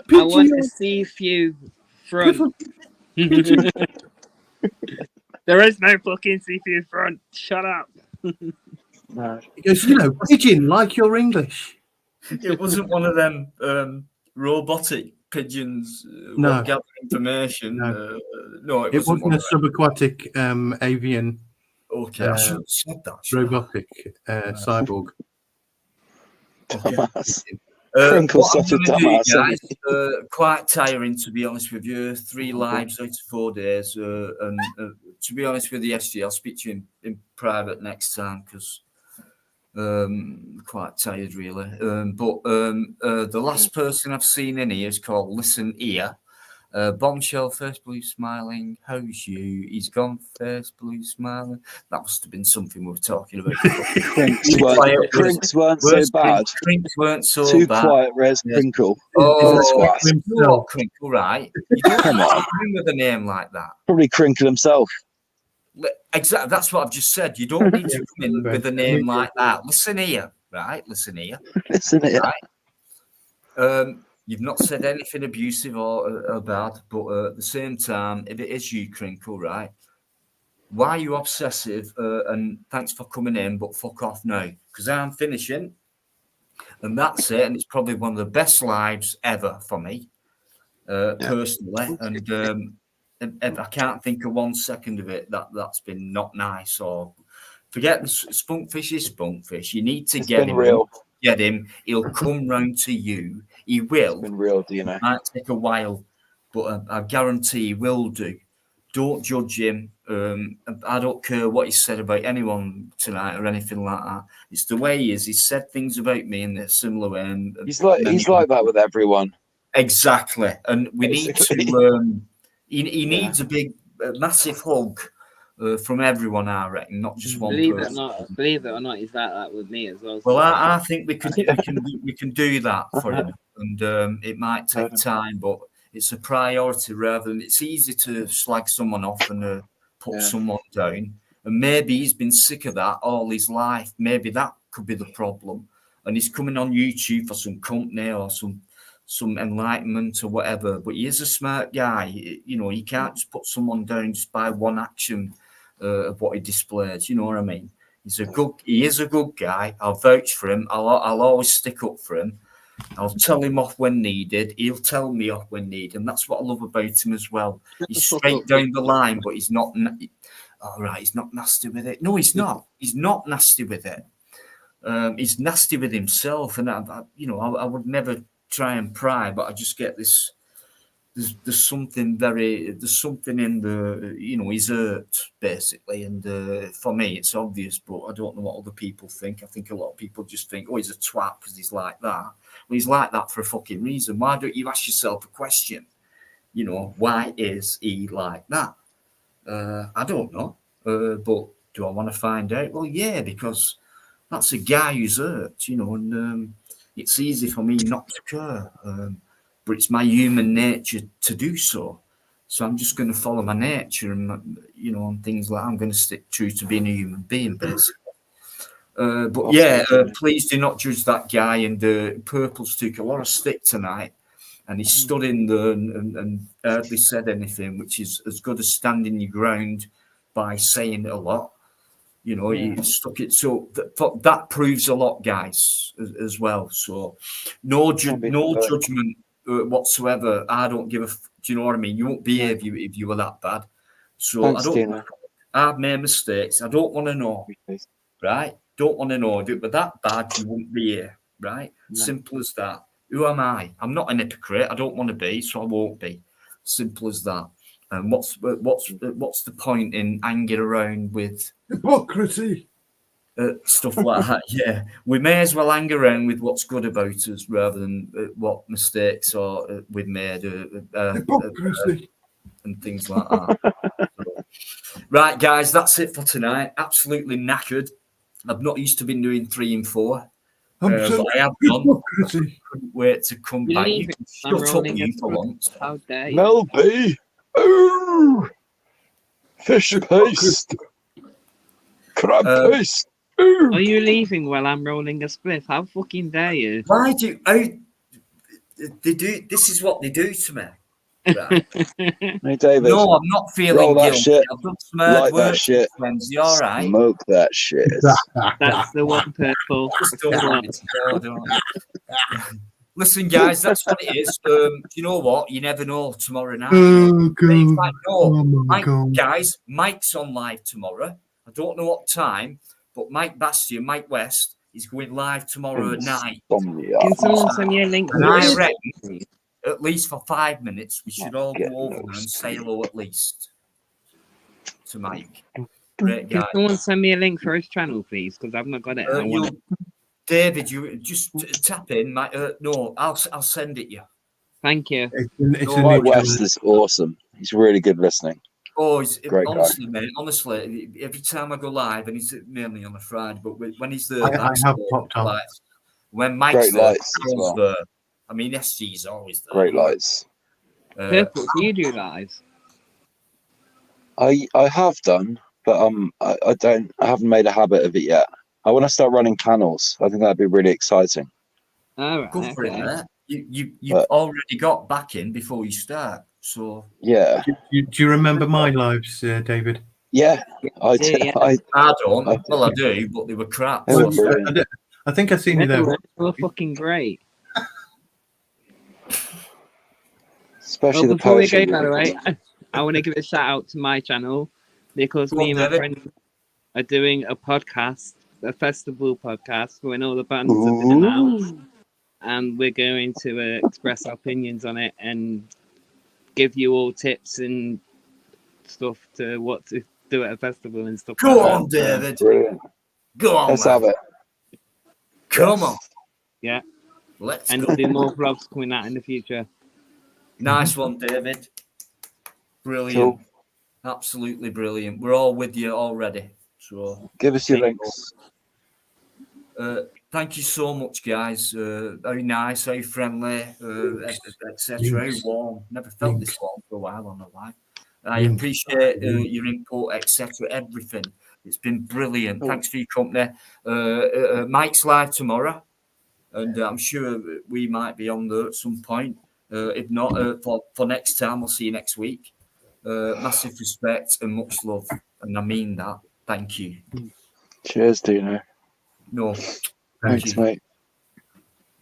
want to see if you front. There is no fucking seafood front. Shut up. He goes, pigeon, like your English. It wasn't one of them robotic pigeons. No. Gather information. No, It wasn't a subaquatic avian. Okay, I shouldn't have said that. Robotic cyborg. Dumbass. What I'm gonna do, guys, quite tiring, to be honest with you. 3 lives out of 4 days. And to be honest with you, SG, I'll speak to you in private next time because Quite tired, really. But the last person I've seen in here is called Listen Here. Bombshell, first blue smiling. How's you? He's gone, first blue smiling. That must have been something we were talking about before. Crinks weren't so bad. Crinks weren't so Too bad. quiet, res Crinkle. Oh, That's you're Crinkle, right? You don't Come on. with a name like that. Probably Crinkle himself. Exactly, that's what I've just said. You don't need to come in with a name like that. Listen here, right? Listen here. Listen here. Right? You've not said anything abusive or bad, but at the same time, if it is you, Crinkle, right? Why are you obsessive? And thanks for coming in, but fuck off now, because I'm finishing, and that's it. And it's probably one of the best lives ever for me, personally. And if I can't think of 1 second of it that's been not nice, or forget the Spunkfish is Spunkfish. You need to get him. Real. Get him. He'll come round to you. He will. It's been real, do you know? It might take a while, but I guarantee he will do. Don't judge him. I don't care what he said about anyone tonight or anything like that. It's the way he is. He said things about me in a similar way. And he's like that with everyone. Exactly. And we Basically. need to. He needs a massive hug from everyone, I reckon, not just one person. Believe it or not, he's like that with me as well. Well, I think we can do that for him, and it might take time, but it's a priority rather than it's easy to slag someone off and put someone down. And maybe he's been sick of that all his life. Maybe that could be the problem, and he's coming on YouTube for some company or some enlightenment or whatever. But he is a smart guy. You know, he can't just put someone down just by one action of what he displays. You know what I mean? He is a good guy. I'll vouch for him. I'll always stick up for him. I'll tell him off when needed. He'll tell me off when needed, and that's what I love about him as well. He's straight down the line, but he's not. All right, he's not nasty with it. No, he's not. He's not nasty with it. He's nasty with himself, and I would never try and pry, but I just get this. There's something in the, he's hurt basically, and for me it's obvious, but I don't know what other people think. I think a lot of people just think, oh, he's a twat because he's like that. Well, he's like that for a fucking reason. Why don't you ask yourself a question? Why is he like that? I don't know, but do I want to find out? Well, yeah, because that's a guy who's hurt, and it's easy for me not to care. But it's my human nature to do so. So I'm just going to follow my nature and, and things like that. I'm going to stick true to being a human being, basically. Please do not judge that guy. And Purple's took a lot of stick tonight. And he stood in there and hardly said anything, which is as good as standing your ground by saying a lot. He stuck it. So that proves a lot, guys, as well. So no judgment whatsoever. I don't give a. Do you know what I mean? You won't behave if you were that bad. So Thanks, I've made mistakes. I don't want to know, right? Don't want to know. If it were that bad, you wouldn't be here, right? No. Simple as that. Who am I? I'm not an hypocrite. I don't want to be, so I won't be. Simple as that. And what's the point in hanging around with hypocrisy? Stuff like that, yeah. We may as well hang around with what's good about us rather than what mistakes we've made and things like that. Right, guys, that's it for tonight. Absolutely knackered. I've not used to been doing 3 and 4. But I have done. Couldn't wait to come back. You can shut up, you, for once. How dare you? Mel B. Ooh. Fish paste. Crab paste. Are you leaving while I'm rolling a spliff? How fucking dare you? Why do they do? This is what they do to me. Right. Hey, David. No, I'm not feeling guilty. Shit. I've done some hard work. That shit. Friends. You all right? Smoke that shit. That's the one, Purple. Listen, guys, that's what it is. Do you know what? You never know tomorrow night. Guys, Mike's on live tomorrow. I don't know what time, but Mike West is going live tomorrow at night. Can someone send me a link? And I reckon, at least for 5 minutes, we should all go over there and say hello at least to Mike. Great Can guy. someone send me a link for his channel, please? Because I've not got it. I want it. David, you just tap in. No, I'll send it you. Thank you. It's a White new West channel. is awesome. He's really good listening. Oh, Great honestly, mate. Honestly, every time I go live, and he's mainly on a Friday, but when he's there, I have popped on. like, when Mike's Great there, lights as Paul's well. there. I mean, SG's always there. Great lights. Purple, do you do lives? I have done, but I haven't made a habit of it yet. I want to start running panels. I think that'd be really exciting. All right. Go for Okay. it, mate. You've already got backing before you start, so yeah. Do you remember my lives, David? Yeah, I do. Yeah. I don't. I do, but they were crap. They were brilliant. I think I've seen you there. They were fucking great. Especially the before we poetry. go, by the way, I want to give a shout out to my channel because Go me on, and my David. friend are doing a podcast, a festival podcast, when all the bands have been announced, and we're going to express our opinions on it and give you all tips and stuff to what to do at a festival and stuff. Go like on, that. David. Brilliant. Go on, Let's man. have it. Come on. Yeah. Let's And go. there'll be more vlogs coming out in the future. Nice one, David. Brilliant. Cool. Absolutely brilliant. We're all with you already. So Give us your links. thank you so much, guys. Very nice, very friendly, etc. Very warm. Never felt this warm for a while on the live. I appreciate your input, etc. Everything. It's been brilliant. Thanks for your company. Mike's live tomorrow, and I'm sure we might be on there at some point. If not, for next time, we'll see you next week. Massive respect and much love, and I mean that. Thank you. Cheers, Dino. No, Thanks, mate.